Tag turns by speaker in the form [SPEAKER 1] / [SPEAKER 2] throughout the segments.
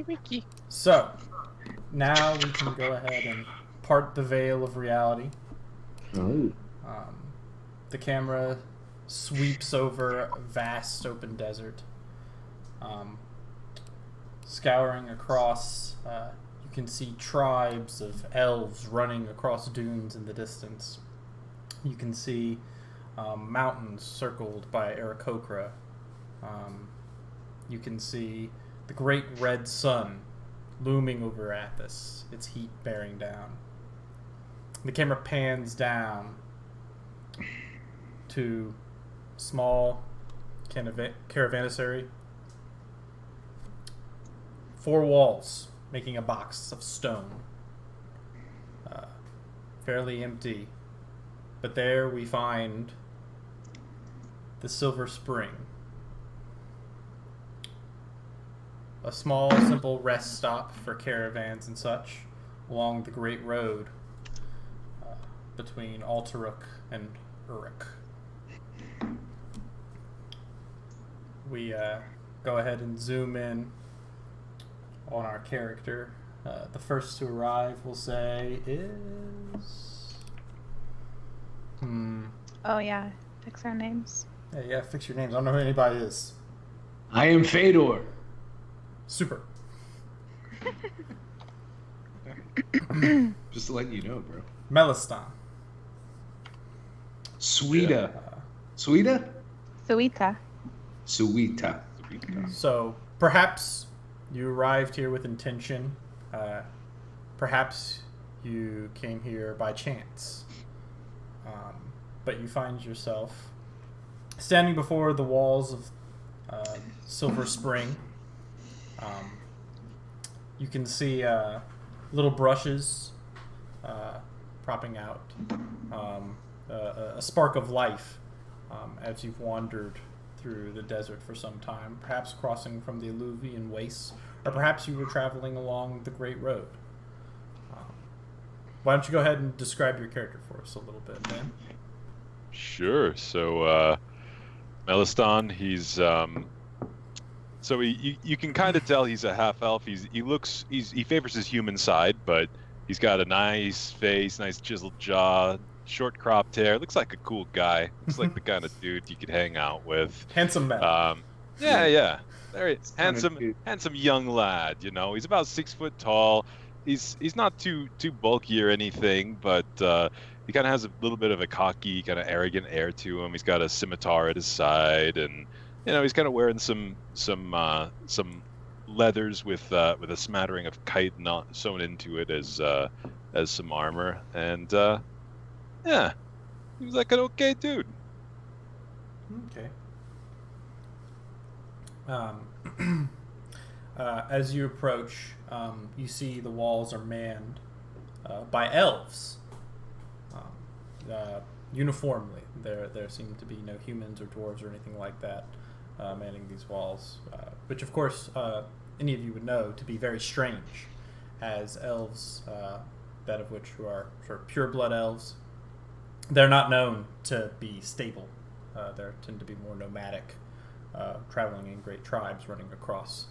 [SPEAKER 1] Wiki.
[SPEAKER 2] So, now we can go ahead and part the veil of reality.
[SPEAKER 3] Oh.
[SPEAKER 2] The camera sweeps over a vast open desert. Scouring across, you can see tribes of elves running across dunes in the distance. You can see mountains circled by Aarakocra. You can see the great red sun looming over Athos, its heat bearing down. The camera pans down to small caravanserai. 4 walls making a box of stone. Fairly empty. But there we find the Silver Spring. A small, simple rest stop for caravans and such along the Great Road between Alteruk and Uruk. We go ahead and zoom in on our character. The first to arrive, we'll say, is...
[SPEAKER 1] Oh, yeah. Fix our names.
[SPEAKER 2] Yeah, fix your names. I don't know who anybody is.
[SPEAKER 3] I am Fedor.
[SPEAKER 2] Super.
[SPEAKER 3] Just to let you know, bro.
[SPEAKER 2] Melistan.
[SPEAKER 3] Sweeta. Sweeta?
[SPEAKER 1] Suita.
[SPEAKER 3] Suita.
[SPEAKER 2] So, perhaps you arrived here with intention. Perhaps you came here by chance. But you find yourself standing before the walls of Silver Spring. You can see little brushes propping out a spark of life as you've wandered through the desert for some time, perhaps crossing from the alluvian wastes, or perhaps you were traveling along the Great Road. Why don't you go ahead and describe your character for us a little bit, Dan?
[SPEAKER 4] Sure. So, Melistan, he's so you can kind of tell he's a half elf. He favors his human side, but he's got a nice face, nice chiseled jaw, short cropped hair. Looks like a cool guy. Looks like the kind of dude you could hang out with.
[SPEAKER 2] Handsome man.
[SPEAKER 4] Yeah. Very handsome young lad. You know, he's about 6 foot tall. He's not too bulky or anything, but he kind of has a little bit of a cocky, kind of arrogant air to him. He's got a scimitar at his side, and he's kind of wearing some leathers with a smattering of kite sewn into it as some armor. And yeah, he was like an okay dude.
[SPEAKER 2] Okay. As you approach, you see the walls are manned by elves. Uniformly, there seem to be no humans or dwarves or anything like that manning these walls, which of course any of you would know to be very strange, as elves, that of which who are sort of pure-blood elves, they're not known to be stable. They tend to be more nomadic, traveling in great tribes running across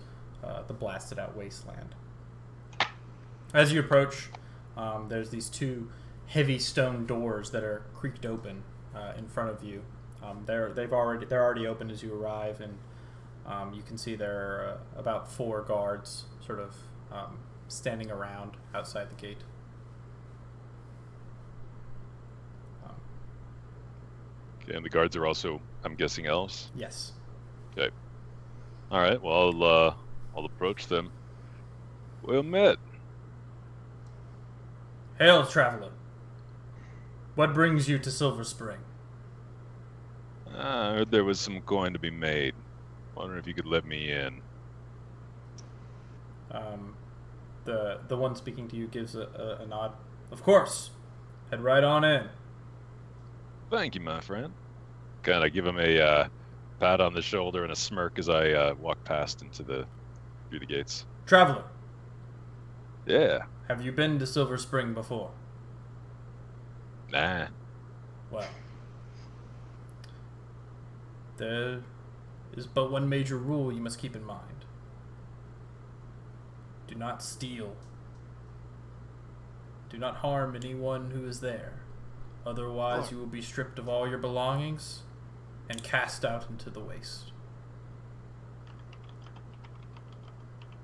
[SPEAKER 2] the blasted-out wasteland. As you approach, there's these 2 heavy stone doors that are creaked open in front of you. They're already open as you arrive, and you can see there are about 4 guards sort of standing around outside the gate.
[SPEAKER 4] Okay, and the guards are also, I'm guessing, elves.
[SPEAKER 2] Yes.
[SPEAKER 4] Okay. All right. Well, I'll approach them. Well met.
[SPEAKER 2] Hail, traveler. What brings you to Silver Spring?
[SPEAKER 4] I heard there was some coin to be made. Wondering if you could let me in.
[SPEAKER 2] The one speaking to you gives a nod. Of course. Head right on in.
[SPEAKER 4] Thank you, my friend. Kind of give him a pat on the shoulder and a smirk as I walk past through the gates.
[SPEAKER 2] Traveler.
[SPEAKER 4] Yeah.
[SPEAKER 2] Have you been to Silver Spring before?
[SPEAKER 4] Nah.
[SPEAKER 2] Well, there is but one major rule you must keep in mind. Do not steal. Do not harm anyone who is there. Otherwise, you will be stripped of all your belongings and cast out into the waste.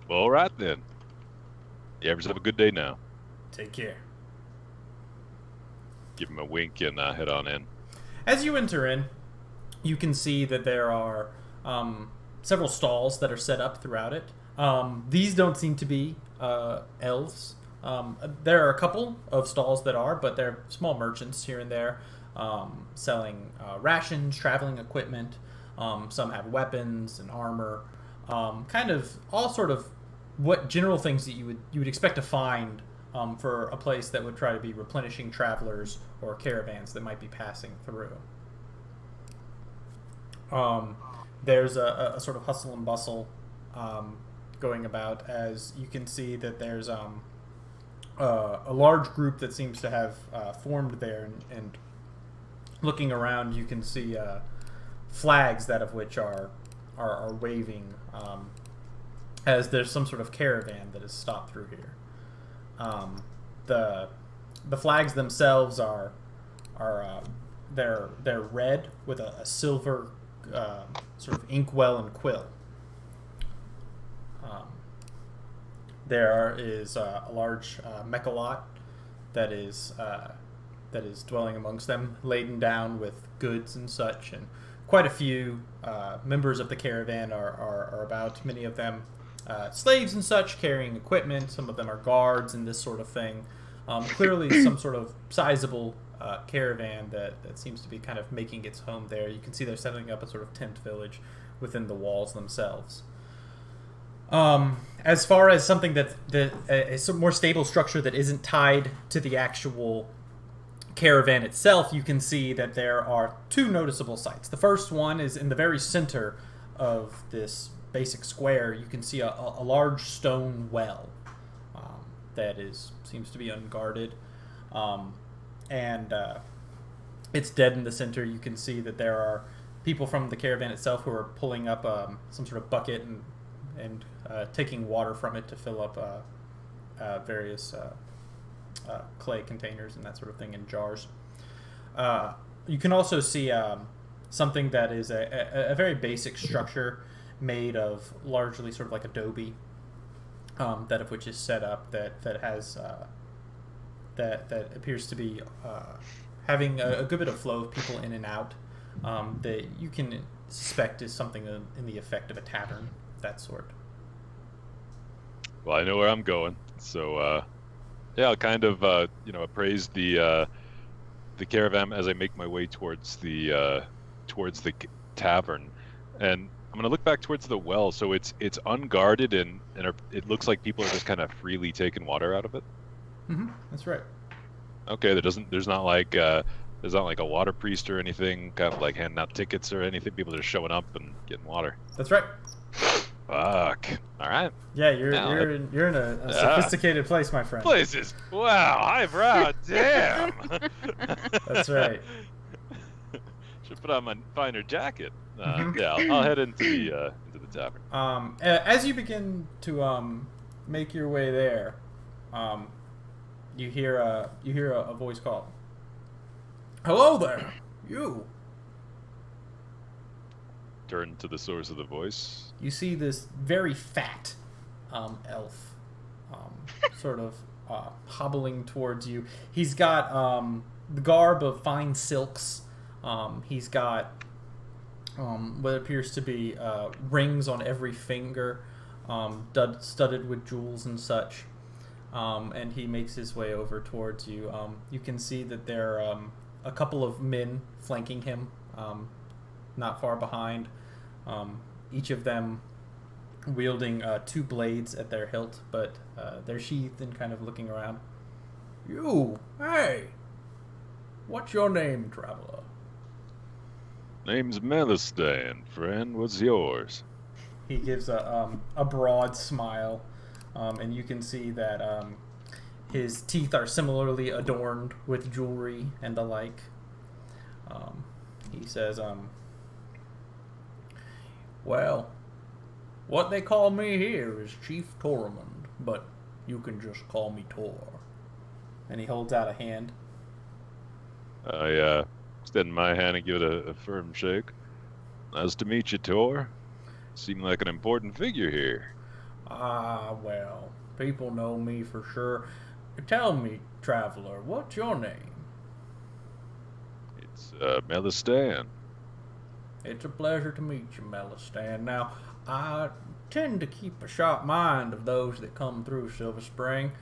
[SPEAKER 4] All right, then. You ever have a good day now.
[SPEAKER 2] Take care.
[SPEAKER 4] Give him a wink and head on in.
[SPEAKER 2] As you enter in, you can see that there are several stalls that are set up throughout it. These don't seem to be elves. There are a couple of stalls that are, but they're small merchants here and there, selling rations, traveling equipment. Some have weapons and armor, kind of all sort of what general things that you would expect to find for a place that would try to be replenishing travelers or caravans that might be passing through. There's a sort of hustle and bustle going about, as you can see that there's a large group that seems to have formed there, and looking around you can see flags that of which are waving as there's some sort of caravan that has stopped through here. The flags themselves are they're red with a silver sort of inkwell and quill. There is a large mechalot that is dwelling amongst them, laden down with goods and such, and quite a few members of the caravan are about. Many of them slaves and such, carrying equipment. Some of them are guards and this sort of thing. Clearly some sort of sizable caravan that seems to be kind of making its home there. You can see they're setting up a sort of tent village within the walls themselves. As far as something that a more stable structure that isn't tied to the actual caravan itself, you can see that there are two noticeable sites. The first one is in the very center of this basic square. You can see a large stone well that seems to be unguarded, and it's dead in the center. You can see that there are people from the caravan itself who are pulling up some sort of bucket and taking water from it to fill up various clay containers and that sort of thing in jars. You can also see something that is a very basic structure made of largely sort of like adobe, that of which is set up that has that appears to be having a good bit of flow of people in and out, that you can suspect is something in the effect of a tavern, that sort.
[SPEAKER 4] Well, I know where I'm going, so yeah, I'll kind of appraise the caravan as I make my way towards the tavern, and I'm gonna look back towards the well. So it's unguarded and it looks like people are just kind of freely taking water out of it.
[SPEAKER 2] Mm-hmm. That's right.
[SPEAKER 4] Okay, there's not like a water priest or anything, kind of like handing out tickets or anything. People are just showing up and getting water.
[SPEAKER 2] That's right.
[SPEAKER 4] Fuck. All right.
[SPEAKER 2] Yeah, you're in a sophisticated place, my friend.
[SPEAKER 4] Places. Wow, highbrow. Damn.
[SPEAKER 2] That's right.
[SPEAKER 4] Should put on my finer jacket.
[SPEAKER 2] Mm-hmm.
[SPEAKER 4] Yeah, I'll head into the tavern.
[SPEAKER 2] As you begin to make your way there, you hear a voice call. Hello there, you.
[SPEAKER 4] Turn to the source of the voice.
[SPEAKER 2] You see this very fat elf, sort of hobbling towards you. He's got the garb of fine silks. He's got what appears to be rings on every finger, studded with jewels and such. And he makes his way over towards you. You can see that there are a couple of men flanking him, not far behind. Each of them wielding two blades at their hilt, but they're sheathed and kind of looking around. You, hey, what's your name, traveler?
[SPEAKER 4] Name's Melistan, friend. What's yours?
[SPEAKER 2] He gives a broad smile, and you can see that his teeth are similarly adorned with jewelry and the like. He says, well, what they call me here is Chief Tormund, but you can just call me Tor. And he holds out a hand.
[SPEAKER 4] I extend my hand and give it a firm shake. Nice to meet you, Tor. Seem like an important figure here.
[SPEAKER 2] Ah, well, people know me for sure. Tell me, traveler, what's your name?
[SPEAKER 4] It's Melistan.
[SPEAKER 2] It's a pleasure to meet you, Melistan. Now, I tend to keep a sharp mind of those that come through Silver Spring.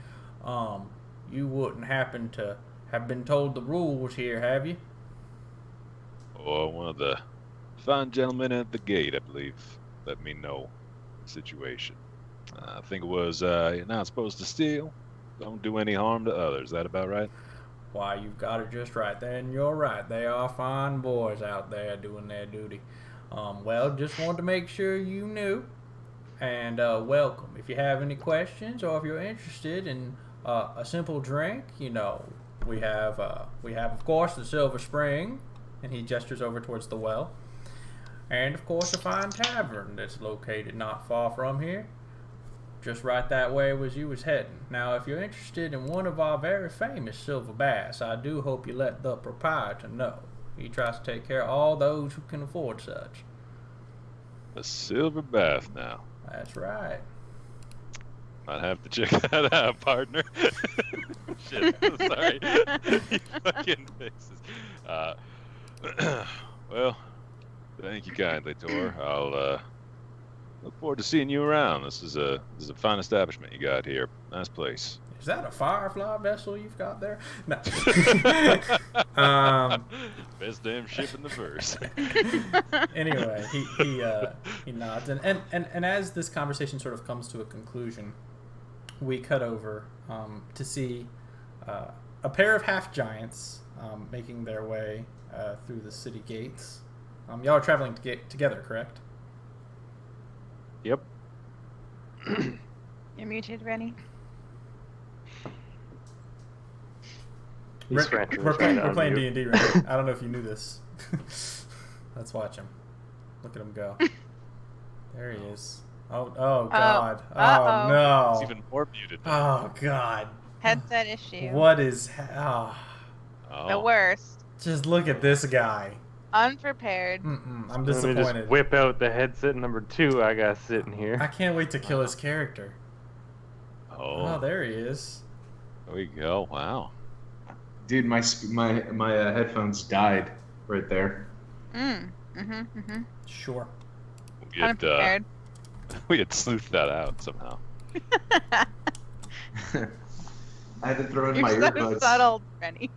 [SPEAKER 2] You wouldn't happen to have been told the rules here, have you?
[SPEAKER 4] Oh, one of the fine gentlemen at the gate, I believe, let me know the situation. I think it was you're not supposed to steal. Don't do any harm to others. Is that about right?
[SPEAKER 2] Why, you've got it just right. Then you're right. They are fine boys out there doing their duty. Well, just wanted to make sure you knew. And welcome. If you have any questions or if you're interested in a simple drink, we have of course the Silver Spring, and he gestures over towards the well, and of course a fine tavern that's located not far from here, just right that way as you was heading. Now, if you're interested in one of our very famous silver bass, I do hope you let the proprietor know. He tries to take care of all those who can afford such.
[SPEAKER 4] A silver bath now.
[SPEAKER 2] That's right.
[SPEAKER 4] I'd have to check that out, partner. Shit, sorry. You fucking faces. Well, thank you kindly, Tor. I'll look forward to seeing you around. This is a fine establishment you got here. Nice place.
[SPEAKER 2] Is that a Firefly vessel you've got there? No.
[SPEAKER 4] Best damn ship in the verse.
[SPEAKER 2] Anyway, he nods, and as this conversation sort of comes to a conclusion, we cut over to see a pair of half giants making their way through the city gates. Y'all are traveling together, correct?
[SPEAKER 5] Yep.
[SPEAKER 1] You're muted, Rennie.
[SPEAKER 5] He's scratching
[SPEAKER 2] We're
[SPEAKER 5] his head
[SPEAKER 2] playing
[SPEAKER 5] on
[SPEAKER 2] D&D,
[SPEAKER 5] mute.
[SPEAKER 2] right? I don't know if you knew this. Let's watch him. Look at him go. There he is. Oh God.
[SPEAKER 1] Uh-oh.
[SPEAKER 2] Oh no.
[SPEAKER 4] It's even more muted now.
[SPEAKER 2] Oh God.
[SPEAKER 1] Headset issue.
[SPEAKER 2] What is? Oh,
[SPEAKER 1] The
[SPEAKER 4] Oh,
[SPEAKER 1] worst.
[SPEAKER 2] just look at this guy.
[SPEAKER 1] Unprepared.
[SPEAKER 2] I'm
[SPEAKER 5] Let me
[SPEAKER 2] disappointed.
[SPEAKER 5] just whip out the headset number 2 I got sitting here.
[SPEAKER 2] I can't wait to kill his character. Oh,
[SPEAKER 4] oh,
[SPEAKER 2] there he is.
[SPEAKER 4] there we go. Wow.
[SPEAKER 3] Dude, my headphones died right there.
[SPEAKER 2] Sure.
[SPEAKER 4] We had,
[SPEAKER 1] Unprepared.
[SPEAKER 4] we had sleuthed that out somehow.
[SPEAKER 3] I had to throw in
[SPEAKER 1] You're
[SPEAKER 3] my
[SPEAKER 1] so
[SPEAKER 3] earbuds.
[SPEAKER 1] subtle, Rennie.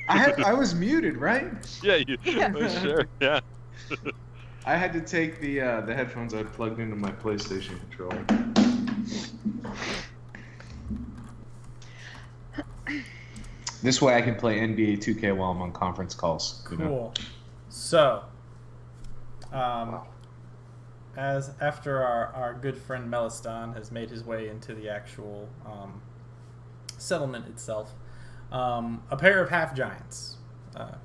[SPEAKER 3] I was muted, right?
[SPEAKER 4] Yeah, you. Sure. Yeah.
[SPEAKER 3] I had to take the headphones I plugged into my PlayStation controller. This way I can play NBA 2K while I'm on conference calls.
[SPEAKER 2] Cool.
[SPEAKER 3] You know?
[SPEAKER 2] So, as after our good friend Melistan has made his way into the actual settlement itself, a pair of half giants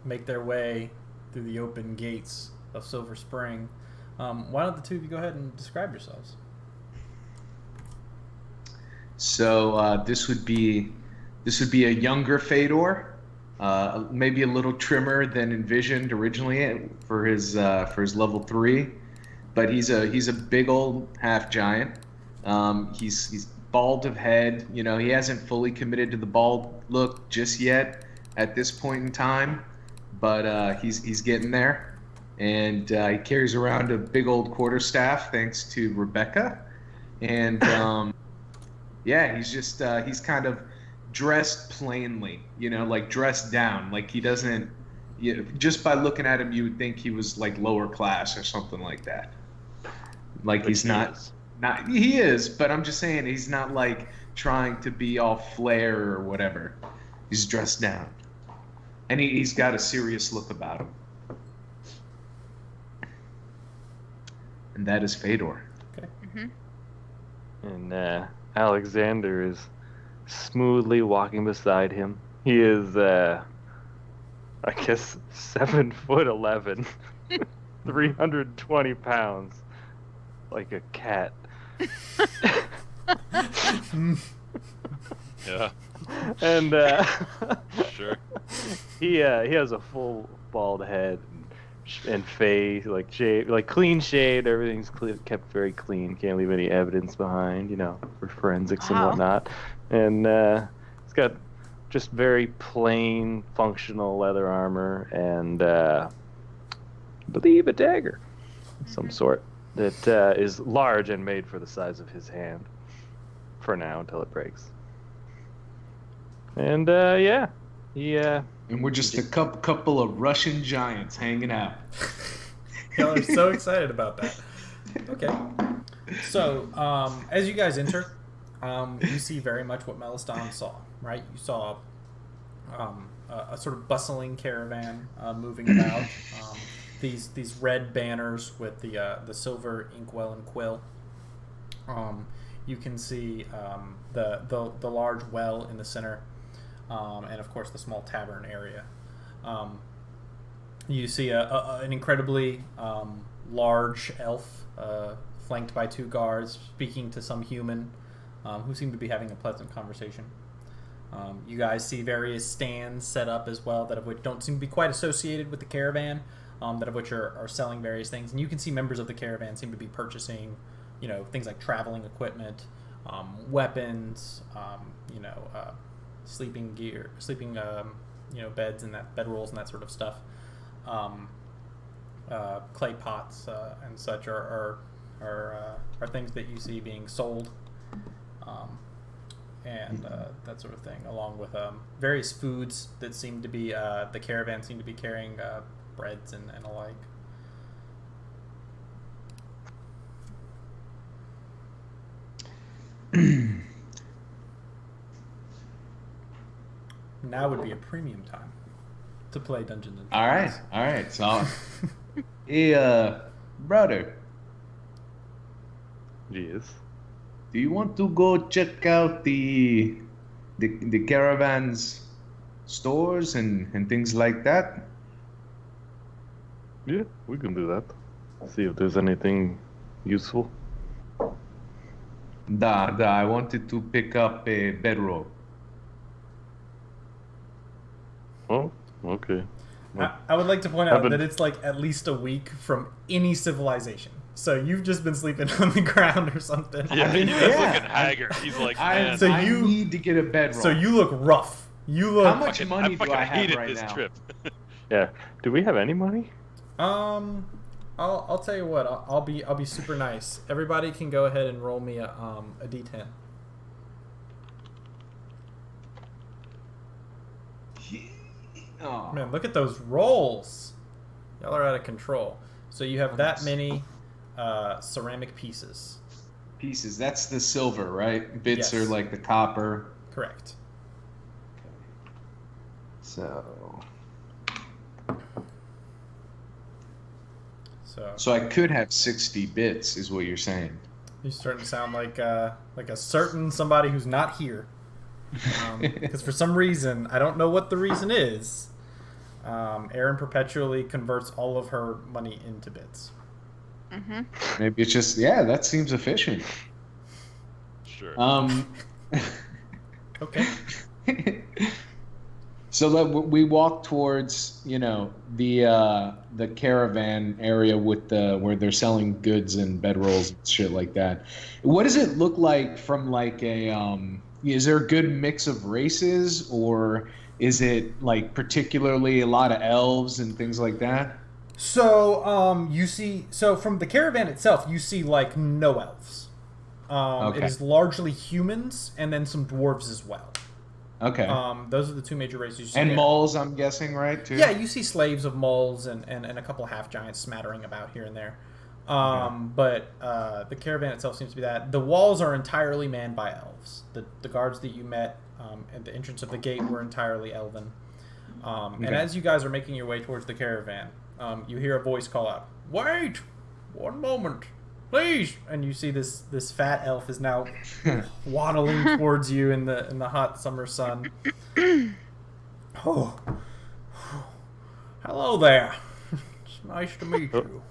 [SPEAKER 2] make their way through the open gates of Silver Spring. Why don't the two of you go ahead and describe yourselves?
[SPEAKER 3] So this would be a younger Fedor, maybe a little trimmer than envisioned originally for his level 3, but he's a big old half giant. He's bald of head. You know, he hasn't fully committed to the bald look just yet at this point in time, but he's getting there. And he carries around a big old quarterstaff thanks to Rebecca, and yeah, he's kind of dressed plainly, you know, like dressed down, like he doesn't. Just by looking at him, you would think he was like lower class or something like that. Like
[SPEAKER 4] But
[SPEAKER 3] he's
[SPEAKER 4] he
[SPEAKER 3] not.
[SPEAKER 4] is.
[SPEAKER 3] Not he is, but I'm just saying he's not like trying to be all flair or whatever. He's dressed down, and he's got a serious look about him. And that is Fedor.
[SPEAKER 5] And Alexander is smoothly walking beside him. He is, I guess, 7'11", 320 pounds, like a cat.
[SPEAKER 4] Yeah,
[SPEAKER 5] And
[SPEAKER 4] sure.
[SPEAKER 5] he has a full bald head and face, like shaved, like clean shaved. Everything's kept very clean. Can't leave any evidence behind, for forensics and
[SPEAKER 1] Wow.
[SPEAKER 5] whatnot. And he's got just very plain, functional leather armor and I believe a dagger of some sort that is large and made for the size of his hand. For now, until it breaks. And yeah, he.
[SPEAKER 3] And we're just a couple of Russian giants hanging out.
[SPEAKER 2] Y'all are so excited about that. Okay. So, as you guys enter, you see very much what Meliston saw, right? You saw a sort of bustling caravan moving about. These red banners with the silver inkwell and quill. You can see the large well in the center, and of course the small tavern area. You see an incredibly large elf flanked by 2 guards speaking to some human who seem to be having a pleasant conversation. You guys see various stands set up as well that of which don't seem to be quite associated with the caravan, that of which are selling various things. And you can see members of the caravan seem to be purchasing things like traveling equipment, weapons, sleeping gear, beds and that bedrolls and that sort of stuff. Clay pots and such are things that you see being sold, and that sort of thing, along with various foods that seem to be the caravan seem to be carrying breads and alike. Now would be a premium time to play Dungeons and Dragons.
[SPEAKER 3] All right. So, hey, brother,
[SPEAKER 5] Yes.
[SPEAKER 3] do you want to go check out the caravan's stores and things like that?
[SPEAKER 5] Yeah, we can do that. See if there's anything useful.
[SPEAKER 3] I wanted to pick up a bedroll.
[SPEAKER 5] Oh, okay.
[SPEAKER 2] I would like to point out
[SPEAKER 5] Haven't-
[SPEAKER 2] that it's like at least a week from any civilization. So you've just been sleeping on the ground or something.
[SPEAKER 4] Yeah, he's
[SPEAKER 3] Yeah.
[SPEAKER 4] looking haggard. He's like, man,
[SPEAKER 2] So
[SPEAKER 3] I
[SPEAKER 2] you-
[SPEAKER 3] need to get a bedroll.
[SPEAKER 2] So you look rough. You look.
[SPEAKER 3] How much money
[SPEAKER 4] I
[SPEAKER 3] do
[SPEAKER 4] fucking
[SPEAKER 3] I have
[SPEAKER 4] hated
[SPEAKER 3] right
[SPEAKER 4] this
[SPEAKER 3] now?
[SPEAKER 4] trip.
[SPEAKER 5] Yeah. Do we have any money?
[SPEAKER 2] I'll tell you what. I'll be super nice. Everybody can go ahead and roll me a d10.
[SPEAKER 3] Oh.
[SPEAKER 2] Man, look at those rolls. Y'all are out of control. So you have that many ceramic pieces.
[SPEAKER 3] Pieces. That's the silver, right? Bits
[SPEAKER 2] Yes.
[SPEAKER 3] are like the copper.
[SPEAKER 2] Correct.
[SPEAKER 3] So
[SPEAKER 2] So
[SPEAKER 3] I could have 60 bits, is what you're saying.
[SPEAKER 2] you're starting to sound like a certain somebody who's not here. Because for some reason, I don't know what the reason is, Erin perpetually converts all of her money into bits.
[SPEAKER 1] Mm-hmm.
[SPEAKER 3] Maybe it's just that seems efficient.
[SPEAKER 4] Sure.
[SPEAKER 2] Okay.
[SPEAKER 3] So that we walk towards, the caravan area with where they're selling goods and bedrolls and shit like that. What does it look like from like a is there a good mix of races, or is it like particularly a lot of elves and things like that?
[SPEAKER 2] So you see, from the caravan itself, you see like no elves.
[SPEAKER 3] Okay.
[SPEAKER 2] It is largely humans and then some dwarves as well.
[SPEAKER 3] Okay.
[SPEAKER 2] Those are the 2 major races you see.
[SPEAKER 3] And
[SPEAKER 2] there.
[SPEAKER 3] moles, I'm guessing, right? Too.
[SPEAKER 2] Yeah, you see slaves of moles and a couple half giants smattering about here and there. But the caravan itself seems to be that. The walls are entirely manned by elves. The guards that you met at the entrance of the gate were entirely elven. And as you guys are making your way towards the caravan, you hear a voice call out, "Wait! One moment, please!" And you see this fat elf is now waddling towards you in the hot summer sun. Oh, hello there. It's nice to meet you.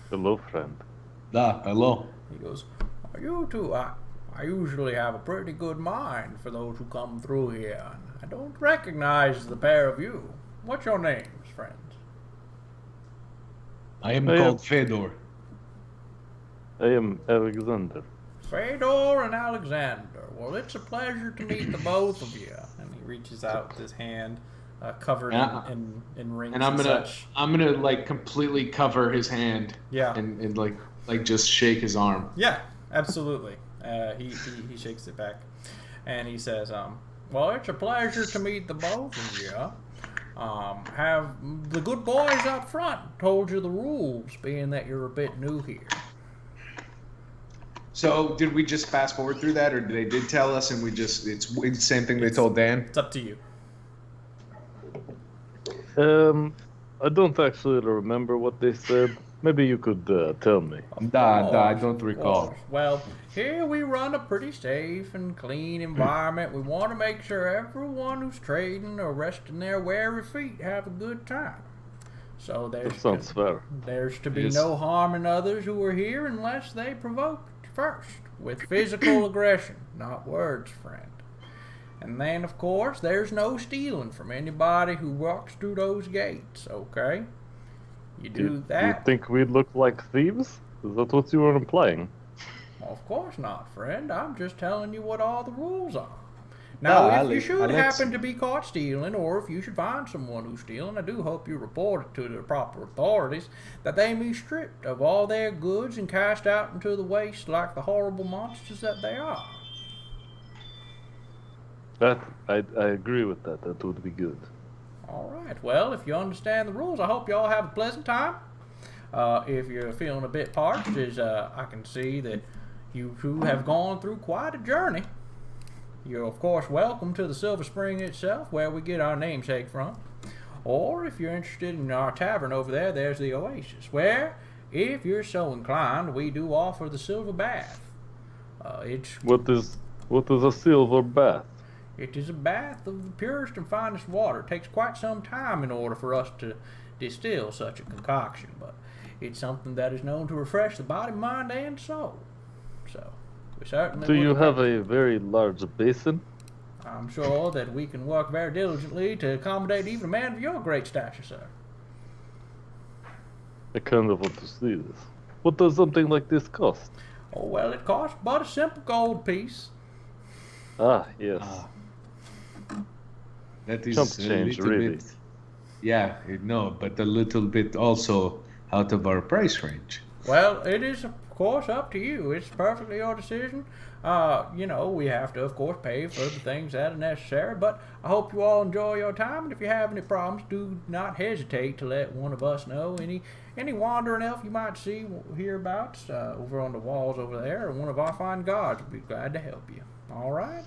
[SPEAKER 5] Hello, friend.
[SPEAKER 3] Hello.
[SPEAKER 2] He goes, "Are you two? I usually have a pretty good mind for those who come through here. I don't recognize the pair of you. What's your names, friends?
[SPEAKER 3] I am
[SPEAKER 5] I am-
[SPEAKER 3] called Fedor.
[SPEAKER 5] I am Alexander.
[SPEAKER 2] Fedor and Alexander. Well, it's a pleasure to meet the both of you. And he reaches out with his hand, covered in rings
[SPEAKER 3] And
[SPEAKER 2] and
[SPEAKER 3] I'm gonna like completely cover his hand.
[SPEAKER 2] Yeah.
[SPEAKER 3] And like just shake his arm.
[SPEAKER 2] Yeah, absolutely. He shakes it back, and he says, "Well, it's a pleasure to meet the both of you. Have the good boys up front told you the rules, being that you're a bit new here?"
[SPEAKER 3] So did we just fast forward through that, or they did tell us, and it's the same thing they told Dan?
[SPEAKER 2] It's up to you.
[SPEAKER 5] I don't actually remember what they said. Maybe you could tell me.
[SPEAKER 3] I don't recall.
[SPEAKER 2] Course. Well, here we run a pretty safe and clean environment. We want to make sure everyone who's trading or resting their weary feet have a good time. So
[SPEAKER 5] That sounds fair.
[SPEAKER 2] there's to be
[SPEAKER 3] Yes.
[SPEAKER 2] no harming others who are here unless they provoke first with physical aggression, not words, friend. And then, of course, there's no stealing from anybody who walks through those gates, okay? You do
[SPEAKER 5] You
[SPEAKER 2] that.
[SPEAKER 5] think we look like thieves? Is that what you were implying?
[SPEAKER 2] Of course not, friend. I'm just telling you what all the rules are. Now, if you should happen to be caught stealing, or if you should find someone who's stealing, I do hope you report it to the proper authorities, that they be stripped of all their goods and cast out into the waste like the horrible monsters that they are.
[SPEAKER 5] That I agree with that. That would be good.
[SPEAKER 2] All right. Well, if you understand the rules, I hope you all have a pleasant time. If you're feeling a bit parched, as I can see that you two have gone through quite a journey. You're, of course, welcome to the Silver Spring itself, where we get our namesake from. Or, if you're interested in our tavern over there, there's the Oasis, where, if you're so inclined, we do offer the Silver Bath.
[SPEAKER 5] What is a silver bath?
[SPEAKER 2] It is a bath of the purest and finest water. It takes quite some time in order for us to distill such a concoction, but it's something that is known to refresh the body, mind, and soul. So, we certainly
[SPEAKER 5] Do you
[SPEAKER 2] would-
[SPEAKER 5] have a very large basin?
[SPEAKER 2] I'm sure that we can work very diligently to accommodate even a man of your great stature, sir.
[SPEAKER 5] I kind of want to see this. What does something like this cost?
[SPEAKER 2] Oh, well, it costs but a simple gold piece.
[SPEAKER 5] Ah, yes.
[SPEAKER 3] That is
[SPEAKER 5] Chump
[SPEAKER 3] a
[SPEAKER 5] change,
[SPEAKER 3] little
[SPEAKER 5] really.
[SPEAKER 3] bit. Yeah, no, but a little bit also out of our price range.
[SPEAKER 2] Well, it is, of course, up to you. It's perfectly your decision. We have to, of course, pay for the things that are necessary, but I hope you all enjoy your time, and if you have any problems, do not hesitate to let one of us know. Any wandering elf you might see hereabouts over on the walls over there, or one of our fine guards would be glad to help you. All right?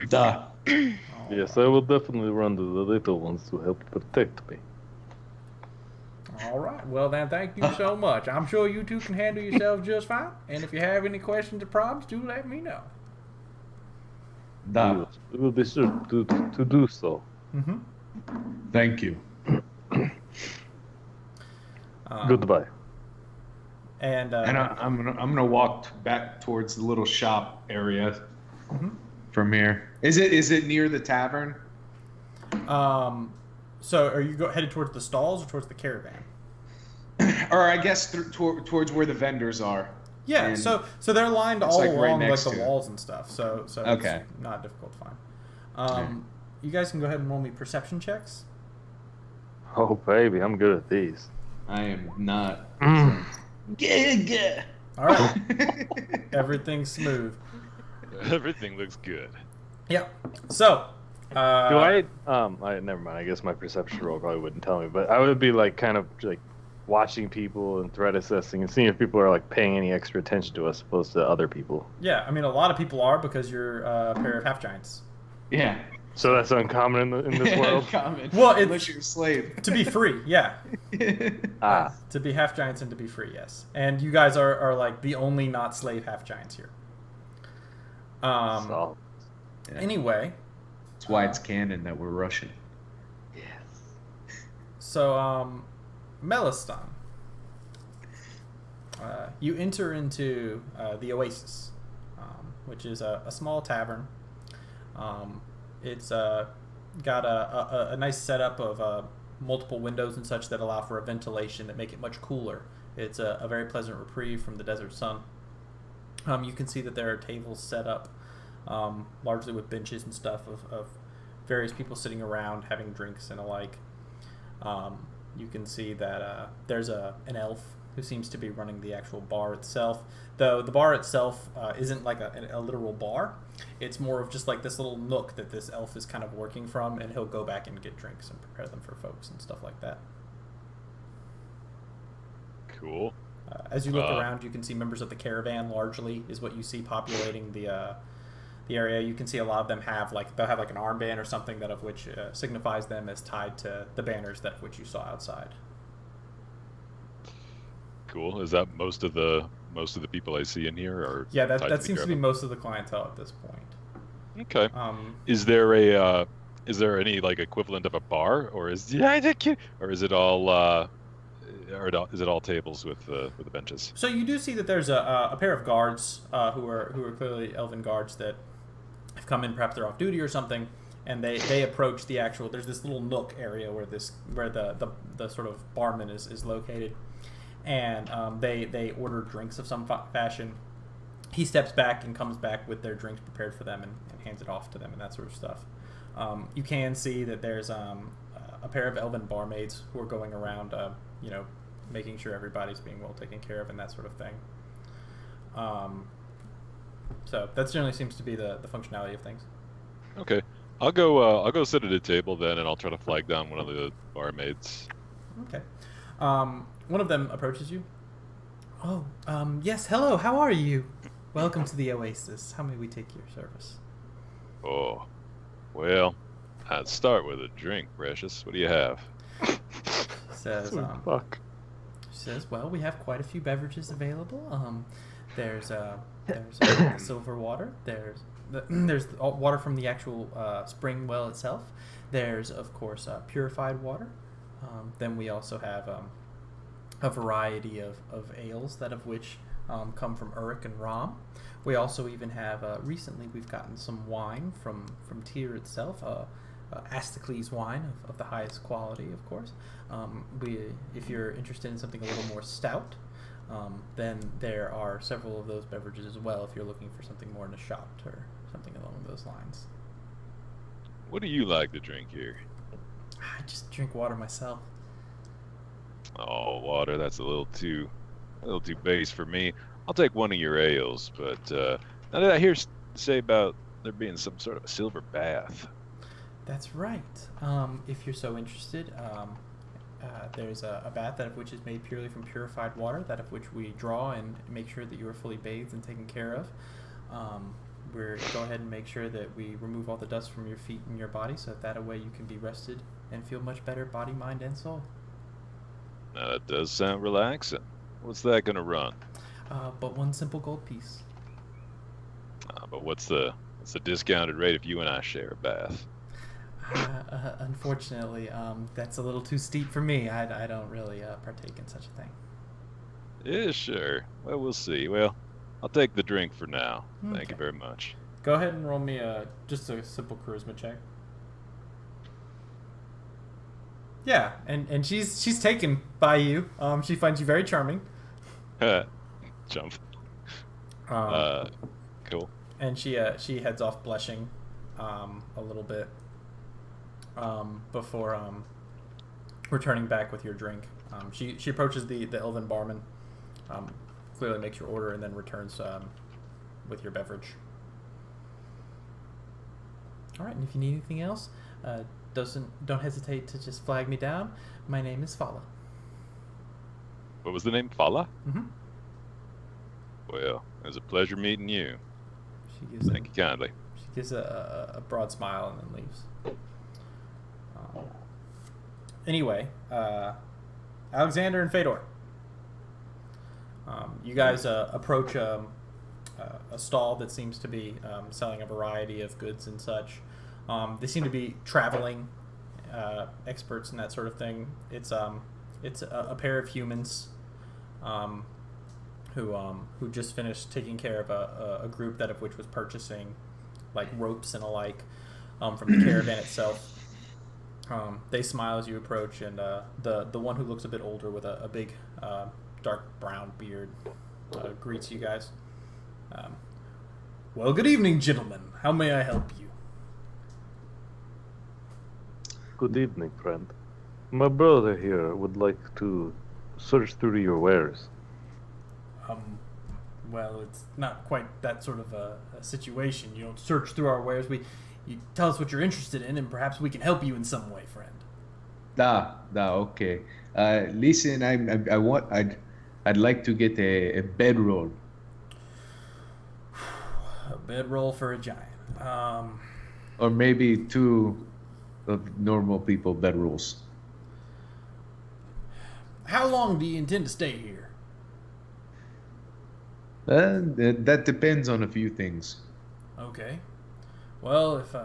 [SPEAKER 3] Duh.
[SPEAKER 5] Yes, I will definitely run to the little ones to help protect me.
[SPEAKER 2] All right. Well, then, thank you so much. I'm sure you two can handle yourselves just fine. And if you have any questions or problems, do let me know.
[SPEAKER 3] Duh.
[SPEAKER 5] We will be sure to do so.
[SPEAKER 2] Mm-hmm.
[SPEAKER 3] Thank you.
[SPEAKER 5] Goodbye.
[SPEAKER 2] And
[SPEAKER 3] I'm gonna walk back towards the little shop area from here. Is it near the tavern?
[SPEAKER 2] So are you headed towards the stalls or towards the caravan?
[SPEAKER 3] Or I guess towards where the vendors are.
[SPEAKER 2] Yeah.
[SPEAKER 3] And
[SPEAKER 2] So they're lined
[SPEAKER 3] it's
[SPEAKER 2] all
[SPEAKER 3] like right
[SPEAKER 2] along like
[SPEAKER 3] next
[SPEAKER 2] the
[SPEAKER 3] to it.
[SPEAKER 2] walls and stuff. So
[SPEAKER 3] Okay.
[SPEAKER 2] it's not difficult to find. You guys can go ahead and roll me perception checks.
[SPEAKER 5] Oh, baby, I'm good at these.
[SPEAKER 3] I am not.
[SPEAKER 2] All right. Everything's smooth.
[SPEAKER 4] Everything looks good.
[SPEAKER 2] Yep. So.
[SPEAKER 5] Do I never mind. I guess my perception roll probably wouldn't tell me, but I would be like kind of like watching people and threat assessing and seeing if people are like paying any extra attention to us opposed to other people.
[SPEAKER 2] Yeah, I mean a lot of people are because you're a pair of half giants.
[SPEAKER 3] Yeah.
[SPEAKER 5] So that's uncommon in this world.
[SPEAKER 3] Common.
[SPEAKER 2] Well, it's-
[SPEAKER 3] unless you're a slave.
[SPEAKER 2] To be free, yeah.
[SPEAKER 5] Ah,
[SPEAKER 2] To be half giants and to be free, yes. And you guys are like the only not slave half giants here.
[SPEAKER 5] so
[SPEAKER 2] Anyway,
[SPEAKER 3] That's why it's canon that we're Russian.
[SPEAKER 2] so Meliston, you enter into the Oasis. which is a small tavern. It's got a nice setup of multiple windows and such that allow for a ventilation that make it much cooler. It's a very pleasant reprieve from the desert sun. You can see that there are tables set up, largely with benches and stuff of various people sitting around having drinks and alike. You can see that there's an elf who seems to be running the actual bar itself. Though the bar itself isn't like a literal bar. It's more of just like this little nook that this elf is kind of working from, and he'll go back and get drinks and prepare them for folks and stuff like that.
[SPEAKER 4] Cool.
[SPEAKER 2] As you look around, you can see members of the caravan largely is what you see populating the area. You can see a lot of them they'll have like an armband or something that of which signifies them as tied to the banners that which you saw outside.
[SPEAKER 4] Cool. Is that most of the people I see in here are?
[SPEAKER 2] Yeah,
[SPEAKER 4] tied
[SPEAKER 2] that
[SPEAKER 4] the
[SPEAKER 2] seems to be
[SPEAKER 4] caravan?
[SPEAKER 2] most of the clientele at this point.
[SPEAKER 4] Okay. Is there any like equivalent of a bar, or is it all is it all tables with the benches?
[SPEAKER 2] So you do see that there's a pair of guards who are clearly elven guards that have come in. Perhaps they're off duty or something, and they approach the actual. There's this little nook area where the sort of barman is located, and they order drinks of some fashion. He steps back and comes back with their drinks prepared for them and hands it off to them and that sort of stuff. You can see that there's a pair of elven barmaids who are going around, making sure everybody's being well taken care of and that sort of thing. So that generally seems to be the functionality of things.
[SPEAKER 4] Okay. I'll go sit at a table then, and I'll try to flag down one of the barmaids.
[SPEAKER 2] Okay. One of them approaches you. Oh, yes, hello, how are you? Welcome to the Oasis. How may we take your service?
[SPEAKER 4] Oh, well, I'd start with a drink, Precious. What do you have?
[SPEAKER 2] Says,
[SPEAKER 5] Fuck.
[SPEAKER 2] She says, well, we have quite a few beverages available. There's the silver water. There's water from the actual spring well itself. There's, of course, purified water. Then we also have a variety of ales, that of which come from Uruk and Ram. We also even have, recently we've gotten some wine from Tyr itself, Asticles wine of the highest quality, of course. If you're interested in something a little more stout, then there are several of those beverages as well if you're looking for something more in a shot or something along those lines.
[SPEAKER 4] What do you like to drink here?
[SPEAKER 2] I just drink water myself.
[SPEAKER 4] Oh, water. That's a little too base for me. I'll take one of your ales, but now that I hear say about there being some sort of a silver bath.
[SPEAKER 2] That's right. If you're so interested, there's a bath that of which is made purely from purified water, that of which we draw and make sure that you are fully bathed and taken care of. We're go ahead and make sure that we remove all the dust from your feet and your body, so that way you can be rested and feel much better, body, mind, and soul.
[SPEAKER 4] Now that does sound relaxing. What's that gonna run?
[SPEAKER 2] But one simple gold piece.
[SPEAKER 4] But what's the discounted rate if you and I share a bath?
[SPEAKER 2] Unfortunately, that's a little too steep for me. I don't really partake in such a thing.
[SPEAKER 4] Yeah, sure. Well, we'll see. Well, I'll take the drink for now. Thank you
[SPEAKER 2] Okay.
[SPEAKER 4] very much.
[SPEAKER 2] Go ahead and roll me just a simple charisma check. Yeah, and she's taken by you. She finds you very charming.
[SPEAKER 4] Jump. Cool.
[SPEAKER 2] And she heads off blushing, a little bit, before returning back with your drink. She approaches the elven barman, clearly makes your order, and then returns with your beverage. All right, and if you need anything else, don't hesitate to just flag me down. My name is Fala.
[SPEAKER 4] What was the name? Fala?
[SPEAKER 2] Mm-hmm.
[SPEAKER 4] Well, it was a pleasure meeting you.
[SPEAKER 2] She gives
[SPEAKER 4] Thank you kindly.
[SPEAKER 2] She gives a broad smile and then leaves. Anyway, Alexander and Fedor. You guys approach a stall that seems to be selling a variety of goods and such. They seem to be traveling experts and that sort of thing. It's a pair of humans who just finished taking care of a group that of which was purchasing like ropes and alike from the caravan itself. They smile as you approach, and the one who looks a bit older with a big dark brown beard greets you guys. Well, good evening, gentlemen. How may I help you?
[SPEAKER 5] Good evening, friend. My brother here would like to search through your wares.
[SPEAKER 2] Well, it's not quite that sort of a situation. You don't search through our wares. You tell us what you're interested in, and perhaps we can help you in some way, friend.
[SPEAKER 3] Okay. Listen, I'd like to get a bedroll.
[SPEAKER 2] A bedroll for a giant.
[SPEAKER 3] Or maybe 2 of normal people bedrolls.
[SPEAKER 2] How long do you intend to stay here?
[SPEAKER 3] That depends on a few things.
[SPEAKER 2] Okay. Well, if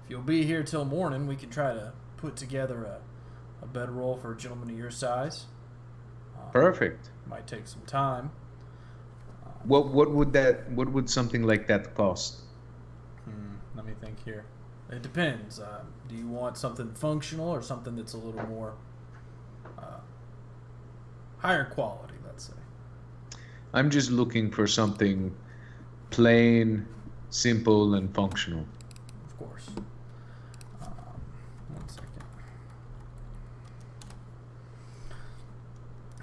[SPEAKER 2] you'll be here till morning, we can try to put together a bedroll for a gentleman of your size.
[SPEAKER 3] Perfect.
[SPEAKER 2] Might take some time.
[SPEAKER 3] What would something like that cost?
[SPEAKER 2] Let me think here. It depends. Do you want something functional or something that's a little more higher quality, let's say?
[SPEAKER 3] I'm just looking for something plain, simple, and functional.
[SPEAKER 2] Of course. 1 second.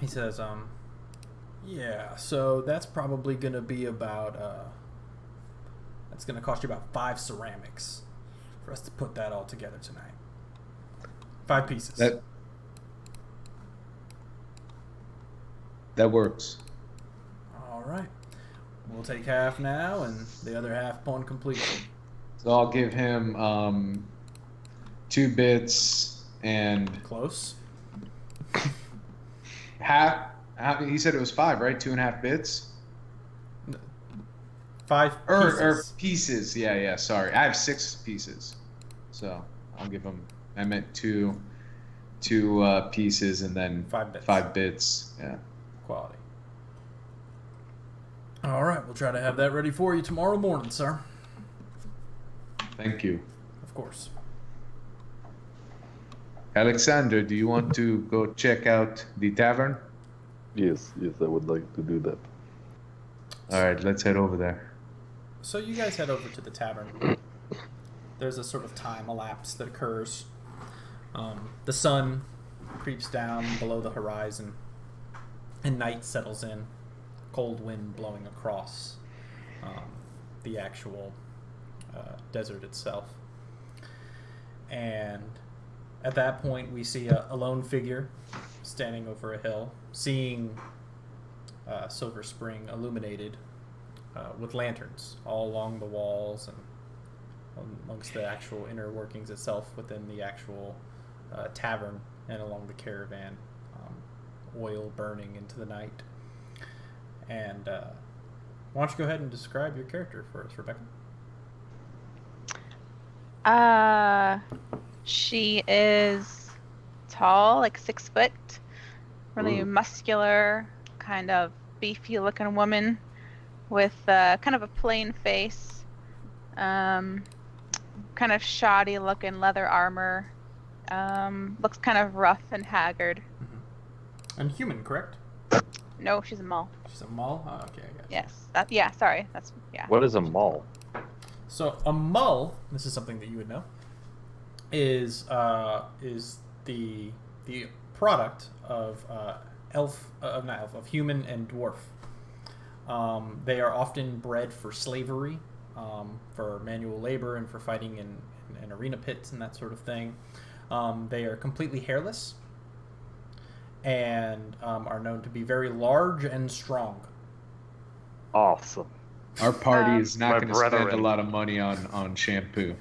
[SPEAKER 2] He says, yeah, so that's probably going to be about, that's going to cost you about 5 ceramics for us to put that all together tonight. 5 pieces.
[SPEAKER 3] That works.
[SPEAKER 2] All right. We'll take half now and the other half upon completion.
[SPEAKER 3] So I'll give him 2 bits and
[SPEAKER 2] Close.
[SPEAKER 3] half. He said it was 5, right? 2.5 bits.
[SPEAKER 2] 5 pieces.
[SPEAKER 3] Or pieces. Yeah. Sorry, I have 6 pieces, so I'll give him. I meant 2 pieces and then
[SPEAKER 2] 5 bits.
[SPEAKER 3] 5 bits. Yeah.
[SPEAKER 2] Quality. All right, we'll try to have that ready for you tomorrow morning, sir.
[SPEAKER 3] Thank you.
[SPEAKER 2] Of course.
[SPEAKER 3] Alexander, do you want to go check out the tavern?
[SPEAKER 5] Yes, I would like to do that.
[SPEAKER 3] All right, let's head over there.
[SPEAKER 2] So you guys head over to the tavern. There's a sort of time elapse that occurs. The sun creeps down below the horizon, and night settles in. Cold wind blowing across the actual desert itself. And at that point, we see a lone figure standing over a hill, seeing Silver Spring illuminated with lanterns all along the walls and amongst the actual inner workings itself within the actual tavern and along the caravan, oil burning into the night. And why don't you go ahead and describe your character for us, Rebecca?
[SPEAKER 1] She is tall, like 6 foot, really muscular, kind of beefy looking woman with kind of a plain face, kind of shoddy looking leather armor, looks kind of rough and haggard.
[SPEAKER 2] Mm-hmm. And human, correct?
[SPEAKER 1] No, she's a mall.
[SPEAKER 2] She's a mull? Oh, okay, I got you.
[SPEAKER 1] Yes. Sorry.
[SPEAKER 5] What is a mall?
[SPEAKER 2] So a mull, this is something that you would know, is the product of of human and dwarf. They are often bred for slavery, for manual labor, and for fighting in arena pits and that sort of thing. They are completely hairless and are known to be very large and strong.
[SPEAKER 5] Awesome.
[SPEAKER 3] Our party is
[SPEAKER 5] my
[SPEAKER 3] not going to spend a
[SPEAKER 5] brethren.
[SPEAKER 3] lot of money on shampoo.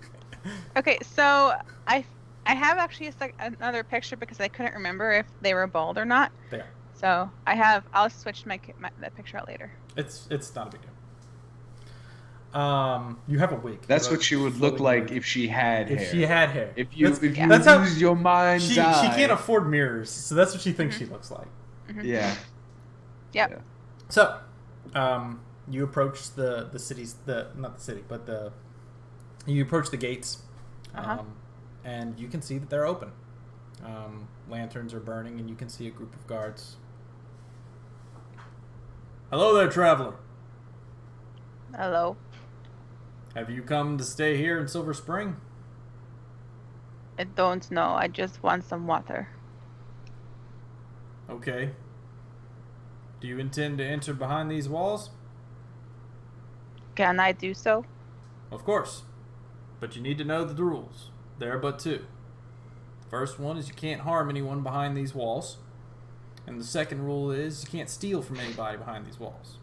[SPEAKER 1] Okay, so I have actually another picture because I couldn't remember if they were bald or not.
[SPEAKER 2] They are.
[SPEAKER 1] So I'll switch that picture out later.
[SPEAKER 2] It's not a big deal. You have a wig.
[SPEAKER 3] That's
[SPEAKER 2] You have
[SPEAKER 3] what she would
[SPEAKER 2] a
[SPEAKER 3] look
[SPEAKER 2] floating
[SPEAKER 3] like
[SPEAKER 2] wig.
[SPEAKER 3] if she had hair.
[SPEAKER 2] If she had hair.
[SPEAKER 3] If you
[SPEAKER 2] that's how-
[SPEAKER 3] lose your mind's
[SPEAKER 2] She
[SPEAKER 3] eye.
[SPEAKER 2] can't afford mirrors, so that's what she thinks she looks like.
[SPEAKER 1] Mm-hmm.
[SPEAKER 3] Yeah.
[SPEAKER 1] Yep.
[SPEAKER 3] Yeah.
[SPEAKER 2] So, you approach the city's not the city, but you approach the gates, and you can see that they're open. Lanterns are burning, and you can see a group of guards. Hello there, traveler.
[SPEAKER 1] Hello.
[SPEAKER 2] Have you come to stay here in Silver Spring?
[SPEAKER 1] I don't know. I just want some water.
[SPEAKER 2] Okay. Do you intend to enter behind these walls?
[SPEAKER 1] Can I do so?
[SPEAKER 2] Of course. But you need to know the rules. There are but two. The first one is you can't harm anyone behind these walls. And the second rule is you can't steal from anybody behind these walls.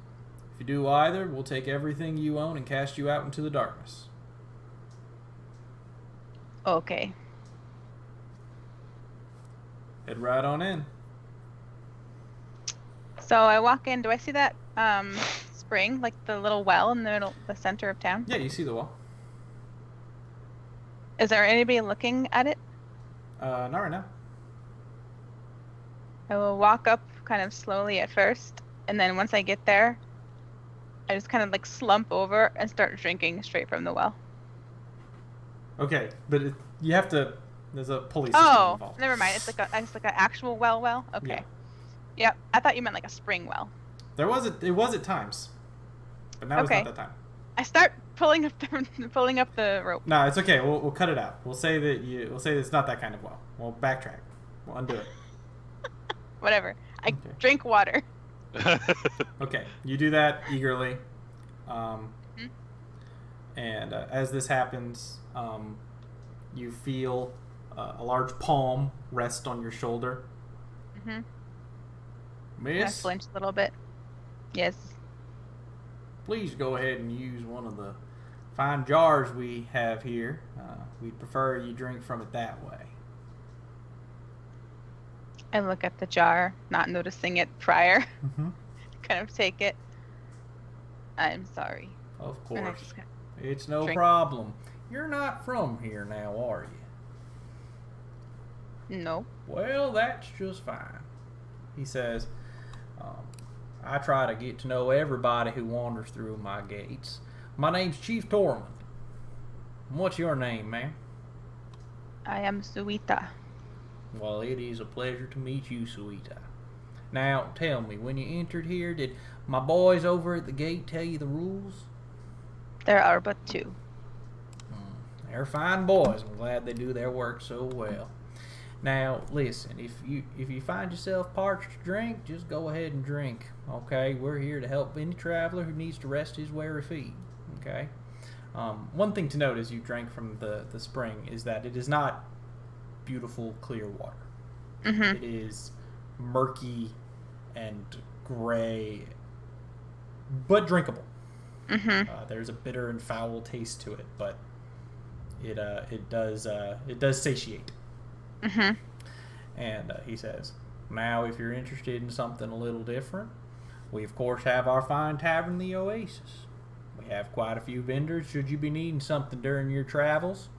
[SPEAKER 2] If you do either, we'll take everything you own and cast you out into the darkness.
[SPEAKER 1] Okay.
[SPEAKER 2] Head right on in.
[SPEAKER 1] So I walk in. Do I see that spring, like the little well in the middle, the center of town?
[SPEAKER 2] Yeah, you see the wall.
[SPEAKER 1] Is there anybody looking at it?
[SPEAKER 2] Not right now.
[SPEAKER 1] I will walk up kind of slowly at first, and then once I get there, I just kind of like slump over and start drinking straight from the well.
[SPEAKER 2] Okay, but you have to. There's a pulley system
[SPEAKER 1] Oh,
[SPEAKER 2] involved.
[SPEAKER 1] never mind. It's like an actual well. Okay.
[SPEAKER 2] Yeah.
[SPEAKER 1] Yep. I thought you meant like a spring well.
[SPEAKER 2] It was at times, but now
[SPEAKER 1] Okay.
[SPEAKER 2] it's not that time.
[SPEAKER 1] I start pulling up the rope.
[SPEAKER 2] No, it's okay. We'll cut it out. We'll say that it's not that kind of well. We'll backtrack. We'll undo it.
[SPEAKER 1] Whatever. I
[SPEAKER 2] Okay.
[SPEAKER 1] drink water.
[SPEAKER 2] Okay, you do that eagerly, and as this happens, you feel a large palm rest on your shoulder.
[SPEAKER 1] Mm-hmm. I
[SPEAKER 2] Miss,
[SPEAKER 1] flinch a little bit. Yes.
[SPEAKER 2] please go ahead and use one of the fine jars we have here. We'd prefer you drink from it that way.
[SPEAKER 1] I look at the jar, not noticing it prior.
[SPEAKER 2] Mm-hmm.
[SPEAKER 1] Kind of take it. I'm sorry.
[SPEAKER 2] Of
[SPEAKER 1] And I
[SPEAKER 2] course,
[SPEAKER 1] just kind
[SPEAKER 2] it's no
[SPEAKER 1] drink.
[SPEAKER 2] problem. You're not from here now, are you?
[SPEAKER 1] No.
[SPEAKER 2] Well, that's just fine. He says, I try to get to know everybody who wanders through my gates. My name's Chief Tormund. What's your name, ma'am?
[SPEAKER 1] I am Suita.
[SPEAKER 2] Well, it is a pleasure to meet you, Suita. Now, tell me, when you entered here, did my boys over at the gate tell you the rules?
[SPEAKER 1] There are but two.
[SPEAKER 2] They're fine boys. I'm glad they do their work so well. Now, listen, if you find yourself parched to drink, just go ahead and drink, okay? We're here to help any traveler who needs to rest his weary feet, okay? One thing to note as you drank from the spring is that it is not beautiful, clear water.
[SPEAKER 1] Mm-hmm.
[SPEAKER 2] It is murky and gray, but drinkable.
[SPEAKER 1] Mm-hmm.
[SPEAKER 2] There's a bitter and foul taste to it, but it does satiate.
[SPEAKER 1] Mm-hmm.
[SPEAKER 2] And he says, now if you're interested in something a little different, we of course have our fine tavern, the Oasis. We have quite a few vendors should you be needing something during your travels.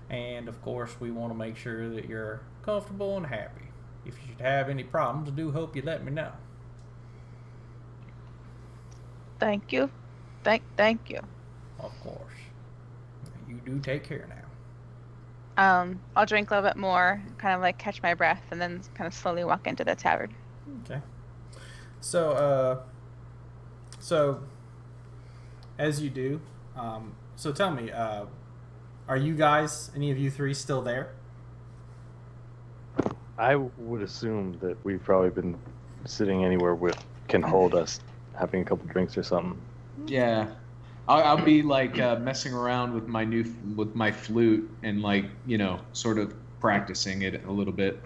[SPEAKER 2] And of course we want to make sure that you're comfortable and happy. If you should have any problems, I do hope you let me know.
[SPEAKER 1] Thank you. Thank you.
[SPEAKER 2] Of course. You do take care now.
[SPEAKER 1] I'll drink a little bit more, kind of like catch my breath, and then kind of slowly walk into the tavern.
[SPEAKER 2] Okay. So as you do, so tell me, are you guys, any of you three, still there?
[SPEAKER 5] I would assume that we've probably been sitting anywhere with can hold us, having a couple drinks or something.
[SPEAKER 3] Yeah, I'll be like messing around with my flute and like sort of practicing it a little bit.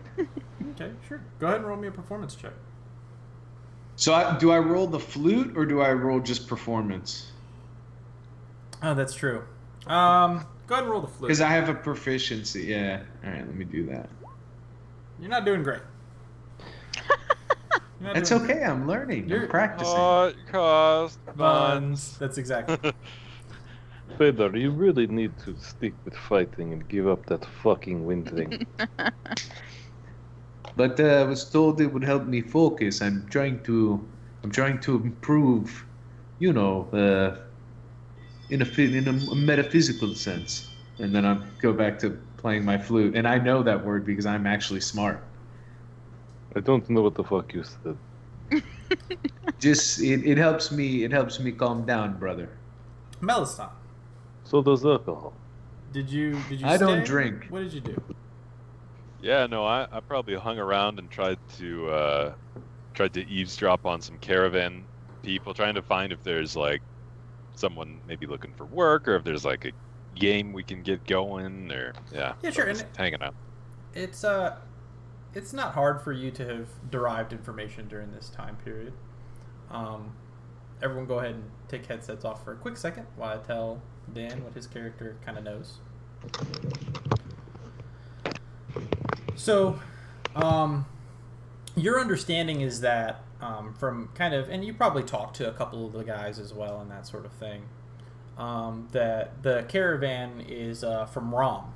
[SPEAKER 2] Okay, sure. Go ahead and roll me a performance check.
[SPEAKER 3] So do I roll the flute or do I roll just performance?
[SPEAKER 2] Oh, that's true. Go ahead and roll the flute.
[SPEAKER 3] Because I have a proficiency. Yeah. All right, let me do that.
[SPEAKER 2] You're not doing great. You're not
[SPEAKER 3] That's
[SPEAKER 2] doing
[SPEAKER 3] okay. I'm learning.
[SPEAKER 2] You're-
[SPEAKER 3] I'm practicing.
[SPEAKER 4] Hot cost
[SPEAKER 2] great.
[SPEAKER 4] buns.
[SPEAKER 2] That's exactly.
[SPEAKER 5] Fedor, you really need to stick with fighting and give up that fucking wind thing.
[SPEAKER 3] But I was told it would help me focus. I'm trying to I'm trying to improve, you know, in a metaphysical sense. And then I go back to playing my flute, and I know that word because I'm actually smart.
[SPEAKER 5] I don't know what the fuck you said.
[SPEAKER 3] Just it helps me. It helps me calm down, brother.
[SPEAKER 2] Meliston,
[SPEAKER 5] So does alcohol.
[SPEAKER 2] did you
[SPEAKER 3] I don't
[SPEAKER 2] stay?
[SPEAKER 3] drink.
[SPEAKER 2] What did you do?
[SPEAKER 4] Yeah, no, I probably hung around and tried to eavesdrop on some caravan people, trying to find if there's like someone maybe looking for work, or if there's like a game we can get going, or yeah,
[SPEAKER 2] Yeah, sure.
[SPEAKER 4] just hanging out.
[SPEAKER 2] It's not hard for you to have derived information during this time period. Everyone go ahead and take headsets off for a quick second while I tell Dan what his character kind of knows. So, your understanding is that from kind of, and you probably talked to a couple of the guys as well and that sort of thing, that the caravan is from Rom.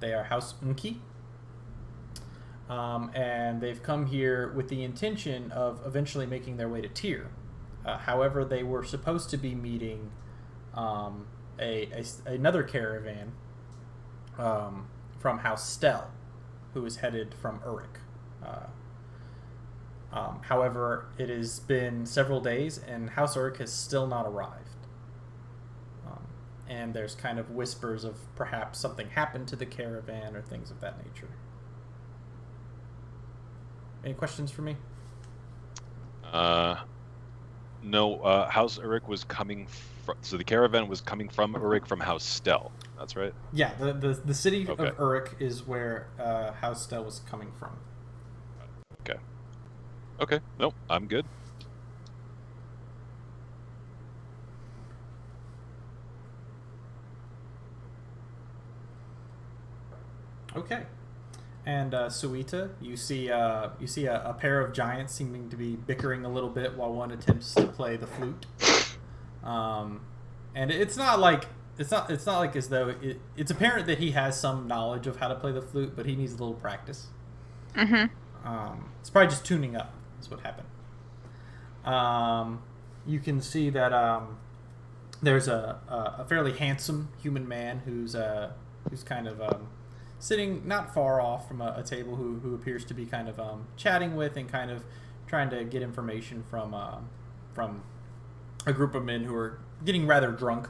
[SPEAKER 2] They are House Unki. And they've come here with the intention of eventually making their way to Tyr. However, they were supposed to be meeting another caravan from House Stell, who is headed from Uruk. However, it has been several days, and House Uruk has still not arrived. And there's kind of whispers of perhaps something happened to the caravan or things of that nature. Any questions for me?
[SPEAKER 4] No. House Uruk was coming so the caravan was coming from Uruk from House Stell. That's right.
[SPEAKER 2] Yeah, the city
[SPEAKER 4] Okay.
[SPEAKER 2] of Uruk is where House Stell was coming from.
[SPEAKER 4] Okay. No, I'm good.
[SPEAKER 2] Okay. And Suita, you see a pair of giants seeming to be bickering a little bit while one attempts to play the flute. And it's not like as though it's apparent that he has some knowledge of how to play the flute, but he needs a little practice.
[SPEAKER 1] Mm-hmm.
[SPEAKER 2] It's probably just tuning up. Is what happened. You can see that there's a fairly handsome human man who's kind of sitting not far off from a table who appears to be kind of chatting with and kind of trying to get information from a group of men who are getting rather drunk,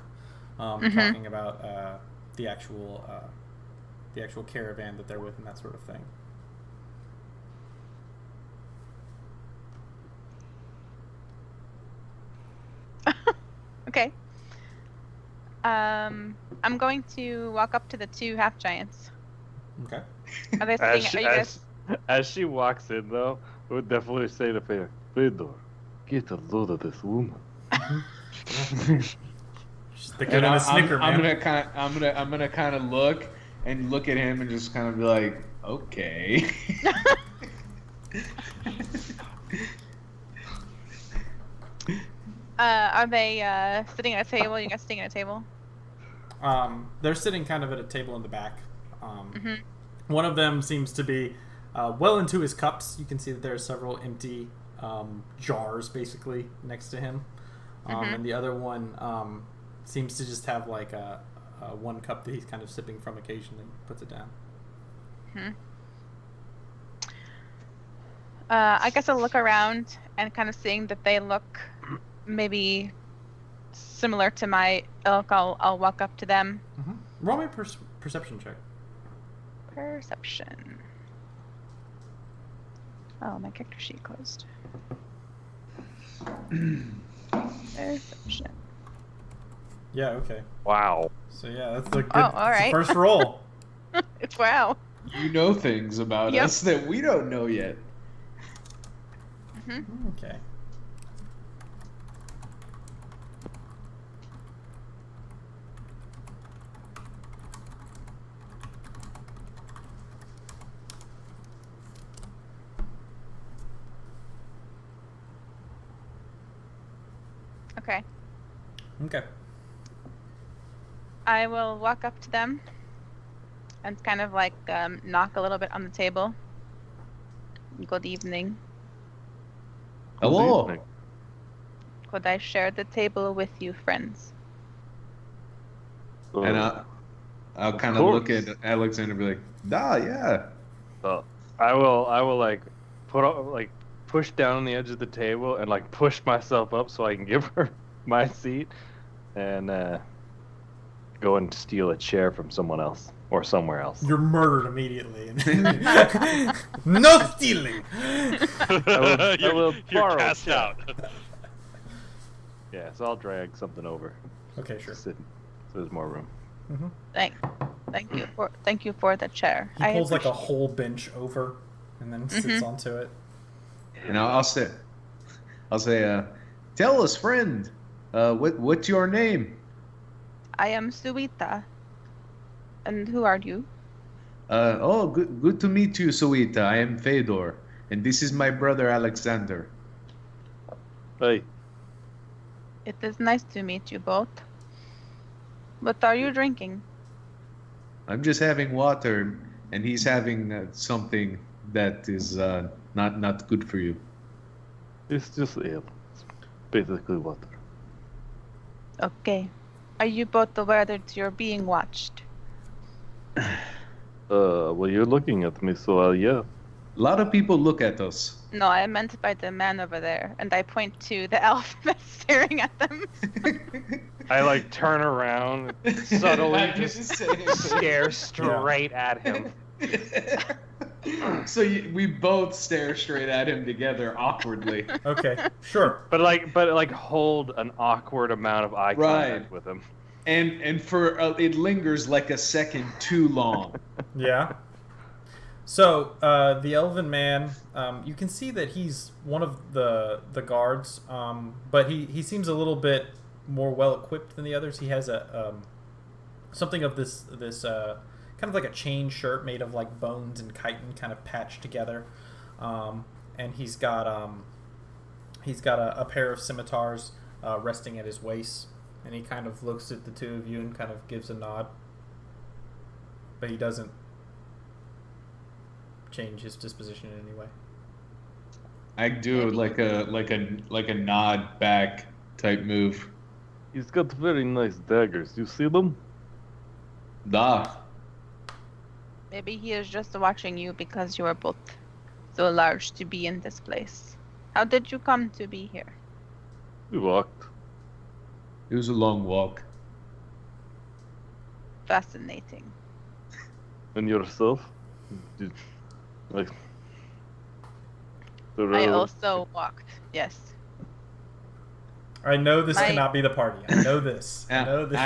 [SPEAKER 2] talking about the actual caravan that they're with and that sort of thing.
[SPEAKER 1] Okay. I'm going to walk up to the two half giants.
[SPEAKER 2] Okay.
[SPEAKER 1] Are they sitting? Are you guys?
[SPEAKER 5] As she walks in, though, I would definitely say to Fedor, Fedor, get a load of this woman.
[SPEAKER 2] Stick it in a snicker, man.
[SPEAKER 3] I'm gonna kind of look at him and just kind of be like, okay.
[SPEAKER 1] Are they sitting at a table? You guys sitting at a table?
[SPEAKER 2] They're sitting kind of at a table in the back. One of them seems to be well into his cups. You can see that there are several empty jars, basically, next to him. And the other one seems to just have like a one cup that he's kind of sipping from occasionally. Puts it down.
[SPEAKER 1] I guess I'll look around and kind of seeing that they look maybe similar to my ilk. I'll walk up to them.
[SPEAKER 2] Roll me a perception check.
[SPEAKER 1] Perception. Oh, my character sheet closed. Perception.
[SPEAKER 2] Yeah. Okay.
[SPEAKER 5] Wow.
[SPEAKER 2] So yeah, that's the good,
[SPEAKER 1] Oh, all right.
[SPEAKER 2] first roll.
[SPEAKER 1] Wow.
[SPEAKER 3] You know things about
[SPEAKER 1] Yep.
[SPEAKER 3] us that we don't know yet.
[SPEAKER 2] Okay.
[SPEAKER 1] Okay.
[SPEAKER 2] Okay.
[SPEAKER 1] I will walk up to them and kind of like knock a little bit on the table. Good evening.
[SPEAKER 3] Hello.
[SPEAKER 5] evening.
[SPEAKER 1] Could I share the table with you, friends?
[SPEAKER 3] And I'll kind of look at
[SPEAKER 5] course.
[SPEAKER 3] Alexander and be like, yeah.
[SPEAKER 5] I will like push down on the edge of the table and like push myself up so I can give her my seat and go and steal a chair from someone else or somewhere else.
[SPEAKER 2] You're murdered immediately. No stealing.
[SPEAKER 5] I will
[SPEAKER 4] You're
[SPEAKER 5] borrow a
[SPEAKER 4] cast
[SPEAKER 5] chair.
[SPEAKER 4] out.
[SPEAKER 5] Yeah, so I'll drag something over.
[SPEAKER 2] Okay, sure.
[SPEAKER 5] Sit, so there's more room.
[SPEAKER 1] Thank you for the chair.
[SPEAKER 2] He pulls like a whole bench over and then sits onto it.
[SPEAKER 3] And I'll say, tell us, friend, what's your name?
[SPEAKER 1] I am Suita. And who are you?
[SPEAKER 3] Good to meet you, Suita. I am Fedor, and this is my brother Alexander.
[SPEAKER 5] Hey,
[SPEAKER 1] It is nice to meet you both. What are you drinking?
[SPEAKER 3] I'm just having water, and he's having something that is not good for you.
[SPEAKER 5] it's just ale. It's basically water.
[SPEAKER 1] Okay. Are you both aware that you're being watched?
[SPEAKER 5] Well, you're looking at me, so yeah.
[SPEAKER 3] A lot of people look at us.
[SPEAKER 1] No, I meant by the man over there, and I point to the elf that's staring at them.
[SPEAKER 5] I like turn around, subtly
[SPEAKER 3] I
[SPEAKER 5] just
[SPEAKER 3] did the same thing.
[SPEAKER 5] stare straight at him.
[SPEAKER 3] So we both stare straight at him together awkwardly.
[SPEAKER 2] Okay, sure.
[SPEAKER 5] But hold an awkward amount of eye contact
[SPEAKER 3] Right.
[SPEAKER 5] with him.
[SPEAKER 3] And for it lingers like a second too long.
[SPEAKER 2] Yeah. So the elven man, you can see that he's one of the guards, but he seems a little bit more well equipped than the others. He has a something of this kind of like a chain shirt made of like bones and chitin kind of patched together, and he's got a pair of scimitars resting at his waist, and he kind of looks at the two of you and kind of gives a nod, but he doesn't change his disposition in any way.
[SPEAKER 3] I do like a nod back type move.
[SPEAKER 5] He's got very nice daggers. You see them?
[SPEAKER 3] Da.
[SPEAKER 1] Maybe he is just watching you because you are both so large to be in this place. How did you come to be here?
[SPEAKER 5] We walked.
[SPEAKER 3] It was a long walk.
[SPEAKER 1] Fascinating.
[SPEAKER 5] And yourself? Did, like, the
[SPEAKER 1] I
[SPEAKER 5] road.
[SPEAKER 1] also walked. Yes.
[SPEAKER 2] I know this
[SPEAKER 1] My-
[SPEAKER 2] cannot be the party. I know this. I
[SPEAKER 3] Yeah,
[SPEAKER 2] know this.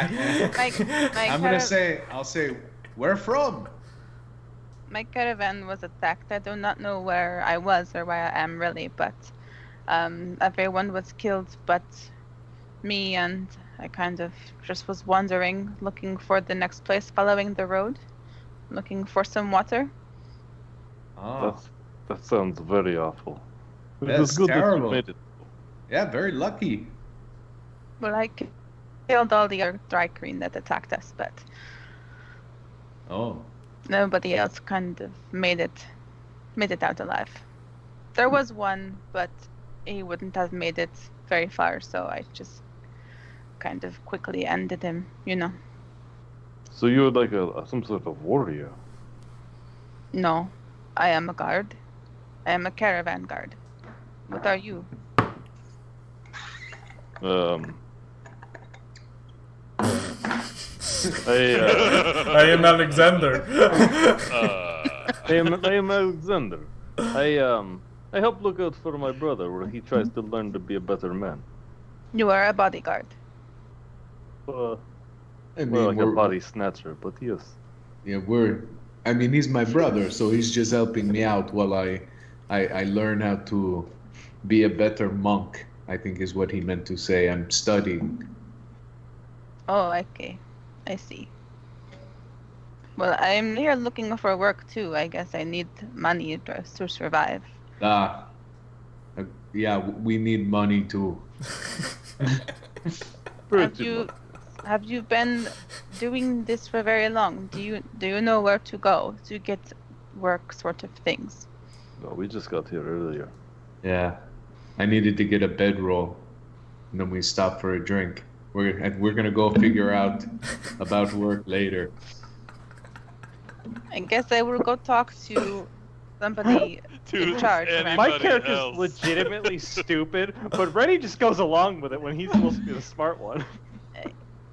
[SPEAKER 3] I'll say, where from?
[SPEAKER 1] My caravan was attacked. I do not know where I was or where I am really, but everyone was killed but me, and I kind of just was wandering, looking for the next place, following the road, looking for some water.
[SPEAKER 3] Oh,
[SPEAKER 5] That sounds very awful. It
[SPEAKER 3] That's
[SPEAKER 5] was good
[SPEAKER 3] terrible.
[SPEAKER 5] that you made it.
[SPEAKER 3] yeah, very lucky.
[SPEAKER 1] Well, I killed all the other Thrycreen that attacked us, but
[SPEAKER 3] Oh,
[SPEAKER 1] nobody else kind of made it out alive. There was one, but he wouldn't have made it very far, so I just kind of quickly ended him, you know.
[SPEAKER 5] So you're like some sort of warrior.
[SPEAKER 1] No, I am a guard. I am a caravan guard. What are you?
[SPEAKER 2] I am Alexander.
[SPEAKER 5] I am Alexander. I help look out for my brother where he tries to learn to be a better man.
[SPEAKER 1] You are a bodyguard.
[SPEAKER 3] I mean,
[SPEAKER 5] Well, like a
[SPEAKER 3] we're-
[SPEAKER 5] body snatcher, but yes.
[SPEAKER 3] yeah, I mean, he's my brother, so he's just helping me out while I learn how to be a better monk. I think is what he meant to say. I'm studying.
[SPEAKER 1] Oh, okay. I see. Well, I'm here looking for work too. I guess I need money to survive.
[SPEAKER 3] Yeah, we need money too.
[SPEAKER 5] Pretty
[SPEAKER 1] Have you been doing this for very long? Do you know where to go to get work sort of things?
[SPEAKER 5] No, we just got here earlier.
[SPEAKER 3] Yeah. I needed to get a bedroll, and then we stopped for a drink. We're gonna go figure out about work later.
[SPEAKER 1] I guess I will go talk to somebody in
[SPEAKER 4] To
[SPEAKER 1] charge. then.
[SPEAKER 4] anybody
[SPEAKER 5] My character's
[SPEAKER 4] else.
[SPEAKER 5] legitimately stupid, but Rennie just goes along with it when he's supposed to be the smart one.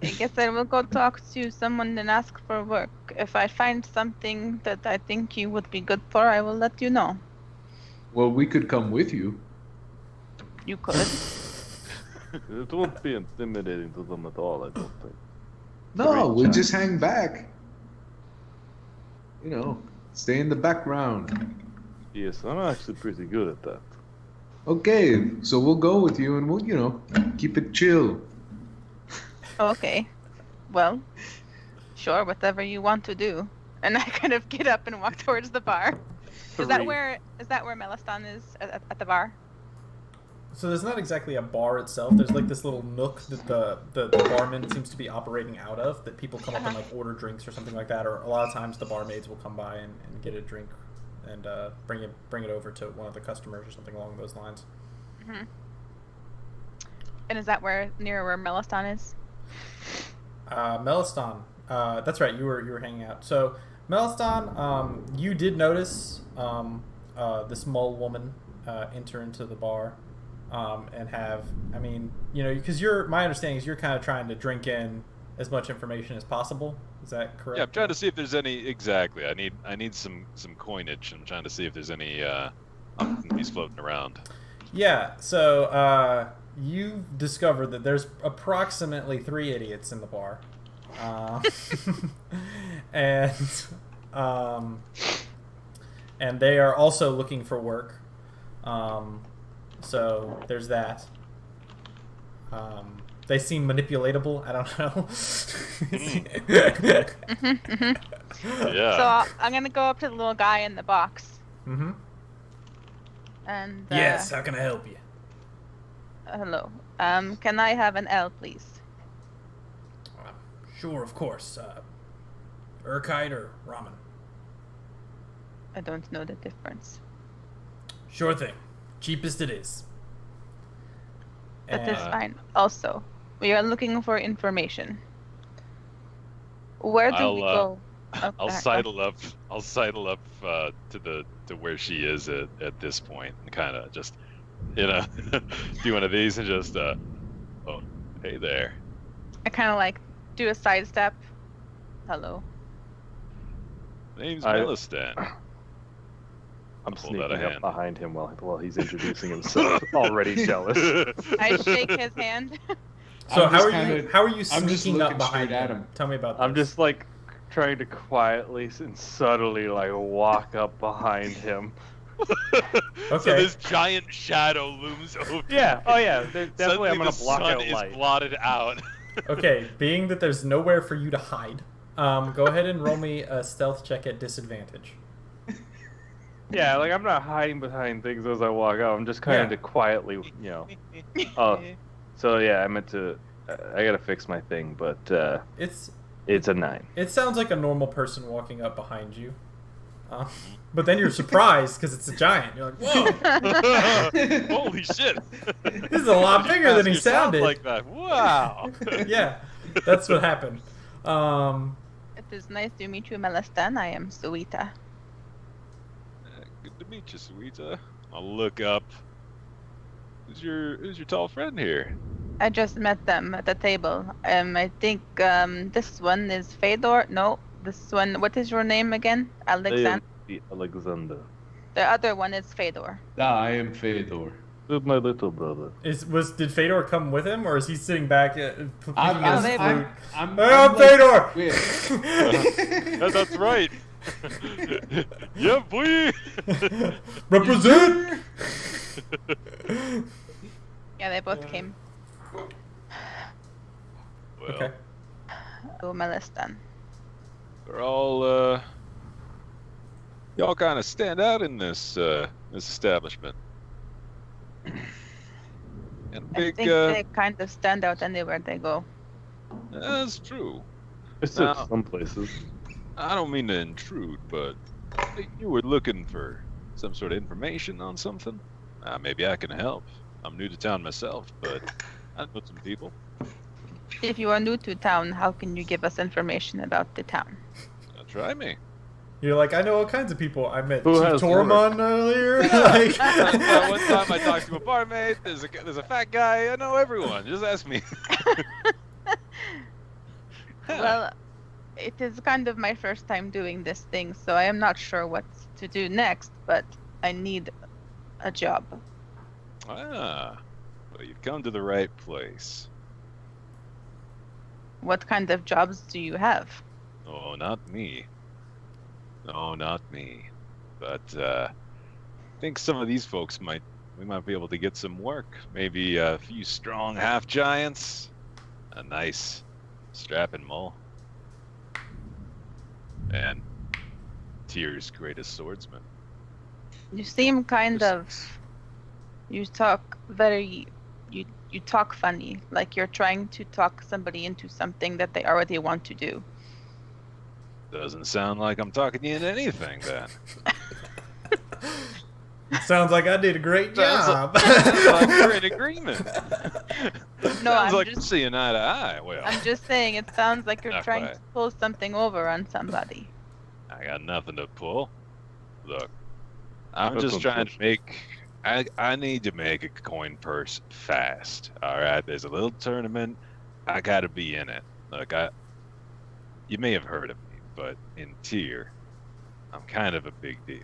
[SPEAKER 1] I guess I will go talk to someone and ask for work. If I find something that I think you would be good for, I will let you know.
[SPEAKER 3] Well, we could come with you.
[SPEAKER 1] You could.
[SPEAKER 5] It won't be intimidating to them at all, I don't think.
[SPEAKER 3] No,
[SPEAKER 5] Great
[SPEAKER 3] we'll
[SPEAKER 5] job.
[SPEAKER 3] just hang back. You know, stay in the background.
[SPEAKER 5] Yes, I'm actually pretty good at that.
[SPEAKER 3] Okay, so we'll go with you, and we'll, keep it chill.
[SPEAKER 1] Okay. Well, sure, whatever you want to do. And I kind of get up and walk towards the bar. Is that where Meliston is at the bar?
[SPEAKER 2] So there's not exactly a bar itself. There's like this little nook that the barman seems to be operating out of, that people come up and like order drinks or something like that. Or a lot of times the barmaids will come by and get a drink and bring it over to one of the customers or something along those lines.
[SPEAKER 1] Mm-hmm. And is that near where Meliston is?
[SPEAKER 2] Meliston, that's right. You were hanging out. So Meliston, you did notice this mole woman enter into the bar. And have, because my understanding is you're kind of trying to drink in as much information as possible. Is that correct?
[SPEAKER 4] Yeah, I'm trying to see if there's any. Exactly. I need some coinage. I'm trying to see if there's any opportunities floating around.
[SPEAKER 2] Yeah. So you discovered that there's approximately 3 idiots in the bar, and they are also looking for work. So there's that. They seem manipulatable. I don't know.
[SPEAKER 4] Yeah.
[SPEAKER 1] So I'm gonna go up to the little guy in the box.
[SPEAKER 2] Mm-hmm.
[SPEAKER 1] And
[SPEAKER 2] Yes. How can I help you?
[SPEAKER 1] hello. Can I have an L, please?
[SPEAKER 2] Sure, of course. Urkite or ramen?
[SPEAKER 1] I don't know the difference.
[SPEAKER 2] Sure thing. Cheapest it is.
[SPEAKER 1] That is fine. Also, we are looking for information. Where do we go?
[SPEAKER 4] I'll sidle up. I'll sidle up to where she is at this point, and kind of just, do one of these and just, oh, hey there.
[SPEAKER 1] I kind of like do a sidestep. Hello.
[SPEAKER 4] Name's Meliston.
[SPEAKER 5] I'm
[SPEAKER 4] Hold out
[SPEAKER 5] sneaking
[SPEAKER 4] a
[SPEAKER 5] up
[SPEAKER 4] hand.
[SPEAKER 5] behind him while he's introducing himself. Already jealous.
[SPEAKER 1] I shake his hand.
[SPEAKER 2] So
[SPEAKER 3] I'm
[SPEAKER 2] how
[SPEAKER 3] just
[SPEAKER 2] are you?
[SPEAKER 3] kinda-
[SPEAKER 2] How are you
[SPEAKER 3] I'm just
[SPEAKER 2] sneaking up
[SPEAKER 3] looking
[SPEAKER 2] behind
[SPEAKER 3] straight at
[SPEAKER 2] him?
[SPEAKER 3] him.
[SPEAKER 2] Tell me about this.
[SPEAKER 5] I'm just like trying to quietly and subtly like walk up behind him.
[SPEAKER 4] So this giant shadow looms over.
[SPEAKER 5] Yeah. Oh yeah. Definitely,
[SPEAKER 4] Suddenly
[SPEAKER 5] I'm gonna
[SPEAKER 4] the
[SPEAKER 5] block
[SPEAKER 4] sun
[SPEAKER 5] out
[SPEAKER 4] is
[SPEAKER 5] light.
[SPEAKER 4] blotted out.
[SPEAKER 2] Okay, being that there's nowhere for you to hide, go ahead and roll me a stealth check at disadvantage.
[SPEAKER 5] Yeah, like I'm not hiding behind things as I walk out. I'm just kind
[SPEAKER 2] Yeah.
[SPEAKER 5] of quietly, Oh, so yeah, I meant to. I gotta fix my thing, but it's a 9.
[SPEAKER 2] It sounds like a normal person walking up behind you, but then you're surprised because it's a giant. You're like, whoa,
[SPEAKER 4] Holy shit!
[SPEAKER 2] this is a lot bigger than he sounded.
[SPEAKER 4] Like that. Wow.
[SPEAKER 2] Yeah, that's what happened.
[SPEAKER 1] It is nice to meet you, Meliston. I am Suita.
[SPEAKER 4] Good to meet you, Sweeta. I'll look up. Who's your tall friend here?
[SPEAKER 1] I just met them at the table. I think this one is Fedor. No, this one. What is your name again? Alexander.
[SPEAKER 5] Alexander.
[SPEAKER 1] The other one is Fedor.
[SPEAKER 3] I am Fedor.
[SPEAKER 5] My little brother.
[SPEAKER 2] Did Fedor come with him, or is he sitting back picking his fruit?
[SPEAKER 3] I'm
[SPEAKER 2] Fedor.
[SPEAKER 4] That's right. Yeah, boy.
[SPEAKER 2] Represent.
[SPEAKER 1] Yeah, they both came.
[SPEAKER 4] Well,
[SPEAKER 2] Okay.
[SPEAKER 1] Oh, Meliston.
[SPEAKER 4] they're all y'all kind of stand out in this establishment. And
[SPEAKER 1] I
[SPEAKER 4] big,
[SPEAKER 1] think they kind of stand out anywhere they go.
[SPEAKER 4] that's true.
[SPEAKER 5] It's
[SPEAKER 4] No.
[SPEAKER 5] some places.
[SPEAKER 4] I don't mean to intrude, but you were looking for some sort of information on something. Maybe I can help. I'm new to town myself, but I know some people.
[SPEAKER 1] If you are new to town, how can you give us information about the town?
[SPEAKER 4] Try me.
[SPEAKER 2] You're like, I know all kinds of people. I met
[SPEAKER 5] Who
[SPEAKER 2] Chief
[SPEAKER 5] has
[SPEAKER 2] Tormund earlier. Like,
[SPEAKER 4] One time I talked to a barmaid. There's a fat guy. I know everyone. Just ask me.
[SPEAKER 1] Well, it is kind of my first time doing this thing, so I am not sure what to do next, but I need a job.
[SPEAKER 4] Well, you've come to the right place.
[SPEAKER 1] What kind of jobs do you have?
[SPEAKER 4] Oh, not me. No, not me. But I think some of these folks we might be able to get some work. Maybe a few strong half giants, a nice strapping mole, and Tyr's greatest swordsman.
[SPEAKER 1] You seem kind of. You talk very. You talk funny, like you're trying to talk somebody into something that they already want to do.
[SPEAKER 4] Doesn't sound like I'm talking you into anything then.
[SPEAKER 2] sounds like I did a great job.
[SPEAKER 4] Sounds like we're in agreement.
[SPEAKER 1] No,
[SPEAKER 4] Sounds
[SPEAKER 1] I'm
[SPEAKER 4] like
[SPEAKER 1] just.
[SPEAKER 4] we're seeing eye to eye. Well,
[SPEAKER 1] I'm just saying it sounds like you're
[SPEAKER 4] Not
[SPEAKER 1] trying
[SPEAKER 4] quite.
[SPEAKER 1] to pull something over on somebody.
[SPEAKER 4] I got nothing to pull. Look, I'm
[SPEAKER 5] That's
[SPEAKER 4] just trying to
[SPEAKER 5] unfortunate.
[SPEAKER 4] make. I need to make a coin purse fast. All right, there's a little tournament. I gotta be in it. Look, you may have heard of me, but in Tyr, I'm kind of a big deal.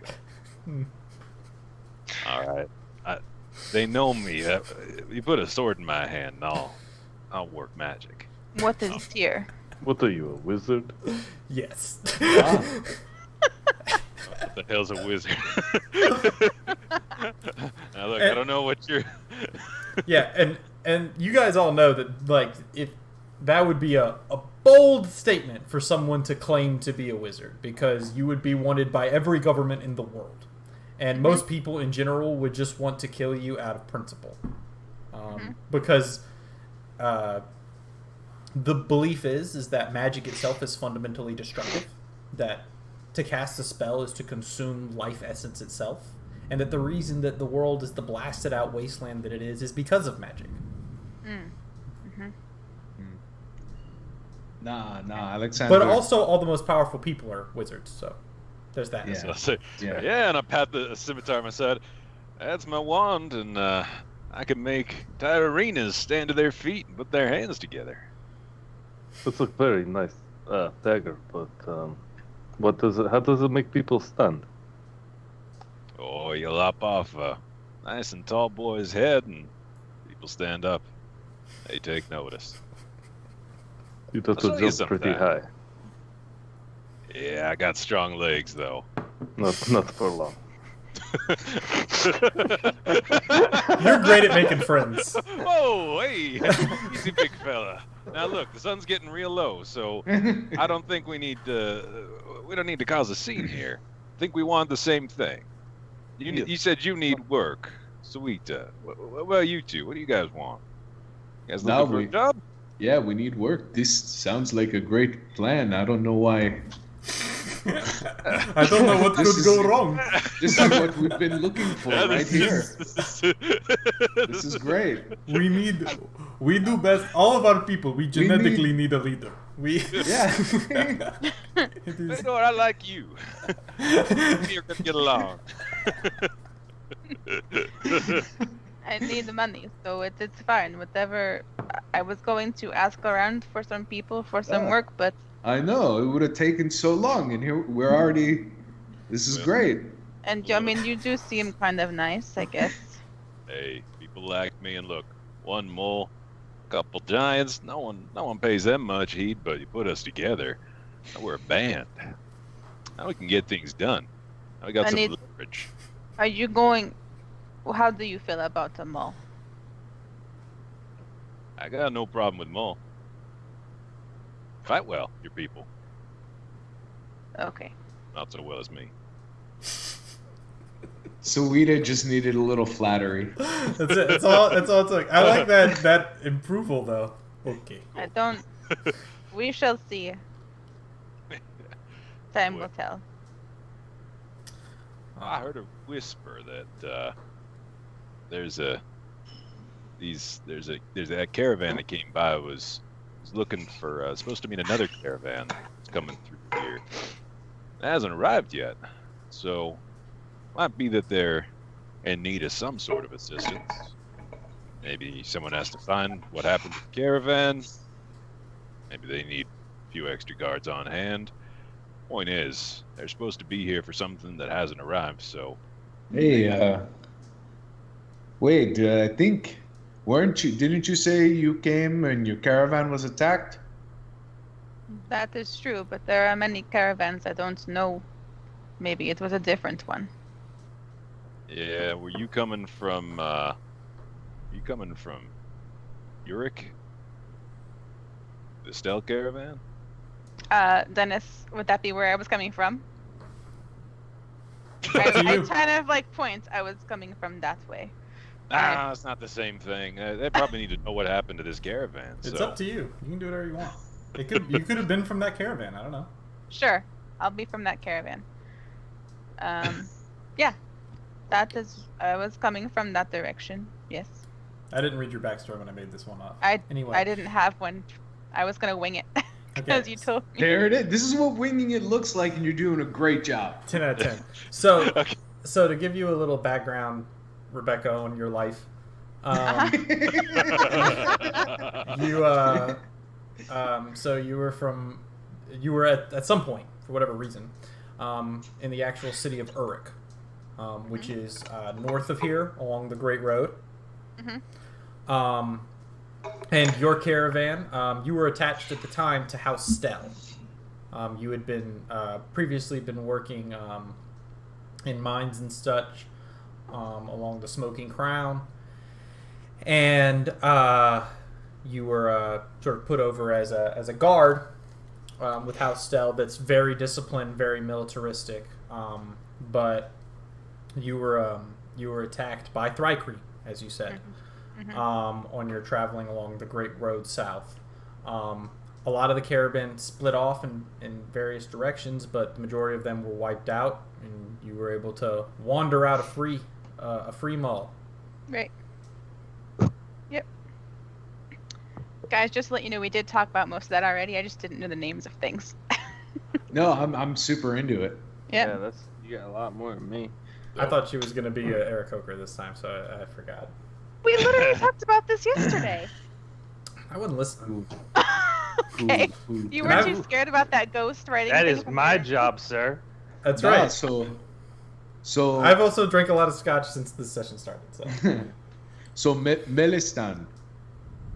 [SPEAKER 2] Hmm.
[SPEAKER 4] All right, they know me. You put a sword in my hand, and I'll work magic.
[SPEAKER 1] What is Tyr?
[SPEAKER 5] What are you, a wizard?
[SPEAKER 2] Yes.
[SPEAKER 4] What the hell's a wizard? Now look, I don't know what you're.
[SPEAKER 2] Yeah, and you guys all know that, like, if that would be a bold statement for someone to claim to be a wizard, because you would be wanted by every government in the world, and most people in general would just want to kill you out of principle, because the belief is that magic itself is fundamentally destructive, that to cast a spell is to consume life essence itself, and that the reason that the world is the blasted out wasteland that it is because of magic.
[SPEAKER 3] Nah, Alexander.
[SPEAKER 2] But also, all the most powerful people are wizards, so there's that.
[SPEAKER 3] Yeah.
[SPEAKER 4] So I say,
[SPEAKER 3] Yeah.
[SPEAKER 4] and I pat the scimitar on my side. That's my wand, and I can make entire arenas stand to their feet and put their hands together.
[SPEAKER 5] This looks very nice dagger, but what does it? How does it make people stunned?
[SPEAKER 4] Oh, you lop off a nice and tall boy's head, and people stand up. They take notice.
[SPEAKER 5] You have
[SPEAKER 4] I'll show
[SPEAKER 5] to
[SPEAKER 4] you
[SPEAKER 5] jump pretty
[SPEAKER 4] sometime.
[SPEAKER 5] high.
[SPEAKER 4] Yeah, I got strong legs, though.
[SPEAKER 5] Not for long.
[SPEAKER 2] You're great at making friends.
[SPEAKER 4] Whoa, hey, easy, big fella. Now look, the sun's getting real low, so I don't think we don't need to cause a scene here. I think we want the same thing. You said you need work, Suita. Well, you two, what do you guys want? You guys
[SPEAKER 3] Now
[SPEAKER 4] looking for a job?
[SPEAKER 3] Yeah, we need work. This sounds like a great plan. I don't know why.
[SPEAKER 2] I don't know what
[SPEAKER 3] This
[SPEAKER 2] could
[SPEAKER 3] is-
[SPEAKER 2] go wrong.
[SPEAKER 3] This is what we've been looking for
[SPEAKER 4] Yeah,
[SPEAKER 3] right here.
[SPEAKER 4] This
[SPEAKER 3] This is great.
[SPEAKER 2] We do best. All of our people, we genetically need a leader.
[SPEAKER 3] Yeah.
[SPEAKER 2] It is-
[SPEAKER 4] Fedor, I like you. You're gonna get along.
[SPEAKER 1] I need money, so it's fine. Whatever. I was going to ask around for some people for some
[SPEAKER 3] Yeah.
[SPEAKER 1] work, but
[SPEAKER 3] I know. It would have taken so long, and here we're already. This is
[SPEAKER 4] Yeah.
[SPEAKER 3] great.
[SPEAKER 1] I mean, you do seem kind of nice, I guess.
[SPEAKER 4] Hey, people like me, and look, one mole, couple giants. No one pays them much heed, but you put us together, now we're a band. Now we can get things done. Now we got
[SPEAKER 1] I
[SPEAKER 4] some
[SPEAKER 1] need-
[SPEAKER 4] leverage.
[SPEAKER 1] Are you going? How do you feel about the mall?
[SPEAKER 4] I got no problem with Mole. Fight well, your people.
[SPEAKER 1] Okay.
[SPEAKER 4] Not so well as me.
[SPEAKER 3] Suita just needed a little flattery.
[SPEAKER 2] That's it. That's all it took. I like that approval though. Okay.
[SPEAKER 1] I don't. We shall see. Time will tell.
[SPEAKER 4] I heard a whisper that there's a there's that caravan that came by was looking for supposed to meet another caravan that's coming through here. It hasn't arrived yet, so might be that they're in need of some sort of assistance. Maybe someone has to find what happened to the caravan. Maybe they need a few extra guards on hand. Point is, they're supposed to be here for something that hasn't arrived, so
[SPEAKER 3] Hey, wait, I think, didn't you say you came and your caravan was attacked?
[SPEAKER 1] That is true, but there are many caravans. I don't know. Maybe it was a different one.
[SPEAKER 4] yeah, were you coming from Uric? The stealth caravan?
[SPEAKER 1] Dennis, would that be where I was coming from?
[SPEAKER 2] Up to
[SPEAKER 1] I
[SPEAKER 2] you.
[SPEAKER 1] kind of like point. I was coming from that way.
[SPEAKER 4] Ah, it's not the same thing. They probably need to know what happened to this caravan.
[SPEAKER 2] It's
[SPEAKER 4] so.
[SPEAKER 2] up to you. You can do whatever you want. You could have been from that caravan. I don't know.
[SPEAKER 1] Sure, I'll be from that caravan. Yeah, that is. I was coming from that direction. Yes.
[SPEAKER 2] I didn't read your backstory when I made this one up.
[SPEAKER 1] I
[SPEAKER 2] Anyway.
[SPEAKER 1] didn't have one. I was gonna wing it because you told me.
[SPEAKER 3] There it is. This is what winging it looks like, and you're doing a great job.
[SPEAKER 2] 10 out of 10. So,
[SPEAKER 4] Okay.
[SPEAKER 2] so to give you a little background, Rebecca, on your life, so you were at some point, for whatever reason, in the actual city of Uruk, which is north of here along the Great Road. And your caravan, you were attached at the time to House Stell. You had been previously been working in mines and such along the Smoking Crown, and you were sort of put over as a guard with House Stell. That's very disciplined, very militaristic. But you were attacked by Thrycree, as you said, on your traveling along the Great Road south. A lot of the caravan split off in various directions, but the majority of them were wiped out, and you were able to wander out a free mull.
[SPEAKER 1] Right. Yep. Guys, just to let you know, we did talk about most of that already. I just didn't know the names of things.
[SPEAKER 3] No, I'm super into it.
[SPEAKER 1] Yep.
[SPEAKER 5] Yeah, you got a lot more than me.
[SPEAKER 2] I thought she was going to be Eric Coker this time, so I forgot.
[SPEAKER 1] We literally talked about this yesterday.
[SPEAKER 2] I wasn't listening.
[SPEAKER 1] Okay.
[SPEAKER 3] Ooh.
[SPEAKER 1] You
[SPEAKER 2] And
[SPEAKER 1] were
[SPEAKER 2] I-
[SPEAKER 1] too scared about that ghost writing.
[SPEAKER 5] That
[SPEAKER 1] thing
[SPEAKER 5] is
[SPEAKER 1] from
[SPEAKER 5] my
[SPEAKER 1] your-
[SPEAKER 5] job, sir.
[SPEAKER 2] That's
[SPEAKER 3] Nah,
[SPEAKER 2] right.
[SPEAKER 3] So
[SPEAKER 2] I've also drank a lot of scotch since this session started. So
[SPEAKER 3] so Melistan,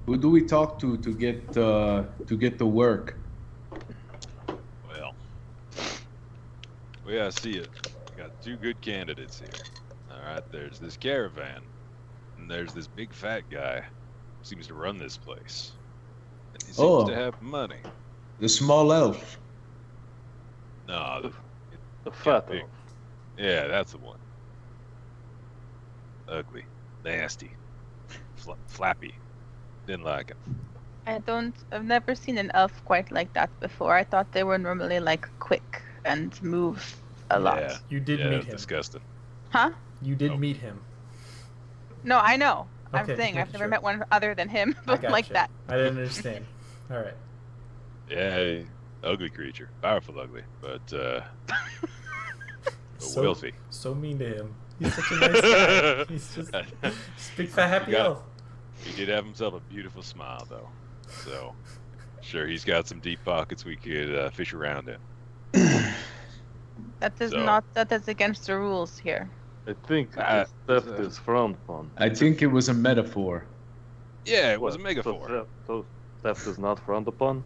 [SPEAKER 3] who do we talk to get the work?
[SPEAKER 4] Well, yeah, I see it. We got two good candidates here. All right, there's this caravan, and there's this big fat guy who seems to run this place. And he seems to have money.
[SPEAKER 3] The small elf.
[SPEAKER 4] No,
[SPEAKER 5] The fat
[SPEAKER 4] big.
[SPEAKER 5] elf.
[SPEAKER 4] yeah, that's the one. Ugly, nasty, flappy. Didn't like him.
[SPEAKER 1] I've never seen an elf quite like that before. I thought they were normally like quick and move a lot.
[SPEAKER 4] Yeah,
[SPEAKER 2] you did
[SPEAKER 4] yeah,
[SPEAKER 2] meet
[SPEAKER 4] that's
[SPEAKER 2] him.
[SPEAKER 4] disgusting.
[SPEAKER 1] Huh?
[SPEAKER 2] You did
[SPEAKER 4] Oh.
[SPEAKER 2] meet him.
[SPEAKER 1] No, I know. I'm
[SPEAKER 2] Okay,
[SPEAKER 1] saying I've
[SPEAKER 2] making
[SPEAKER 1] never
[SPEAKER 2] sure.
[SPEAKER 1] met one other than him,
[SPEAKER 2] I
[SPEAKER 1] but like
[SPEAKER 2] gotcha.
[SPEAKER 1] that.
[SPEAKER 2] I didn't understand. All right.
[SPEAKER 4] Yeah, ugly creature, powerful ugly, but
[SPEAKER 2] So-
[SPEAKER 4] wealthy.
[SPEAKER 2] So mean to him. He's such a nice guy. He's just big fat happy
[SPEAKER 4] You got-
[SPEAKER 2] elf.
[SPEAKER 4] He did have himself a beautiful smile, though. So, sure, he's got some deep pockets we could fish around in.
[SPEAKER 1] That is
[SPEAKER 4] So-
[SPEAKER 1] that is against the rules here.
[SPEAKER 5] I think theft is frowned upon.
[SPEAKER 3] I think it was a metaphor.
[SPEAKER 4] Yeah, it was a
[SPEAKER 5] What?
[SPEAKER 4] megaphor.
[SPEAKER 5] So theft is not frowned upon?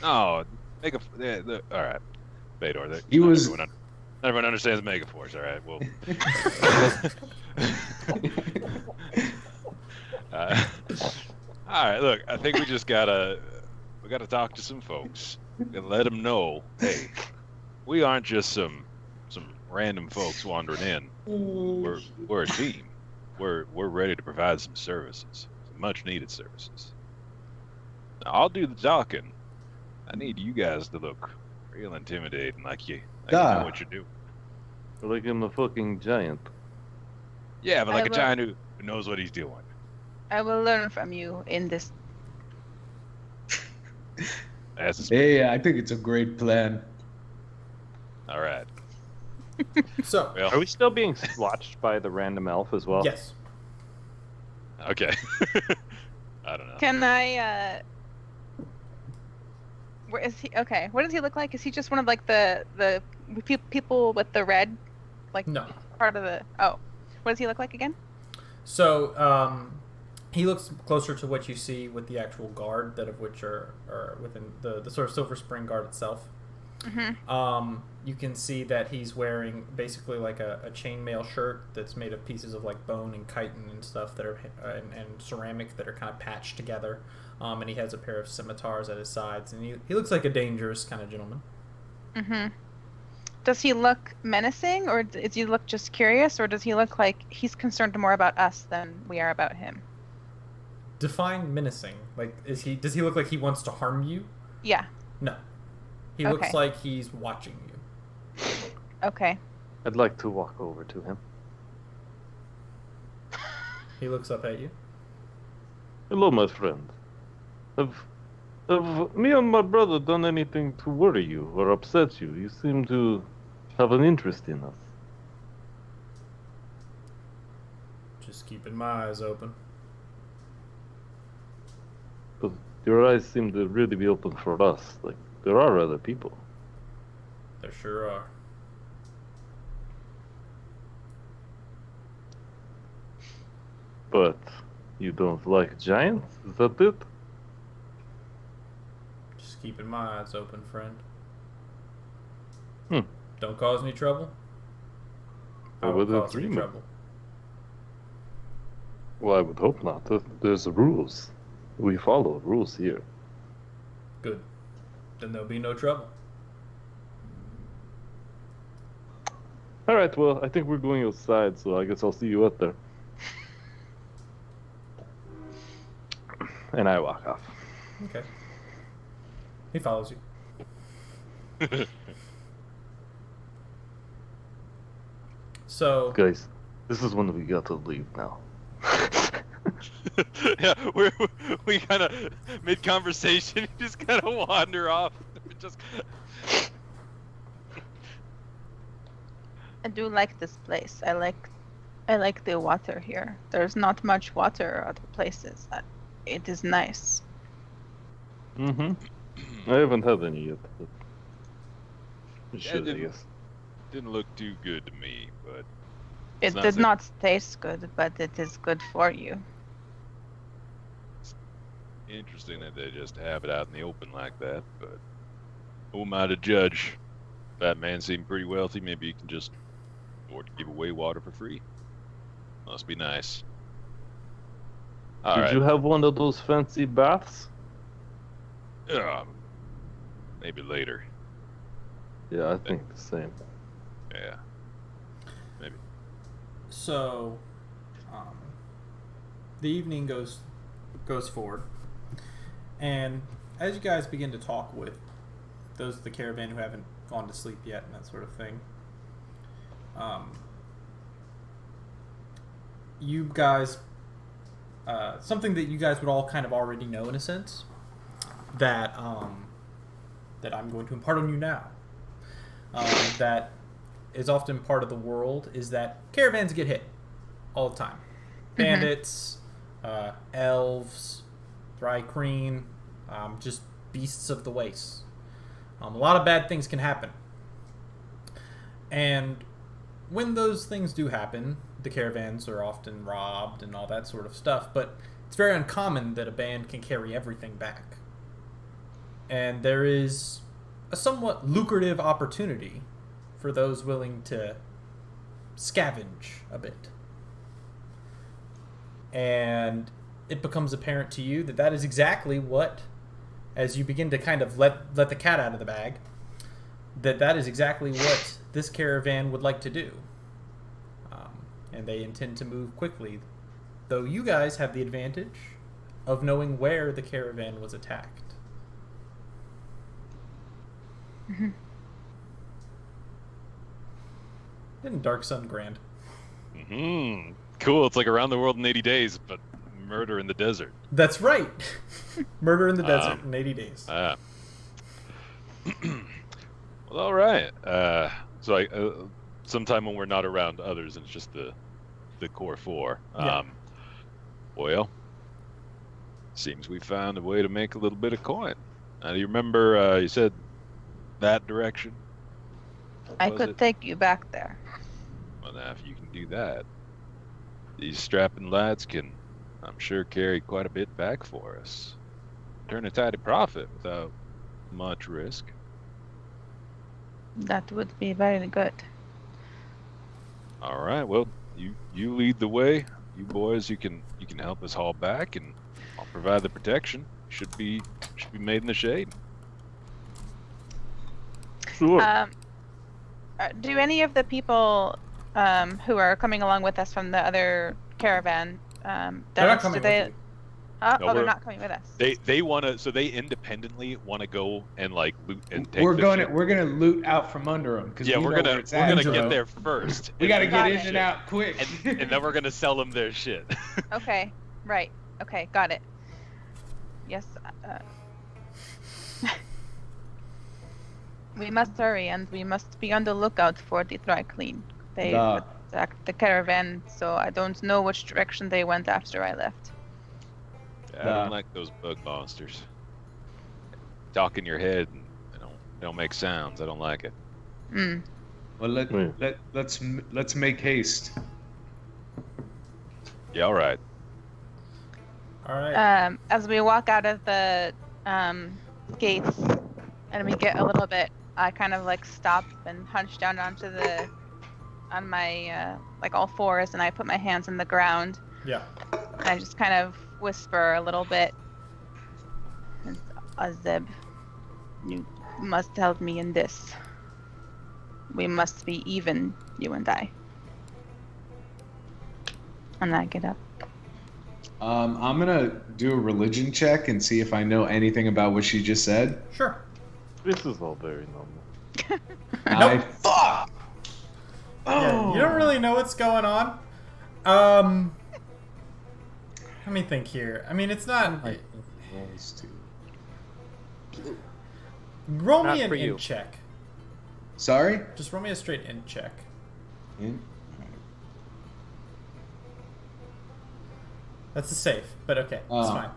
[SPEAKER 4] No, all right, Fedor.
[SPEAKER 3] He was-
[SPEAKER 4] Everyone understands megaphors. All right, well. All right, look. I think we just gotta talk to some folks and let them know, hey, we aren't just some random folks wandering in. We're a team. We're ready to provide some services, some much needed services. Now, I'll do the talking. I need you guys to look real intimidating, like you
[SPEAKER 3] Yeah.
[SPEAKER 4] know what you're doing.
[SPEAKER 5] Like I'm a fucking giant.
[SPEAKER 4] Yeah, but like
[SPEAKER 1] I
[SPEAKER 4] a
[SPEAKER 1] will-
[SPEAKER 4] giant who knows what he's doing.
[SPEAKER 1] I will learn from you in this.
[SPEAKER 3] Hey, I think it's a great plan.
[SPEAKER 4] All right.
[SPEAKER 2] So,
[SPEAKER 4] Well,
[SPEAKER 5] Are we still being watched by the random elf as well?
[SPEAKER 2] yes.
[SPEAKER 4] okay. I don't know.
[SPEAKER 1] Can I? Where is he? Okay, what does he look like? Is he just one of like the people with the red, like
[SPEAKER 2] No.
[SPEAKER 1] part of the? Oh, what does he look like again?
[SPEAKER 2] So, he looks closer to what you see with the actual guard, that of which are within the sort of Silver Spring Guard itself.
[SPEAKER 1] Mm-hmm.
[SPEAKER 2] You can see that he's wearing basically like a chainmail shirt that's made of pieces of like bone and chitin and stuff that are and ceramic that are kind of patched together. And he has a pair of scimitars at his sides, and he looks like a dangerous kind of gentleman.
[SPEAKER 1] Mm-hmm. Does he look menacing, or does he look just curious, or does he look like he's concerned more about us than we are about him?
[SPEAKER 2] Define menacing. Like, does he look like he wants to harm you?
[SPEAKER 1] Yeah.
[SPEAKER 2] No. He looks
[SPEAKER 1] Okay.
[SPEAKER 2] like he's watching you.
[SPEAKER 1] Okay.
[SPEAKER 5] I'd like to walk over to him.
[SPEAKER 2] He looks up at you.
[SPEAKER 5] Hello, my friend. Have me and my brother done anything to worry you or upset you? You seem to have an interest in us.
[SPEAKER 2] Just keeping my eyes open.
[SPEAKER 5] But your eyes seem to really be open for us. Like, there are other people.
[SPEAKER 2] There sure are.
[SPEAKER 5] But you don't like giants? Is that it?
[SPEAKER 2] Just keeping my eyes open, friend.
[SPEAKER 5] Hmm.
[SPEAKER 2] Don't cause any trouble. I
[SPEAKER 5] I
[SPEAKER 2] will
[SPEAKER 5] would
[SPEAKER 2] cause any
[SPEAKER 5] agree.
[SPEAKER 2] trouble.
[SPEAKER 5] Well, I would hope not. There's rules. We follow rules here.
[SPEAKER 2] Good. Then there'll be no trouble.
[SPEAKER 5] Alright, well, I think we're going outside, so I guess I'll see you out there. And I walk off.
[SPEAKER 2] Okay. He follows you. So,
[SPEAKER 5] Guys, this is when we got to leave now.
[SPEAKER 4] Yeah, we kind of mid conversation, just kind of wander off. Just
[SPEAKER 1] I do like this place. I like the water here. There's not much water other places. It is nice.
[SPEAKER 5] Mm-hmm. I haven't had any yet, but we
[SPEAKER 4] Yeah,
[SPEAKER 5] should, I
[SPEAKER 4] didn't-
[SPEAKER 5] guess.
[SPEAKER 4] didn't look too good to me, but
[SPEAKER 1] It
[SPEAKER 4] not
[SPEAKER 1] did
[SPEAKER 4] so-
[SPEAKER 1] not taste good, but it is good for you.
[SPEAKER 4] interesting that they just have it out in the open like that. But who am I to judge? That man seemed pretty wealthy. Maybe he can just afford to give away water for free. Must be nice. All
[SPEAKER 5] Did
[SPEAKER 4] right.
[SPEAKER 5] you have one of those fancy baths?
[SPEAKER 4] Maybe later.
[SPEAKER 5] Yeah, I think the same.
[SPEAKER 4] Yeah. Maybe.
[SPEAKER 2] so, the evening goes forward, and as you guys begin to talk with those of the caravan who haven't gone to sleep yet and that sort of thing, you guys, something that you guys would all kind of already know in a sense, that that I'm going to impart on you now, that is often part of the world, is that caravans get hit all the time. Bandits, elves, Thrycreen, just beasts of the wastes. A lot of bad things can happen. And when those things do happen, the caravans are often robbed and all that sort of stuff, but it's very uncommon that a band can carry everything back. And there is a somewhat lucrative opportunity for those willing to scavenge a bit. And it becomes apparent to you that that is exactly what, as you begin to kind of let the cat out of the bag, that is exactly what this caravan would like to do. And they intend to move quickly, though you guys have the advantage of knowing where the caravan was attacked. Isn't Dark Sun grand?
[SPEAKER 4] Mm-hmm. Cool. It's like Around the World in 80 Days, but murder in the desert.
[SPEAKER 2] That's right. Murder in the desert
[SPEAKER 4] Um,
[SPEAKER 2] in 80 days.
[SPEAKER 4] Well, all right. So sometime when we're not around others, and it's just the core four.
[SPEAKER 2] Yeah.
[SPEAKER 4] Well, seems we found a way to make a little bit of coin. Do you remember you said that direction?
[SPEAKER 1] I
[SPEAKER 4] Was
[SPEAKER 1] could
[SPEAKER 4] it?
[SPEAKER 1] take you back there.
[SPEAKER 4] Well, now if you can do that, these strapping lads can, I'm sure, carry quite a bit back for us. Turn a tidy profit without much risk.
[SPEAKER 1] That would be very good.
[SPEAKER 4] All right. Well, you lead the way. You boys, you can help us haul back, and I'll provide the protection. Should be made in the shade.
[SPEAKER 5] Sure.
[SPEAKER 1] Do any of the people who are coming along with us from the other caravan,
[SPEAKER 2] They're not
[SPEAKER 1] Dennis,
[SPEAKER 2] coming
[SPEAKER 1] do they?
[SPEAKER 2] with you.
[SPEAKER 1] Oh,
[SPEAKER 4] No,
[SPEAKER 1] they're
[SPEAKER 4] we're-
[SPEAKER 1] not coming with us.
[SPEAKER 4] They want to, so they independently want to go and like loot and take.
[SPEAKER 3] We're
[SPEAKER 4] the
[SPEAKER 3] gonna
[SPEAKER 4] ship.
[SPEAKER 3] loot out from under them because
[SPEAKER 4] Yeah,
[SPEAKER 3] we
[SPEAKER 4] we're
[SPEAKER 3] know
[SPEAKER 4] gonna
[SPEAKER 3] where
[SPEAKER 4] we're
[SPEAKER 3] it's
[SPEAKER 4] gonna
[SPEAKER 3] at.
[SPEAKER 2] Intro.
[SPEAKER 4] get there first.
[SPEAKER 3] We gotta
[SPEAKER 4] and
[SPEAKER 3] get
[SPEAKER 1] Got
[SPEAKER 3] in
[SPEAKER 1] it.
[SPEAKER 3] and out quick.
[SPEAKER 4] and then we're gonna sell them their shit.
[SPEAKER 1] Okay, right. Okay, got it. Yes. We must hurry, and we must be on the lookout for the dry clean. They
[SPEAKER 3] The-
[SPEAKER 1] attacked the caravan, so I don't know which direction they went after I left.
[SPEAKER 4] I don't like those bug monsters. Talk in your head and they don't make sounds. I don't like it.
[SPEAKER 1] Mm.
[SPEAKER 3] Well,
[SPEAKER 5] Yeah.
[SPEAKER 3] let's make haste.
[SPEAKER 4] Yeah, all right.
[SPEAKER 2] All right.
[SPEAKER 1] As we walk out of the gates and we get a little bit, I kind of like stop and hunch down on my like all fours, and I put my hands on the ground.
[SPEAKER 2] Yeah.
[SPEAKER 1] And I just kind of whisper a little bit. Azeb, you must help me in this. We must be even, you and I. And I get up.
[SPEAKER 3] I'm gonna do a religion check and see if I know anything about what she just said.
[SPEAKER 2] Sure.
[SPEAKER 5] This is all very normal.
[SPEAKER 3] Fuck.
[SPEAKER 2] Yeah, you don't really know what's going on. Let me think here. I mean, it's not. Roll
[SPEAKER 5] Not
[SPEAKER 2] me an
[SPEAKER 5] for you.
[SPEAKER 2] int check.
[SPEAKER 3] Sorry.
[SPEAKER 2] Just roll me a straight int check. That's a safe, but okay, it's
[SPEAKER 3] Oh.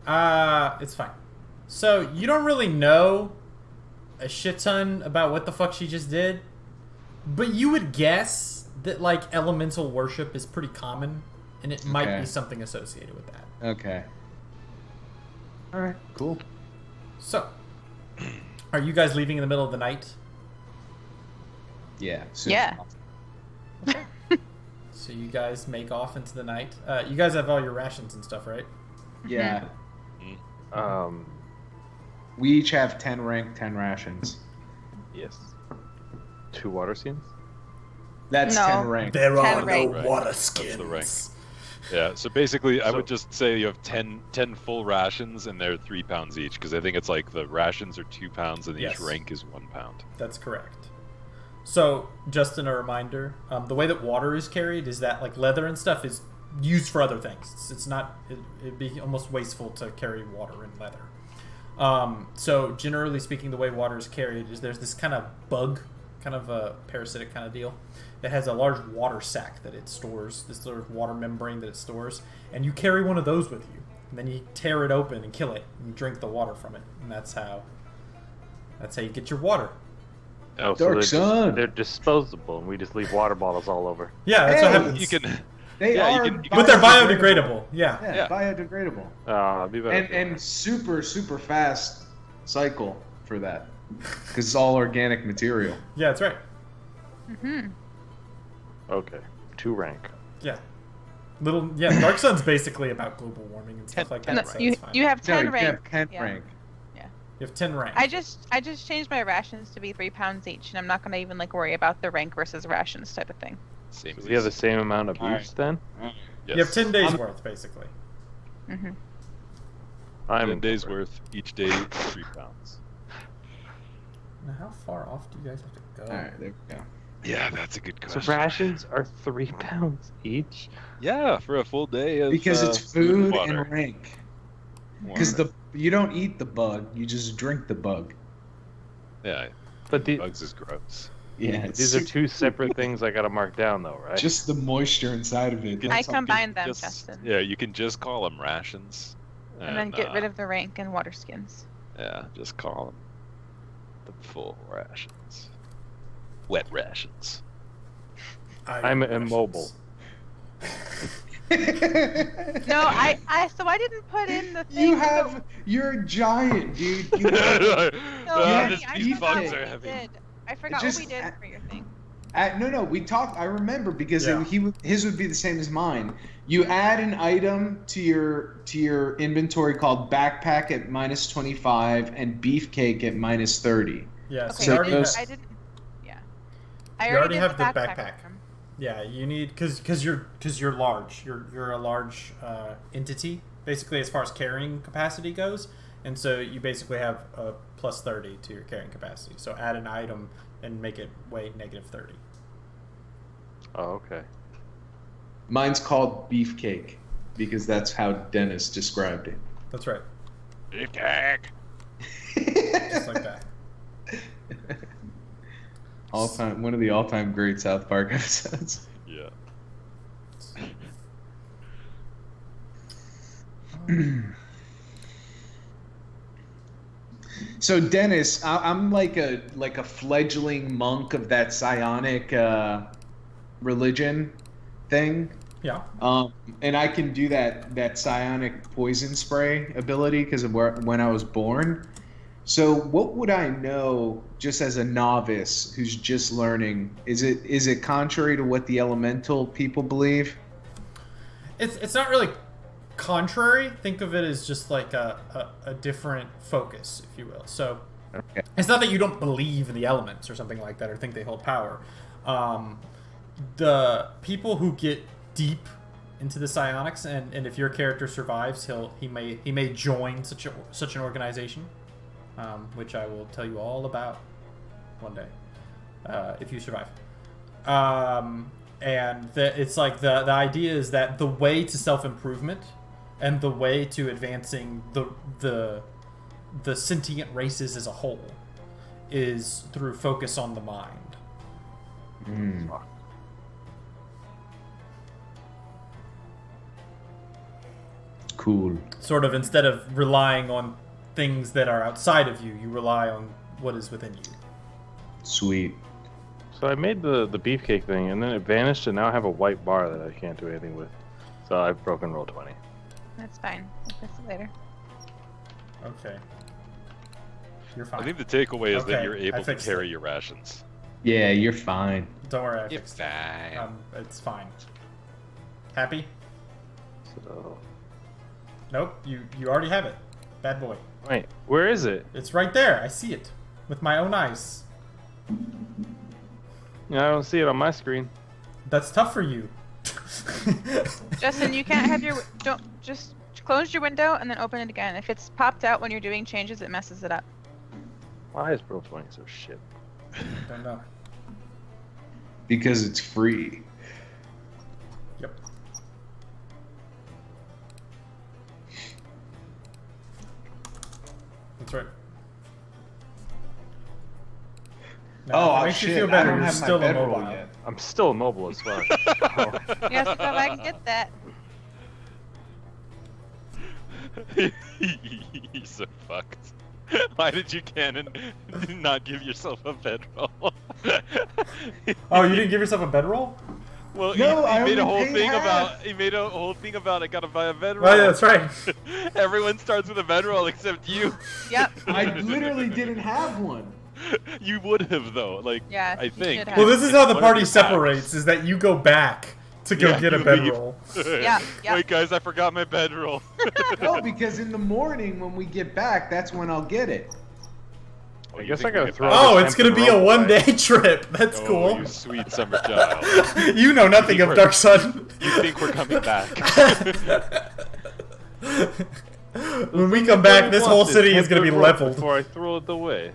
[SPEAKER 2] fine. It's fine. So you don't really know a shit ton about what the fuck she just did, but you would guess that like elemental worship is pretty common, and it might
[SPEAKER 3] Okay.
[SPEAKER 2] be something associated with that.
[SPEAKER 3] Okay. All right. Cool.
[SPEAKER 2] So, are you guys leaving in the middle of the night?
[SPEAKER 3] Yeah. soon.
[SPEAKER 1] Yeah.
[SPEAKER 2] So you guys make off into the night. You guys have all your rations and stuff, right?
[SPEAKER 3] Yeah. We each have 10 rank, 10 rations.
[SPEAKER 5] Yes. 2 water skins?
[SPEAKER 3] That's
[SPEAKER 1] No.
[SPEAKER 3] 10 rank.
[SPEAKER 2] There
[SPEAKER 1] are no rank.
[SPEAKER 2] water
[SPEAKER 4] That's the
[SPEAKER 2] skins.
[SPEAKER 4] rank. Yeah, so basically, I
[SPEAKER 5] So-
[SPEAKER 4] would just say you have 10 full rations, and they're 3 pounds each, because I think it's like the rations are 2 pounds, and
[SPEAKER 2] Yes.
[SPEAKER 4] each rank is 1 pound.
[SPEAKER 2] That's correct. So, just in a reminder, the way that water is carried is that like leather and stuff is used for other things. It's not. It'd be almost wasteful to carry water and leather. So, generally speaking, the way water is carried is there's this kind of bug, kind of a parasitic kind of deal, that has a large water sac that it stores, this sort of water membrane that it stores, and you carry one of those with you. And then you tear it open and kill it, and you drink the water from it, and that's how you get your water.
[SPEAKER 5] Oh,
[SPEAKER 3] Dark Sun.
[SPEAKER 5] they're disposable, and we just leave water bottles all over.
[SPEAKER 2] Yeah, that's what
[SPEAKER 3] Hey!
[SPEAKER 2] happens.
[SPEAKER 4] You can,
[SPEAKER 3] They
[SPEAKER 4] Yeah, you
[SPEAKER 3] are
[SPEAKER 4] can-
[SPEAKER 2] But they're biodegradable. Yeah.
[SPEAKER 3] Yeah,
[SPEAKER 4] Yeah.
[SPEAKER 3] biodegradable.
[SPEAKER 5] I'd be better.
[SPEAKER 3] And super fast cycle for that. Because it's all organic material.
[SPEAKER 2] Yeah, that's right.
[SPEAKER 1] Mm-hmm.
[SPEAKER 5] Okay. 2 rank.
[SPEAKER 2] Yeah. Dark Sun's basically about global warming and stuff like that.
[SPEAKER 1] No,
[SPEAKER 2] so
[SPEAKER 1] you
[SPEAKER 2] it's fine.
[SPEAKER 1] you have
[SPEAKER 3] No,
[SPEAKER 1] 10
[SPEAKER 3] you
[SPEAKER 1] rank.
[SPEAKER 3] have 10
[SPEAKER 1] Yeah.
[SPEAKER 3] rank.
[SPEAKER 2] You have 10 rank.
[SPEAKER 1] I just changed my rations to be 3 pounds each, and I'm not gonna even like worry about the rank versus rations type of thing.
[SPEAKER 4] same as
[SPEAKER 5] We have the
[SPEAKER 4] these.
[SPEAKER 5] same amount of
[SPEAKER 3] Alright.
[SPEAKER 5] each then?
[SPEAKER 4] Yes.
[SPEAKER 2] You have 10 days
[SPEAKER 3] I'm-
[SPEAKER 2] worth, basically.
[SPEAKER 1] Mm-hmm.
[SPEAKER 5] I'm
[SPEAKER 4] 10 days worth, each day 3 pounds.
[SPEAKER 2] Now, how far off do you guys have to go?
[SPEAKER 3] Alright, there we go.
[SPEAKER 4] Yeah, that's a good
[SPEAKER 5] So
[SPEAKER 4] question.
[SPEAKER 5] rations are 3 pounds each.
[SPEAKER 4] Yeah, for a full day of
[SPEAKER 3] Because it's
[SPEAKER 4] food
[SPEAKER 3] food
[SPEAKER 4] water.
[SPEAKER 3] and rank.
[SPEAKER 4] Water.
[SPEAKER 3] Because you don't eat the bug, you just drink the bug.
[SPEAKER 4] Yeah,
[SPEAKER 5] But
[SPEAKER 4] bugs is gross.
[SPEAKER 3] Yeah, it's
[SPEAKER 5] these are 2 separate things I gotta mark down, though, right?
[SPEAKER 3] just the moisture inside of it.
[SPEAKER 4] Good.
[SPEAKER 1] I
[SPEAKER 3] That's all.
[SPEAKER 1] combined them,
[SPEAKER 4] Just,
[SPEAKER 1] Justin.
[SPEAKER 4] yeah, you can just call them rations.
[SPEAKER 1] And then get rid of the rank and water skins.
[SPEAKER 4] Yeah, just call them the full rations. Wet rations.
[SPEAKER 5] I'm immobile.
[SPEAKER 1] No, so I didn't put in the thing.
[SPEAKER 3] You're a giant, dude. You
[SPEAKER 1] No,
[SPEAKER 3] Yeah,
[SPEAKER 4] these
[SPEAKER 1] forgot
[SPEAKER 4] bugs
[SPEAKER 1] what
[SPEAKER 4] are
[SPEAKER 1] we
[SPEAKER 4] heavy.
[SPEAKER 1] did. I forgot
[SPEAKER 3] Just-
[SPEAKER 1] what we did for your thing.
[SPEAKER 3] No, we talked. I remember because
[SPEAKER 2] Yeah.
[SPEAKER 3] his would be the same as mine. You add an item to your inventory called backpack at -25 and beefcake at -30.
[SPEAKER 2] Yeah,
[SPEAKER 1] Okay,
[SPEAKER 2] so you
[SPEAKER 3] So
[SPEAKER 2] already
[SPEAKER 3] those-
[SPEAKER 1] I didn't. Yeah. I
[SPEAKER 2] You already
[SPEAKER 1] did
[SPEAKER 2] have the
[SPEAKER 1] backpack.
[SPEAKER 2] backpack.
[SPEAKER 1] item.
[SPEAKER 2] Yeah, you need because you're large. You're a large entity basically as far as carrying capacity goes, and so you basically have a +30 to your carrying capacity. So add an item and make it weigh -30.
[SPEAKER 5] Oh, okay.
[SPEAKER 3] Mine's called beefcake because that's how Dennis described it.
[SPEAKER 2] That's right,
[SPEAKER 4] Beefcake.
[SPEAKER 2] just like that.
[SPEAKER 3] One of the all-time great South Park episodes.
[SPEAKER 4] Yeah.
[SPEAKER 3] So Dennis, I'm like a fledgling monk of that psionic religion thing.
[SPEAKER 2] Yeah.
[SPEAKER 3] And I can do that psionic poison spray ability because of when I was born. So what would I know just as a novice who's just learning? Is it contrary to what the elemental people believe?
[SPEAKER 2] It's not really contrary. Think of it as just like a different focus, if you will. So
[SPEAKER 3] Okay.
[SPEAKER 2] it's not that you don't believe in the elements or something like that or think they hold power. The people who get deep into the psionics, and if your character survives, he may join such an organization, which I will tell you all about one day if you survive. And it's like the idea is that the way to self-improvement and the way to advancing the sentient races as a whole is through focus on the mind.
[SPEAKER 3] Cool.
[SPEAKER 2] Sort of, instead of relying on things that are outside of you, you rely on what is within you.
[SPEAKER 3] Sweet.
[SPEAKER 5] So I made the beefcake thing, and then it vanished, and now I have a white bar that I can't do anything with. So I've broken roll 20.
[SPEAKER 1] That's fine. We'll fix it later.
[SPEAKER 2] Okay. You're fine.
[SPEAKER 4] I think the takeaway is that
[SPEAKER 2] Okay,
[SPEAKER 4] you're
[SPEAKER 2] I
[SPEAKER 4] able to
[SPEAKER 2] fixed
[SPEAKER 4] carry
[SPEAKER 2] it.
[SPEAKER 4] your rations.
[SPEAKER 3] Yeah, you're fine.
[SPEAKER 2] Don't worry, I
[SPEAKER 4] You're
[SPEAKER 2] fixed it.
[SPEAKER 4] fine.
[SPEAKER 2] It's fine. Happy?
[SPEAKER 5] So
[SPEAKER 2] Nope, you already have it. Bad boy.
[SPEAKER 5] wait, where is it?
[SPEAKER 2] It's right there. I see it with my own eyes.
[SPEAKER 5] Yeah, I don't see it on my screen.
[SPEAKER 2] That's tough for you.
[SPEAKER 1] Justin, you can't have your don't just close your window and then open it again. If it's popped out when you're doing changes, it messes it up.
[SPEAKER 5] Why is roll 20 so shit?
[SPEAKER 2] Don't know.
[SPEAKER 3] Because it's free.
[SPEAKER 2] Yep. That's right. Now, if it makes you feel
[SPEAKER 3] I
[SPEAKER 2] better,
[SPEAKER 3] don't
[SPEAKER 2] you're
[SPEAKER 3] have my
[SPEAKER 2] still
[SPEAKER 3] bedroll
[SPEAKER 2] immobile.
[SPEAKER 3] yet.
[SPEAKER 5] I'm still immobile as fuck. Oh.
[SPEAKER 1] You have to go back and get that.
[SPEAKER 4] You're so fucked. Why did you canon not give yourself a bedroll?
[SPEAKER 2] Oh, you didn't give yourself a bedroll?
[SPEAKER 4] Well,
[SPEAKER 3] No, I
[SPEAKER 4] he made a
[SPEAKER 3] only
[SPEAKER 4] whole
[SPEAKER 3] paid
[SPEAKER 4] thing
[SPEAKER 3] half.
[SPEAKER 4] about I gotta buy a bedroll.
[SPEAKER 2] Oh, yeah, that's right.
[SPEAKER 4] Everyone starts with a bedroll except you.
[SPEAKER 1] Yep.
[SPEAKER 3] I literally didn't have one.
[SPEAKER 4] You would have though, like
[SPEAKER 1] Yeah,
[SPEAKER 4] I
[SPEAKER 1] you
[SPEAKER 4] think.
[SPEAKER 1] should have.
[SPEAKER 2] Well, this is how the
[SPEAKER 4] One of
[SPEAKER 2] party
[SPEAKER 4] your
[SPEAKER 2] separates,
[SPEAKER 4] packs.
[SPEAKER 2] is that you go back to go
[SPEAKER 4] Yeah,
[SPEAKER 2] get a
[SPEAKER 4] you
[SPEAKER 2] bedroll.
[SPEAKER 1] Yeah, yeah.
[SPEAKER 4] Wait, guys, I forgot my bedroll.
[SPEAKER 3] No, because in the morning when we get back, that's when I'll get it.
[SPEAKER 4] Oh,
[SPEAKER 5] I
[SPEAKER 4] you
[SPEAKER 5] guess
[SPEAKER 4] think
[SPEAKER 5] I gotta
[SPEAKER 4] we get
[SPEAKER 5] throw
[SPEAKER 4] back?
[SPEAKER 2] Oh,
[SPEAKER 5] this
[SPEAKER 2] it's gonna
[SPEAKER 5] empty
[SPEAKER 2] be a
[SPEAKER 5] rope
[SPEAKER 2] one-day
[SPEAKER 5] away.
[SPEAKER 2] trip. That's
[SPEAKER 4] Oh,
[SPEAKER 2] cool.
[SPEAKER 4] you sweet summer child.
[SPEAKER 2] You know nothing of
[SPEAKER 4] We're-
[SPEAKER 2] Dark Sun.
[SPEAKER 4] You think we're coming back?
[SPEAKER 2] When we come back, this whole city is gonna be
[SPEAKER 5] Empty rope
[SPEAKER 2] leveled.
[SPEAKER 5] before I throw it away.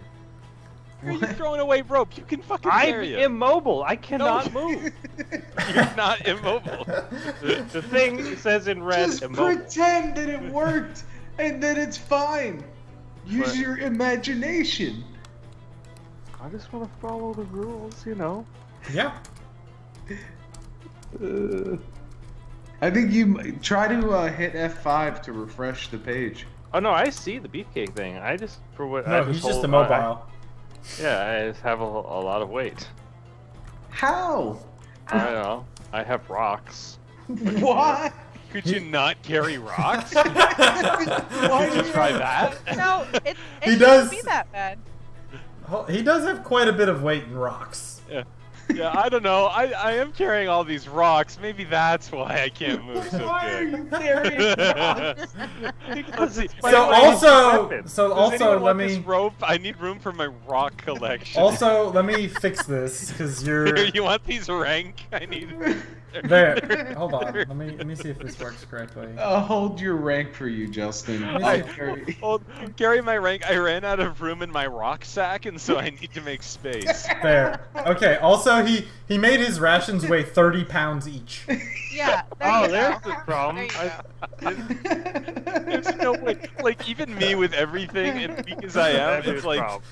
[SPEAKER 4] Why are you throwing away rope? You can fucking
[SPEAKER 5] I'm
[SPEAKER 4] carry it.
[SPEAKER 5] immobile. I cannot move.
[SPEAKER 4] You're not immobile.
[SPEAKER 5] The thing says in red,
[SPEAKER 3] Just
[SPEAKER 5] immobile.
[SPEAKER 3] pretend that it worked, and then it's fine. Use
[SPEAKER 5] But-
[SPEAKER 3] your imagination.
[SPEAKER 5] I just want to follow the rules, you know.
[SPEAKER 2] Yeah.
[SPEAKER 3] I think you try to hit F5 to refresh the page.
[SPEAKER 5] Oh no, I see the beefcake thing. I just for what? I
[SPEAKER 2] No, he's just
[SPEAKER 5] hold-
[SPEAKER 2] immobile.
[SPEAKER 5] yeah, I just have a lot of weight.
[SPEAKER 3] How?
[SPEAKER 5] I don't know. I have rocks.
[SPEAKER 3] What?
[SPEAKER 4] Could you not carry rocks?
[SPEAKER 3] Why
[SPEAKER 4] Did you try that?
[SPEAKER 1] No, it
[SPEAKER 2] He
[SPEAKER 1] shouldn't
[SPEAKER 2] does-
[SPEAKER 1] be that bad.
[SPEAKER 2] He does have quite a bit of weight in rocks.
[SPEAKER 4] Yeah. Yeah, I don't know. I am carrying all these rocks. Maybe that's why I can't move so
[SPEAKER 3] Why are
[SPEAKER 4] good.
[SPEAKER 3] you carrying rocks?
[SPEAKER 5] Let's see.
[SPEAKER 2] So also,
[SPEAKER 5] Does
[SPEAKER 2] also
[SPEAKER 4] anyone
[SPEAKER 2] let
[SPEAKER 4] want
[SPEAKER 2] me
[SPEAKER 4] this rope? I need room for my rock collection.
[SPEAKER 2] also let me fix this because you're
[SPEAKER 4] Here, you want these rank? I need.
[SPEAKER 2] there. Hold on. Let me see if this works correctly.
[SPEAKER 3] I'll hold your rank for you, Justin.
[SPEAKER 2] I-
[SPEAKER 4] Well, carry my rank. I ran out of room in my rock sack, and so I need to make space.
[SPEAKER 2] There. Okay. Also, he made his rations weigh 30 pounds each.
[SPEAKER 1] Yeah. There
[SPEAKER 5] Oh,
[SPEAKER 1] you
[SPEAKER 5] there's
[SPEAKER 1] go.
[SPEAKER 5] the problem.
[SPEAKER 1] There you go.
[SPEAKER 4] There's no way. Like even me with everything and weak as I am,
[SPEAKER 5] That is
[SPEAKER 4] it's like
[SPEAKER 5] problem.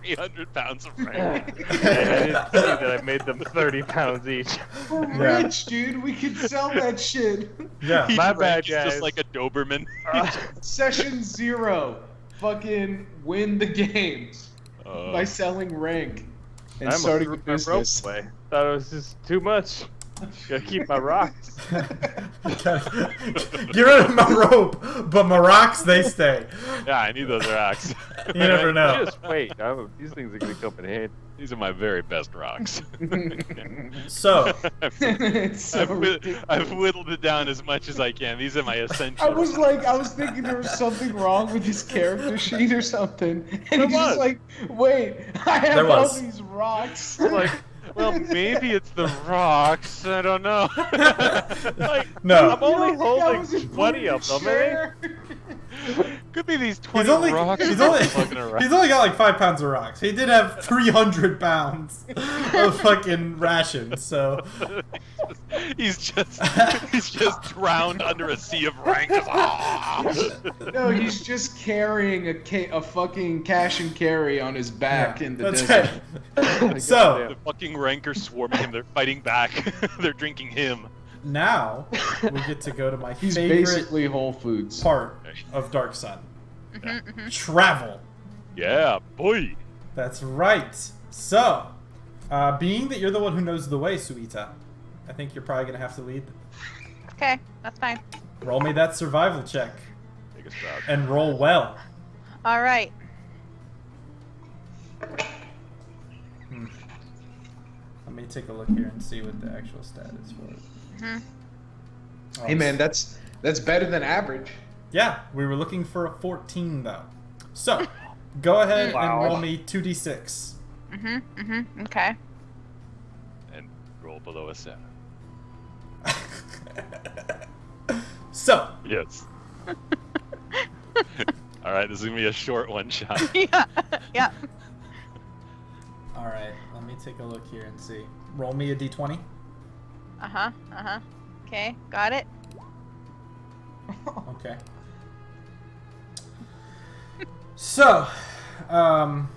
[SPEAKER 4] 300 pounds of rank.
[SPEAKER 5] I didn't see that I made them 30 pounds each.
[SPEAKER 3] We're
[SPEAKER 2] Yeah.
[SPEAKER 3] rich, dude. We could sell that shit.
[SPEAKER 2] Yeah.
[SPEAKER 5] My
[SPEAKER 4] Rank
[SPEAKER 5] bad,
[SPEAKER 4] is just
[SPEAKER 5] guys.
[SPEAKER 4] like a Doberman.
[SPEAKER 3] Session 0. Fucking win the game by
[SPEAKER 4] Uh,
[SPEAKER 3] selling rank and
[SPEAKER 5] I almost
[SPEAKER 3] starting
[SPEAKER 5] threw
[SPEAKER 3] a
[SPEAKER 5] my rope
[SPEAKER 3] business.
[SPEAKER 5] away. Thought it was just too much. Gotta keep my rocks.
[SPEAKER 2] Get rid of my rope, but my rocks they stay.
[SPEAKER 4] yeah, I need those rocks.
[SPEAKER 2] You never know.
[SPEAKER 5] Just wait. These things are gonna come in handy.
[SPEAKER 4] These are my very best rocks.
[SPEAKER 2] So,
[SPEAKER 3] It's so ridiculous.
[SPEAKER 4] I've whittled it down as much as I can. These are my essentials.
[SPEAKER 3] I was thinking there was something wrong with his character sheet or something. And
[SPEAKER 5] There
[SPEAKER 3] he's just
[SPEAKER 5] was.
[SPEAKER 3] like, wait, I
[SPEAKER 2] There
[SPEAKER 3] have all
[SPEAKER 2] was.
[SPEAKER 3] these rocks.
[SPEAKER 5] Like,
[SPEAKER 4] Well, maybe it's the rocks. I don't know.
[SPEAKER 5] like
[SPEAKER 2] No.
[SPEAKER 5] I'm only
[SPEAKER 3] You don't think I
[SPEAKER 5] holding
[SPEAKER 3] was in
[SPEAKER 5] 20 of them.
[SPEAKER 3] chair?
[SPEAKER 4] Could be these 20
[SPEAKER 2] he's only
[SPEAKER 4] rocks
[SPEAKER 2] he's only
[SPEAKER 4] floating around.
[SPEAKER 2] he's only got like 5 pounds of rocks. He did have 300 pounds of fucking rations. So
[SPEAKER 4] he's just drowned under a sea of rank. Just,
[SPEAKER 3] No, he's just carrying a fucking cash and carry on his back in the
[SPEAKER 2] that's
[SPEAKER 3] desert.
[SPEAKER 2] right. So
[SPEAKER 4] the fucking rank are swarming him. They're fighting back. They're drinking him.
[SPEAKER 2] now we get to go to my
[SPEAKER 3] He's
[SPEAKER 2] favorite
[SPEAKER 3] basically Whole Foods.
[SPEAKER 2] part of Dark Sun. Travel.
[SPEAKER 4] Yeah, boy.
[SPEAKER 2] That's right. So, being that you're the one who knows the way, Suita, I think you're probably gonna have to lead.
[SPEAKER 1] Okay, that's fine.
[SPEAKER 2] Roll me that survival check
[SPEAKER 4] Take us proud.
[SPEAKER 2] and roll well.
[SPEAKER 1] All right.
[SPEAKER 2] Let me take a look here and see what the actual stat is for it.
[SPEAKER 1] Mhm.
[SPEAKER 3] Hey man, that's better than average.
[SPEAKER 2] Yeah, we were looking for a 14 though. So, go ahead
[SPEAKER 5] Wow.
[SPEAKER 2] and roll me 2d6.
[SPEAKER 1] Okay.
[SPEAKER 4] And roll below a 7.
[SPEAKER 2] So,
[SPEAKER 4] Yes. All right, this is gonna be a short one shot.
[SPEAKER 1] Yeah. Yeah.
[SPEAKER 2] all right, let me take a look here and see. Roll me a d20.
[SPEAKER 1] Okay, got it.
[SPEAKER 2] Okay. So, and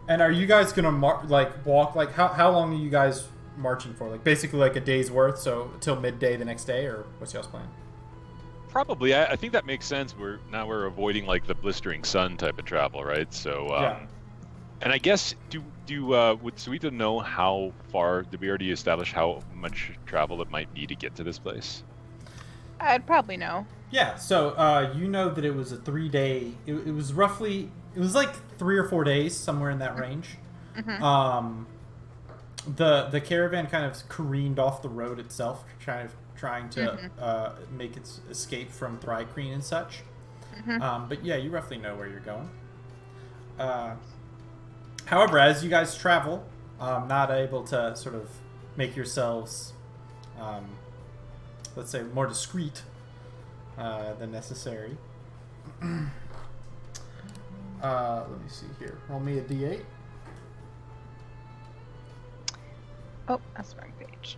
[SPEAKER 2] are you guys gonna walk? Like, how long are you guys marching for? Like, basically like a day's worth, so till midday the next day, or what's y'all's plan?
[SPEAKER 4] Probably. I think that makes sense. We're avoiding like the blistering sun type of travel, right? So,
[SPEAKER 2] Yeah.
[SPEAKER 4] and I guess would Suita know how far? Did we already establish how much travel it might be to get to this place?
[SPEAKER 1] I'd probably know.
[SPEAKER 2] Yeah. So, you know that it was a 3-day. It was roughly. It was like 3 or 4 days, somewhere in that range. The caravan kind of careened off the road itself, trying to make its escape from Thrycreen and such. But yeah, you roughly know where you're going. However, as you guys travel, not able to sort of make yourselves, let's say, more discreet than necessary. Let me see here. Roll me a d8.
[SPEAKER 1] Oh, that's the wrong page.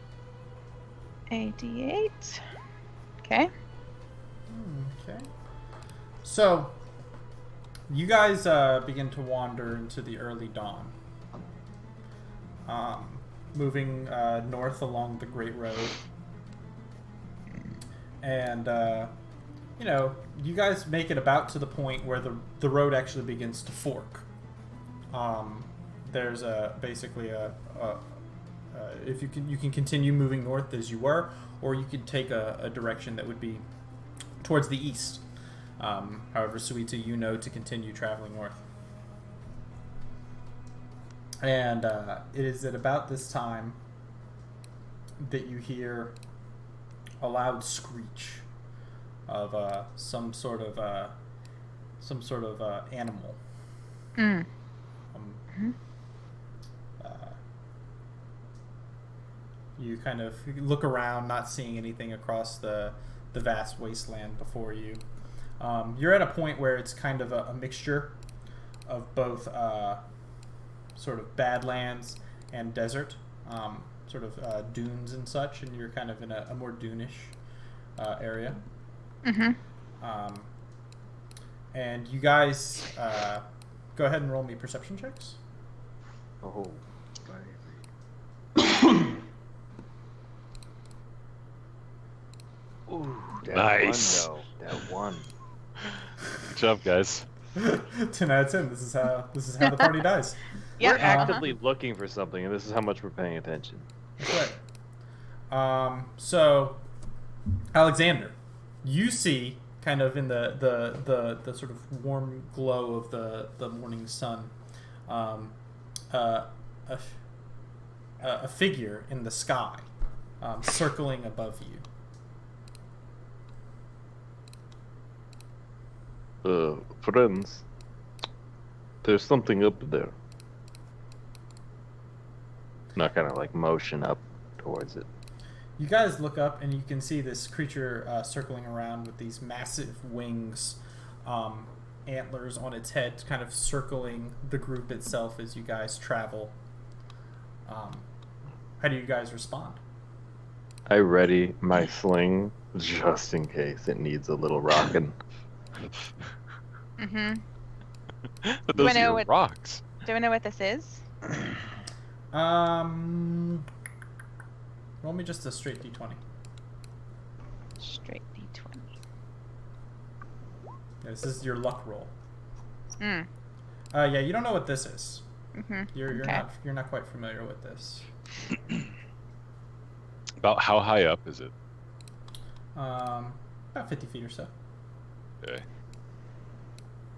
[SPEAKER 1] A D8. Okay.
[SPEAKER 2] Okay. So, you guys begin to wander into the early dawn. Moving north along the Great Road. And, you guys make it about to the point where the road actually begins to fork. There's basically if you can continue moving north as you were, or you could take a direction that would be towards the east. However, Suita, to continue traveling north. And it is at about this time that you hear a loud screech of some sort of animal. You kind of look around, not seeing anything across the vast wasteland before you. You're at a point where it's kind of a mixture of both sort of badlands and desert, dunes and such, and you're kind of in a more dune-ish area. And you guys go ahead and roll me perception checks.
[SPEAKER 5] Oh, ooh, that
[SPEAKER 4] nice.
[SPEAKER 5] One, though. That one.
[SPEAKER 4] Good job, guys.
[SPEAKER 2] 10 out of 10. This is how the party dies.
[SPEAKER 1] Yeah.
[SPEAKER 5] We're actively looking for something, and this is how much we're paying attention.
[SPEAKER 2] That's right. So, Alexander, you see, kind of in the sort of warm glow of the morning sun, a figure in the sky, circling above you.
[SPEAKER 5] Friends, there's something up there. Not kind of like motion up towards it.
[SPEAKER 2] You guys look up and you can see this creature circling around with these massive wings, antlers on its head, kind of circling the group itself as you guys travel. How do you guys respond?
[SPEAKER 5] I ready my sling just in case it needs a little rocking.
[SPEAKER 4] But those are your rocks.
[SPEAKER 1] Do we know what this is?
[SPEAKER 2] Roll me just a straight d20.
[SPEAKER 1] Straight D20.
[SPEAKER 2] Yeah, this is your luck roll.
[SPEAKER 1] Hmm.
[SPEAKER 2] Yeah, you don't know what this is.
[SPEAKER 1] Mm-hmm.
[SPEAKER 2] You're not quite familiar with this.
[SPEAKER 4] About how high up is it?
[SPEAKER 2] About 50 feet or so.
[SPEAKER 4] Okay.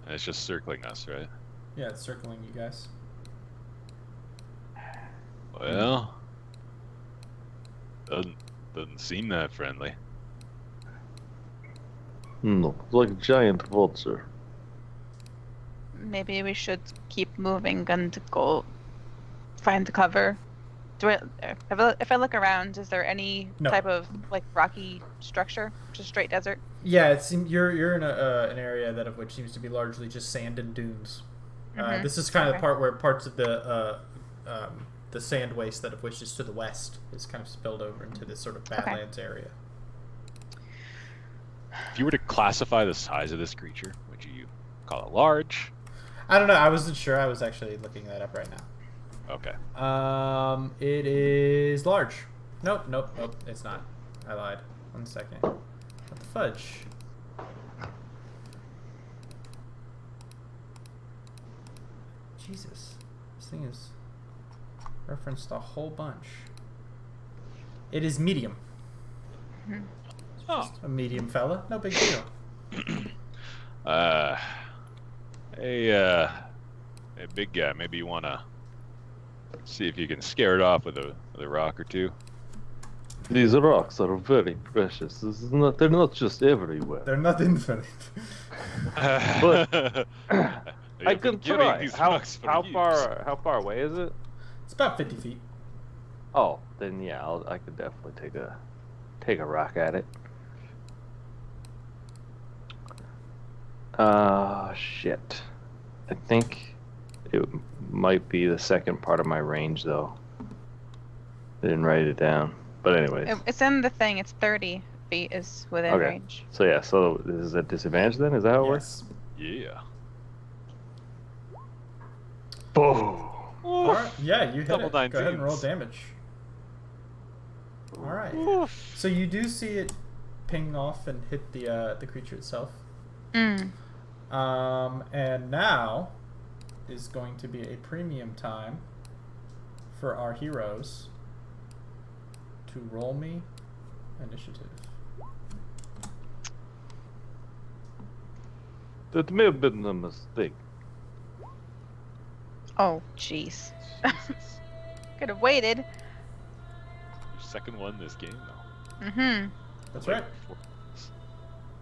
[SPEAKER 4] And it's just circling us, right?
[SPEAKER 2] Yeah, it's circling you guys.
[SPEAKER 4] Well, doesn't seem that friendly.
[SPEAKER 5] No, like a giant vulture.
[SPEAKER 1] Maybe we should keep moving and go find the cover. If I look around, is there any type of like rocky structure? Just straight desert?
[SPEAKER 2] Yeah, you're in an area that of which seems to be largely just sand and dunes. This is kind of the part where parts of the sand waste that of which is to the west is kind of spilled over into this sort of badlands area.
[SPEAKER 4] If you were to classify the size of this creature, would you call it large?
[SPEAKER 2] I don't know. I wasn't sure. I was actually looking that up right now.
[SPEAKER 4] Okay.
[SPEAKER 2] It is large. Nope. It's not. I lied. 1 second. What the fudge? Jesus. This thing is referenced a whole bunch. It is medium.
[SPEAKER 4] Oh.
[SPEAKER 2] A medium fella. No big deal.
[SPEAKER 4] Hey, big guy, maybe you want to see if you can scare it off with a rock or two?
[SPEAKER 5] These rocks are very precious. They're not just everywhere.
[SPEAKER 2] They're not infinite.
[SPEAKER 5] But I can try.
[SPEAKER 4] These
[SPEAKER 5] How
[SPEAKER 4] rocks for use.
[SPEAKER 5] far away is it?
[SPEAKER 2] It's about 50 feet.
[SPEAKER 5] Oh, then yeah, I could definitely take a rock at it. Shit. I think it might be the second part of my range, though. I didn't write it down. But anyways.
[SPEAKER 1] It's in the thing. It's 30 feet is within
[SPEAKER 5] Okay.
[SPEAKER 1] range.
[SPEAKER 5] So yeah, so this is a disadvantage then? Is that how it works?
[SPEAKER 2] Yes.
[SPEAKER 4] Yeah.
[SPEAKER 5] Boom.
[SPEAKER 2] All right. Yeah, you hit
[SPEAKER 4] Double
[SPEAKER 2] it. Go ahead and roll
[SPEAKER 4] 19s.
[SPEAKER 2] damage. All right. So you do see it ping off and hit the creature itself.
[SPEAKER 1] Mm.
[SPEAKER 2] And now is going to be a premium time for our heroes to roll me initiative.
[SPEAKER 5] That may have been a mistake.
[SPEAKER 1] Oh, jeez.
[SPEAKER 4] Jesus.
[SPEAKER 1] Could have waited.
[SPEAKER 4] Your second one this game, though.
[SPEAKER 1] Mm-hmm.
[SPEAKER 2] That's
[SPEAKER 4] Like,
[SPEAKER 2] right.
[SPEAKER 4] four-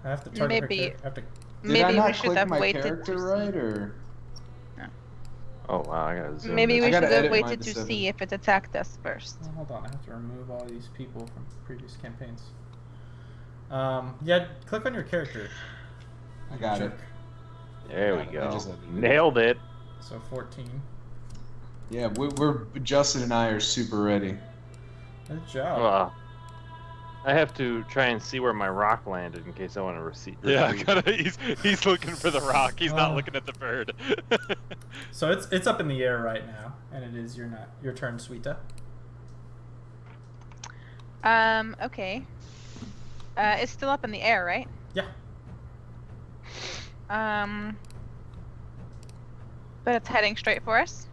[SPEAKER 2] I have to target
[SPEAKER 1] Maybe-
[SPEAKER 2] her. I have to.
[SPEAKER 3] Did I
[SPEAKER 1] Maybe
[SPEAKER 3] not
[SPEAKER 1] we should
[SPEAKER 3] click
[SPEAKER 1] have
[SPEAKER 3] my
[SPEAKER 1] waited
[SPEAKER 3] character
[SPEAKER 1] to
[SPEAKER 3] right,
[SPEAKER 1] see.
[SPEAKER 3] or
[SPEAKER 5] Oh wow, I gotta zoom
[SPEAKER 1] Maybe
[SPEAKER 5] in.
[SPEAKER 1] we
[SPEAKER 3] I
[SPEAKER 1] should
[SPEAKER 3] gotta
[SPEAKER 1] have
[SPEAKER 3] edit mine
[SPEAKER 1] waited
[SPEAKER 3] to
[SPEAKER 1] to
[SPEAKER 3] 7.
[SPEAKER 1] see if it attacked us first.
[SPEAKER 2] Oh, hold on, I have to remove all these people from previous campaigns. Yeah, click on your character.
[SPEAKER 3] I got it.
[SPEAKER 2] Jerk.
[SPEAKER 5] There we
[SPEAKER 3] I
[SPEAKER 5] go.
[SPEAKER 3] just edited it.
[SPEAKER 5] Nailed it.
[SPEAKER 2] So 14.
[SPEAKER 3] Yeah, we're Justin and I are super ready.
[SPEAKER 2] Good job.
[SPEAKER 5] I have to try and see where my rock landed in case I want to receive.
[SPEAKER 4] Yeah, he's looking for the rock. He's not looking at the bird.
[SPEAKER 2] So it's up in the air right now, and it is your turn, Sweeta.
[SPEAKER 1] Okay. It's still up in the air, right?
[SPEAKER 2] Yeah.
[SPEAKER 1] But it's heading straight for us.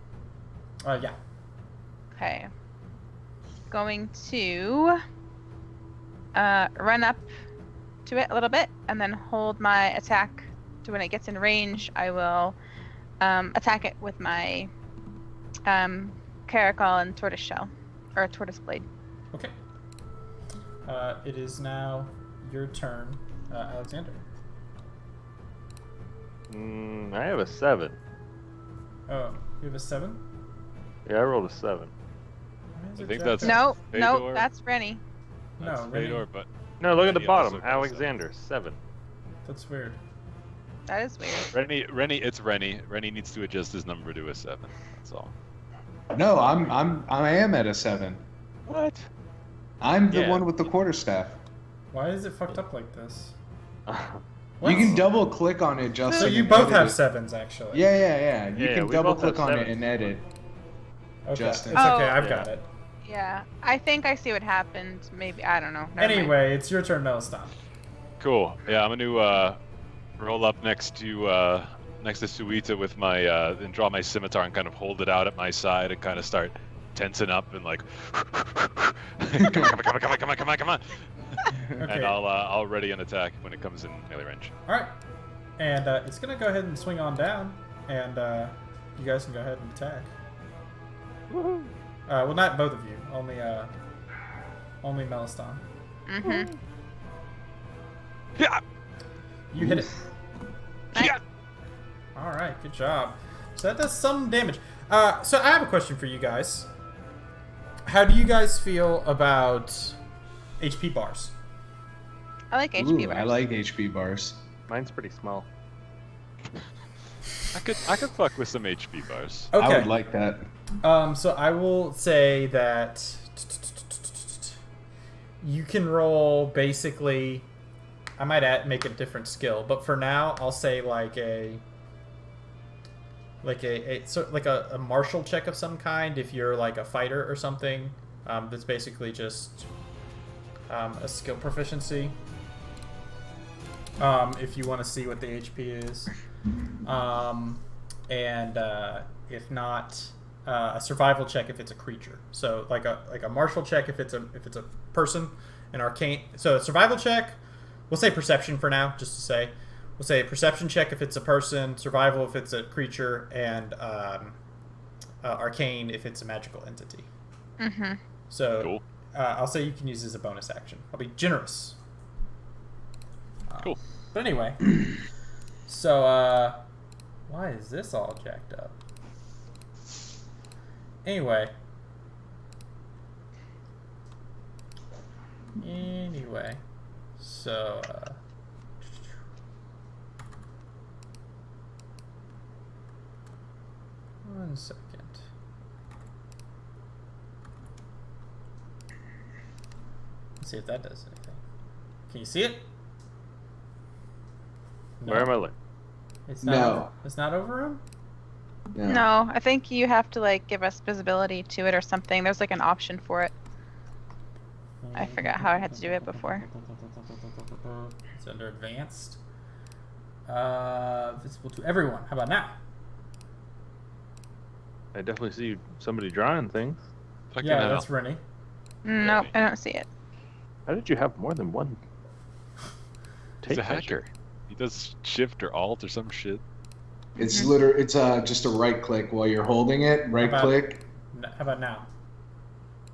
[SPEAKER 2] Yeah.
[SPEAKER 1] Okay. Going to run up to it a little bit and then hold my attack to when it gets in range. I will attack it with my caracal and tortoise shell, or tortoise blade.
[SPEAKER 2] Okay. It is now your turn, Alexander.
[SPEAKER 5] I have a 7.
[SPEAKER 2] Oh, you have a 7?
[SPEAKER 5] Yeah, I rolled a 7.
[SPEAKER 2] Why is
[SPEAKER 4] I
[SPEAKER 2] it
[SPEAKER 4] think
[SPEAKER 2] jacked
[SPEAKER 4] that's-
[SPEAKER 2] up?
[SPEAKER 1] No,
[SPEAKER 4] Fedor.
[SPEAKER 1] that's Rennie.
[SPEAKER 4] That's
[SPEAKER 2] No, Rennie.
[SPEAKER 4] Fedor, but
[SPEAKER 5] No, look at the
[SPEAKER 4] Rennie
[SPEAKER 5] bottom.
[SPEAKER 4] also got a 7.
[SPEAKER 5] Alexander, 7.
[SPEAKER 2] That's weird.
[SPEAKER 1] That is weird.
[SPEAKER 4] It's Rennie. Rennie needs to adjust his number to a 7. That's all.
[SPEAKER 3] No, I am at a 7.
[SPEAKER 4] What?
[SPEAKER 3] I'm the
[SPEAKER 5] Yeah.
[SPEAKER 3] one with the quarterstaff.
[SPEAKER 2] Why is it fucked up like this?
[SPEAKER 3] You can double click on it, Justin.
[SPEAKER 2] So you
[SPEAKER 3] and
[SPEAKER 2] both
[SPEAKER 3] edit
[SPEAKER 2] have
[SPEAKER 3] it.
[SPEAKER 2] 7s, actually.
[SPEAKER 3] Yeah. You
[SPEAKER 5] Yeah,
[SPEAKER 3] can
[SPEAKER 5] we
[SPEAKER 3] double
[SPEAKER 5] both have
[SPEAKER 3] click on it
[SPEAKER 5] 7s.
[SPEAKER 3] and edit.
[SPEAKER 2] Okay.
[SPEAKER 3] Justin.
[SPEAKER 2] It's okay,
[SPEAKER 1] Oh.
[SPEAKER 2] I've
[SPEAKER 5] Yeah.
[SPEAKER 2] got it.
[SPEAKER 1] Yeah, I think I see what happened. Maybe, I don't know. Never mind.
[SPEAKER 2] Anyway, it's your turn, Meliston.
[SPEAKER 4] Cool. Yeah, I'm gonna roll up next to Suita with my and draw my scimitar and kind of hold it out at my side and kind of start tensing up and like, come on.
[SPEAKER 2] Okay.
[SPEAKER 4] And I'll ready an attack when it comes in melee range.
[SPEAKER 2] Alright. And it's going to go ahead and swing on down, and you guys can go ahead and attack.
[SPEAKER 5] Woohoo.
[SPEAKER 2] Well, not both of you. Only Meliston.
[SPEAKER 1] Mm-hmm.
[SPEAKER 4] Yeah.
[SPEAKER 2] You hit it.
[SPEAKER 4] Yeah.
[SPEAKER 2] Alright, good job. So that does some damage. So I have a question for you guys. How do you guys feel about HP bars?
[SPEAKER 1] I like HP
[SPEAKER 3] Ooh,
[SPEAKER 1] bars.
[SPEAKER 3] I like HP bars.
[SPEAKER 5] Mine's pretty small.
[SPEAKER 4] I could fuck with some HP bars.
[SPEAKER 2] Okay.
[SPEAKER 3] I would like that.
[SPEAKER 2] So I will say that you can roll basically. I might make a different skill, but for now I'll say like a martial check of some kind if you're like a fighter or something. That's basically just a skill proficiency. If you want to see what the HP is, and if not, a survival check if it's a creature. So like a martial check if it's a person, an arcane. So a survival check, we'll say perception for now, just to say. We'll say perception check if it's a person, survival if it's a creature, and arcane if it's a magical entity.
[SPEAKER 1] Mm-hmm.
[SPEAKER 2] So
[SPEAKER 4] Cool.
[SPEAKER 2] I'll say you can use this as a bonus action. I'll be generous.
[SPEAKER 4] Cool.
[SPEAKER 2] But anyway, so why is this all jacked up? Anyway, so 1 second. Let's see if that does anything. Can you see it? No.
[SPEAKER 5] Where am I looking?
[SPEAKER 2] It's not
[SPEAKER 3] No.
[SPEAKER 2] over, it's not over him?
[SPEAKER 1] No, I think you have to like give us visibility to it or something. There's like an option for it. I forgot how I had to do it before.
[SPEAKER 2] It's under advanced. Visible to everyone. How about now?
[SPEAKER 5] I definitely see somebody drawing things.
[SPEAKER 4] Fucking
[SPEAKER 2] Yeah,
[SPEAKER 4] hell.
[SPEAKER 2] that's Rennie.
[SPEAKER 1] Nope, I don't see it.
[SPEAKER 5] How did you have more than one?
[SPEAKER 4] He's a
[SPEAKER 5] tape measure?
[SPEAKER 4] hacker. He does shift or alt or some shit.
[SPEAKER 3] It's it's just a right click while you're holding it. Right
[SPEAKER 2] About-
[SPEAKER 3] click.
[SPEAKER 2] How about now?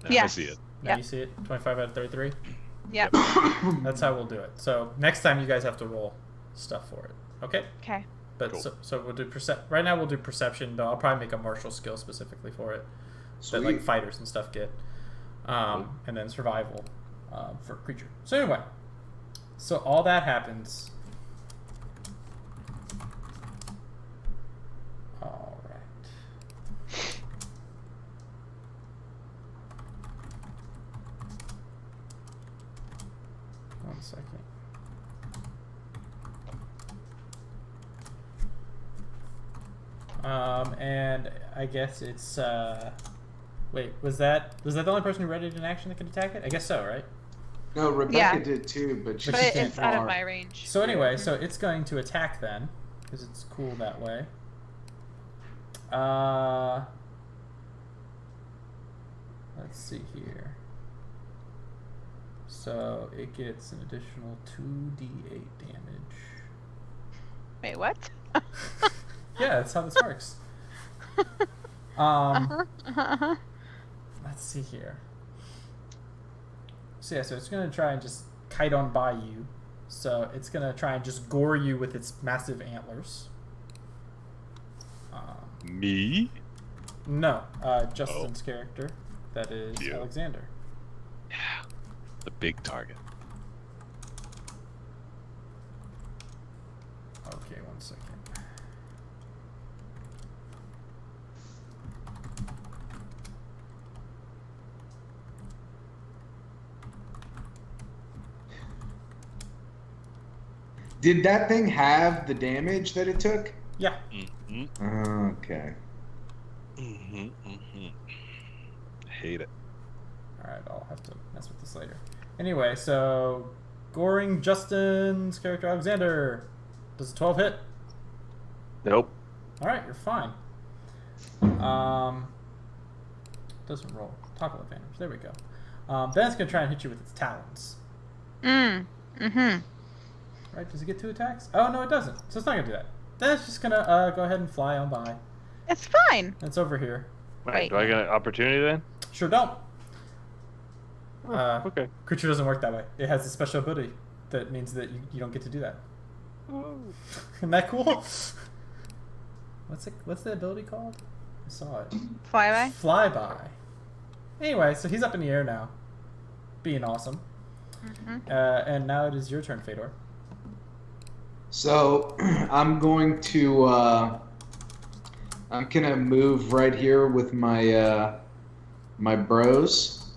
[SPEAKER 4] Now I
[SPEAKER 1] Yes.
[SPEAKER 4] see it.
[SPEAKER 2] Now
[SPEAKER 1] Yep.
[SPEAKER 2] you see it? 25 out of 33?
[SPEAKER 1] Yep.
[SPEAKER 2] That's how we'll do it. So next time you guys have to roll stuff for it. Okay?
[SPEAKER 1] Okay.
[SPEAKER 2] But
[SPEAKER 4] Cool.
[SPEAKER 2] so we'll do right now we'll do perception, though I'll probably make a martial skill specifically for it. That like
[SPEAKER 3] Sweet.
[SPEAKER 2] fighters and stuff get. And then survival for creature. So anyway. So all that happens. Alright. One second. And I guess it's wait, was that the only person who read it in action that could attack it? I guess so, right?
[SPEAKER 3] No, Rebecca
[SPEAKER 1] Yeah.
[SPEAKER 3] did too, but she
[SPEAKER 2] But
[SPEAKER 1] But
[SPEAKER 2] she
[SPEAKER 3] can't
[SPEAKER 1] it's out
[SPEAKER 3] draw.
[SPEAKER 1] of my range.
[SPEAKER 2] So anyway, so it's going to attack then, because it's cool that way. Let's see here. So it gets an additional 2d8 damage.
[SPEAKER 1] Wait, what?
[SPEAKER 2] Yeah, that's how this works. Let's see here. So yeah, so it's gonna try and just kite on by you. So it's gonna try and just gore you with its massive antlers.
[SPEAKER 4] Me?
[SPEAKER 2] No, Justin's character. That is
[SPEAKER 4] You.
[SPEAKER 2] Alexander.
[SPEAKER 4] Yeah. The big target.
[SPEAKER 2] Okay, 1 second.
[SPEAKER 3] Did that thing have the damage that it took?
[SPEAKER 2] Yeah.
[SPEAKER 4] Mm-hmm.
[SPEAKER 3] Okay.
[SPEAKER 4] Mm-hmm. Mm-hmm. Hate it.
[SPEAKER 2] Alright, I'll have to mess with this later. Anyway, so goring Justin's character Alexander. Does a 12 hit?
[SPEAKER 5] Nope.
[SPEAKER 2] Alright, you're fine. Doesn't roll. Toggle advantage. There we go. Then it's gonna try and hit you with its talons.
[SPEAKER 1] Mm-hmm.
[SPEAKER 2] Right? Does it get 2 attacks? Oh no, it doesn't. So it's not gonna do that. Then it's just gonna go ahead and fly on by.
[SPEAKER 1] It's fine.
[SPEAKER 2] It's over here.
[SPEAKER 1] Wait.
[SPEAKER 5] Do I get an opportunity then?
[SPEAKER 2] Sure don't.
[SPEAKER 5] Oh, okay.
[SPEAKER 2] Creature doesn't work that way. It has a special ability that means that you don't get to do that. Isn't that cool? What's the ability called? I saw it.
[SPEAKER 1] Flyby.
[SPEAKER 2] Flyby. Anyway, so he's up in the air now, being awesome. And now it is your turn, Fedor.
[SPEAKER 3] So I'm going to I'm gonna move right here with my my bros,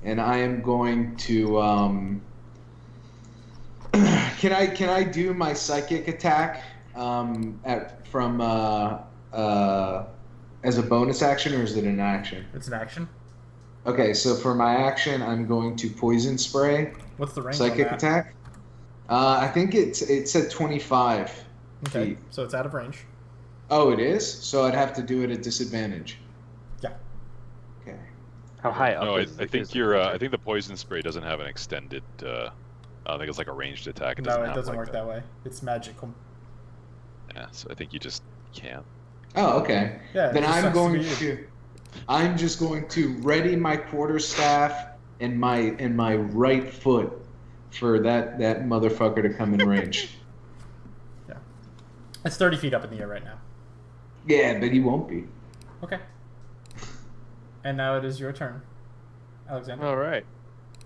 [SPEAKER 3] and I am going to can I do my psychic attack as a bonus action, or is it an action?
[SPEAKER 2] It's an action.
[SPEAKER 3] Okay, so for my action, I'm going to poison spray.
[SPEAKER 2] What's the range
[SPEAKER 3] Psychic
[SPEAKER 2] on that?
[SPEAKER 3] attack. I think it said 25
[SPEAKER 2] Okay,
[SPEAKER 3] feet.
[SPEAKER 2] so it's out of range.
[SPEAKER 3] Oh, it is? So I'd have to do it at disadvantage.
[SPEAKER 2] Yeah.
[SPEAKER 3] Okay.
[SPEAKER 5] How high up?
[SPEAKER 4] No,
[SPEAKER 5] is
[SPEAKER 4] I
[SPEAKER 5] is
[SPEAKER 4] think
[SPEAKER 5] the
[SPEAKER 4] you're.
[SPEAKER 5] creature?
[SPEAKER 4] I think the poison spray doesn't have an extended. I think it's like a ranged attack.
[SPEAKER 2] No, it
[SPEAKER 4] have
[SPEAKER 2] doesn't
[SPEAKER 4] like
[SPEAKER 2] work that way. It's magical.
[SPEAKER 4] Yeah, so I think you just can't.
[SPEAKER 3] Oh, okay.
[SPEAKER 2] Yeah. it
[SPEAKER 3] Then
[SPEAKER 2] just
[SPEAKER 3] I'm
[SPEAKER 2] sucks
[SPEAKER 3] going
[SPEAKER 2] be you.
[SPEAKER 3] to. I'm just going to ready my quarterstaff and my right foot for that motherfucker to come in range.
[SPEAKER 2] It's 30 feet up in the air right now.
[SPEAKER 3] Yeah, but he won't be.
[SPEAKER 2] Okay. And now it is your turn, Alexander.
[SPEAKER 5] All right.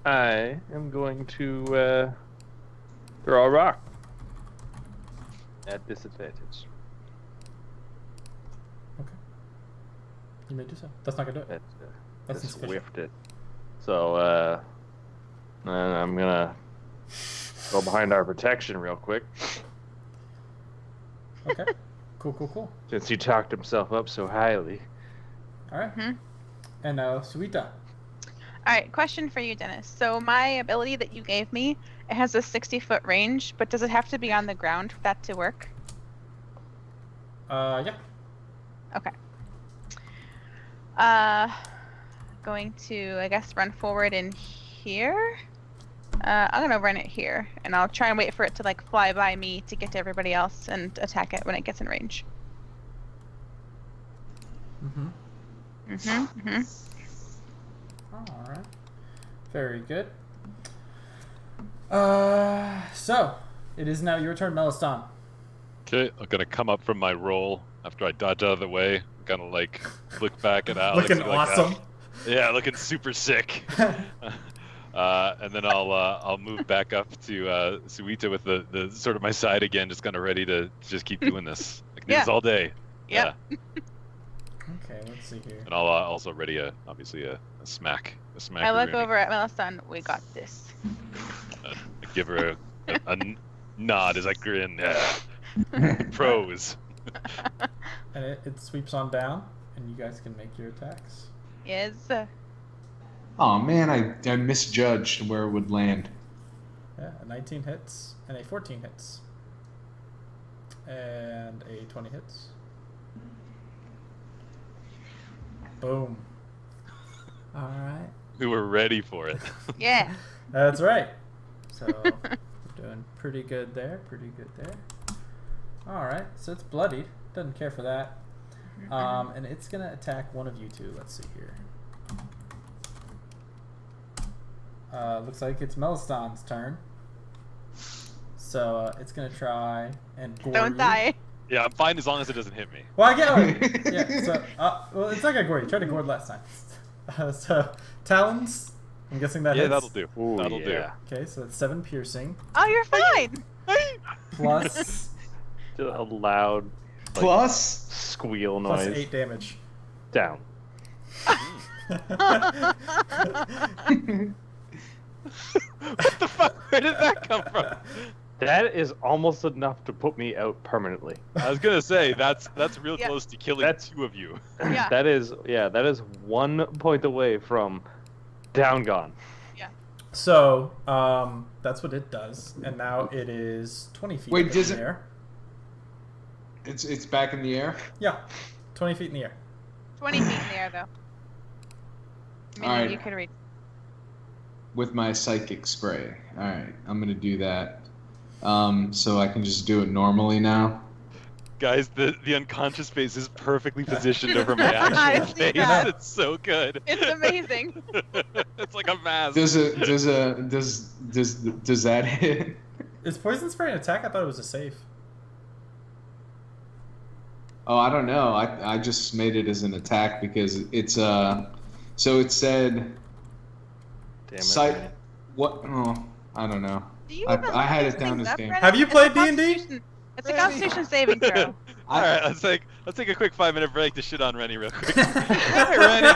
[SPEAKER 5] I am going to throw a rock at disadvantage.
[SPEAKER 2] You may do so. That's not gonna do it. That's
[SPEAKER 5] Just
[SPEAKER 2] insufficient.
[SPEAKER 5] whiffed it. So, and I'm gonna go behind our protection real quick.
[SPEAKER 2] Okay. Cool.
[SPEAKER 5] Since he talked himself up so highly.
[SPEAKER 2] All right.
[SPEAKER 1] Mhm.
[SPEAKER 2] And now, Suita.
[SPEAKER 1] All right, question for you, Dennis. So my ability that you gave me, it has a 60-foot range, but does it have to be on the ground for that to work?
[SPEAKER 2] Yeah.
[SPEAKER 1] Okay. Going to, I guess, run forward in here. I'm gonna run it here, and I'll try and wait for it to like fly by me to get to everybody else and attack it when it gets in range.
[SPEAKER 2] Mm-hmm. All right. Very good. So it is now your turn, Meliston.
[SPEAKER 4] Okay, I'm gonna come up from my roll after I dodge out of the way. Kind of like look back at Alex.
[SPEAKER 2] Looking
[SPEAKER 4] like,
[SPEAKER 2] awesome.
[SPEAKER 4] yeah, looking super sick. And then I'll move back up to Suita with the sort of my side again, just kind of ready to just keep doing this. I can do this all day.
[SPEAKER 1] Yep.
[SPEAKER 4] Yeah.
[SPEAKER 2] Okay, let's see here.
[SPEAKER 4] And I'll also ready obviously a smack.
[SPEAKER 1] I look over at Meliston. We got this.
[SPEAKER 4] I give her a nod as I grin. Yeah. Pros.
[SPEAKER 2] And it sweeps on down, and you guys can make your attacks.
[SPEAKER 1] Yes.
[SPEAKER 3] Oh man, I misjudged where it would land.
[SPEAKER 2] Yeah, a 19 hits, and a 14 hits. And a 20 hits. Boom. Alright.
[SPEAKER 4] We were ready for it.
[SPEAKER 1] Yeah.
[SPEAKER 2] That's right. So, we're doing pretty good there. Alright, so it's bloodied. Doesn't care for that. And it's going to attack one of you two. Let's see here. Looks like it's Meliston's turn. So it's going to try and gore
[SPEAKER 1] Don't
[SPEAKER 2] you.
[SPEAKER 1] die.
[SPEAKER 4] Yeah, I'm fine as long as it doesn't hit me.
[SPEAKER 2] Well, I get yeah, so, well, it's not going to gore you. Tried to gore last time. So, Talons, I'm guessing that
[SPEAKER 4] Yeah,
[SPEAKER 2] hits.
[SPEAKER 4] that'll do.
[SPEAKER 5] Ooh,
[SPEAKER 4] That'll do.
[SPEAKER 2] Okay, so it's 7 piercing.
[SPEAKER 1] Oh, you're fine.
[SPEAKER 2] Plus,
[SPEAKER 5] Just a loud
[SPEAKER 3] Plus,
[SPEAKER 5] squeal
[SPEAKER 2] plus
[SPEAKER 5] noise.
[SPEAKER 2] 8 damage.
[SPEAKER 5] Down.
[SPEAKER 4] What the fuck? Where did that come from?
[SPEAKER 5] That is almost enough to put me out permanently.
[SPEAKER 4] I was gonna say that's real
[SPEAKER 1] Yeah.
[SPEAKER 4] close to killing
[SPEAKER 5] That's-
[SPEAKER 4] 2 of you.
[SPEAKER 1] Yeah.
[SPEAKER 5] That is 1 point away from down gone.
[SPEAKER 2] So, that's what it does. And now it is 20 feet
[SPEAKER 3] Wait,
[SPEAKER 2] in
[SPEAKER 3] does
[SPEAKER 2] the
[SPEAKER 3] it-
[SPEAKER 2] air.
[SPEAKER 3] it's back in the air.
[SPEAKER 2] Yeah, 20 feet in the air.
[SPEAKER 1] 20 feet in the air, though. Meaning
[SPEAKER 3] Alright.
[SPEAKER 1] you could reach.
[SPEAKER 3] With my psychic spray. All right, I'm gonna do that. So I can just do it normally now.
[SPEAKER 4] Guys, the unconscious face is perfectly positioned over my
[SPEAKER 1] I
[SPEAKER 4] actual
[SPEAKER 1] see
[SPEAKER 4] face.
[SPEAKER 1] that.
[SPEAKER 4] It's so good.
[SPEAKER 1] It's amazing.
[SPEAKER 4] It's like a mask.
[SPEAKER 3] Does that hit?
[SPEAKER 2] Is poison spray an attack? I thought it was a save.
[SPEAKER 3] Oh, I don't know. I just made it as an attack because it's so it said
[SPEAKER 5] Damn it.
[SPEAKER 3] sight.
[SPEAKER 5] man.
[SPEAKER 3] What? Oh, I don't know.
[SPEAKER 1] Do you
[SPEAKER 3] I-
[SPEAKER 1] even
[SPEAKER 3] I had
[SPEAKER 1] look
[SPEAKER 3] it down
[SPEAKER 1] these
[SPEAKER 3] as
[SPEAKER 1] up,
[SPEAKER 3] damage.
[SPEAKER 1] Brennan?
[SPEAKER 2] Have you
[SPEAKER 1] It's a
[SPEAKER 2] played D&D?
[SPEAKER 1] Constitution- It's a Constitution saving throw.
[SPEAKER 4] All right, let's take a quick 5-minute break to shit on Rennie real quick. Hey, Rennie.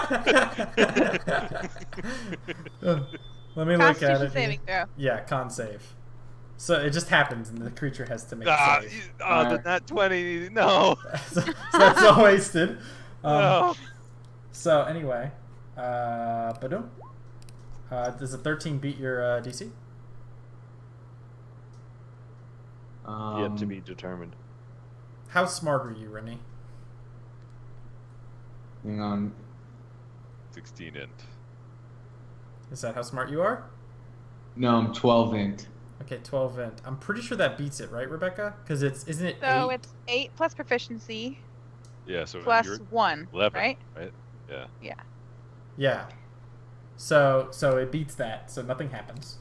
[SPEAKER 2] Let me look at
[SPEAKER 1] Constitution
[SPEAKER 2] it.
[SPEAKER 1] saving
[SPEAKER 2] here.
[SPEAKER 1] throw.
[SPEAKER 2] Yeah, con save. So it just happens, and the creature has to make
[SPEAKER 4] Ah,
[SPEAKER 2] a save.
[SPEAKER 4] the nat 20. No.
[SPEAKER 2] So that's all wasted.
[SPEAKER 4] No.
[SPEAKER 2] So anyway, Badum. Does a 13 beat your DC?
[SPEAKER 5] Yet to be determined.
[SPEAKER 2] How smart are you, Rennie?
[SPEAKER 3] Hang on.
[SPEAKER 4] 16 int.
[SPEAKER 2] Is that how smart you are?
[SPEAKER 3] No, I'm 12 int.
[SPEAKER 2] Okay, 12 int. I'm pretty sure that beats it, right, Rebecca? Because isn't it
[SPEAKER 1] So
[SPEAKER 2] 8?
[SPEAKER 1] it's 8 plus proficiency
[SPEAKER 4] Yeah, so
[SPEAKER 1] plus
[SPEAKER 4] you're
[SPEAKER 1] 1,
[SPEAKER 4] 11,
[SPEAKER 1] right?
[SPEAKER 4] Yeah.
[SPEAKER 2] Yeah. So it beats that, so nothing happens.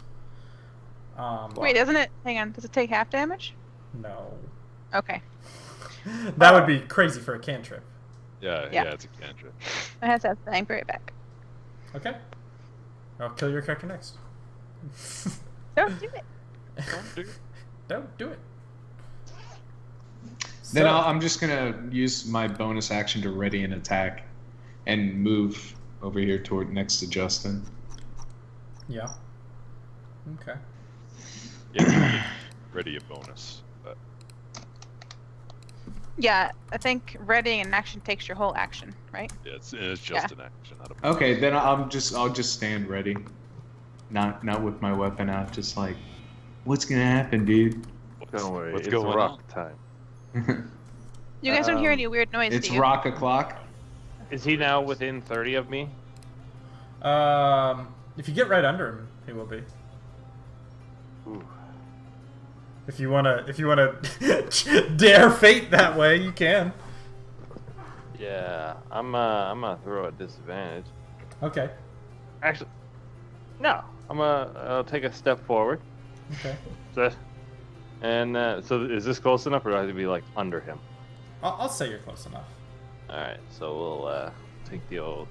[SPEAKER 1] Wait, doesn't it? Hang on. Does it take half damage?
[SPEAKER 2] No.
[SPEAKER 1] Okay.
[SPEAKER 2] That would be crazy for a cantrip.
[SPEAKER 4] Yeah,
[SPEAKER 1] Yeah.
[SPEAKER 4] it's a cantrip.
[SPEAKER 1] I have to thank right back.
[SPEAKER 2] Okay. I'll kill your character next.
[SPEAKER 1] Don't do it.
[SPEAKER 2] Don't do it.
[SPEAKER 3] Then
[SPEAKER 2] So-
[SPEAKER 3] I'm just gonna use my bonus action to ready an attack. and move over here toward next to Justin.
[SPEAKER 2] Yeah. Okay.
[SPEAKER 4] Yeah, ready a bonus. But
[SPEAKER 1] Yeah, I think readying an action takes your whole action, right?
[SPEAKER 4] yeah, it's just an action, not a bonus.
[SPEAKER 3] Okay, then I'll just stand ready. Not with my weapon out, just like, what's gonna happen, dude?
[SPEAKER 5] Don't worry,
[SPEAKER 4] What's
[SPEAKER 5] it's
[SPEAKER 4] going
[SPEAKER 5] rock
[SPEAKER 4] on?
[SPEAKER 5] time.
[SPEAKER 1] You guys don't hear any weird noise,
[SPEAKER 3] It's
[SPEAKER 1] do you?
[SPEAKER 3] rock o'clock.
[SPEAKER 5] Is he now within 30 of me?
[SPEAKER 2] If you get right under him, he will be.
[SPEAKER 5] Ooh.
[SPEAKER 2] If you wanna dare fate that way, you can.
[SPEAKER 5] Yeah, I'm gonna throw at disadvantage.
[SPEAKER 2] Okay.
[SPEAKER 5] Actually, no. I'll take a step forward.
[SPEAKER 2] Okay.
[SPEAKER 5] So is this close enough, or do I have to be like under him?
[SPEAKER 2] I'll say you're close enough.
[SPEAKER 5] All right, so we'll take the old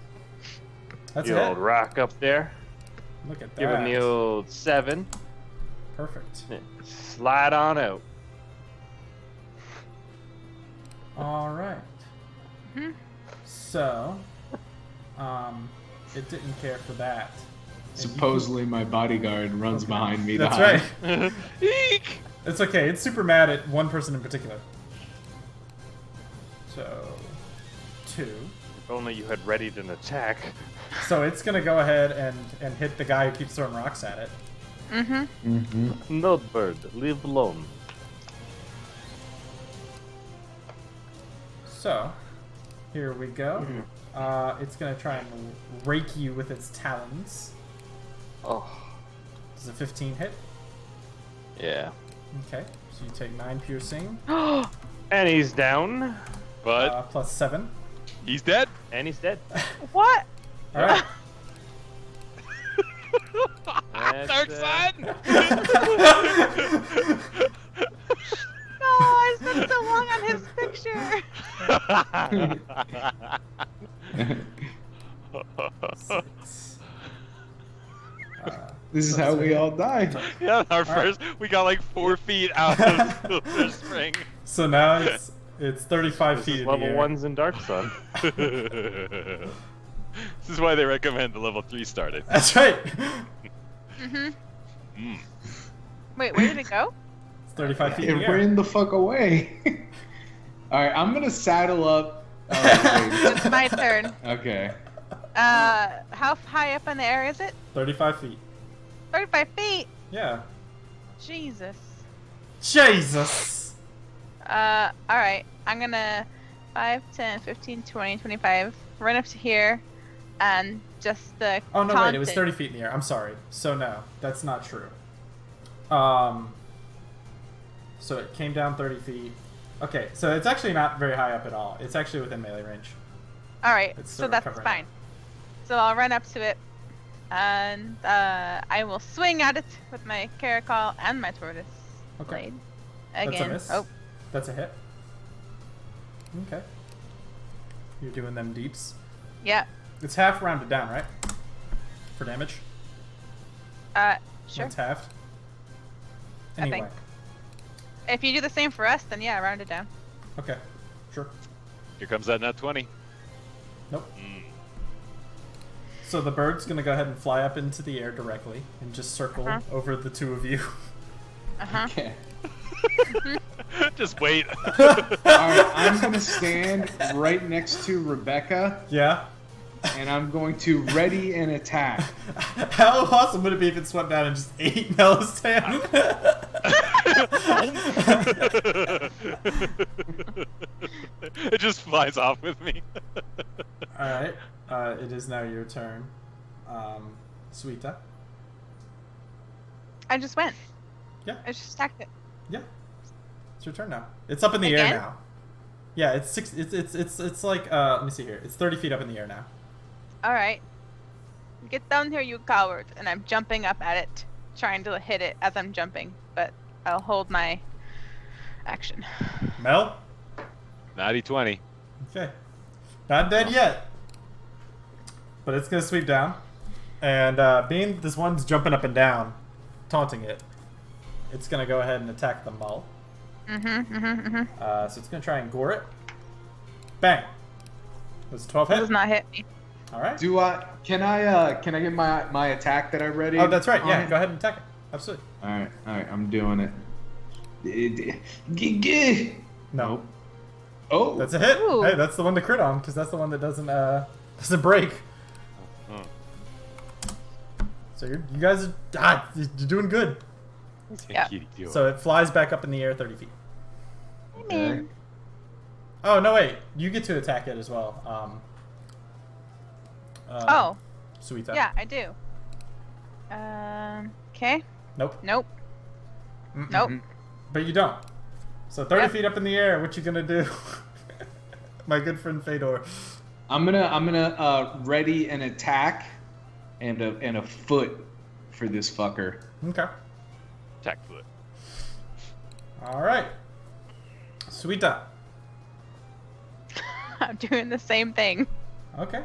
[SPEAKER 2] That's
[SPEAKER 5] the
[SPEAKER 2] it.
[SPEAKER 5] old rock up there.
[SPEAKER 2] Look at that.
[SPEAKER 5] Give him the old 7.
[SPEAKER 2] Perfect.
[SPEAKER 5] Slide on out.
[SPEAKER 2] All right.
[SPEAKER 1] Mhm.
[SPEAKER 2] So, it didn't care for that. And you-
[SPEAKER 3] Supposedly my bodyguard runs behind me. to
[SPEAKER 2] That's
[SPEAKER 3] hide.
[SPEAKER 2] right.
[SPEAKER 4] Eek!
[SPEAKER 2] It's okay. It's super mad at one person in particular. So, 2.
[SPEAKER 5] If only you had readied an attack.
[SPEAKER 2] So it's gonna go ahead and hit the guy who keeps throwing rocks at it.
[SPEAKER 1] Mm-hmm.
[SPEAKER 3] Mm-hmm.
[SPEAKER 5] No bird, leave alone.
[SPEAKER 2] So, here we go. It's gonna try and rake you with its talons.
[SPEAKER 5] Oh,
[SPEAKER 2] Does a 15 hit?
[SPEAKER 5] yeah.
[SPEAKER 2] Okay. So you take 9 piercing,
[SPEAKER 5] And he's down.
[SPEAKER 4] But
[SPEAKER 2] plus 7.
[SPEAKER 4] he's dead.
[SPEAKER 5] And he's dead.
[SPEAKER 1] What?
[SPEAKER 2] All right.
[SPEAKER 5] That's,
[SPEAKER 4] Dark side.
[SPEAKER 1] No, I spent so long on his picture.
[SPEAKER 3] This is how we all die.
[SPEAKER 4] Yeah, our first, we got like 4 feet out of the spring.
[SPEAKER 2] So now it's 35
[SPEAKER 5] This
[SPEAKER 2] feet
[SPEAKER 5] is
[SPEAKER 2] in the
[SPEAKER 5] level
[SPEAKER 2] air.
[SPEAKER 5] 1s in Dark Sun.
[SPEAKER 4] This is why they recommend the level 3 starting.
[SPEAKER 2] That's right.
[SPEAKER 1] Mm-hmm.
[SPEAKER 4] Mm.
[SPEAKER 1] Wait, where did it go?
[SPEAKER 2] It's 35 feet in
[SPEAKER 3] It
[SPEAKER 2] the air.
[SPEAKER 3] ran the fuck away. All right, I'm gonna saddle up. Oh,
[SPEAKER 1] It's my turn.
[SPEAKER 3] wait. Okay.
[SPEAKER 1] How high up in the air is it?
[SPEAKER 2] 35 feet.
[SPEAKER 1] 35 feet.
[SPEAKER 2] Yeah.
[SPEAKER 1] Jesus.
[SPEAKER 2] Jesus.
[SPEAKER 1] Alright. I'm gonna 5, 10, 15, 20, 25. Run up to here and just
[SPEAKER 2] Oh no, wait, it was
[SPEAKER 1] taunt
[SPEAKER 2] 30 feet in the air. I'm sorry. So no, that's not true. So it came down 30 feet. Okay, so it's actually not very high up at all. It's actually within melee range.
[SPEAKER 1] Alright,
[SPEAKER 2] It's
[SPEAKER 1] so
[SPEAKER 2] still
[SPEAKER 1] that's
[SPEAKER 2] recovering.
[SPEAKER 1] fine. So I'll run up to it and I will swing at it with my caracol and my tortoise
[SPEAKER 2] Okay.
[SPEAKER 1] blade.
[SPEAKER 2] That's a
[SPEAKER 1] Again.
[SPEAKER 2] miss.
[SPEAKER 1] Oh,
[SPEAKER 2] That's a hit. Okay. You're doing them deeps.
[SPEAKER 1] yeah.
[SPEAKER 2] It's half rounded down, right? For damage?
[SPEAKER 1] Sure.
[SPEAKER 2] It's halved.
[SPEAKER 1] I
[SPEAKER 2] Anyway.
[SPEAKER 1] think. If you do the same for us, then yeah, round it down.
[SPEAKER 2] Okay. Sure.
[SPEAKER 4] Here comes that nat 20.
[SPEAKER 2] Nope.
[SPEAKER 4] Mm.
[SPEAKER 2] So the bird's gonna go ahead and fly up into the air directly and just circle
[SPEAKER 1] Uh-huh.
[SPEAKER 2] over the two of you.
[SPEAKER 1] Uh-huh.
[SPEAKER 3] Okay.
[SPEAKER 4] Just wait.
[SPEAKER 3] All right, I'm gonna stand right next to Rebecca,
[SPEAKER 2] Yeah.
[SPEAKER 3] and I'm going to ready an attack.
[SPEAKER 2] How awesome would it be if it swept down and just ate Nella's hand?
[SPEAKER 4] It just flies off with me.
[SPEAKER 2] Alright. It is now your turn. Suita.
[SPEAKER 1] I just went.
[SPEAKER 2] Yeah.
[SPEAKER 1] I just stacked it.
[SPEAKER 2] Yeah. It's your turn now. It's up in the
[SPEAKER 1] Again?
[SPEAKER 2] air now. Yeah, it's six. It's like let me see here. It's 30 feet up in the air now.
[SPEAKER 1] Alright. Get down here, you coward. And I'm jumping up at it, trying to hit it as I'm jumping, but I'll hold my action.
[SPEAKER 2] Mel.
[SPEAKER 4] Natty 20.
[SPEAKER 2] Okay. Not dead yet. But it's gonna sweep down, and being this one's jumping up and down, taunting it, it's gonna go ahead and attack the mull.
[SPEAKER 1] Mm-hmm, mm-hmm, mm-hmm.
[SPEAKER 2] So it's gonna try and gore it. Bang. Does 12
[SPEAKER 1] That
[SPEAKER 2] hit?
[SPEAKER 1] does not hit me.
[SPEAKER 2] All right.
[SPEAKER 3] Can I get my attack that I ready?
[SPEAKER 2] Oh, that's right.
[SPEAKER 3] on
[SPEAKER 2] Yeah,
[SPEAKER 3] it?
[SPEAKER 2] go ahead and attack it. Absolutely.
[SPEAKER 3] All right, I'm doing it.
[SPEAKER 2] No.
[SPEAKER 3] Nope. Oh,
[SPEAKER 2] That's a hit.
[SPEAKER 1] Ooh.
[SPEAKER 2] Hey, that's the one to crit on because that's the one that doesn't break.
[SPEAKER 4] Oh.
[SPEAKER 2] So you guys are you're doing good.
[SPEAKER 1] Yeah.
[SPEAKER 4] Kitty, do it.
[SPEAKER 2] So it flies back up in the air 30 feet.
[SPEAKER 3] okay.
[SPEAKER 2] Oh no, wait! You get to attack it as well.
[SPEAKER 1] Oh,
[SPEAKER 2] Suita.
[SPEAKER 1] yeah, I do. Okay.
[SPEAKER 2] Nope.
[SPEAKER 1] Nope.
[SPEAKER 2] Mm-mm.
[SPEAKER 1] Nope.
[SPEAKER 2] But you don't. So 30
[SPEAKER 1] Yep.
[SPEAKER 2] feet up in the air. What you gonna do? My good friend Fedor.
[SPEAKER 3] I'm gonna ready an attack and a foot for this fucker.
[SPEAKER 2] Okay.
[SPEAKER 4] Attack foot.
[SPEAKER 2] All right. Suita.
[SPEAKER 1] I'm doing the same thing.
[SPEAKER 2] Okay.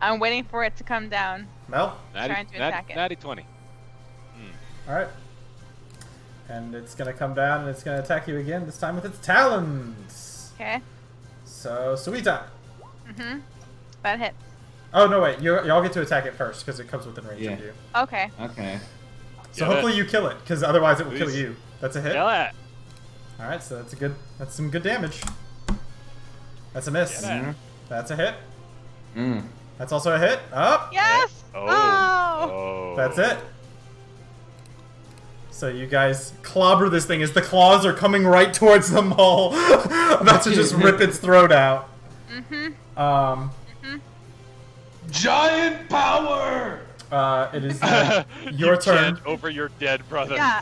[SPEAKER 1] I'm waiting for it to come down.
[SPEAKER 2] Mel.
[SPEAKER 1] Trying to attack it.
[SPEAKER 4] Natty 20.
[SPEAKER 2] All right. And it's gonna come down and it's gonna attack you again. This time with its talons.
[SPEAKER 1] Okay.
[SPEAKER 2] So Suita.
[SPEAKER 1] Mm-hmm. That hits.
[SPEAKER 2] Oh no, wait! Y'all get to attack it first because it comes within range of
[SPEAKER 3] Yeah.
[SPEAKER 2] you.
[SPEAKER 1] Okay.
[SPEAKER 3] Okay.
[SPEAKER 2] So
[SPEAKER 4] Kill
[SPEAKER 2] hopefully
[SPEAKER 4] it.
[SPEAKER 2] you kill it, because otherwise it will kill
[SPEAKER 4] Please.
[SPEAKER 2] you. That's a hit.
[SPEAKER 4] Kill it.
[SPEAKER 2] All right, so that's some good damage. That's a miss.
[SPEAKER 4] Yeah.
[SPEAKER 2] That's a hit.
[SPEAKER 3] Mm.
[SPEAKER 2] That's also a hit. Up.
[SPEAKER 1] Yes.
[SPEAKER 4] Oh.
[SPEAKER 1] Oh.
[SPEAKER 4] Oh.
[SPEAKER 2] That's it. So you guys clobber this thing as the claws are coming right towards the mole, about to just rip its throat out.
[SPEAKER 1] Mm-hmm.
[SPEAKER 3] Giant power.
[SPEAKER 2] It is
[SPEAKER 4] You
[SPEAKER 2] your turn.
[SPEAKER 4] chant over your dead brother.
[SPEAKER 1] Yeah.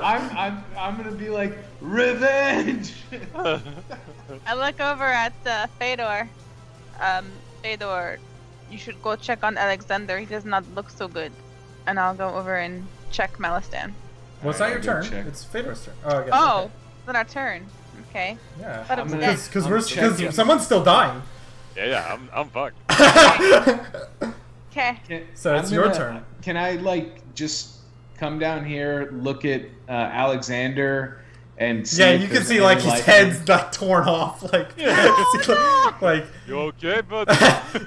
[SPEAKER 3] I'm gonna be like revenge.
[SPEAKER 1] I look over at Fedor. Fedor, you should go check on Alexander. He does not look so good. And I'll go over and check Melistan.
[SPEAKER 2] Well, it's not your
[SPEAKER 3] Alright,
[SPEAKER 2] turn.
[SPEAKER 3] good check.
[SPEAKER 2] It's Fedor's turn. Oh, I guess.
[SPEAKER 1] Oh, it's not our turn. Okay.
[SPEAKER 2] Yeah.
[SPEAKER 1] Thought it was
[SPEAKER 3] I'm
[SPEAKER 1] dead.
[SPEAKER 2] Because
[SPEAKER 3] I'm checking.
[SPEAKER 2] someone's still dying.
[SPEAKER 4] Yeah, I'm fucked.
[SPEAKER 1] Okay.
[SPEAKER 2] So it's your turn.
[SPEAKER 3] Can I just come down here, look at Alexander, and see
[SPEAKER 2] Yeah,
[SPEAKER 3] if
[SPEAKER 2] you can
[SPEAKER 3] there's
[SPEAKER 2] see
[SPEAKER 3] any,
[SPEAKER 2] like his head's not torn off, like like
[SPEAKER 4] You okay, bud?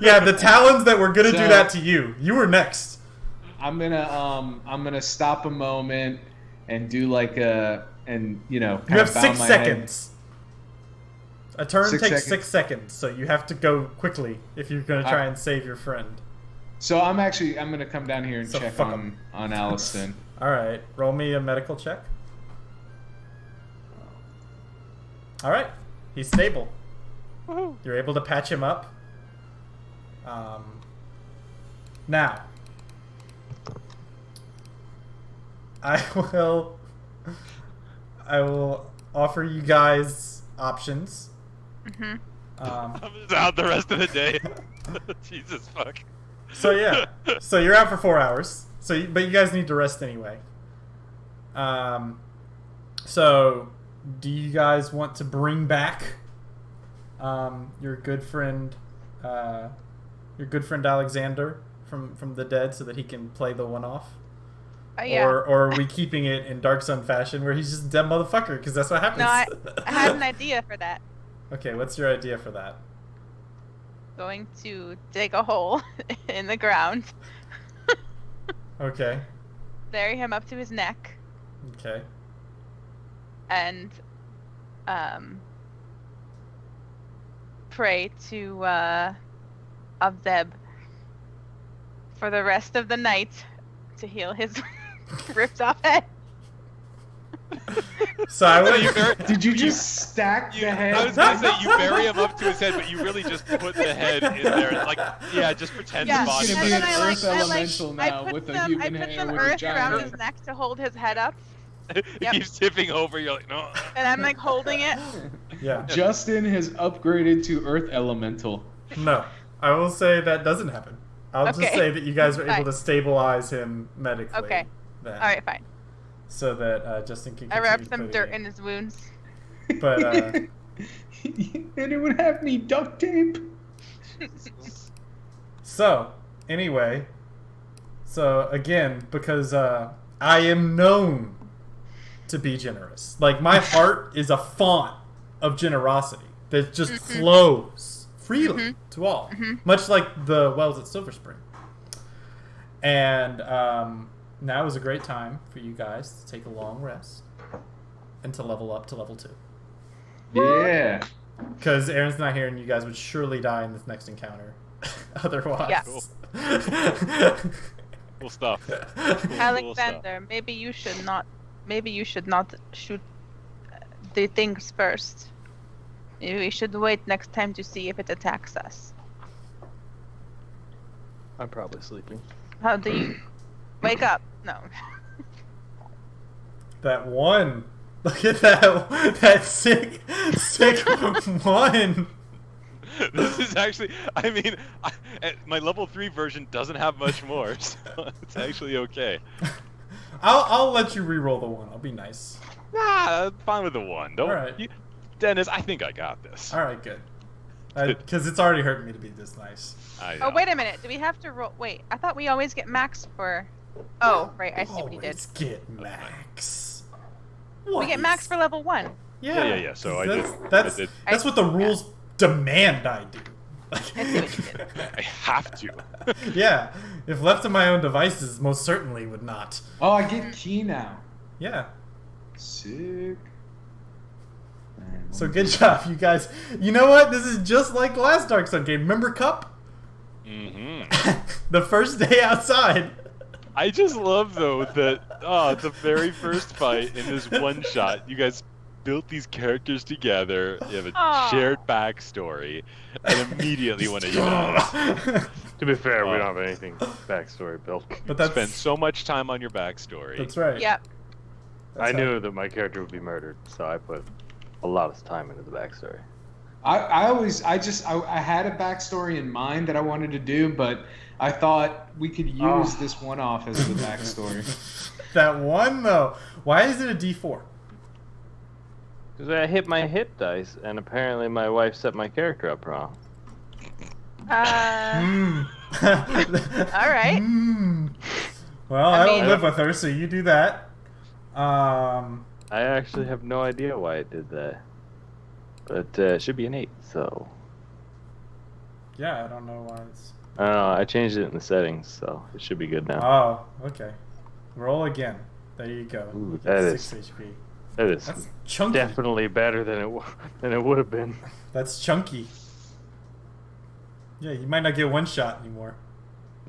[SPEAKER 2] yeah, the talons that were gonna do
[SPEAKER 3] So-
[SPEAKER 2] that to you. You were next.
[SPEAKER 3] I'm gonna stop a moment and do like a
[SPEAKER 2] You have
[SPEAKER 3] bow
[SPEAKER 2] 6
[SPEAKER 3] my head.
[SPEAKER 2] seconds. A turn
[SPEAKER 3] 6
[SPEAKER 2] takes
[SPEAKER 3] seconds.
[SPEAKER 2] 6 seconds, so you have to go quickly if you're gonna try and save your friend.
[SPEAKER 3] So I'm gonna come down here and
[SPEAKER 2] So
[SPEAKER 3] check
[SPEAKER 2] fuck 'em.
[SPEAKER 3] on Alliston.
[SPEAKER 2] All right, roll me a medical check. All right, he's stable. You're able to patch him up. Now, I will offer you guys options.
[SPEAKER 1] Mm-hmm.
[SPEAKER 2] Um,
[SPEAKER 4] I'm just out the rest of the day. Jesus fuck.
[SPEAKER 2] so yeah, so you're out for 4 hours. But you guys need to rest anyway. So do you guys want to bring back your good friend Alexander from the dead so that he can play the one off?
[SPEAKER 1] Yeah.
[SPEAKER 2] Or are we keeping it in Dark Sun fashion where he's just a dead motherfucker because that's what happens?
[SPEAKER 1] No, I had an idea for that.
[SPEAKER 2] Okay, what's your idea for that?
[SPEAKER 1] Going to dig a hole in the ground,
[SPEAKER 2] Okay.
[SPEAKER 1] bury him up to his neck,
[SPEAKER 2] Okay.
[SPEAKER 1] and pray to Abzeb for the rest of the night to heal his ripped off head.
[SPEAKER 2] So I would.
[SPEAKER 4] You bury-
[SPEAKER 3] Did you just stack the head?
[SPEAKER 4] I was gonna say you bury him up to his head, but you really just put the head in there. Like, yeah, just pretend
[SPEAKER 1] Yeah,
[SPEAKER 4] the body.
[SPEAKER 3] gonna
[SPEAKER 1] and
[SPEAKER 3] be
[SPEAKER 1] then
[SPEAKER 3] an
[SPEAKER 1] I
[SPEAKER 3] earth elemental
[SPEAKER 1] I
[SPEAKER 3] now
[SPEAKER 1] put
[SPEAKER 3] with a
[SPEAKER 1] some,
[SPEAKER 3] human
[SPEAKER 1] I put
[SPEAKER 3] hair
[SPEAKER 1] some
[SPEAKER 3] with a
[SPEAKER 1] earth
[SPEAKER 3] giant
[SPEAKER 1] around
[SPEAKER 3] head.
[SPEAKER 1] his neck to hold his head up,
[SPEAKER 4] It
[SPEAKER 1] Yep.
[SPEAKER 4] keeps tipping over. You're like, no.
[SPEAKER 1] and I'm like holding it.
[SPEAKER 2] Yeah.
[SPEAKER 3] Justin has upgraded to earth elemental.
[SPEAKER 2] No, I will say that doesn't happen. I'll just
[SPEAKER 1] Okay.
[SPEAKER 2] say that you guys were able
[SPEAKER 1] Fine.
[SPEAKER 2] to stabilize him medically.
[SPEAKER 1] Okay.
[SPEAKER 2] Then,
[SPEAKER 1] All right, fine.
[SPEAKER 2] So that Justin can.
[SPEAKER 1] I rubbed
[SPEAKER 2] continue
[SPEAKER 1] some dirt
[SPEAKER 2] putting
[SPEAKER 1] in his wounds.
[SPEAKER 2] But
[SPEAKER 3] Anyone have any duct tape?
[SPEAKER 2] so anyway, so again, because I am known to be generous. Like my heart is a font of generosity. that just flows freely to all,
[SPEAKER 1] Mhm.
[SPEAKER 2] much like the wells at Silver Spring. And now is a great time for you guys to take a long rest and to level up to level 2.
[SPEAKER 3] Yeah.
[SPEAKER 2] Because Aaron's not here, and you guys would surely die in this next encounter. Otherwise,
[SPEAKER 1] Yeah.
[SPEAKER 4] Cool. Cool stuff.
[SPEAKER 1] Alexander, maybe you should not shoot the things first. Maybe we should wait next time to see if it attacks us.
[SPEAKER 5] I'm probably sleeping.
[SPEAKER 1] How do you wake up? No.
[SPEAKER 2] that one. Look at that sick one.
[SPEAKER 4] This is actually, I mean, my level 3 version doesn't have much more, so it's actually okay.
[SPEAKER 2] I'll let you re-roll the 1. I'll be nice.
[SPEAKER 4] Nah, I'm fine with the 1. Don't,
[SPEAKER 2] Alright.
[SPEAKER 4] Dennis, I think I got this.
[SPEAKER 2] All right, good. Because it's already hurting me to be this nice.
[SPEAKER 4] I
[SPEAKER 1] Oh,
[SPEAKER 4] know.
[SPEAKER 1] wait a minute. Do we have to roll? Wait, I thought we always get max for. Oh, right. I see what you did.
[SPEAKER 2] Always get max.
[SPEAKER 1] We get max for level 1.
[SPEAKER 4] Yeah. So I did.
[SPEAKER 2] That's
[SPEAKER 4] I did.
[SPEAKER 2] that's what the rules demand I do.
[SPEAKER 1] I see what you did.
[SPEAKER 4] I have to.
[SPEAKER 2] Yeah, if left to my own devices, most certainly would not.
[SPEAKER 3] Oh, I get key now.
[SPEAKER 2] Yeah.
[SPEAKER 3] Sick.
[SPEAKER 2] So good job, you guys. You know what? This is just like last Dark Sun game. Remember Cup?
[SPEAKER 4] Mm-hmm.
[SPEAKER 2] The first day outside.
[SPEAKER 4] I just love though that the very first fight in this one shot, you guys built these characters together. You have a
[SPEAKER 1] Aw.
[SPEAKER 4] shared backstory, and immediately want to unite.
[SPEAKER 5] To be fair, we don't have anything backstory built.
[SPEAKER 2] But that's
[SPEAKER 4] Spend so much time on your backstory.
[SPEAKER 2] that's right.
[SPEAKER 1] Yep.
[SPEAKER 2] That's
[SPEAKER 5] I
[SPEAKER 2] how-
[SPEAKER 5] knew that my character would be murdered, so I put a lot of time into the backstory.
[SPEAKER 3] I had a backstory in mind that I wanted to do, but I thought we could use this one off as the backstory.
[SPEAKER 2] That one though. Why is it a D4?
[SPEAKER 5] Because I hit my hit dice, and apparently my wife set my character up wrong.
[SPEAKER 2] Mm.
[SPEAKER 1] All right.
[SPEAKER 2] Mm. Well, I don't live with her, so you do that.
[SPEAKER 5] I actually have no idea why it did that. But it should be an 8, so...
[SPEAKER 2] Yeah, I don't know why it's...
[SPEAKER 5] I don't know, I changed it in the settings, so it should be good now.
[SPEAKER 2] Oh, okay. Roll again. There you go.
[SPEAKER 5] Ooh,
[SPEAKER 2] You get
[SPEAKER 5] that
[SPEAKER 2] 6 HP.
[SPEAKER 5] That is
[SPEAKER 2] That's chunky.
[SPEAKER 5] definitely better than it would have been.
[SPEAKER 2] That's chunky. Yeah, you might not get one shot anymore.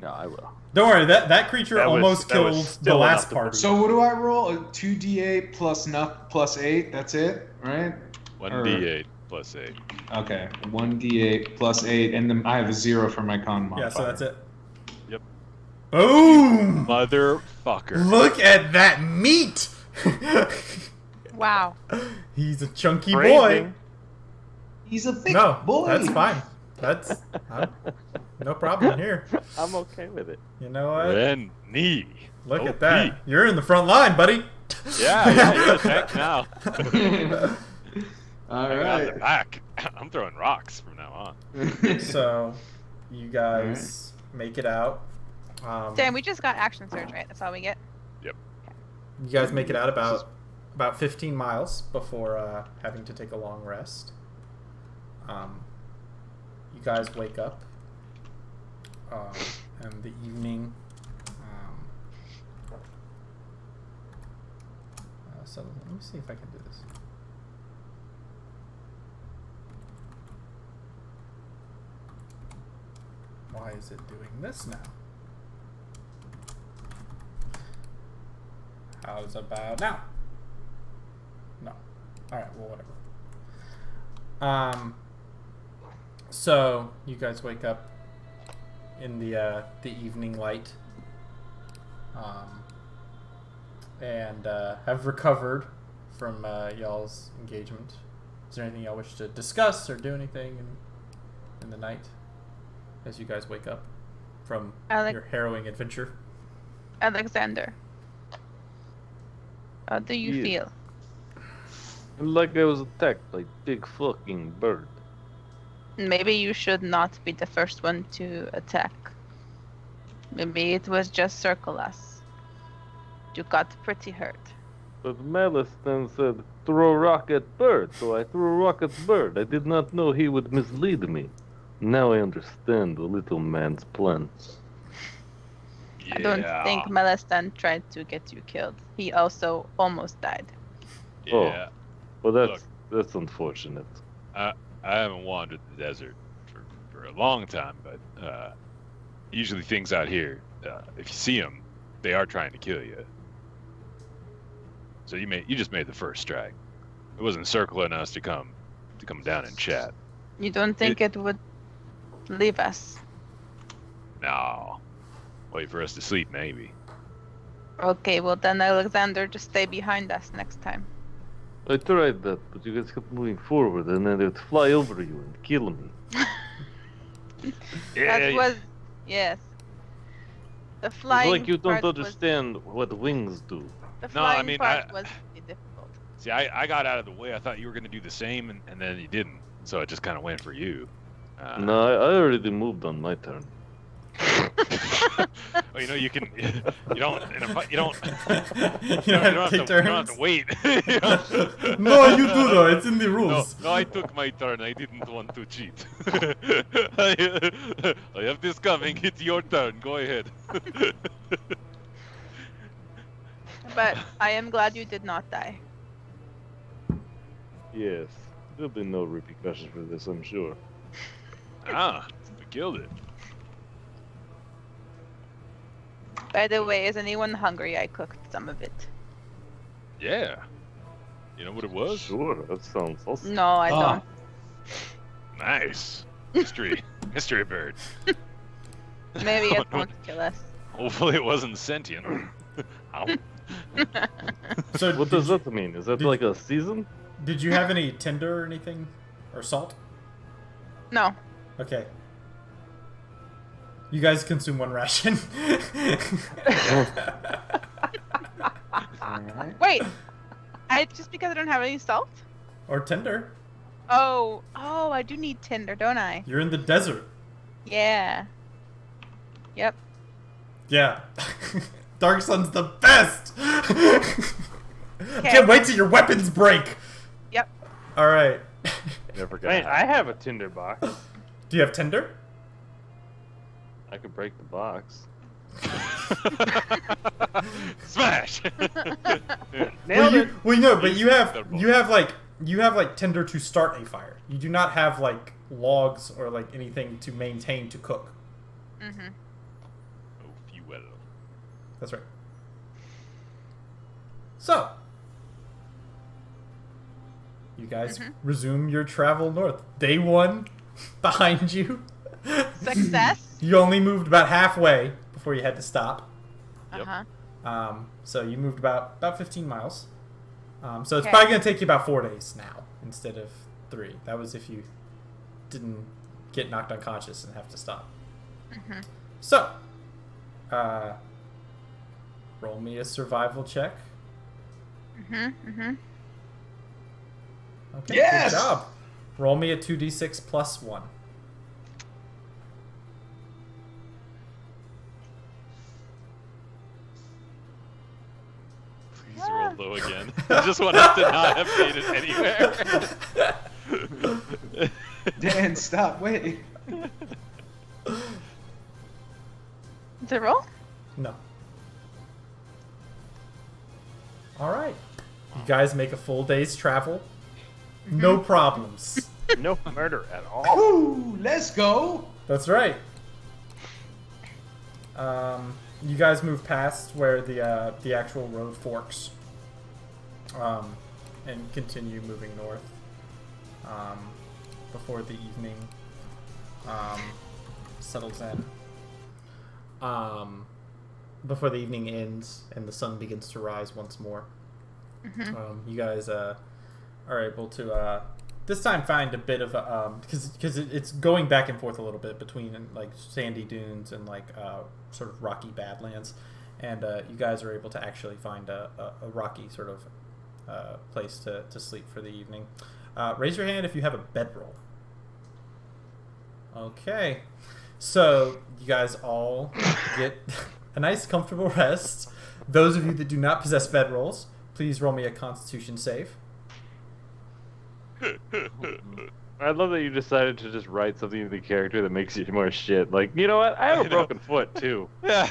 [SPEAKER 5] No, I will.
[SPEAKER 2] Don't worry, that creature
[SPEAKER 5] That was-
[SPEAKER 2] almost
[SPEAKER 5] that was
[SPEAKER 2] killed the
[SPEAKER 5] still
[SPEAKER 2] last
[SPEAKER 5] enough to
[SPEAKER 2] party.
[SPEAKER 3] So what do I roll? A 2d8 plus 8. That's it, right?
[SPEAKER 4] 1d8 plus 8.
[SPEAKER 3] Okay, 1d8 plus 8, and then I have a 0 for my con modifier.
[SPEAKER 2] Yeah, so that's it.
[SPEAKER 4] Yep.
[SPEAKER 2] Boom!
[SPEAKER 4] Motherfucker.
[SPEAKER 2] Look at that meat!
[SPEAKER 1] Wow.
[SPEAKER 2] He's a chunky
[SPEAKER 5] Phrasing.
[SPEAKER 2] boy.
[SPEAKER 3] He's a thick
[SPEAKER 2] No,
[SPEAKER 3] boy.
[SPEAKER 2] that's fine. That's no problem here.
[SPEAKER 5] I'm okay with it.
[SPEAKER 2] You know what?
[SPEAKER 4] Then knee.
[SPEAKER 2] Look
[SPEAKER 4] OP.
[SPEAKER 2] at that. You're in the front line, buddy.
[SPEAKER 4] Yeah, you're a tank now.
[SPEAKER 3] All
[SPEAKER 4] I'm out the
[SPEAKER 3] right.
[SPEAKER 4] back. I'm throwing rocks from now on.
[SPEAKER 2] So, you guys make it out.
[SPEAKER 1] Damn, we just got action surge, right? That's all we get.
[SPEAKER 2] You guys make it out about 15 miles before having to take a long rest. You guys wake up, and the evening. So let me see if I can do this. Why is it doing this now? How's about now? No. Alright, well, whatever. So, you guys wake up in the evening light. And have recovered from y'all's engagement. Is there anything y'all wish to discuss or do anything in the night as you guys wake up from your harrowing adventure?
[SPEAKER 1] Alexander, how do you
[SPEAKER 5] Yeah.
[SPEAKER 1] feel?
[SPEAKER 5] Like I was attacked by big fucking bird.
[SPEAKER 1] Maybe you should not be the first one to attack. Maybe it was just circle us. You got pretty hurt.
[SPEAKER 5] But Malice then said, throw rock at bird, so I threw rock at bird. I did not know he would mislead me. Now I understand the little man's plan.
[SPEAKER 1] I don't think Melistan tried to get you killed. He also almost died.
[SPEAKER 4] Yeah.
[SPEAKER 5] Well, that's unfortunate.
[SPEAKER 4] I haven't wandered the desert for a long time, but usually things out here, if you see them, they are trying to kill you. So you just made the first strike. It wasn't circling us to come down and chat.
[SPEAKER 1] You don't think it would leave us?
[SPEAKER 4] No. Wait for us to sleep, maybe.
[SPEAKER 1] Okay, well then, Alexander, just stay behind us next time.
[SPEAKER 5] I tried that, but you guys kept moving forward, and then they'd fly over you and kill me.
[SPEAKER 1] That was, yes. The flying
[SPEAKER 5] It's like you don't
[SPEAKER 1] part
[SPEAKER 5] understand what wings do.
[SPEAKER 1] The
[SPEAKER 4] No, I
[SPEAKER 1] flying
[SPEAKER 4] mean,
[SPEAKER 1] part was really difficult.
[SPEAKER 4] See, I got out of the way. I thought you were going to do the same, and then you didn't. So I just kind of went for you.
[SPEAKER 5] No, I already moved on my turn.
[SPEAKER 4] Well, you know, you can. You don't. In a fight, you don't.
[SPEAKER 2] You
[SPEAKER 4] You
[SPEAKER 2] have to take
[SPEAKER 4] don't have
[SPEAKER 2] turns.
[SPEAKER 4] to wait.
[SPEAKER 2] No, you do though. It's in the
[SPEAKER 4] No,
[SPEAKER 2] rules.
[SPEAKER 4] no, I took my turn. I didn't want to cheat. I have this coming. It's your turn. Go ahead.
[SPEAKER 1] But I am glad you did not die.
[SPEAKER 5] Yes, there'll be no repercussions for this, I'm sure.
[SPEAKER 4] We killed it.
[SPEAKER 1] By the way, is anyone hungry? I cooked some of it.
[SPEAKER 4] Yeah. You know what it was?
[SPEAKER 5] Sure, that sounds awesome.
[SPEAKER 1] No, I
[SPEAKER 2] Ah.
[SPEAKER 1] don't.
[SPEAKER 4] Nice. Mystery. Mystery bird.
[SPEAKER 1] Maybe it won't kill us.
[SPEAKER 4] Hopefully it wasn't sentient. Ow.
[SPEAKER 2] So
[SPEAKER 5] What does that mean? Is that
[SPEAKER 2] did-
[SPEAKER 5] like a season?
[SPEAKER 2] Did you have any tinder or anything, or salt?
[SPEAKER 1] No.
[SPEAKER 2] Okay. You guys consume one ration.
[SPEAKER 3] Alright.
[SPEAKER 1] Wait. Just because I don't have any salt?
[SPEAKER 2] Or tinder.
[SPEAKER 1] Oh, I do need tinder, don't I?
[SPEAKER 2] You're in the desert.
[SPEAKER 1] Yeah. Yep.
[SPEAKER 2] Yeah. Dark Sun's the best.
[SPEAKER 1] Okay.
[SPEAKER 2] Can't wait till your weapons break.
[SPEAKER 1] Yep.
[SPEAKER 2] All right.
[SPEAKER 5] Never gonna
[SPEAKER 6] I have a tinder box.
[SPEAKER 2] Do you have tinder?
[SPEAKER 5] I could break the box.
[SPEAKER 4] Smash!
[SPEAKER 6] Nailed it.
[SPEAKER 2] Well, no, but you have
[SPEAKER 4] They're
[SPEAKER 2] like tinder to start a fire. You do not have like logs or like anything to maintain to cook.
[SPEAKER 1] Mm-hmm.
[SPEAKER 4] Oh, fuel.
[SPEAKER 2] That's right. So, you guys resume your travel north. Day 1 behind you.
[SPEAKER 1] Success.
[SPEAKER 2] You only moved about halfway before you had to stop.
[SPEAKER 4] Yep.
[SPEAKER 1] Uh-huh.
[SPEAKER 2] So you moved about 15 miles. So it's
[SPEAKER 1] Okay.
[SPEAKER 2] probably going to take you about 4 days now instead of 3. That was if you didn't get knocked unconscious and have to stop.
[SPEAKER 1] Mm-hmm.
[SPEAKER 2] So, roll me a survival check.
[SPEAKER 1] Mm-hmm. Mm-hmm.
[SPEAKER 2] Okay,
[SPEAKER 3] Yes!
[SPEAKER 2] good job. Roll me a 2d6 plus 1.
[SPEAKER 4] Please roll low again. I just want us to not have made it anywhere.
[SPEAKER 3] Dan, stop, wait.
[SPEAKER 1] Is it roll?
[SPEAKER 2] No. All right. You guys make a full day's travel. No problems.
[SPEAKER 6] No murder at all.
[SPEAKER 3] Oh, let's go.
[SPEAKER 2] That's right. You guys move past where the actual road forks, and continue moving north. Before the evening settles in. Before the evening ends and the sun begins to rise once more. You guys are able to this time find a bit of a because it's going back and forth a little bit between like sandy dunes and like sort of rocky badlands, and you guys are able to actually find a rocky sort of place to sleep for the evening. Raise your hand if you have a bedroll. Okay, so you guys all get a nice comfortable rest. Those of you that do not possess bedrolls please roll me a Constitution save.
[SPEAKER 5] I love that you decided to just write something in the character that makes you more shit. Like, you know what? I have a broken foot too.
[SPEAKER 4] Yeah,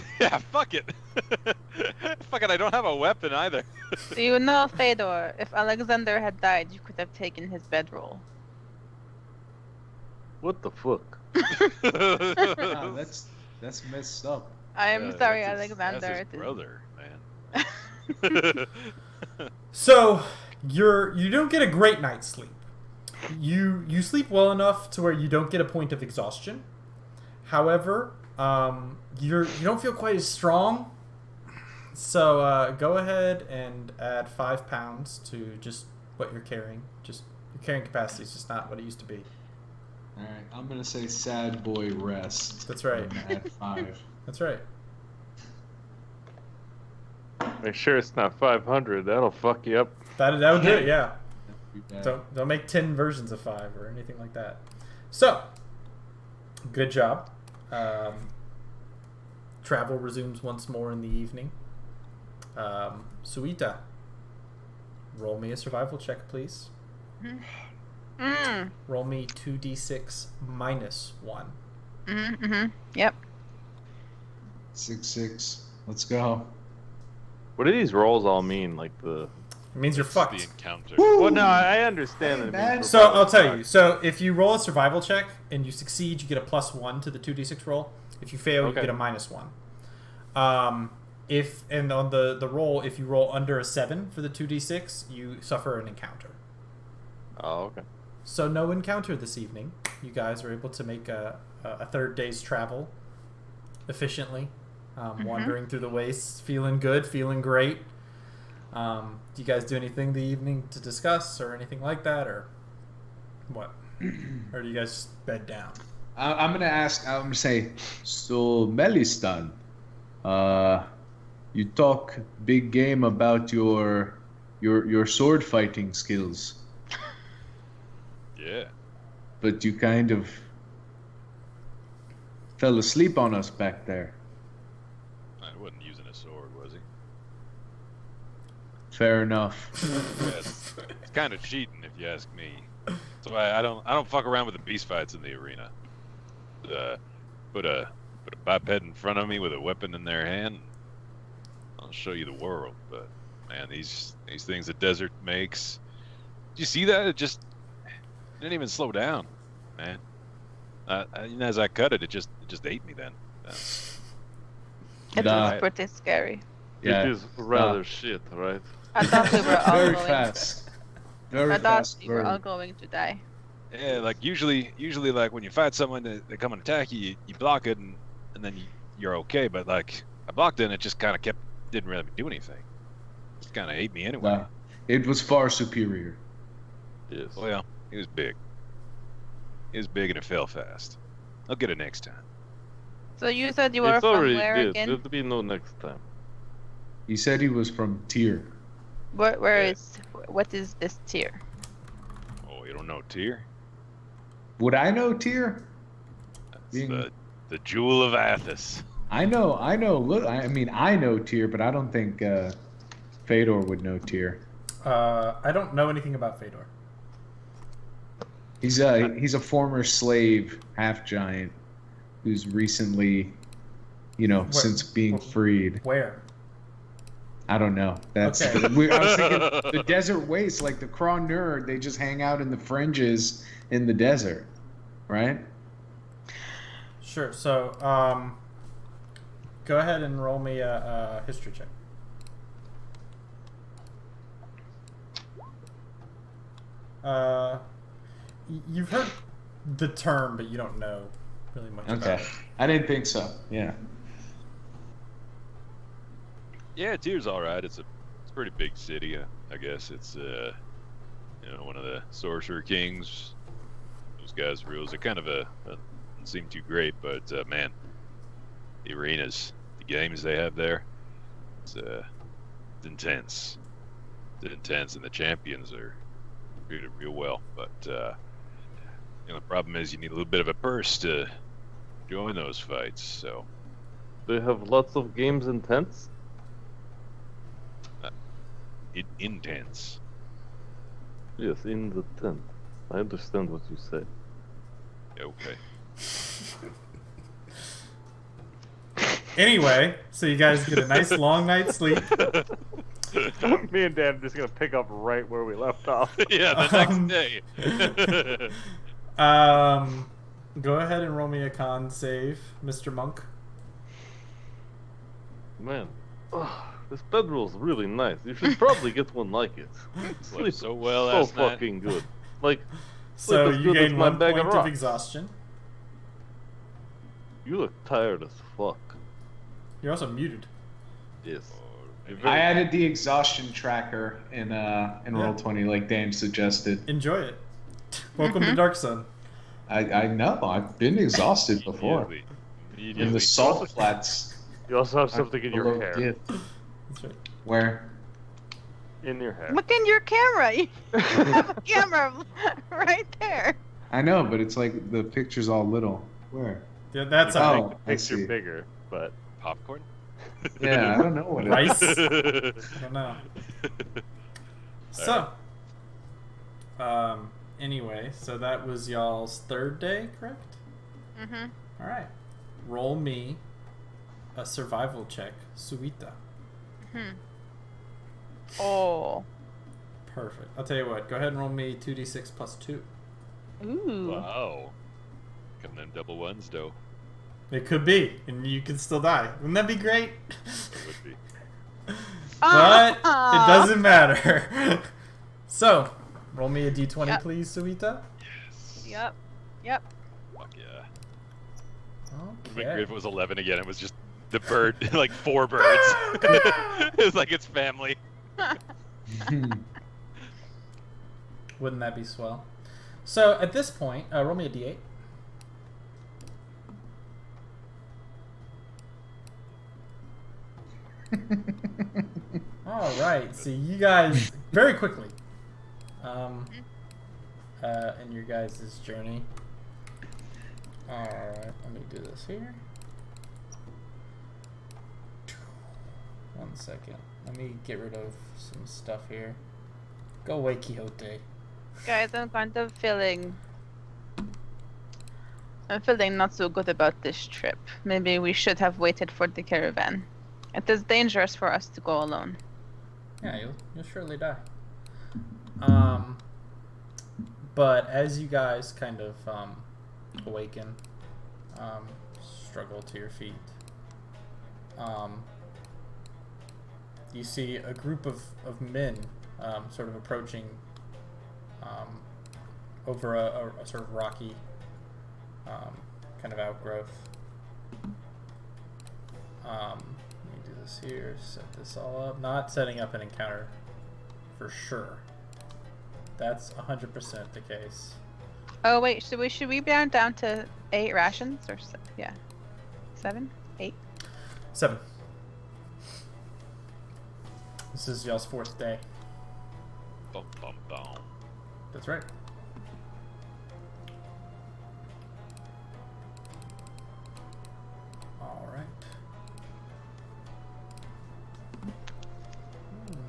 [SPEAKER 4] fuck it. Fuck it, I don't have a weapon either.
[SPEAKER 1] Do you know, Fedor, if Alexander had died, you could have taken his bedroll.
[SPEAKER 5] What the fuck?
[SPEAKER 3] Wow, that's messed up.
[SPEAKER 1] I'm
[SPEAKER 4] Yeah,
[SPEAKER 1] sorry,
[SPEAKER 4] that's his-
[SPEAKER 1] Alexander.
[SPEAKER 4] That's
[SPEAKER 1] It
[SPEAKER 4] his
[SPEAKER 1] is-
[SPEAKER 4] brother, man.
[SPEAKER 2] So you don't get a great night's sleep. You sleep well enough to where you don't get a point of exhaustion. However, you don't feel quite as strong. So go ahead and add 5 pounds to just what you're carrying. Just your carrying capacity is just not what it used to be.
[SPEAKER 3] All right, I'm gonna say sad boy rest.
[SPEAKER 2] That's right.
[SPEAKER 3] At 5.
[SPEAKER 2] That's right.
[SPEAKER 5] Make sure it's not 500. That'll fuck you up.
[SPEAKER 2] That would do it. Yeah.
[SPEAKER 3] Be bad.
[SPEAKER 2] Don't make 10 versions of 5 or anything like that. So, good job. Travel resumes once more in the evening. Suita, roll me a survival check, please.
[SPEAKER 1] Mm.
[SPEAKER 2] Roll me 2d6 minus 1.
[SPEAKER 1] Mm-hmm. Yep.
[SPEAKER 3] 6-6. Let's go.
[SPEAKER 5] What do these rolls all mean? Like the.
[SPEAKER 2] It means you're
[SPEAKER 4] The
[SPEAKER 2] fucked.
[SPEAKER 4] encounter.
[SPEAKER 5] Well, no, I understand that. It
[SPEAKER 3] Man.
[SPEAKER 5] means
[SPEAKER 2] So I'll tell you. So if you roll a survival check and you succeed, you get a +1 to the 2d6 roll. If you fail,
[SPEAKER 5] Okay.
[SPEAKER 2] you get a -1. And on the roll, if you roll under a 7 for the 2d6, you suffer an encounter.
[SPEAKER 5] Oh, okay.
[SPEAKER 2] So no encounter this evening. You guys are able to make a third day's travel efficiently, wandering through the wastes, feeling good, feeling great. Do you guys do anything the evening to discuss or anything like that, or what? Or do you guys just bed down?
[SPEAKER 3] I'm gonna say, so Melistan, you talk big game about your sword fighting skills,
[SPEAKER 4] Yeah.
[SPEAKER 3] but you kind of fell asleep on us back there.
[SPEAKER 4] I wasn't using a sword, was he?
[SPEAKER 3] Fair enough.
[SPEAKER 4] Yeah, it's kind of cheating, if you ask me. That's why I don't fuck around with the beast fights in the arena. Put a biped in front of me with a weapon in their hand. I'll show you the world. But man, these things the desert makes. Did you see that? It didn't even slow down, man. As I cut it, it just ate me then.
[SPEAKER 1] It
[SPEAKER 3] Nah.
[SPEAKER 1] was pretty scary.
[SPEAKER 3] Yeah.
[SPEAKER 5] It is rather shit, right?
[SPEAKER 1] I thought we were all
[SPEAKER 3] Very
[SPEAKER 1] going.
[SPEAKER 3] fast. Very
[SPEAKER 1] I thought
[SPEAKER 3] fast.
[SPEAKER 1] we were all
[SPEAKER 3] burn.
[SPEAKER 1] going to die.
[SPEAKER 4] Yeah, like usually like when you fight someone that they come and attack you, you block it and then you're okay. But like I blocked it and it just kind of didn't really do anything. Just kind of ate me anyway.
[SPEAKER 3] Nah, it was far superior.
[SPEAKER 5] Yes.
[SPEAKER 4] Well, he was big. He was big and it fell fast. I'll get it next time.
[SPEAKER 1] So you said you were
[SPEAKER 5] It's
[SPEAKER 1] from
[SPEAKER 5] already
[SPEAKER 1] where
[SPEAKER 5] did.
[SPEAKER 1] again?
[SPEAKER 5] There'll be no next time.
[SPEAKER 3] He said he was from Tyr.
[SPEAKER 1] What
[SPEAKER 4] Yeah.
[SPEAKER 1] what is this tier?
[SPEAKER 4] Oh, you don't know Tyr?
[SPEAKER 3] Would I know Tyr?
[SPEAKER 4] That's
[SPEAKER 3] Being-
[SPEAKER 4] the jewel of Athos.
[SPEAKER 3] I know. Look, I mean, I know Tyr, but I don't think Fedor would know Tyr.
[SPEAKER 2] I don't know anything about Fedor.
[SPEAKER 3] He's a former slave, half giant, who's recently, since being freed.
[SPEAKER 2] Where?
[SPEAKER 3] I don't know. That's
[SPEAKER 2] Okay.
[SPEAKER 3] I was thinking the desert waste, like the Craw Nerd, they just hang out in the fringes in the desert, right?
[SPEAKER 2] Sure. So, go ahead and roll me a history check. You've heard the term, but you don't know really much about
[SPEAKER 3] Okay.
[SPEAKER 2] it.
[SPEAKER 3] I didn't think so. Yeah.
[SPEAKER 4] Yeah, Tyr's all right. It's a pretty big city, I guess. It's one of the sorcerer kings. Those guys' rules are kind of doesn't seem too great, but man, the arenas, the games they have there, it's intense. It's intense, and the champions are treated real well. But the problem is you need a little bit of a purse to join those fights. So
[SPEAKER 5] They have lots of games and tents.
[SPEAKER 4] intense.
[SPEAKER 5] Yes, in the tent. I understand what you say.
[SPEAKER 4] Okay.
[SPEAKER 2] Anyway, so you guys get a nice long night's sleep.
[SPEAKER 6] Me and Dan are just gonna pick up right where we left off.
[SPEAKER 4] Yeah, the
[SPEAKER 2] Um,
[SPEAKER 4] next day.
[SPEAKER 2] Go ahead and roll me a con save, Mr. Monk.
[SPEAKER 5] Man, this bedroll's really nice. You should probably get one like it.
[SPEAKER 4] Slept so well
[SPEAKER 5] so
[SPEAKER 4] last night.
[SPEAKER 5] fucking good. Like,
[SPEAKER 2] So
[SPEAKER 5] as
[SPEAKER 2] you
[SPEAKER 5] good as
[SPEAKER 2] gain
[SPEAKER 5] my
[SPEAKER 2] 1
[SPEAKER 5] bag
[SPEAKER 2] point
[SPEAKER 5] of
[SPEAKER 2] of
[SPEAKER 5] rocks.
[SPEAKER 2] exhaustion.
[SPEAKER 5] you look tired as fuck.
[SPEAKER 2] You're also muted.
[SPEAKER 5] Yes. You're
[SPEAKER 3] I
[SPEAKER 5] very-
[SPEAKER 3] added the exhaustion tracker in Roll20 like Dan suggested.
[SPEAKER 2] Enjoy it. Welcome to Dark Sun.
[SPEAKER 3] I know, I've been exhausted before.
[SPEAKER 4] Immediately.
[SPEAKER 3] In the salt flats.
[SPEAKER 5] You also have something in your
[SPEAKER 3] below
[SPEAKER 5] hair.
[SPEAKER 3] gift.
[SPEAKER 2] That's right.
[SPEAKER 3] Where?
[SPEAKER 5] In your hair.
[SPEAKER 1] Look in your camera. You have a camera right there.
[SPEAKER 3] I know, but it's like the picture's all little. Where?
[SPEAKER 2] Yeah, that's
[SPEAKER 3] Oh.
[SPEAKER 2] all.
[SPEAKER 6] Make the
[SPEAKER 3] I
[SPEAKER 6] picture
[SPEAKER 3] see.
[SPEAKER 6] bigger, but
[SPEAKER 4] Popcorn?
[SPEAKER 3] Yeah, I don't know what it
[SPEAKER 2] Rice?
[SPEAKER 3] is.
[SPEAKER 2] I don't know. So, anyway, so that was y'all's third day, correct?
[SPEAKER 1] Mm-hmm.
[SPEAKER 2] All right. Roll me a survival check, Suita.
[SPEAKER 1] Oh.
[SPEAKER 2] Perfect. I'll tell you what. Go ahead and roll me 2d6 plus 2.
[SPEAKER 1] Ooh.
[SPEAKER 4] Wow. Coming in double ones, though.
[SPEAKER 2] It could be, and you could still die. Wouldn't that be great?
[SPEAKER 4] It would be.
[SPEAKER 2] But it doesn't matter. So, roll me a d20,
[SPEAKER 1] Yep.
[SPEAKER 2] please, Suita.
[SPEAKER 4] Yes.
[SPEAKER 1] Yep.
[SPEAKER 4] Fuck yeah. It'd be great
[SPEAKER 2] Okay.
[SPEAKER 4] if it was 11 again. It was just the bird, like 4 birds. It's like its family.
[SPEAKER 2] Wouldn't that be swell? So, at this point, roll me a d8. All right. So you guys very quickly, in your guys' journey. All right. Let me do this here. 1 second. Let me get rid of some stuff here. Go away, Quixote.
[SPEAKER 1] Guys, I'm kind of feeling not so good about this trip. Maybe we should have waited for the caravan. It is dangerous for us to go alone.
[SPEAKER 2] Yeah, you'll surely die. But as you guys kind of awaken, struggle to your feet, you see a group of men sort of approaching over a sort of rocky kind of outgrowth. Let me do this here, set this all up. Not setting up an encounter for sure. That's 100% the case.
[SPEAKER 1] Oh wait, should we be down to 8 rations or yeah, 7, 8?
[SPEAKER 2] 7. This is y'all's 4th day.
[SPEAKER 4] Bum, bum, bum.
[SPEAKER 2] That's right. All right.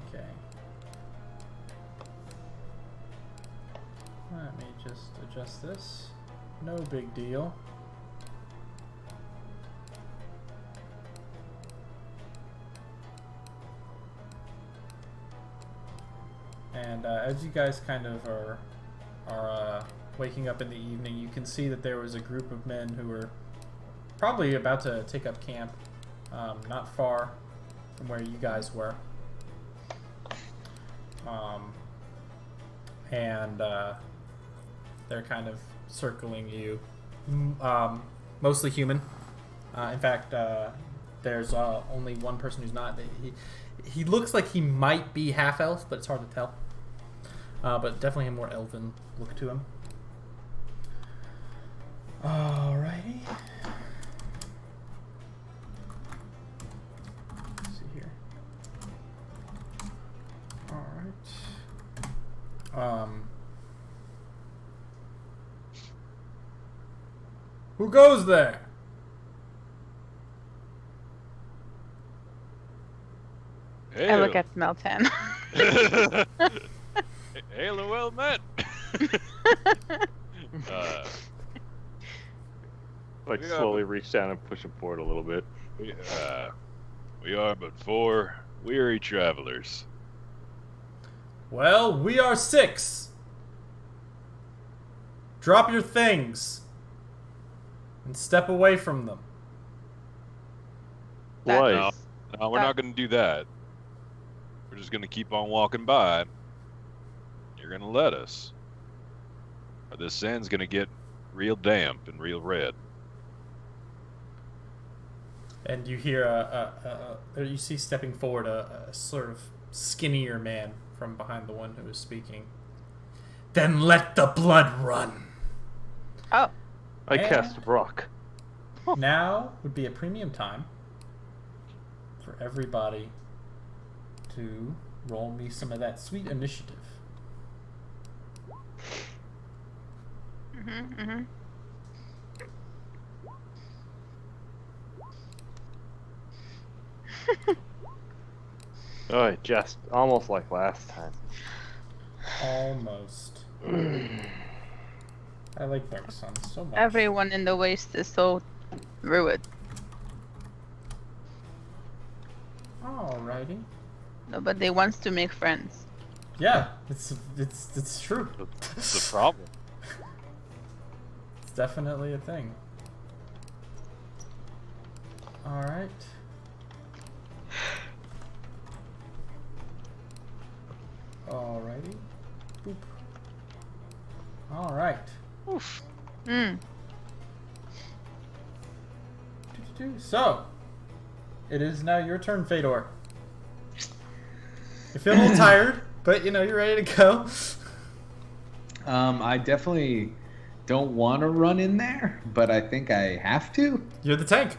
[SPEAKER 2] Okay. Let me just adjust this. No big deal. And as you guys kind of are waking up in the evening, you can see that there was a group of men who were probably about to take up camp, not far from where you guys were. And they're kind of circling you, mostly human. In fact, there's only one person who's not. He looks like he might be half elf, but it's hard to tell. But definitely a more elven look to him. Alrighty. Let's see here. Alright. Who goes there?
[SPEAKER 1] I look
[SPEAKER 4] Hey.
[SPEAKER 1] at Melton.
[SPEAKER 4] Halo, well met.
[SPEAKER 6] Like
[SPEAKER 4] Yeah,
[SPEAKER 6] slowly reach down and push him forward a little bit.
[SPEAKER 4] We are but 4 weary travelers.
[SPEAKER 2] Well, we are 6. Drop your things and step away from them.
[SPEAKER 6] Why?
[SPEAKER 4] No, no, we're not going to do that. We're just going to keep on walking by. You're going to let us. Or this sand's going to get real damp and real red.
[SPEAKER 2] And you hear you see stepping forward a sort of skinnier man from behind the one who is speaking. Then let the blood run.
[SPEAKER 1] Oh,
[SPEAKER 6] I
[SPEAKER 2] And-
[SPEAKER 6] cast rock.
[SPEAKER 2] Now would be a premium time for everybody to roll me some of that sweet initiative.
[SPEAKER 1] mm-hmm.
[SPEAKER 6] Oh, just almost like last time.
[SPEAKER 2] Almost. I like Dark Sun so much.
[SPEAKER 1] Everyone in the waste is so ruined.
[SPEAKER 2] Alrighty.
[SPEAKER 1] Nobody wants to make friends.
[SPEAKER 2] Yeah, it's true.
[SPEAKER 4] That's the problem.
[SPEAKER 2] It's definitely a thing. Alright. Alrighty. Boop. Alright.
[SPEAKER 4] Oof.
[SPEAKER 1] Mm.
[SPEAKER 2] So, it is now your turn, Fedor. You feel a little tired, but you know, you're ready to go.
[SPEAKER 3] I definitely don't want to run in there, but I think I have to.
[SPEAKER 2] You're the tank.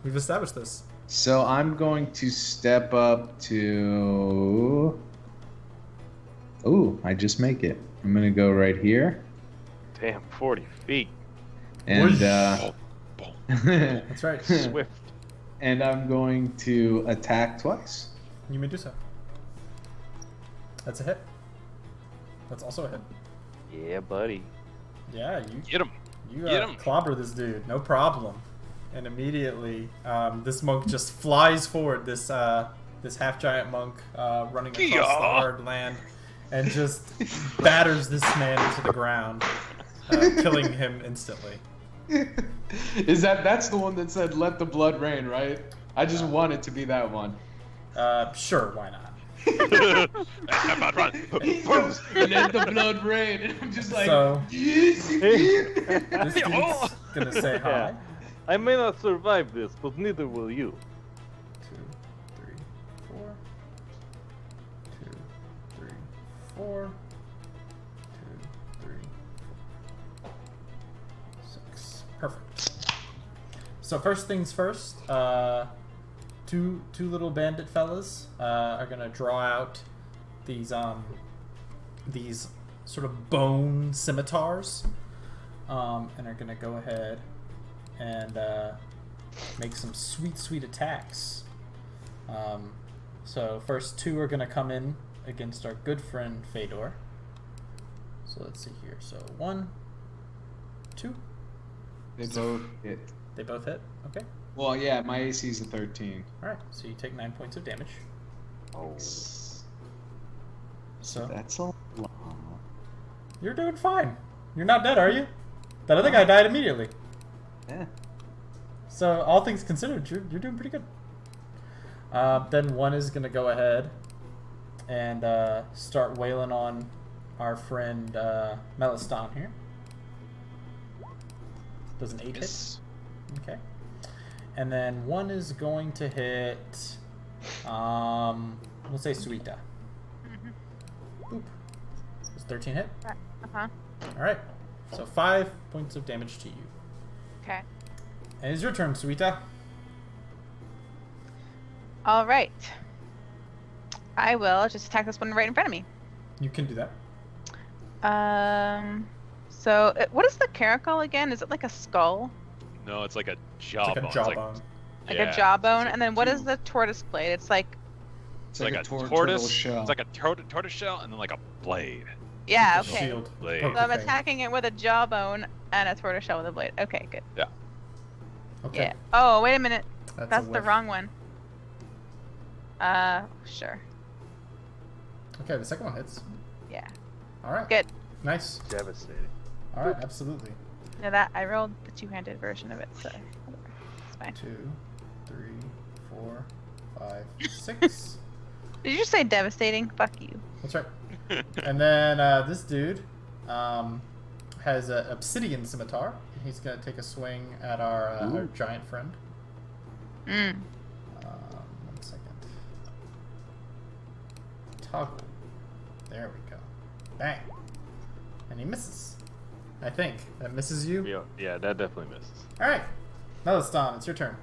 [SPEAKER 2] We've established this.
[SPEAKER 3] So I'm going to step up to... Ooh, I just make it. I'm going to go right here.
[SPEAKER 6] Damn, 40 feet.
[SPEAKER 3] And,
[SPEAKER 4] Boom, boom.
[SPEAKER 2] That's right.
[SPEAKER 6] Swift.
[SPEAKER 3] and I'm going to attack twice.
[SPEAKER 2] You may do so. That's a hit. That's also a hit.
[SPEAKER 6] Yeah, buddy.
[SPEAKER 2] Yeah, you
[SPEAKER 4] Get him.
[SPEAKER 2] you
[SPEAKER 4] Get him.
[SPEAKER 2] clobber this dude, no problem. And immediately, this monk just flies forward. This half giant monk running across the
[SPEAKER 4] Yeehaw.
[SPEAKER 2] hard land, and just batters this man into the ground, killing him instantly.
[SPEAKER 3] That's the one that said let the blood rain, right? I just want it to be that one.
[SPEAKER 2] Sure, why not?
[SPEAKER 4] Run, run.
[SPEAKER 3] He goes, let the blood rain, and I'm just like,
[SPEAKER 2] So-
[SPEAKER 3] yes, you can.
[SPEAKER 2] This dude's gonna say hi.
[SPEAKER 6] I may not survive this, but neither will you.
[SPEAKER 2] 2, 3, 4. 2, 3, 4. 2, 3, 6. Perfect. So first things first, two little bandit fellas are gonna draw out these sort of bone scimitars, and are gonna go ahead and make some sweet attacks. So first 2 are gonna come in against our good friend Fedor. So let's see here. So 1, 2.
[SPEAKER 3] They both hit.
[SPEAKER 2] They both hit. Okay.
[SPEAKER 3] Well, yeah, my AC is a 13.
[SPEAKER 2] All right. So you take 9 points of damage.
[SPEAKER 6] Oh.
[SPEAKER 2] So
[SPEAKER 3] That's a lot.
[SPEAKER 2] you're doing fine. You're not dead, are you? That other guy died immediately.
[SPEAKER 3] Yeah.
[SPEAKER 2] So all things considered, you're doing pretty good. Then 1 is gonna go ahead and start wailing on our friend Meliston here. Does an 8 hit? Okay. And then 1 is going to hit, we'll say Suita. Boop. Does 13 hit?
[SPEAKER 1] Uh-huh.
[SPEAKER 2] All right. So 5 points of damage to you.
[SPEAKER 1] Okay.
[SPEAKER 2] And it's your turn, Suita.
[SPEAKER 1] All right. I will just attack this one right in front of me.
[SPEAKER 2] You can do that.
[SPEAKER 1] So what is the caracal again? Is it like a skull?
[SPEAKER 4] No, it's like a
[SPEAKER 2] It's
[SPEAKER 4] jawbone.
[SPEAKER 2] like a jawbone.
[SPEAKER 1] Like a jawbone? And then what is the tortoise blade? It's like
[SPEAKER 4] It's like a
[SPEAKER 3] turtle
[SPEAKER 4] tortoise.
[SPEAKER 3] shell.
[SPEAKER 4] It's like a tortoise shell, and then like a blade.
[SPEAKER 1] Yeah,
[SPEAKER 2] The
[SPEAKER 1] okay.
[SPEAKER 2] shield.
[SPEAKER 4] Blade.
[SPEAKER 2] Poke
[SPEAKER 1] So I'm
[SPEAKER 2] thing.
[SPEAKER 1] attacking it with a jawbone and a tortoiseshell with a blade. Okay, good.
[SPEAKER 2] Okay.
[SPEAKER 1] Yeah. Oh, wait a minute.
[SPEAKER 2] That's
[SPEAKER 1] That's
[SPEAKER 2] a
[SPEAKER 1] the
[SPEAKER 2] whiff.
[SPEAKER 1] wrong one. Sure.
[SPEAKER 2] Okay, the second one hits.
[SPEAKER 1] Yeah.
[SPEAKER 2] All right.
[SPEAKER 1] Good.
[SPEAKER 2] Nice.
[SPEAKER 6] Devastating.
[SPEAKER 2] All right, absolutely.
[SPEAKER 1] Now that I rolled the two-handed version of it, so it's fine.
[SPEAKER 2] 2, 3, 4, 5, 6.
[SPEAKER 1] Did you say devastating? Fuck you.
[SPEAKER 2] That's right. And then this dude has an obsidian scimitar. He's gonna take a swing at our giant friend.
[SPEAKER 1] Mm.
[SPEAKER 2] 1 second. Toggle. There we go. Bang. And he misses. I think that misses you.
[SPEAKER 6] Yeah, that definitely misses.
[SPEAKER 2] All right. Meliston, it's your turn.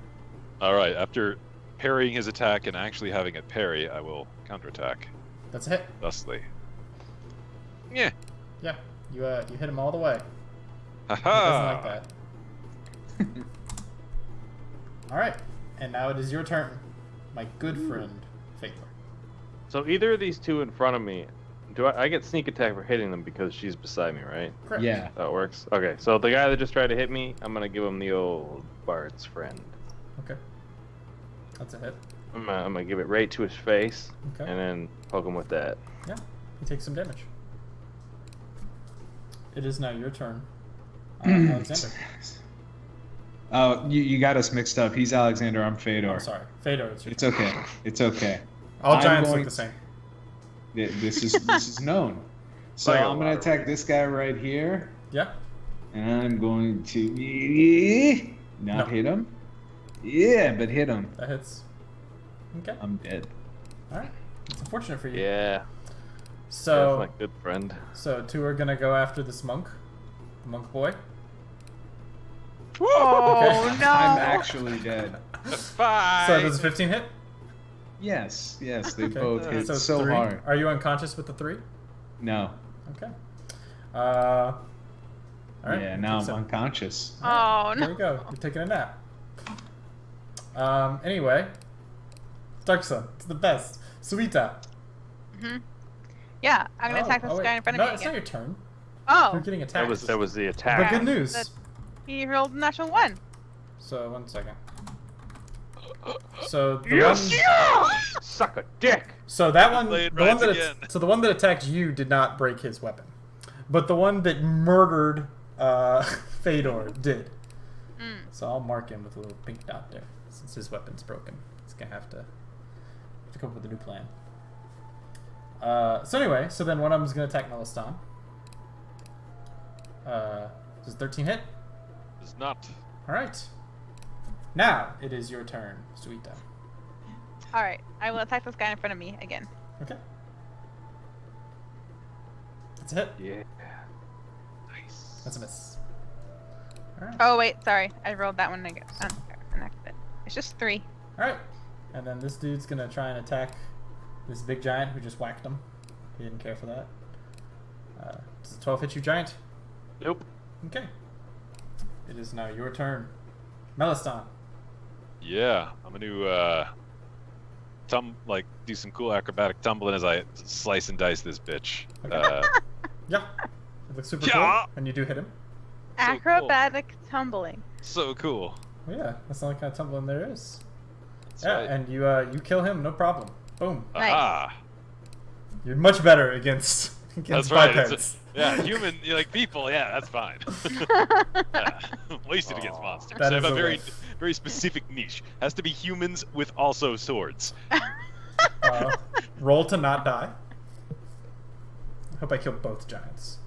[SPEAKER 4] All right. After parrying his attack and actually having it parry, I will counterattack
[SPEAKER 2] That's a hit.
[SPEAKER 4] thusly. Yeah.
[SPEAKER 2] Yeah. You hit him all the way. He
[SPEAKER 4] Haha.
[SPEAKER 2] doesn't like that. All right. And now it is your turn, my good friend, Fedor.
[SPEAKER 6] So either of these two in front of me, do I get sneak attack for hitting them because she's beside me, right?
[SPEAKER 2] Correct.
[SPEAKER 3] Yeah.
[SPEAKER 6] That works. Okay, so the guy that just tried to hit me, I'm gonna give him the old Bard's friend.
[SPEAKER 2] Okay. That's a hit.
[SPEAKER 6] I'm gonna give it right to his face,
[SPEAKER 2] Okay.
[SPEAKER 6] and then poke him with that.
[SPEAKER 2] Yeah. He takes some damage. It is now your turn, Alexander.
[SPEAKER 3] Oh, you got us mixed up. He's Alexander. I'm Fedor.
[SPEAKER 2] I'm sorry, Fedor. It's your
[SPEAKER 3] It's
[SPEAKER 2] turn.
[SPEAKER 3] okay. It's okay.
[SPEAKER 2] All
[SPEAKER 3] I'm
[SPEAKER 2] giants
[SPEAKER 3] going
[SPEAKER 2] look the same.
[SPEAKER 3] This is known. So
[SPEAKER 6] Like a
[SPEAKER 3] I'm gonna
[SPEAKER 6] lottery.
[SPEAKER 3] attack this guy right here,
[SPEAKER 2] Yeah.
[SPEAKER 3] and I'm going to not
[SPEAKER 2] No.
[SPEAKER 3] hit him. Yeah, but hit him.
[SPEAKER 2] That hits. Okay.
[SPEAKER 3] I'm dead.
[SPEAKER 2] All right. It's unfortunate for you.
[SPEAKER 6] Yeah,
[SPEAKER 2] So,
[SPEAKER 6] that's my good friend.
[SPEAKER 2] so two are gonna go after this monk, the monk boy.
[SPEAKER 1] Oh
[SPEAKER 2] Okay.
[SPEAKER 1] no!
[SPEAKER 3] I'm actually dead.
[SPEAKER 4] Bye.
[SPEAKER 2] So does a 15 hit?
[SPEAKER 3] Yes, they
[SPEAKER 2] Okay.
[SPEAKER 3] both hit so
[SPEAKER 2] three.
[SPEAKER 3] hard.
[SPEAKER 2] Are you unconscious with the 3?
[SPEAKER 3] No.
[SPEAKER 2] Okay. All right.
[SPEAKER 3] Yeah, now I'm
[SPEAKER 2] So-
[SPEAKER 3] unconscious.
[SPEAKER 1] Oh
[SPEAKER 2] There
[SPEAKER 1] no!
[SPEAKER 2] you go. You're taking a nap. Anyway, Dark Sun, it's the best. Suita.
[SPEAKER 1] Hmm. Yeah, I'm gonna attack this
[SPEAKER 2] wait.
[SPEAKER 1] guy in front
[SPEAKER 2] no,
[SPEAKER 1] of me
[SPEAKER 2] it's
[SPEAKER 1] again.
[SPEAKER 2] not your turn.
[SPEAKER 1] Oh,
[SPEAKER 2] You're getting attacked.
[SPEAKER 6] That was the
[SPEAKER 2] But
[SPEAKER 6] attack.
[SPEAKER 2] good news.
[SPEAKER 1] That- he rolled a natural 1.
[SPEAKER 2] So 1 second. So the
[SPEAKER 6] Yes!
[SPEAKER 2] one,
[SPEAKER 6] Suck a dick.
[SPEAKER 2] so that one,
[SPEAKER 4] Blade
[SPEAKER 2] the one
[SPEAKER 4] rides
[SPEAKER 2] that
[SPEAKER 4] again.
[SPEAKER 2] so the one that attacked you did not break his weapon, but the one that murdered Fedor did.
[SPEAKER 1] Mm.
[SPEAKER 2] So I'll mark him with a little pink dot there, since his weapon's broken. He's gonna have to come up with a new plan. So anyway, so then one of them's gonna attack Meliston. Does 13 hit?
[SPEAKER 4] Does not.
[SPEAKER 2] All right. Now it is your turn, Suita.
[SPEAKER 1] All right, I will attack this guy in front of me again.
[SPEAKER 2] Okay. That's a hit.
[SPEAKER 6] Yeah.
[SPEAKER 4] Nice.
[SPEAKER 2] That's a miss. All right.
[SPEAKER 1] Oh wait, sorry, I rolled that one again. An accident. It's just 3.
[SPEAKER 2] All right. And then this dude's gonna try and attack this big giant who just whacked him. He didn't care for that. Does a 12 hit you, giant?
[SPEAKER 6] Nope.
[SPEAKER 2] Okay. It is now your turn, Meliston.
[SPEAKER 4] Yeah, I'm gonna do some cool acrobatic tumbling as I slice and dice this bitch.
[SPEAKER 2] Yeah. It looks super
[SPEAKER 4] Yeah.
[SPEAKER 2] cool. And you do hit him.
[SPEAKER 4] So cool.
[SPEAKER 1] Acrobatic tumbling.
[SPEAKER 4] So cool.
[SPEAKER 2] Oh, yeah. That's the only kind of tumbling there is.
[SPEAKER 4] That's
[SPEAKER 2] Yeah.
[SPEAKER 4] right.
[SPEAKER 2] And you kill him, no problem. Boom.
[SPEAKER 1] Nice.
[SPEAKER 4] Ah,
[SPEAKER 2] You're much better against
[SPEAKER 4] that's right.
[SPEAKER 2] bipeds.
[SPEAKER 4] Yeah, human, like people. Yeah, that's fine. Yeah. Wasted against
[SPEAKER 6] Aw.
[SPEAKER 4] monsters.
[SPEAKER 2] That
[SPEAKER 4] I
[SPEAKER 2] is
[SPEAKER 4] have a
[SPEAKER 2] a
[SPEAKER 4] very,
[SPEAKER 2] whiff.
[SPEAKER 4] very specific niche. Has to be humans with also swords.
[SPEAKER 2] Roll to not die. I hope I kill both giants.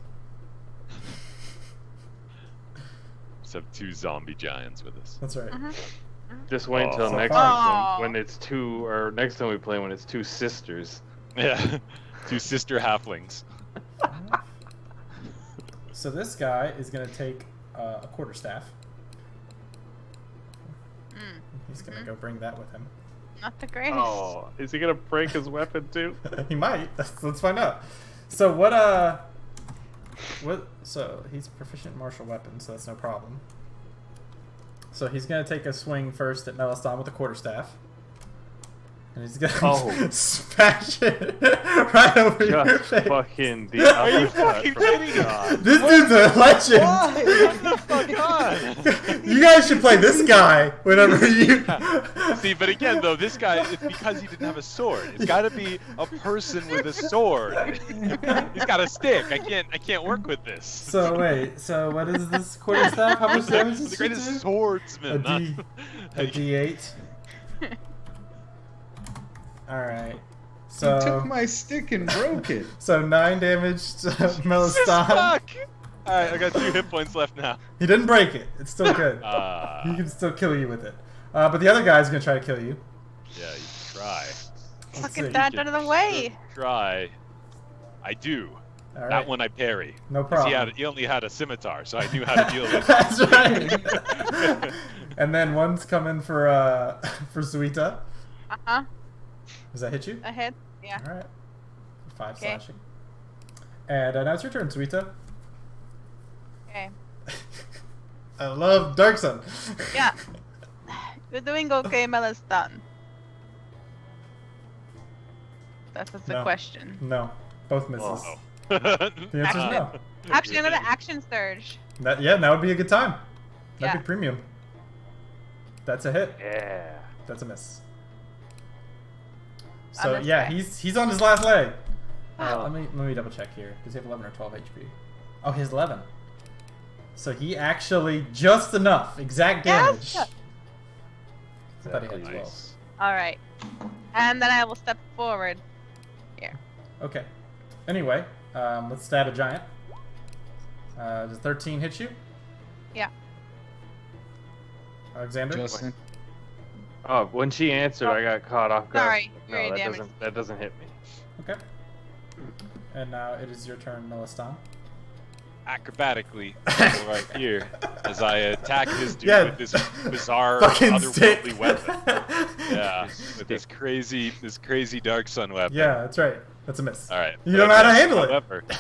[SPEAKER 4] Just have 2 zombie giants with us.
[SPEAKER 2] That's right.
[SPEAKER 6] Just wait until
[SPEAKER 4] Oh.
[SPEAKER 6] next
[SPEAKER 2] Oh.
[SPEAKER 6] time when it's two, or next time we play when it's 2 sisters.
[SPEAKER 4] Yeah, 2 sister halflings.
[SPEAKER 2] So this guy is going to take a quarterstaff.
[SPEAKER 1] Mm.
[SPEAKER 2] He's going to go bring that with him.
[SPEAKER 1] Not the greatest.
[SPEAKER 6] Oh, is he gonna break his weapon too?
[SPEAKER 2] He might. Let's find out. So what? So he's proficient in martial weapons, so that's no problem. So he's gonna take a swing first at Meliston with a quarterstaff. And he's gonna
[SPEAKER 5] Oh.
[SPEAKER 2] smash it right over your
[SPEAKER 5] Just
[SPEAKER 2] face.
[SPEAKER 5] fucking the
[SPEAKER 4] Are you
[SPEAKER 5] uppercut
[SPEAKER 4] fucking
[SPEAKER 5] from
[SPEAKER 4] kidding me?
[SPEAKER 5] God.
[SPEAKER 2] This dude's a legend.
[SPEAKER 4] What the fuck on?
[SPEAKER 2] You guys should play this guy whenever you.
[SPEAKER 4] See, but again, though, this guy, it's because he didn't have a sword. It's got to be a person with a sword. He's got a stick. I can't work with this.
[SPEAKER 2] So wait, so what is this quarterstaff? How much damage
[SPEAKER 4] The
[SPEAKER 2] does it
[SPEAKER 4] greatest
[SPEAKER 2] do?
[SPEAKER 4] swordsman.
[SPEAKER 2] A D, a D8. All right.
[SPEAKER 3] You took
[SPEAKER 2] So
[SPEAKER 3] my stick and broke it.
[SPEAKER 2] so 9 damage to
[SPEAKER 4] This
[SPEAKER 2] Melistan.
[SPEAKER 4] fuck. All right, I got 2 hit points left now.
[SPEAKER 2] He didn't break it. It's still good.
[SPEAKER 4] Ah,
[SPEAKER 2] He can still kill you with it. But the other guy's gonna try to kill you.
[SPEAKER 4] yeah, you try.
[SPEAKER 2] Let's
[SPEAKER 1] Fucking
[SPEAKER 2] see.
[SPEAKER 1] dodge out of the way.
[SPEAKER 4] Try. I do.
[SPEAKER 2] All right.
[SPEAKER 4] That one I parry.
[SPEAKER 2] No
[SPEAKER 4] 'Cause
[SPEAKER 2] problem.
[SPEAKER 4] He only had a scimitar, so I knew how to deal with it.
[SPEAKER 2] That's right. And then one's coming for Suita.
[SPEAKER 1] Uh-huh.
[SPEAKER 2] Does that hit you?
[SPEAKER 1] Ahead. Yeah.
[SPEAKER 2] All right. 5
[SPEAKER 1] Okay.
[SPEAKER 2] slashing. And now it's your turn, Suita.
[SPEAKER 1] Okay.
[SPEAKER 2] I love Dark Sun.
[SPEAKER 1] Yeah. You're doing okay, Melistan. That's the
[SPEAKER 2] No.
[SPEAKER 1] question.
[SPEAKER 2] No, both misses.
[SPEAKER 4] Oh.
[SPEAKER 2] The answer's no.
[SPEAKER 1] Actually, I'm gonna action surge.
[SPEAKER 2] That would be a good time. That'd
[SPEAKER 1] Yeah.
[SPEAKER 2] be premium. That's a hit.
[SPEAKER 5] Yeah.
[SPEAKER 2] That's a miss.
[SPEAKER 1] On
[SPEAKER 2] So
[SPEAKER 1] this
[SPEAKER 2] yeah,
[SPEAKER 1] guy.
[SPEAKER 2] he's on his last leg.
[SPEAKER 1] Oh.
[SPEAKER 2] Let me double check here. Does he have 11 or 12 HP? Oh, he has 11. So he actually just enough, exact damage.
[SPEAKER 1] Yes!
[SPEAKER 2] I thought he had 12.
[SPEAKER 4] Nice.
[SPEAKER 1] All right. And then I will step forward.
[SPEAKER 2] Okay. Anyway, let's stab a giant. Does 13 hit you?
[SPEAKER 1] Yeah.
[SPEAKER 2] Alexander?
[SPEAKER 3] Justin.
[SPEAKER 5] Oh, when she answered, I got caught off guard.
[SPEAKER 1] Sorry,
[SPEAKER 5] No,
[SPEAKER 1] very
[SPEAKER 5] that
[SPEAKER 1] damaged.
[SPEAKER 5] doesn't hit me.
[SPEAKER 2] Okay. And now it is your turn, Melistan.
[SPEAKER 4] Acrobatically, right here, as I attack this dude
[SPEAKER 2] Yeah.
[SPEAKER 4] with this bizarre,
[SPEAKER 2] Fucking stick.
[SPEAKER 4] otherworldly weapon. Yeah, with this crazy Dark Sun weapon.
[SPEAKER 2] Yeah, that's right. That's a miss.
[SPEAKER 4] All right.
[SPEAKER 2] You don't know how to handle it.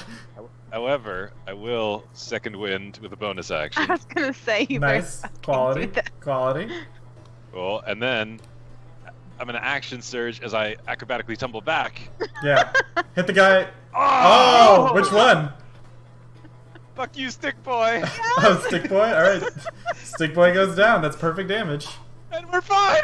[SPEAKER 4] However, I will second wind with a bonus
[SPEAKER 1] I
[SPEAKER 4] action.
[SPEAKER 1] was gonna say you
[SPEAKER 2] Nice.
[SPEAKER 1] better fucking
[SPEAKER 2] Quality.
[SPEAKER 1] do that.
[SPEAKER 2] Quality.
[SPEAKER 4] Cool. And then I'm gonna action surge as I acrobatically tumble back.
[SPEAKER 2] Yeah. Hit the guy. Oh, which one?
[SPEAKER 4] Fuck you, stick boy.
[SPEAKER 2] Oh, Stick Boy? Alright. Stick Boy goes down. That's perfect damage.
[SPEAKER 4] And we're fine.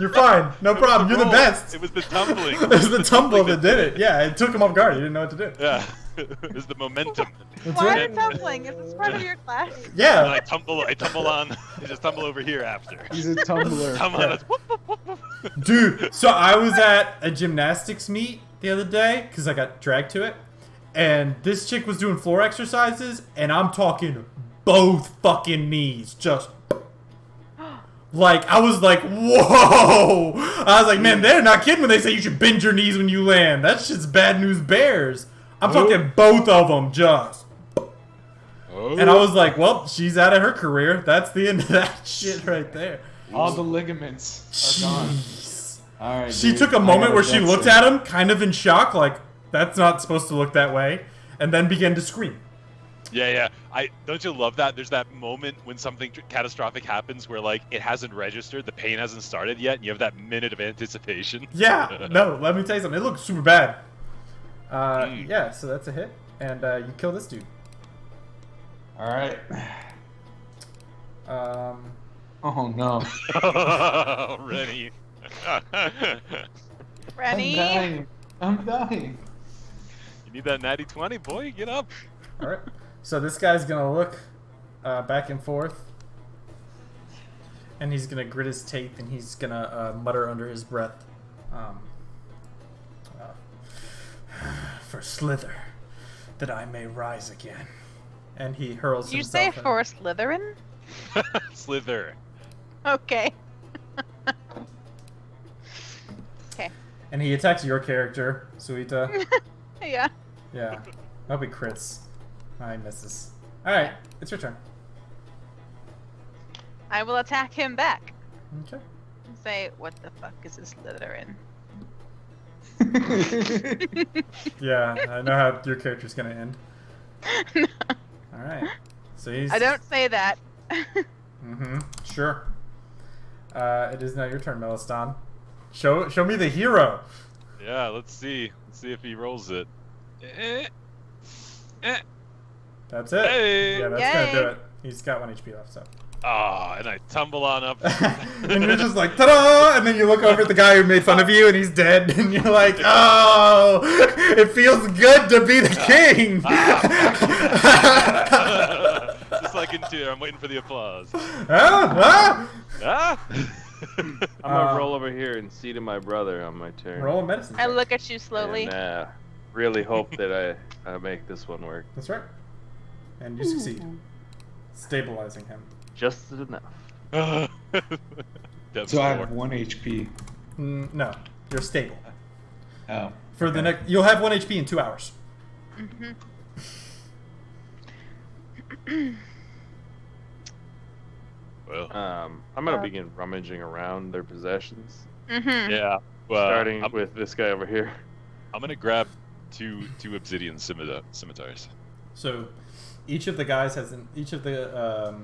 [SPEAKER 2] You're fine. No
[SPEAKER 4] It was
[SPEAKER 2] problem. You're the
[SPEAKER 4] roll.
[SPEAKER 2] best.
[SPEAKER 4] It was the tumbling.
[SPEAKER 2] It was the tumble that did it. Yeah, it took him off guard. He didn't know what to do.
[SPEAKER 4] Yeah. It was the momentum.
[SPEAKER 2] That's
[SPEAKER 1] Why are
[SPEAKER 2] right.
[SPEAKER 1] you tumbling? Is this part of your class?
[SPEAKER 4] And
[SPEAKER 2] Yeah.
[SPEAKER 4] I tumble on. I just tumble over here after.
[SPEAKER 3] He's a tumbler.
[SPEAKER 4] Tumble
[SPEAKER 2] Yeah.
[SPEAKER 4] on. Whoop, whoop, whoop, whoop.
[SPEAKER 2] Dude, so I was at a gymnastics meet the other day because I got dragged to it. And this chick was doing floor exercises, and I'm talking both fucking knees. Just. Like, I was like, whoa! I was like, man, they're not kidding when they say you should bend your knees when you land. That's just bad news bears. I'm talking both of them, just.
[SPEAKER 4] Oh.
[SPEAKER 2] And I was like, well, she's out of her career. That's the end of that shit right there.
[SPEAKER 3] All the ligaments are gone.
[SPEAKER 2] Jeez.
[SPEAKER 3] All right.
[SPEAKER 2] She
[SPEAKER 3] dude.
[SPEAKER 2] took a
[SPEAKER 3] I
[SPEAKER 2] moment
[SPEAKER 3] gotta
[SPEAKER 2] where she
[SPEAKER 3] get
[SPEAKER 2] looked
[SPEAKER 3] some.
[SPEAKER 2] at him, kind of in shock, like, that's not supposed to look that way, and then began to scream.
[SPEAKER 4] Yeah. Don't you love that? There's that moment when something catastrophic happens where like it hasn't registered, the pain hasn't started yet, and you have that minute of anticipation.
[SPEAKER 2] Yeah, no, let me tell you something. It looked super bad.
[SPEAKER 4] Mm.
[SPEAKER 2] Yeah, so that's a hit, and you kill this dude.
[SPEAKER 3] All right.
[SPEAKER 2] Um,
[SPEAKER 3] Oh no.
[SPEAKER 4] Rennie.
[SPEAKER 1] Rennie?
[SPEAKER 3] I'm dying.
[SPEAKER 4] You need that natty 20, boy. Get up.
[SPEAKER 2] all right. So this guy's gonna look back and forth, and he's gonna grit his teeth, and he's gonna mutter under his breath, "For Slither, that I may rise again." And he hurls
[SPEAKER 1] Did you say
[SPEAKER 2] himself.
[SPEAKER 1] for Slytherin?
[SPEAKER 4] Slither.
[SPEAKER 1] Okay. Okay.
[SPEAKER 2] And he attacks your character, Suita.
[SPEAKER 1] Yeah.
[SPEAKER 2] Yeah. I hope he crits. Oh, he misses. Alright, it's your turn.
[SPEAKER 1] I will attack him back.
[SPEAKER 2] Okay.
[SPEAKER 1] And say, what the fuck is a Slytherin?
[SPEAKER 2] Yeah, I know how your character's gonna end.
[SPEAKER 1] No,
[SPEAKER 2] Alright. So he's.
[SPEAKER 1] I don't say that.
[SPEAKER 2] Mm-hmm. Sure. It is now your turn, Melistan. Show me the hero.
[SPEAKER 4] Yeah, let's see. Let's see if he rolls it.
[SPEAKER 2] That's it.
[SPEAKER 4] Hey!
[SPEAKER 2] Yeah, that's
[SPEAKER 1] Yay.
[SPEAKER 2] gonna do it. He's got 1 HP left, so.
[SPEAKER 4] Ah, and I tumble on up.
[SPEAKER 2] And you're just like, ta-da! And then you look over at the guy who made fun of you, and he's dead. And you're like, oh, it feels good to be the king.
[SPEAKER 4] Just like in 2, I'm waiting for the applause.
[SPEAKER 2] Ah,
[SPEAKER 4] Ah!
[SPEAKER 6] I'm gonna roll over here and see to my brother on my turn.
[SPEAKER 2] Roll a medicine
[SPEAKER 1] I
[SPEAKER 2] check.
[SPEAKER 1] look at you slowly.
[SPEAKER 6] And really hope that I make this one work.
[SPEAKER 2] That's right. And you succeed. Stabilizing him.
[SPEAKER 6] Just enough.
[SPEAKER 4] Dev's
[SPEAKER 3] So I
[SPEAKER 4] four.
[SPEAKER 3] have 1 HP.
[SPEAKER 2] No, you're stable.
[SPEAKER 3] Oh.
[SPEAKER 2] For the
[SPEAKER 3] Okay.
[SPEAKER 2] next, you'll have 1 HP in 2 hours.
[SPEAKER 4] Well,
[SPEAKER 6] I'm gonna begin rummaging around their possessions,
[SPEAKER 4] yeah. Well,
[SPEAKER 6] starting
[SPEAKER 4] I'm,
[SPEAKER 6] with this guy over here.
[SPEAKER 4] I'm gonna grab two obsidian scimitars.
[SPEAKER 2] So, each of the guys has each of the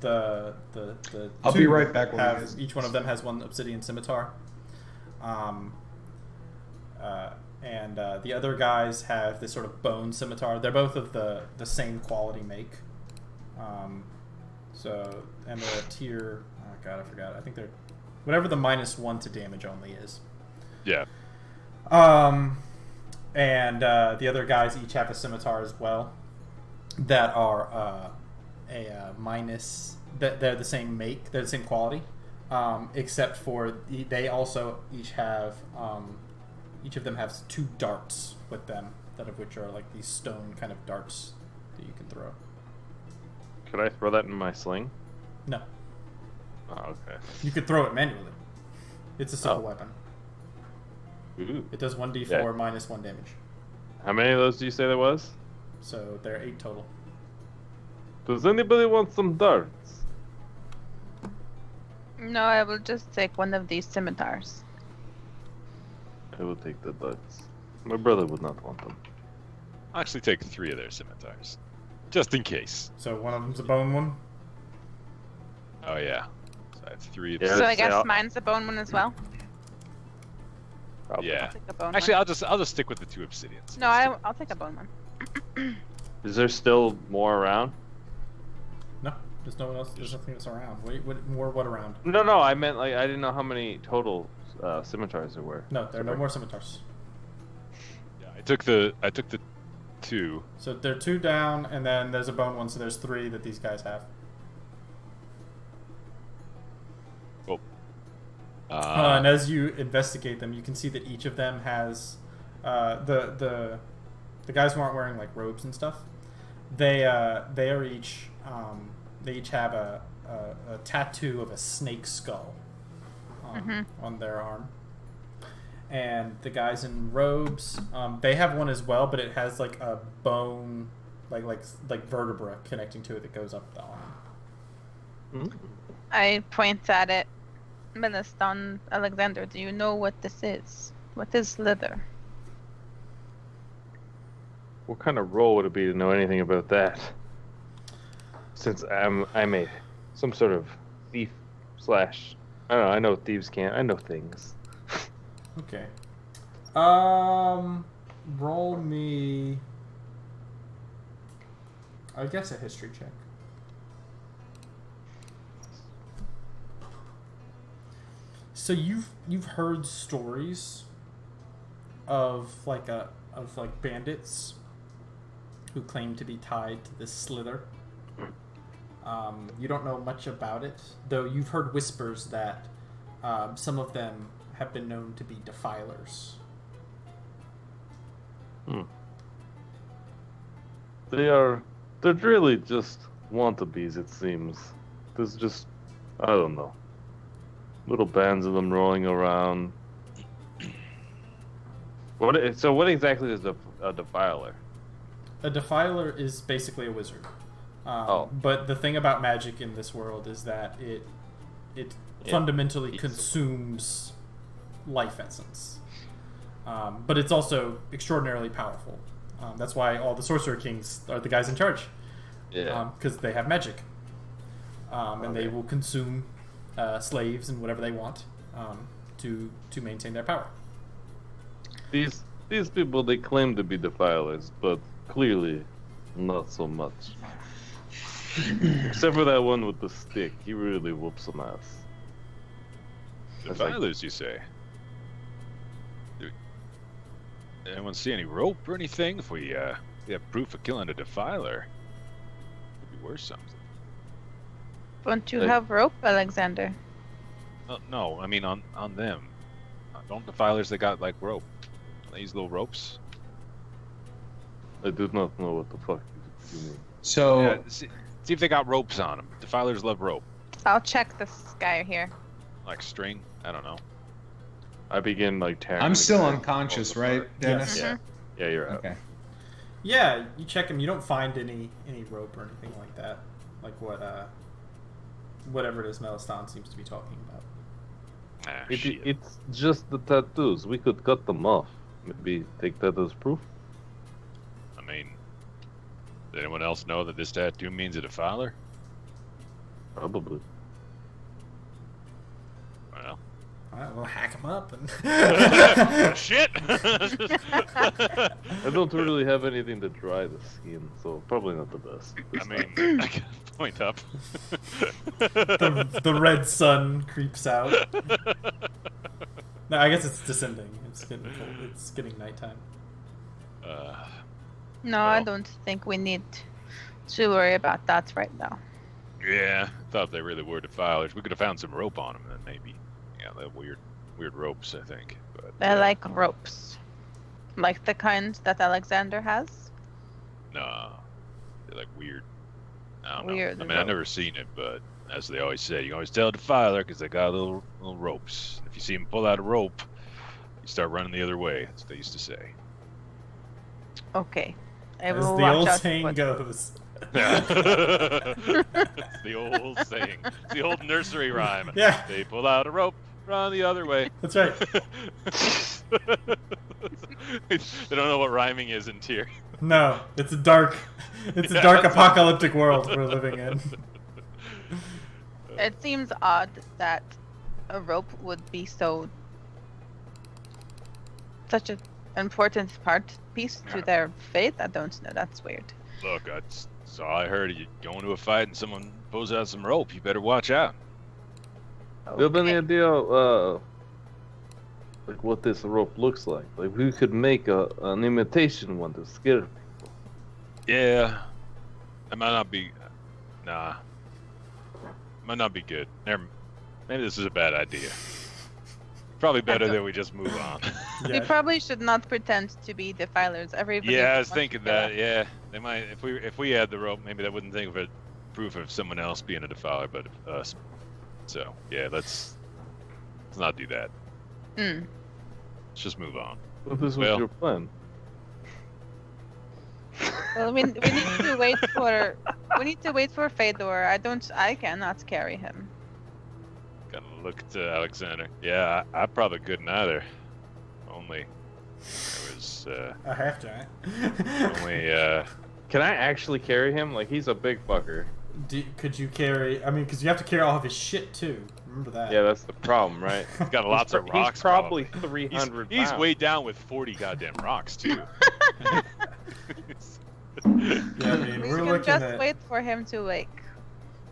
[SPEAKER 3] I'll be
[SPEAKER 2] two
[SPEAKER 3] right back while you
[SPEAKER 2] have
[SPEAKER 3] guys-
[SPEAKER 2] each one of them has 1 obsidian scimitar. And the other guys have this sort of bone scimitar. They're both of the same quality make. So, and they're a tier. Oh god, I forgot. I think they're whatever the -1 to damage only is.
[SPEAKER 4] Yeah.
[SPEAKER 2] And the other guys each have a scimitar as well that are minus. They're the same make. They're the same quality, except for they also each have. Each of them has 2 darts with them, that of which are like these stone kind of darts that you can throw.
[SPEAKER 6] Could I throw that in my sling?
[SPEAKER 2] No,
[SPEAKER 6] Oh, okay.
[SPEAKER 2] you could throw it manually. It's a simple
[SPEAKER 6] Oh.
[SPEAKER 2] weapon.
[SPEAKER 6] Ooh.
[SPEAKER 2] It does 1d4
[SPEAKER 6] Yeah.
[SPEAKER 2] -1 damage.
[SPEAKER 6] How many of those do you say there was?
[SPEAKER 2] So there are 8 total.
[SPEAKER 6] Does anybody want some darts?
[SPEAKER 1] No, I will just take one of these scimitars.
[SPEAKER 6] I will take the darts. My brother would not want them.
[SPEAKER 4] I'll actually take 3 of their scimitars, just in case.
[SPEAKER 2] So one of them's a bone one.
[SPEAKER 4] Oh yeah. So I have 3 of
[SPEAKER 6] Yeah,
[SPEAKER 1] So I
[SPEAKER 6] let's say
[SPEAKER 1] guess
[SPEAKER 6] I'll-
[SPEAKER 1] mine's the bone one as well.
[SPEAKER 6] Probably.
[SPEAKER 4] Yeah.
[SPEAKER 1] I'll take a bone
[SPEAKER 4] Actually,
[SPEAKER 1] one.
[SPEAKER 4] I'll just stick with the 2 obsidians.
[SPEAKER 1] No, I'll take a bone one.
[SPEAKER 6] Is there still more around?
[SPEAKER 2] No, there's no one else. There's nothing else around. What around?
[SPEAKER 6] No, I meant like I didn't know how many total scimitars there were.
[SPEAKER 2] No, there are no more scimitars.
[SPEAKER 4] Yeah, I took the 2.
[SPEAKER 2] So there are 2 down, and then there's a bone one. So there's 3 that these guys have.
[SPEAKER 4] Cool.
[SPEAKER 2] And as you investigate them, you can see that each of them has the guys who aren't wearing like robes and stuff. They are each they each have a tattoo of a snake skull on their arm. And the guys in robes, they have one as well, but it has like a bone, like vertebra connecting to it that goes up the arm.
[SPEAKER 1] I point at it. Meliston, Alexander, do you know what this is? What is slither?
[SPEAKER 6] What kind of role would it be to know anything about that? Since I'm some sort of thief slash. I don't know. I know thieves can't. I know things.
[SPEAKER 2] Okay. Roll me. I guess a history check. So you've heard stories of bandits who claim to be tied to this slither. You don't know much about it, though you've heard whispers that some of them have been known to be defilers.
[SPEAKER 6] They're really just wannabes, it seems. There's just, I don't know, little bands of them rolling around. So what exactly is a defiler?
[SPEAKER 2] A defiler is basically a wizard. But the thing about magic in this world is that it fundamentally consumes life essence. But it's also extraordinarily powerful. That's why all the sorcerer kings are the guys in charge.
[SPEAKER 6] Yeah.
[SPEAKER 2] Because they have magic. And they will consume slaves and whatever they want to maintain their power.
[SPEAKER 6] These people, they claim to be defilers, but clearly not so much. Except for that one with the stick. He really whoops some ass.
[SPEAKER 4] Defilers, you say? Anyone see any rope or anything? If we have proof of killing a defiler, could be worth something.
[SPEAKER 1] Don't you have rope, Alexander?
[SPEAKER 4] No, I mean on them. Don't defilers they got like rope? These little ropes.
[SPEAKER 6] I do not know what the fuck you mean.
[SPEAKER 3] So
[SPEAKER 4] Yeah, see if they got ropes on them. Defilers love rope,
[SPEAKER 1] I'll check this guy here.
[SPEAKER 4] like string. I don't know.
[SPEAKER 6] I begin like tearing.
[SPEAKER 3] I'm
[SPEAKER 6] the
[SPEAKER 3] still
[SPEAKER 6] guy
[SPEAKER 3] unconscious,
[SPEAKER 6] apart.
[SPEAKER 3] right, Dennis?
[SPEAKER 1] Yes.
[SPEAKER 6] Yeah, you're out.
[SPEAKER 3] Okay.
[SPEAKER 2] Yeah, you check him. You don't find any rope or anything like that. Like whatever it is Melistan seems to be talking about.
[SPEAKER 4] Ah, shit.
[SPEAKER 6] It's just the tattoos. We could cut them off. Maybe take that as proof.
[SPEAKER 4] I mean, does anyone else know that this tattoo means a defiler?
[SPEAKER 6] Probably.
[SPEAKER 4] Well,
[SPEAKER 2] All right, we'll hack him up and.
[SPEAKER 4] shit.
[SPEAKER 6] I don't really have anything to dry the skin, so probably not the best.
[SPEAKER 4] I mean, I can point up.
[SPEAKER 2] the red sun creeps out. No, I guess it's descending. It's getting cold. It's getting nighttime.
[SPEAKER 1] No, I
[SPEAKER 4] Well.
[SPEAKER 1] don't think we need to worry about that right now.
[SPEAKER 4] Yeah, I thought they really were defilers. We could have found some rope on them, then maybe. Yeah, they're weird ropes, I think. But
[SPEAKER 1] I like ropes. Like the kind that Alexander has.
[SPEAKER 4] no, they're like weird. I don't
[SPEAKER 1] Weird
[SPEAKER 4] know. I mean, I've never seen it, but as they always say, you can always tell a defiler because they got little ropes. If you see them pull out a rope, you start running the other way. That's what they used to say.
[SPEAKER 1] Okay. I
[SPEAKER 2] As
[SPEAKER 1] will
[SPEAKER 2] the
[SPEAKER 1] watch
[SPEAKER 2] old
[SPEAKER 1] out
[SPEAKER 2] saying
[SPEAKER 1] for-
[SPEAKER 2] goes.
[SPEAKER 4] It's the old saying. It's the old nursery rhyme.
[SPEAKER 2] Yeah,
[SPEAKER 4] They pull out a rope, run the other way.
[SPEAKER 2] that's right.
[SPEAKER 4] They don't know what rhyming is in Tyr.
[SPEAKER 2] No, it's a dark
[SPEAKER 4] Yeah,
[SPEAKER 2] dark
[SPEAKER 4] that's-
[SPEAKER 2] apocalyptic world we're living in.
[SPEAKER 1] It seems odd that a rope would be such an important piece to their faith. I don't know. That's weird.
[SPEAKER 4] Look, that's all I heard. You go into a fight and someone pulls out some rope, you better watch out.
[SPEAKER 6] Do you have any
[SPEAKER 1] Okay.
[SPEAKER 6] idea, like what this rope looks like? Like we could make an imitation one to scare people.
[SPEAKER 4] Yeah, it might not be. Nah, might not be good. Maybe this is a bad idea. Probably better that we just move on.
[SPEAKER 1] We
[SPEAKER 2] Yeah,
[SPEAKER 1] probably should not pretend to be defilers. Everybody.
[SPEAKER 4] Yeah, I was
[SPEAKER 1] wants
[SPEAKER 4] thinking
[SPEAKER 1] to-
[SPEAKER 4] that. Yeah, they might. If we had the rope, maybe they wouldn't think of it proof of someone else being a defiler, but us. So yeah, let's not do that.
[SPEAKER 1] Mm.
[SPEAKER 4] Let's just move on.
[SPEAKER 6] Well, this was
[SPEAKER 4] Well-
[SPEAKER 6] your plan.
[SPEAKER 1] Well, we need to wait for Fedor. I cannot carry him.
[SPEAKER 4] Gotta look to Alexander. Yeah, I probably couldn't either. Only it was
[SPEAKER 2] I have to. Right?
[SPEAKER 4] only
[SPEAKER 6] Can I actually carry him? Like he's a big fucker.
[SPEAKER 2] Could you carry? I mean, because you have to carry all of his shit too. Remember that.
[SPEAKER 6] Yeah, that's the problem, right?
[SPEAKER 4] he's got lots of rocks.
[SPEAKER 6] He's probably
[SPEAKER 4] He's
[SPEAKER 6] 300
[SPEAKER 4] he's
[SPEAKER 6] pounds.
[SPEAKER 4] weighed down with 40 goddamn rocks too.
[SPEAKER 2] Yeah, I mean,
[SPEAKER 1] We
[SPEAKER 2] we're
[SPEAKER 1] can
[SPEAKER 2] looking
[SPEAKER 1] just
[SPEAKER 2] at.
[SPEAKER 1] wait for him to wake.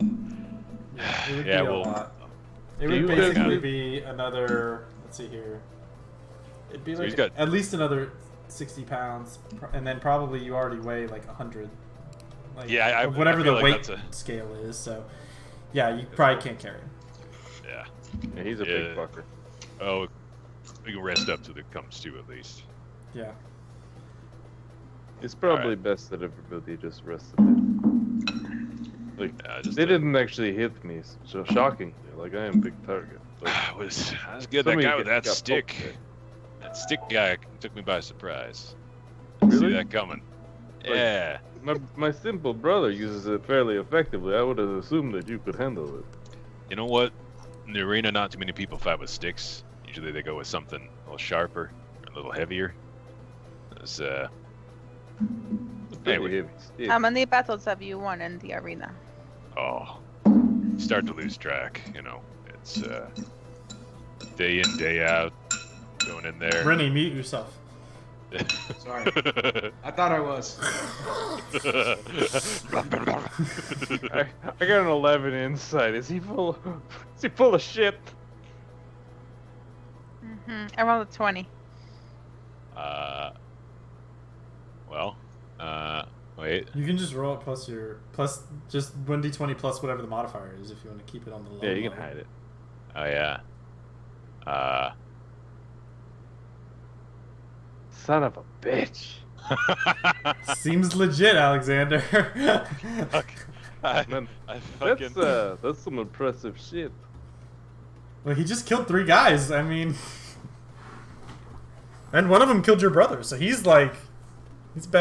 [SPEAKER 2] Yeah, it would
[SPEAKER 4] Yeah,
[SPEAKER 2] be a
[SPEAKER 4] well,
[SPEAKER 2] lot. It
[SPEAKER 6] do
[SPEAKER 2] would
[SPEAKER 6] you
[SPEAKER 2] basically
[SPEAKER 4] think-
[SPEAKER 2] be another. Let's see here. It'd be
[SPEAKER 4] So
[SPEAKER 2] like
[SPEAKER 4] he's got-
[SPEAKER 2] at least another 60 pounds, and then probably you already weigh like 100. Like,
[SPEAKER 4] Yeah, I
[SPEAKER 2] whatever
[SPEAKER 4] feel
[SPEAKER 2] the
[SPEAKER 4] like
[SPEAKER 2] weight
[SPEAKER 4] that's
[SPEAKER 2] scale is. So, yeah, you probably can't carry him.
[SPEAKER 4] Yeah.
[SPEAKER 6] Yeah, he's a
[SPEAKER 4] Yeah.
[SPEAKER 6] big fucker.
[SPEAKER 4] Oh, we can rest up till it comes to at least.
[SPEAKER 2] Yeah.
[SPEAKER 6] It's probably
[SPEAKER 4] Alright.
[SPEAKER 6] best that everybody just rests a bit. Like
[SPEAKER 4] Just
[SPEAKER 6] they didn't actually hit me, so shockingly. Like I am a big target. Like,
[SPEAKER 4] That was good.
[SPEAKER 6] some
[SPEAKER 4] That
[SPEAKER 6] of
[SPEAKER 4] guy
[SPEAKER 6] you
[SPEAKER 4] with
[SPEAKER 6] get-
[SPEAKER 4] that
[SPEAKER 6] got
[SPEAKER 4] stick.
[SPEAKER 6] poked there.
[SPEAKER 4] That stick guy took me by surprise. Didn't see
[SPEAKER 6] Really?
[SPEAKER 4] that coming.
[SPEAKER 6] Like-
[SPEAKER 4] Yeah.
[SPEAKER 6] My simple brother uses it fairly effectively. I would have assumed that you could handle it.
[SPEAKER 4] You know what? In the arena, not too many people fight with sticks. Usually they go with something a little sharper, a little heavier. It's,
[SPEAKER 6] It's
[SPEAKER 4] Hey,
[SPEAKER 6] pretty
[SPEAKER 4] we-
[SPEAKER 6] heavy stick.
[SPEAKER 1] How many battles have you won in the arena?
[SPEAKER 4] oh, you start to lose track. You know, it's day in, day out, going in there.
[SPEAKER 2] Rennie, mute yourself.
[SPEAKER 3] Sorry. I thought I was.
[SPEAKER 6] I got an 11 insight. Is he full? Is he full of shit?
[SPEAKER 1] I rolled a 20.
[SPEAKER 4] Well, wait.
[SPEAKER 2] You can just roll it plus just 1d20 plus whatever the modifier is if you want to keep it on the low.
[SPEAKER 6] Yeah, you can
[SPEAKER 2] level.
[SPEAKER 6] hide it.
[SPEAKER 4] Oh yeah.
[SPEAKER 6] Son of a bitch.
[SPEAKER 2] Seems legit, Alexander.
[SPEAKER 4] Man, I fucking.
[SPEAKER 6] That's some impressive shit.
[SPEAKER 2] Well, he just killed 3 guys. I mean, and one of them killed your brother, so he's bad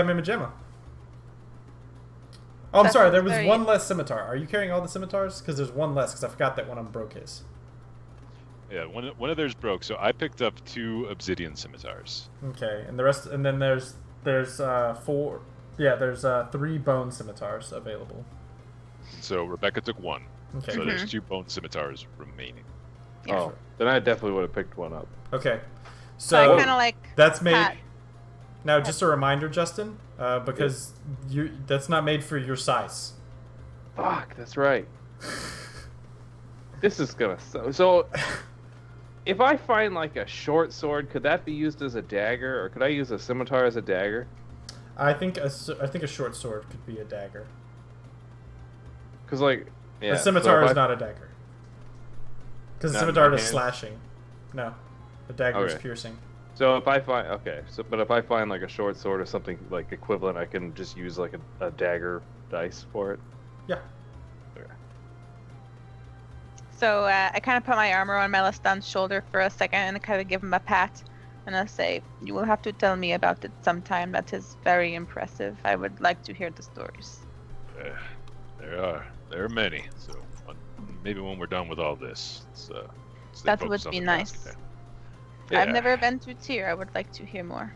[SPEAKER 2] mamma jamma. Oh, I'm
[SPEAKER 1] That
[SPEAKER 2] sorry. There
[SPEAKER 1] sounds
[SPEAKER 2] was
[SPEAKER 1] very-
[SPEAKER 2] one less scimitar. Are you carrying all the scimitars? Because there's one less. Because I forgot that one of them broke his.
[SPEAKER 4] Yeah, one of theirs broke, so I picked up 2 obsidian scimitars.
[SPEAKER 2] Okay, and the rest, and then there's 4. Yeah, there's 3 bone scimitars available.
[SPEAKER 4] So Rebecca took 1.
[SPEAKER 2] Okay.
[SPEAKER 4] So there's 2 bone scimitars remaining.
[SPEAKER 1] Yeah.
[SPEAKER 6] Oh, then I definitely would have picked one up.
[SPEAKER 2] Okay.
[SPEAKER 1] So I
[SPEAKER 2] So
[SPEAKER 1] kind of like
[SPEAKER 2] that's made.
[SPEAKER 1] pat.
[SPEAKER 2] Now, just a reminder, Justin, because that's not made for your size.
[SPEAKER 6] Fuck, that's right. This is gonna so. If I find like a short sword, could that be used as a dagger, or could I use a scimitar as a dagger?
[SPEAKER 2] I think a short sword could be a dagger.
[SPEAKER 6] Because like, yeah,
[SPEAKER 2] A scimitar
[SPEAKER 6] so if
[SPEAKER 2] is not a dagger. Because a
[SPEAKER 6] Not in
[SPEAKER 2] scimitar
[SPEAKER 6] my
[SPEAKER 2] is
[SPEAKER 6] hands?
[SPEAKER 2] slashing. No, a dagger is
[SPEAKER 6] Okay.
[SPEAKER 2] piercing.
[SPEAKER 6] So if I find but if I find like a short sword or something like equivalent, I can just use like a dagger dice for it.
[SPEAKER 2] Yeah.
[SPEAKER 6] Okay.
[SPEAKER 1] So I kind of put my armor on Meliston's shoulder for a second and kind of give him a pat. And I'll say, you will have to tell me about it sometime. That is very impressive. I would like to hear the stories.
[SPEAKER 4] There are many. So maybe when we're done with all this, stay
[SPEAKER 1] That
[SPEAKER 4] focused
[SPEAKER 1] would
[SPEAKER 4] on
[SPEAKER 1] be
[SPEAKER 4] the
[SPEAKER 1] nice.
[SPEAKER 4] task at hand.
[SPEAKER 1] I've
[SPEAKER 4] Yeah.
[SPEAKER 1] never been to Tyr. I would like to hear more.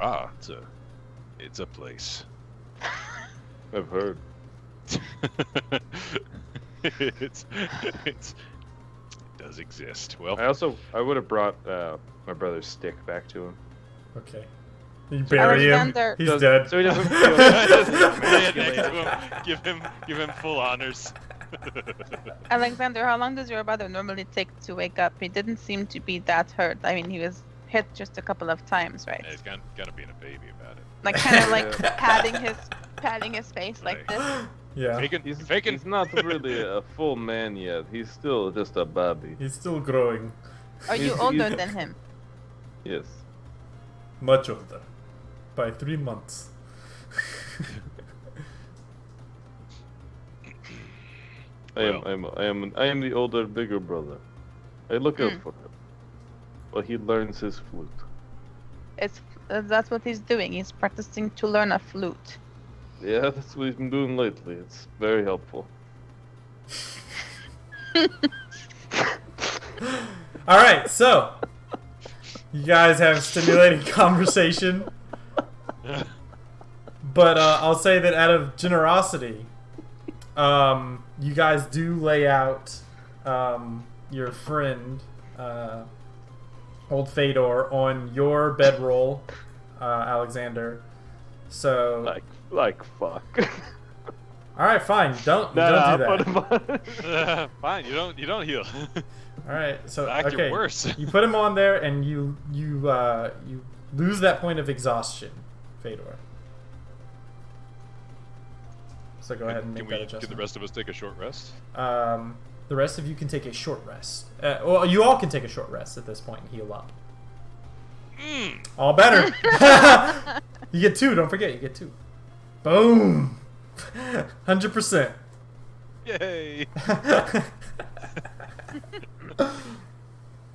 [SPEAKER 4] Ah, it's a place.
[SPEAKER 6] I've heard.
[SPEAKER 4] it does exist. Well,
[SPEAKER 6] I would have brought my brother's stick back to him.
[SPEAKER 2] Okay. You bury him.
[SPEAKER 1] Alexander-
[SPEAKER 2] He's dead.
[SPEAKER 6] So he doesn't feel
[SPEAKER 4] lay it next to him, give him full honors.
[SPEAKER 1] Alexander, how long does your brother normally take to wake up? He didn't seem to be that hurt. I mean, he was hit just a couple of times, right?
[SPEAKER 4] Yeah, he's kind of being a baby about it.
[SPEAKER 1] Like kind of like patting his face like
[SPEAKER 4] Right.
[SPEAKER 1] this.
[SPEAKER 2] Yeah.
[SPEAKER 6] He's not really a full man yet. He's still just a baby.
[SPEAKER 2] He's still growing.
[SPEAKER 1] Are you
[SPEAKER 6] He's-
[SPEAKER 1] older
[SPEAKER 6] he's-
[SPEAKER 1] than him?
[SPEAKER 6] Yes.
[SPEAKER 2] Much older. By 3 months.
[SPEAKER 6] I am the older, bigger brother. I look out for him. Well, he learns his flute.
[SPEAKER 1] That's what he's doing. He's practicing to learn a flute.
[SPEAKER 6] Yeah, that's what he's been doing lately. It's very helpful.
[SPEAKER 2] All right, so you guys have stimulating conversation, but I'll say that out of generosity, you guys do lay out your friend, old Fedor, on your bedroll, Alexander. So,
[SPEAKER 6] Like fuck.
[SPEAKER 2] all right, fine. Don't do that.
[SPEAKER 4] Fine, you don't heal.
[SPEAKER 2] All right, so
[SPEAKER 4] Act
[SPEAKER 2] okay,
[SPEAKER 4] your worst.
[SPEAKER 2] you put him on there, and you lose that point of exhaustion, Fedor. So go ahead and make that
[SPEAKER 4] Can
[SPEAKER 2] adjustment.
[SPEAKER 4] the rest of us take a short rest?
[SPEAKER 2] The rest of you can take a short rest. Well, you all can take a short rest at this point and heal up. All better. You get 2. Don't forget, you get 2. Boom. 100%.
[SPEAKER 4] Yay!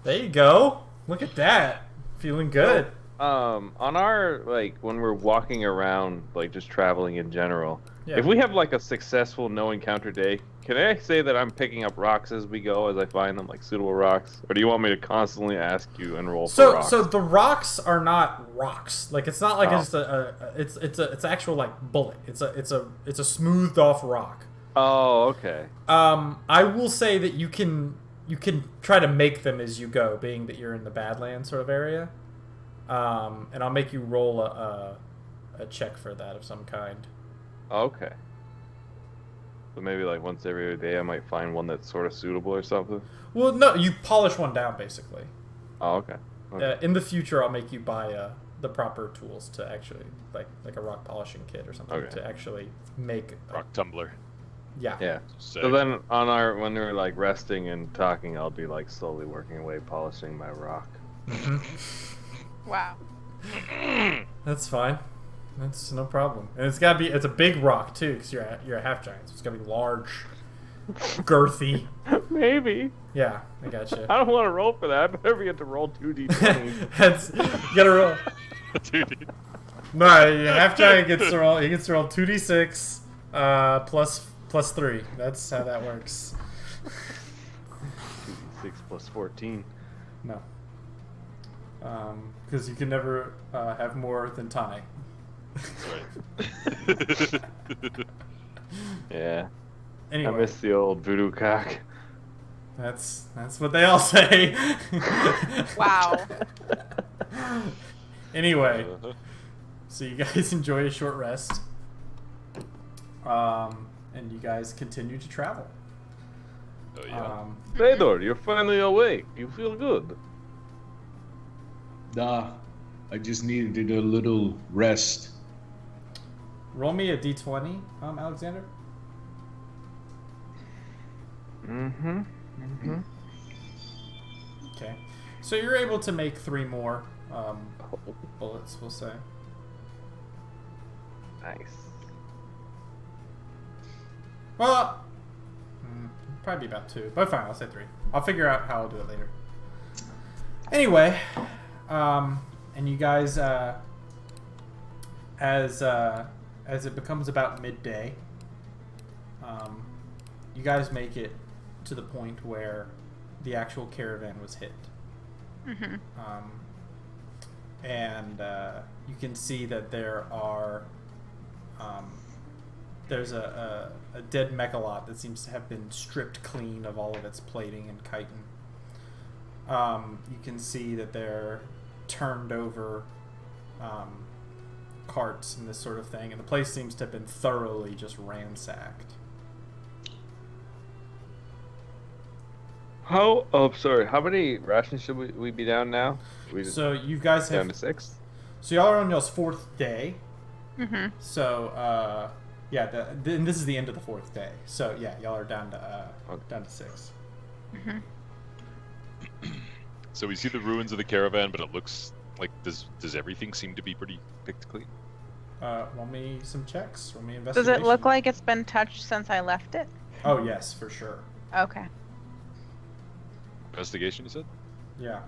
[SPEAKER 2] There you go. Look at that. Feeling good.
[SPEAKER 6] On our like when we're walking around, like just traveling in general,
[SPEAKER 2] Yeah.
[SPEAKER 6] if we have like a successful no encounter day, can I say that I'm picking up rocks as we go as I find them, like suitable rocks, or do you want me to constantly ask you and roll for
[SPEAKER 2] So
[SPEAKER 6] rocks?
[SPEAKER 2] so the rocks are not rocks. Like it's not like
[SPEAKER 6] Oh.
[SPEAKER 2] it's it's actual like bullet. It's a smoothed off rock.
[SPEAKER 6] Oh, okay.
[SPEAKER 2] I will say that you can you can try to make them as you go, being that you're in the Badlands sort of area. And I'll make you roll a check for that of some kind.
[SPEAKER 6] Okay. So maybe like once every day I might find one that's sort of suitable or something.
[SPEAKER 2] Well, no, you polish one down basically.
[SPEAKER 6] Oh, okay.
[SPEAKER 2] In the future, I'll make you buy the proper tools to actually like a rock polishing kit or something to actually make
[SPEAKER 4] Rock tumbler.
[SPEAKER 2] Yeah.
[SPEAKER 6] Yeah.
[SPEAKER 4] Sick.
[SPEAKER 6] So then when we're like resting and talking, I'll be like slowly working away, polishing my rock.
[SPEAKER 1] Wow.
[SPEAKER 2] That's fine. That's no problem. And it's a big rock too, because you're a half giant, so it's gotta be large, girthy.
[SPEAKER 6] Maybe.
[SPEAKER 2] Yeah, I gotcha.
[SPEAKER 6] I don't want to roll for that. I better get to roll 2d20.
[SPEAKER 2] You gotta roll.
[SPEAKER 4] Dude,
[SPEAKER 2] No, your half giant gets to roll. He gets to roll 2d6 plus 3. That's how that works.
[SPEAKER 6] 2d6 plus 14.
[SPEAKER 2] No. Because you can never have more than Tane.
[SPEAKER 4] that's right.
[SPEAKER 6] Yeah.
[SPEAKER 2] Anyway,
[SPEAKER 6] I miss the old voodoo cock.
[SPEAKER 2] that's what they all say.
[SPEAKER 1] Wow.
[SPEAKER 2] Anyway,
[SPEAKER 4] Uh-huh.
[SPEAKER 2] so you guys enjoy a short rest, and you guys continue to travel.
[SPEAKER 4] Oh yeah.
[SPEAKER 6] Fedor, you're finally awake. You feel good.
[SPEAKER 3] Nah, I just needed a little rest.
[SPEAKER 2] Roll me a d20, Alexander.
[SPEAKER 6] Mm-hmm.
[SPEAKER 2] Okay, so you're able to make 3 more bullets, we'll say.
[SPEAKER 6] Nice.
[SPEAKER 2] Well, probably about 2, but fine, I'll say 3. I'll figure out how I'll do it later. Anyway, and you guys, as it becomes about midday, you guys make it to the point where the actual caravan was hit.
[SPEAKER 1] Mm-hmm.
[SPEAKER 2] And you can see that there's a dead mechalot that seems to have been stripped clean of all of its plating and chitin. You can see that they're turned over carts and this sort of thing, and the place seems to have been thoroughly just ransacked.
[SPEAKER 6] How many rations should we be down now?
[SPEAKER 2] So you guys have
[SPEAKER 6] down to 6?
[SPEAKER 2] So y'all are on y'all's 4th day.
[SPEAKER 1] Mm-hmm.
[SPEAKER 2] So yeah, and this is the end of the 4th day. So yeah, y'all are down to 6.
[SPEAKER 1] Mm-hmm.
[SPEAKER 4] So we see the ruins of the caravan, but it looks like does everything seem to be pretty picked clean?
[SPEAKER 2] Roll me some checks. Roll me
[SPEAKER 1] Does
[SPEAKER 2] investigation.
[SPEAKER 1] it look like it's been touched since I left it?
[SPEAKER 2] Oh yes, for sure.
[SPEAKER 1] Okay.
[SPEAKER 4] Investigation, you said?
[SPEAKER 2] Yeah.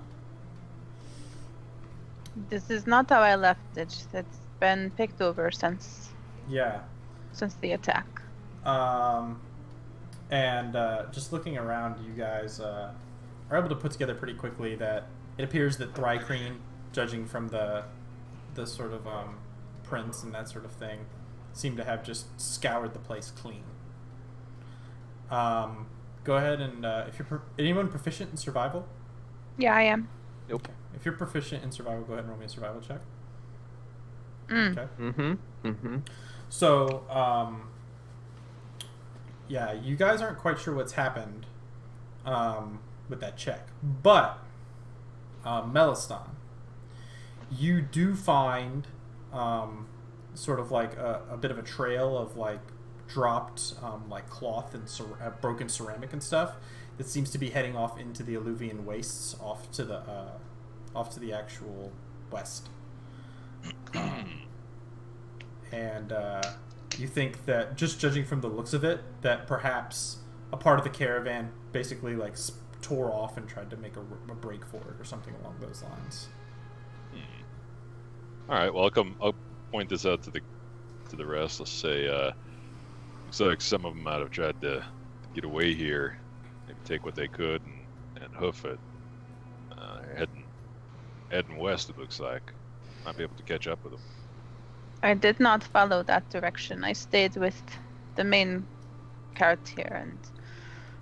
[SPEAKER 1] This is not how I left it. It's been picked over since
[SPEAKER 2] Yeah.
[SPEAKER 1] the attack.
[SPEAKER 2] And just looking around, you guys are able to put together pretty quickly that it appears that Thrycreen, judging from the sort of prints and that sort of thing, seem to have just scoured the place clean. Go ahead and if you're anyone proficient in survival?
[SPEAKER 1] Yeah, I am.
[SPEAKER 2] Okay. If you're proficient in survival, go ahead and roll me a survival check.
[SPEAKER 1] Mm.
[SPEAKER 2] Okay.
[SPEAKER 6] Mm-hmm.
[SPEAKER 2] So, yeah, you guys aren't quite sure what's happened with that check. But, Meliston, you do find sort of like a bit of a trail of like dropped like cloth and broken ceramic and stuff that seems to be heading off into the alluvian wastes off to the actual west. And you think that, just judging from the looks of it, that perhaps a part of the caravan basically like tore off and tried to make a break for it or something along those lines.
[SPEAKER 4] All right. Well, I'll point this out to the rest. Let's say looks like some of them might have tried to get away here, maybe take what they could and hoof it. Heading west, it looks like. Might be able to catch up with them.
[SPEAKER 1] I did not follow that direction. I stayed with the main cart here,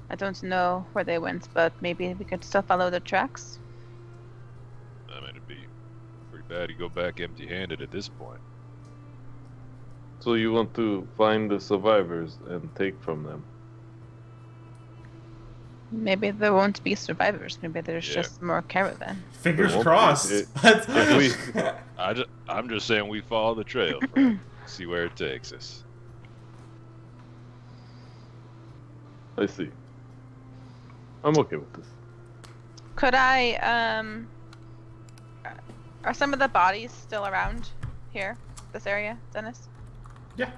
[SPEAKER 1] and I don't know where they went, but maybe we could still follow the tracks.
[SPEAKER 4] I mean, it'd be pretty bad to go back empty-handed at this point.
[SPEAKER 6] So you want to find the survivors and take from them?
[SPEAKER 1] Maybe there won't be survivors. Maybe there's
[SPEAKER 4] Yeah.
[SPEAKER 1] just more caravan.
[SPEAKER 2] Fingers
[SPEAKER 6] It won't be.
[SPEAKER 2] crossed.
[SPEAKER 4] I'm just saying we follow the trail, friend. See where it takes us.
[SPEAKER 6] I see. I'm okay with this.
[SPEAKER 1] Could I, are some of the bodies still around here, this area, Dennis?
[SPEAKER 2] Yeah.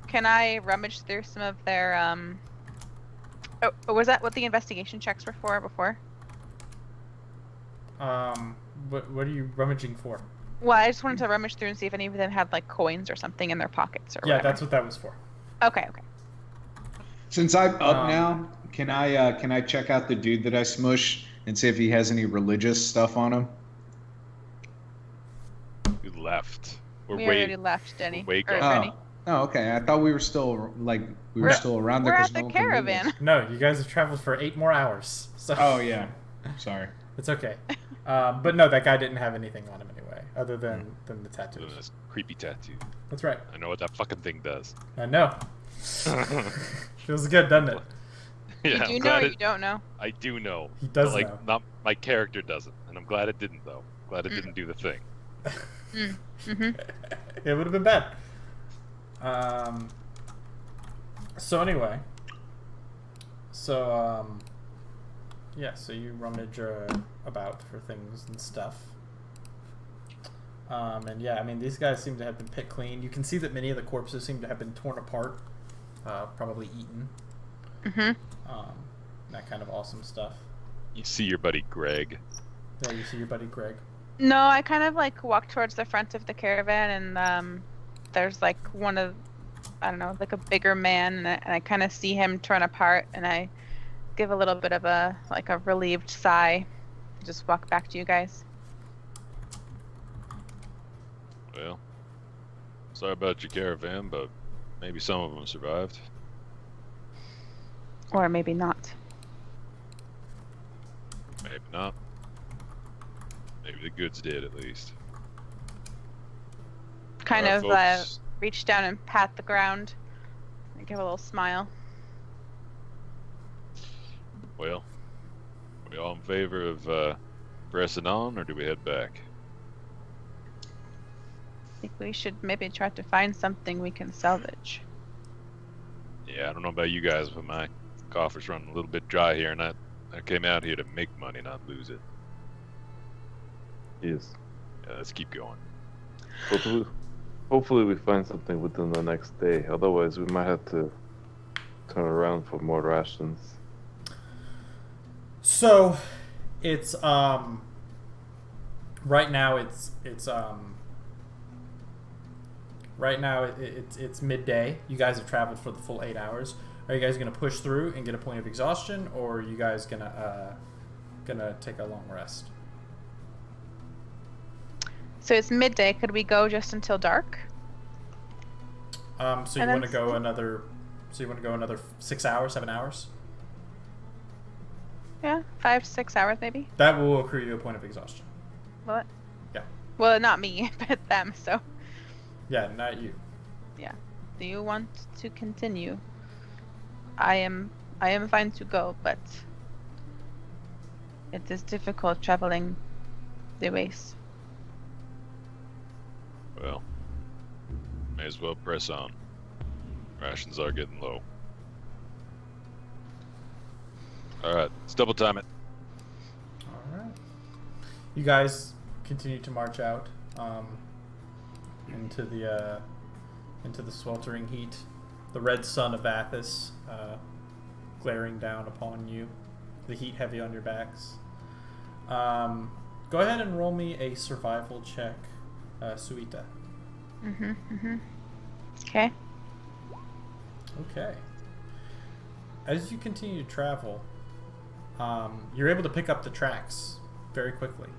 [SPEAKER 1] Can I rummage through some of their, was that what the investigation checks were for before?
[SPEAKER 2] What are you rummaging for?
[SPEAKER 1] Well, I just wanted to rummage through and see if any of them had, like, coins or something in their pockets or
[SPEAKER 2] Yeah,
[SPEAKER 1] whatever.
[SPEAKER 2] that's what that was for.
[SPEAKER 1] Okay.
[SPEAKER 3] Since I'm up now, can I check out the dude that I smushed and see if he has any religious stuff on him?
[SPEAKER 4] We left. We're
[SPEAKER 1] We
[SPEAKER 4] way.
[SPEAKER 1] already left, Denny.
[SPEAKER 4] Way
[SPEAKER 1] Or
[SPEAKER 4] gone.
[SPEAKER 1] Denny.
[SPEAKER 3] Oh, okay. I thought we were still still around there.
[SPEAKER 1] We're
[SPEAKER 3] 'cause
[SPEAKER 1] at
[SPEAKER 3] no
[SPEAKER 1] the
[SPEAKER 3] one can move us.
[SPEAKER 1] caravan.
[SPEAKER 2] No, you guys have traveled for 8 more hours. So
[SPEAKER 3] Oh yeah. Sorry.
[SPEAKER 2] it's okay. But no, that guy didn't have anything on him anyway, other than the
[SPEAKER 4] Look at
[SPEAKER 2] tattoos.
[SPEAKER 4] this creepy tattoo.
[SPEAKER 2] That's right.
[SPEAKER 4] I know what that fucking thing does.
[SPEAKER 2] I know. Feels good, doesn't it?
[SPEAKER 4] Yeah,
[SPEAKER 1] You
[SPEAKER 4] I'm
[SPEAKER 1] do know
[SPEAKER 4] glad
[SPEAKER 1] or
[SPEAKER 4] it-
[SPEAKER 1] you don't know?
[SPEAKER 4] I do know.
[SPEAKER 2] He does
[SPEAKER 4] but,
[SPEAKER 2] know.
[SPEAKER 4] Not my character doesn't, and I'm glad it didn't though. Glad it didn't do the thing.
[SPEAKER 2] It would have been bad. So anyway, yeah. So you rummage about for things and stuff. And yeah, I mean, these guys seem to have been picked clean. You can see that many of the corpses seem to have been torn apart, probably eaten. That kind of awesome stuff.
[SPEAKER 4] You see your buddy Greg.
[SPEAKER 2] Yeah, you see your buddy Greg.
[SPEAKER 1] No, I kind of like walk towards the front of the caravan, and there's like one of, I don't know, like a bigger man, and I kind of see him torn apart, and I give a little bit of a relieved sigh. Just walk back to you guys.
[SPEAKER 4] Well, sorry about your caravan, but maybe some of them survived.
[SPEAKER 1] Or maybe not.
[SPEAKER 4] Maybe not. Maybe the goods did at least.
[SPEAKER 1] Kind
[SPEAKER 4] Alright,
[SPEAKER 1] of
[SPEAKER 4] folks.
[SPEAKER 1] reach down and pat the ground and give a little smile.
[SPEAKER 4] Well, are we all in favor of pressing on, or do we head back?
[SPEAKER 1] I think we should maybe try to find something we can salvage.
[SPEAKER 4] Yeah, I don't know about you guys, but my coffer's running a little bit dry here, and I came out here to make money, not lose it.
[SPEAKER 6] Yes.
[SPEAKER 4] Yeah, let's keep going.
[SPEAKER 6] Hopefully we find something within the next day. Otherwise, we might have to turn around for more rations.
[SPEAKER 2] So, it's right now it's midday. You guys have traveled for the full 8 hours. Are you guys gonna push through and get a point of exhaustion, or are you guys gonna take a long rest?
[SPEAKER 1] So it's midday. Could we go just until dark?
[SPEAKER 2] So you
[SPEAKER 1] And
[SPEAKER 2] want
[SPEAKER 1] then
[SPEAKER 2] to go another? So you want to go another 6 hours, 7 hours?
[SPEAKER 1] Yeah, 5-6 hours maybe.
[SPEAKER 2] That will accrue you a point of exhaustion.
[SPEAKER 1] What?
[SPEAKER 2] Yeah.
[SPEAKER 1] Well, not me, but them. So,
[SPEAKER 2] Yeah, not you.
[SPEAKER 1] yeah. Do you want to continue? I am fine to go, but it is difficult traveling the ways.
[SPEAKER 4] Well, may as well press on. Rations are getting low. Alright, let's double time it.
[SPEAKER 2] All right. You guys continue to march out into the sweltering heat. The red sun of Athos glaring down upon you. The heat heavy on your backs. Go ahead and roll me a survival check, Suita.
[SPEAKER 1] Okay.
[SPEAKER 2] Okay. As you continue to travel, you're able to pick up the tracks very quickly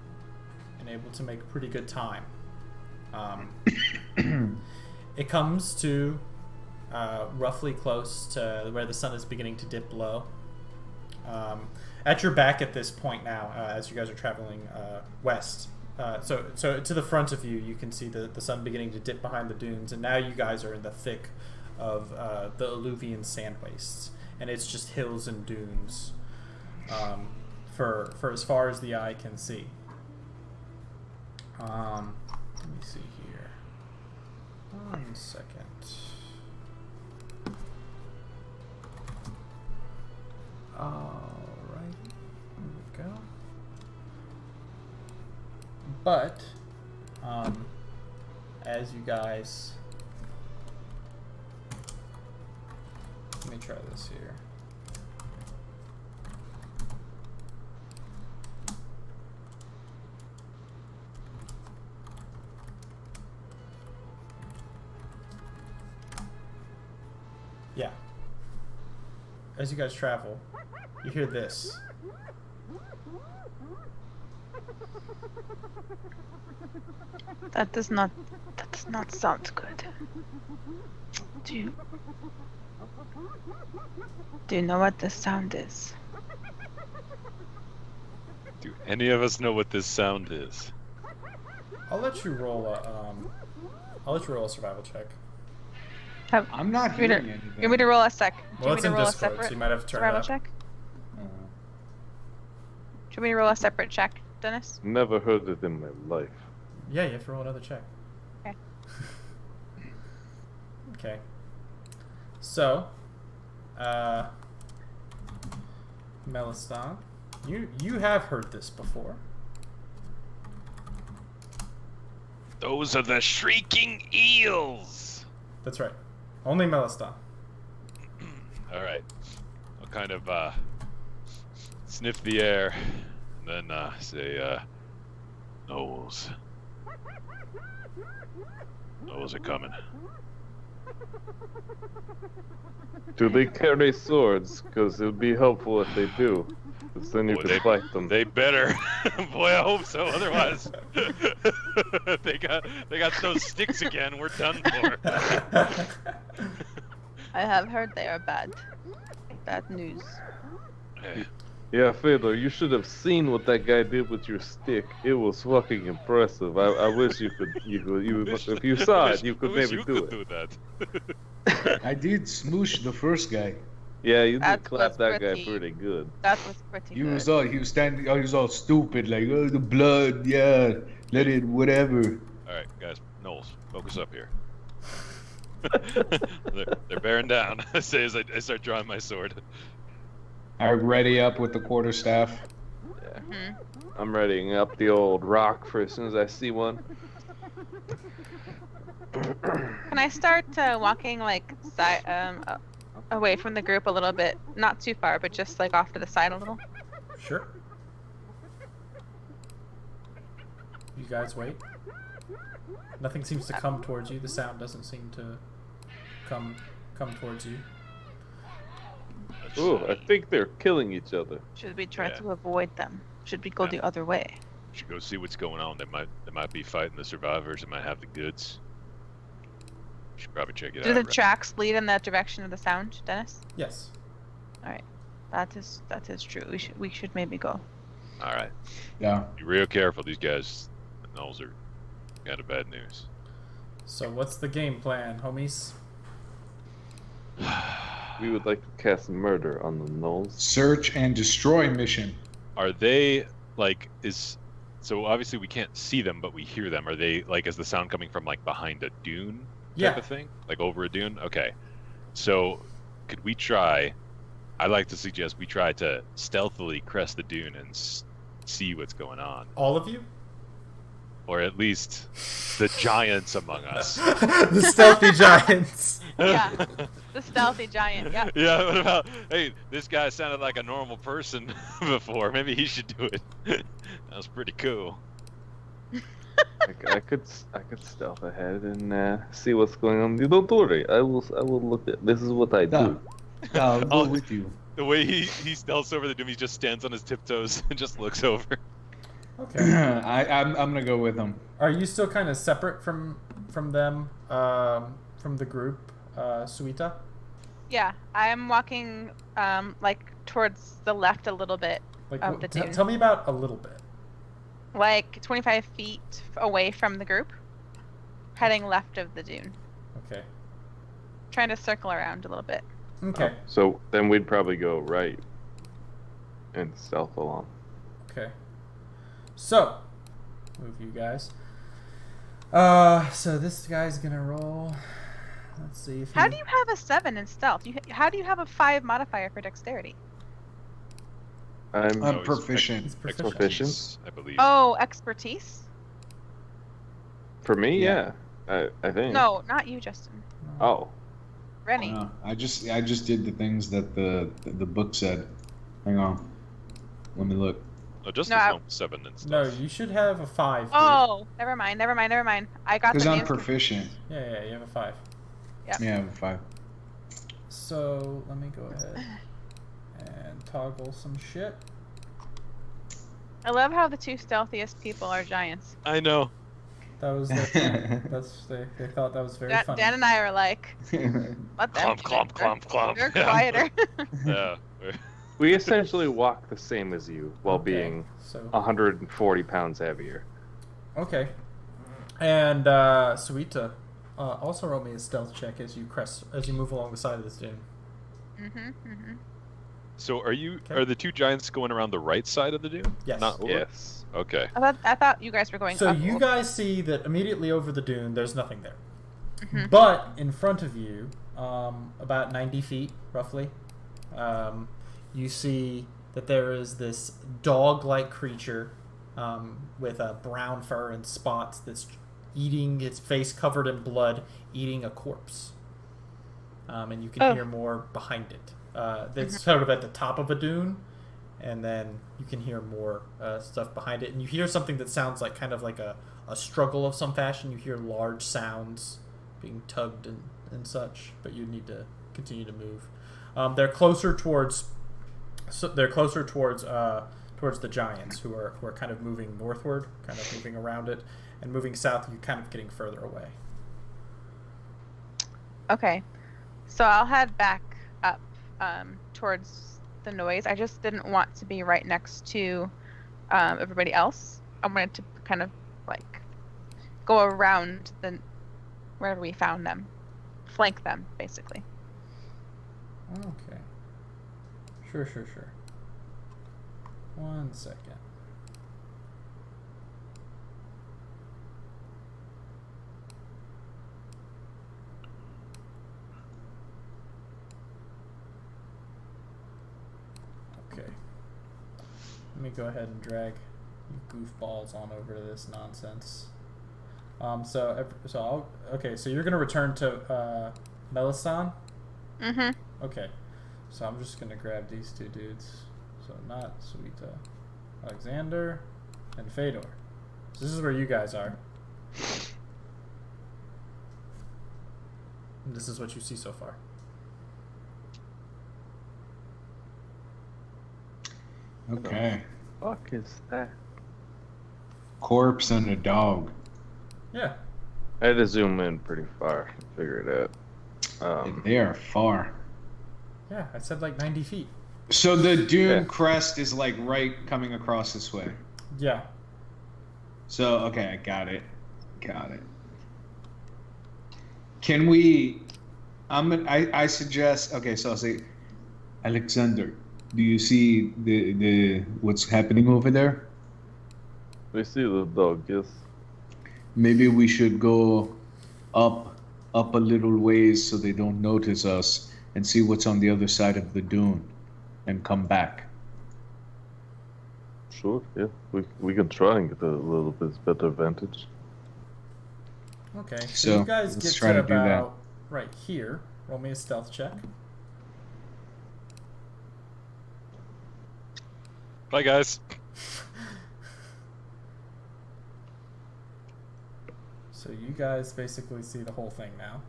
[SPEAKER 2] and able to make pretty good time. It comes to roughly close to where the sun is beginning to dip low. At your back at this point now, as you guys are traveling west. So to the front of you, you can see the sun beginning to dip behind the dunes, and now you guys are in the thick of the alluvian sand wastes, and it's just hills and dunes for as far as the eye can see. Let me see here. 1 second. Alright, here we go. But, as you guys, let me try this here. Yeah. As you guys travel, you hear this.
[SPEAKER 1] That does not sound good. Do you know what this sound is?
[SPEAKER 4] Do any of us know what this sound is?
[SPEAKER 2] I'll let you roll a survival check.
[SPEAKER 3] I'm not
[SPEAKER 1] You
[SPEAKER 3] hearing
[SPEAKER 1] want
[SPEAKER 3] anything.
[SPEAKER 1] me to roll a sec? Do
[SPEAKER 2] Well,
[SPEAKER 1] you
[SPEAKER 2] it's
[SPEAKER 1] want me
[SPEAKER 2] in
[SPEAKER 1] to roll a
[SPEAKER 2] Discord, so
[SPEAKER 1] separate
[SPEAKER 2] you might have to turn it
[SPEAKER 1] survival
[SPEAKER 2] up.
[SPEAKER 1] check?
[SPEAKER 3] Uh,
[SPEAKER 1] Do you want me to roll a separate check, Dennis?
[SPEAKER 6] Never heard it in my life.
[SPEAKER 2] Yeah, you have to roll another check.
[SPEAKER 1] Okay.
[SPEAKER 2] Okay. So, Melistan, you have heard this before.
[SPEAKER 4] Those are the shrieking eels.
[SPEAKER 2] That's right. Only Melistan.
[SPEAKER 4] All right. I'll kind of sniff the air, and then say, "Knowles. Knowles are coming."
[SPEAKER 6] Do they carry swords? Because it would be helpful if they do. Because then you
[SPEAKER 4] Boy,
[SPEAKER 6] could fight them.
[SPEAKER 4] They better. Boy, I hope so. Otherwise, they got those sticks again. We're done for.
[SPEAKER 1] I have heard they are bad. Bad news.
[SPEAKER 6] Yeah, Fedor, you should have seen what that guy did with your stick. It was fucking impressive. I wish you could, if you saw it, you could maybe do it.
[SPEAKER 4] Do that.
[SPEAKER 3] I did smoosh the first guy.
[SPEAKER 6] Yeah, you
[SPEAKER 1] That
[SPEAKER 6] did clap
[SPEAKER 1] was
[SPEAKER 6] that guy
[SPEAKER 1] pretty-
[SPEAKER 6] pretty good.
[SPEAKER 1] That was pretty
[SPEAKER 3] He
[SPEAKER 1] good.
[SPEAKER 3] was all stupid, like, oh, the blood, yeah, let it, whatever.
[SPEAKER 4] All right, guys, Knowles, focus up here. they're bearing down. I say as I start drawing my sword.
[SPEAKER 3] I ready up with the quarterstaff.
[SPEAKER 6] Yeah.
[SPEAKER 1] Mhm.
[SPEAKER 6] I'm readying up the old rock for as soon as I see one.
[SPEAKER 1] Can I start walking like away from the group a little bit? Not too far, but just like off to the side a little.
[SPEAKER 2] Sure. You guys wait. Nothing seems to come towards you. The sound doesn't seem to come towards you.
[SPEAKER 6] Ooh, I think they're killing each other.
[SPEAKER 1] Should we try
[SPEAKER 4] Yeah.
[SPEAKER 1] to avoid them? Should we go
[SPEAKER 4] Yeah.
[SPEAKER 1] the other way?
[SPEAKER 4] Should go see what's going on. They might be fighting the survivors. They might have the goods. Should probably check it
[SPEAKER 1] Do
[SPEAKER 4] out.
[SPEAKER 1] the
[SPEAKER 4] right?
[SPEAKER 1] tracks lead in that direction of the sound, Dennis?
[SPEAKER 2] Yes.
[SPEAKER 1] That is true. We should maybe go.
[SPEAKER 4] All right.
[SPEAKER 3] Yeah.
[SPEAKER 4] Be real careful. These guys, the Knowles are kind of bad news.
[SPEAKER 2] So what's the game plan, homies?
[SPEAKER 6] We would like to cast murder on the Knolls.
[SPEAKER 3] Search and destroy mission.
[SPEAKER 4] Are they like so obviously we can't see them, but we hear them. Are they like is the sound coming from like behind a dune type
[SPEAKER 2] Yeah.
[SPEAKER 4] of thing? Like over a dune? Okay. So could we try I'd like to suggest we try to stealthily crest the dune and see what's going on.
[SPEAKER 2] All of you?
[SPEAKER 4] Or at least the giants among us.
[SPEAKER 2] The stealthy giants.
[SPEAKER 1] Yeah. The stealthy giant. Yeah.
[SPEAKER 4] Yeah, what about, hey, this guy sounded like a normal person before. Maybe he should do it. That was pretty cool.
[SPEAKER 6] I could stealth ahead and see what's going on. You don't worry. I will look at. This is what I do.
[SPEAKER 3] I'll go
[SPEAKER 4] Oh.
[SPEAKER 3] with you.
[SPEAKER 4] The way he stealths over the doom, he just stands on his tiptoes and just looks over.
[SPEAKER 2] Okay.
[SPEAKER 3] I'm gonna go with him.
[SPEAKER 2] Are you still kind of separate from them, from the group? Suita?
[SPEAKER 1] Yeah, I'm walking like towards the left a little bit
[SPEAKER 2] Like,
[SPEAKER 1] of the dune.
[SPEAKER 2] tell me about a little bit.
[SPEAKER 1] Like 25 feet away from the group, heading left of the dune.
[SPEAKER 2] Okay.
[SPEAKER 1] Trying to circle around a little bit.
[SPEAKER 2] Okay.
[SPEAKER 6] So then we'd probably go right and stealth along.
[SPEAKER 2] Okay. So, move you guys. So this guy's gonna roll. Let's see if
[SPEAKER 1] How do you have a 7 in stealth? How do you have a 5 modifier for dexterity?
[SPEAKER 3] I'm
[SPEAKER 4] No, he's
[SPEAKER 3] proficient.
[SPEAKER 2] He's proficient.
[SPEAKER 4] Expertise, I believe.
[SPEAKER 1] Oh, expertise?
[SPEAKER 6] For me,
[SPEAKER 3] Yeah.
[SPEAKER 6] yeah. I think.
[SPEAKER 1] No, not you, Justin.
[SPEAKER 6] Oh.
[SPEAKER 1] Rennie.
[SPEAKER 3] No, I just did the things that the book said. Hang on. Let me look.
[SPEAKER 4] Oh, just
[SPEAKER 1] No,
[SPEAKER 4] as
[SPEAKER 1] I-
[SPEAKER 4] long as 7 and
[SPEAKER 2] No,
[SPEAKER 4] stuff.
[SPEAKER 2] you should have a 5. Dude.
[SPEAKER 1] Oh, never mind. I got
[SPEAKER 3] Because
[SPEAKER 1] the
[SPEAKER 3] I'm
[SPEAKER 1] names.
[SPEAKER 3] proficient.
[SPEAKER 2] Yeah, you have a 5.
[SPEAKER 1] Yeah.
[SPEAKER 3] Yeah, I have a 5.
[SPEAKER 2] So let me go ahead and toggle some shit.
[SPEAKER 1] I love how the 2 stealthiest people are giants.
[SPEAKER 4] I know.
[SPEAKER 2] That was their plan. They thought that was very funny.
[SPEAKER 1] Dan and I are like, let them.
[SPEAKER 4] Clomp, clomp, clomp, clomp.
[SPEAKER 1] They're
[SPEAKER 4] Yeah.
[SPEAKER 1] quieter.
[SPEAKER 4] Yeah.
[SPEAKER 6] We essentially walk the same as you while
[SPEAKER 2] Okay,
[SPEAKER 6] being
[SPEAKER 2] so
[SPEAKER 6] 140 pounds heavier.
[SPEAKER 2] okay, and Suita, also roll me a stealth check as you move along the side of this dune.
[SPEAKER 4] So are
[SPEAKER 2] Okay.
[SPEAKER 4] are the 2 giants going around the right side of the dune?
[SPEAKER 2] Yes.
[SPEAKER 4] Not over?
[SPEAKER 6] Yes.
[SPEAKER 4] Okay.
[SPEAKER 1] I thought you guys were going
[SPEAKER 2] So
[SPEAKER 1] up.
[SPEAKER 2] you guys see that immediately over the dune, there's nothing there.
[SPEAKER 1] Mhm.
[SPEAKER 2] But in front of you, about 90 feet roughly, you see that there is this dog-like creature with a brown fur and spots that's eating its face covered in blood, eating a corpse. And you can hear more behind it. It's sort of at the top of a dune, and then you can hear more stuff behind it. And you hear something that sounds like kind of like a struggle of some fashion. You hear large sounds being tugged and such, but you need to continue to move. They're closer towards towards the giants who are kind of moving northward, kind of moving around it, and moving south. You're kind of getting further away.
[SPEAKER 1] Okay, so I'll head back up towards the noise. I just didn't want to be right next to everybody else. I wanted to kind of like go around wherever we found them, flank them basically.
[SPEAKER 2] Okay. Sure. 1 second. Okay. Let me go ahead and drag you goofballs on over to this nonsense. So you're gonna return to Melistan?
[SPEAKER 1] Mm-hmm.
[SPEAKER 2] Okay. So I'm just gonna grab these 2 dudes. So not Suita, Alexander, and Fedor. So this is where you guys are. And this is what you see so far.
[SPEAKER 3] Okay.
[SPEAKER 6] Fuck is that?
[SPEAKER 3] Corpse and a dog.
[SPEAKER 2] Yeah.
[SPEAKER 6] I had to zoom in pretty far to figure it out.
[SPEAKER 3] They are far.
[SPEAKER 2] Yeah, I said like 90 feet.
[SPEAKER 3] So the dune
[SPEAKER 6] Yeah.
[SPEAKER 3] crest is like right coming across this way.
[SPEAKER 2] Yeah.
[SPEAKER 3] So okay, I got it. Can we? I suggest. Okay, so I'll say, Alexander, do you see the what's happening over there?
[SPEAKER 6] We see the dog, yes.
[SPEAKER 3] Maybe we should go up a little ways so they don't notice us and see what's on the other side of the dune, and come back.
[SPEAKER 6] Sure, yeah. We can try and get a little bit better vantage.
[SPEAKER 2] Okay. So
[SPEAKER 3] So,
[SPEAKER 2] you guys
[SPEAKER 3] let's
[SPEAKER 2] get
[SPEAKER 3] try
[SPEAKER 2] to
[SPEAKER 3] to do that.
[SPEAKER 2] about right here. Roll me a stealth check.
[SPEAKER 4] Bye, guys.
[SPEAKER 2] So you guys basically see the whole thing now.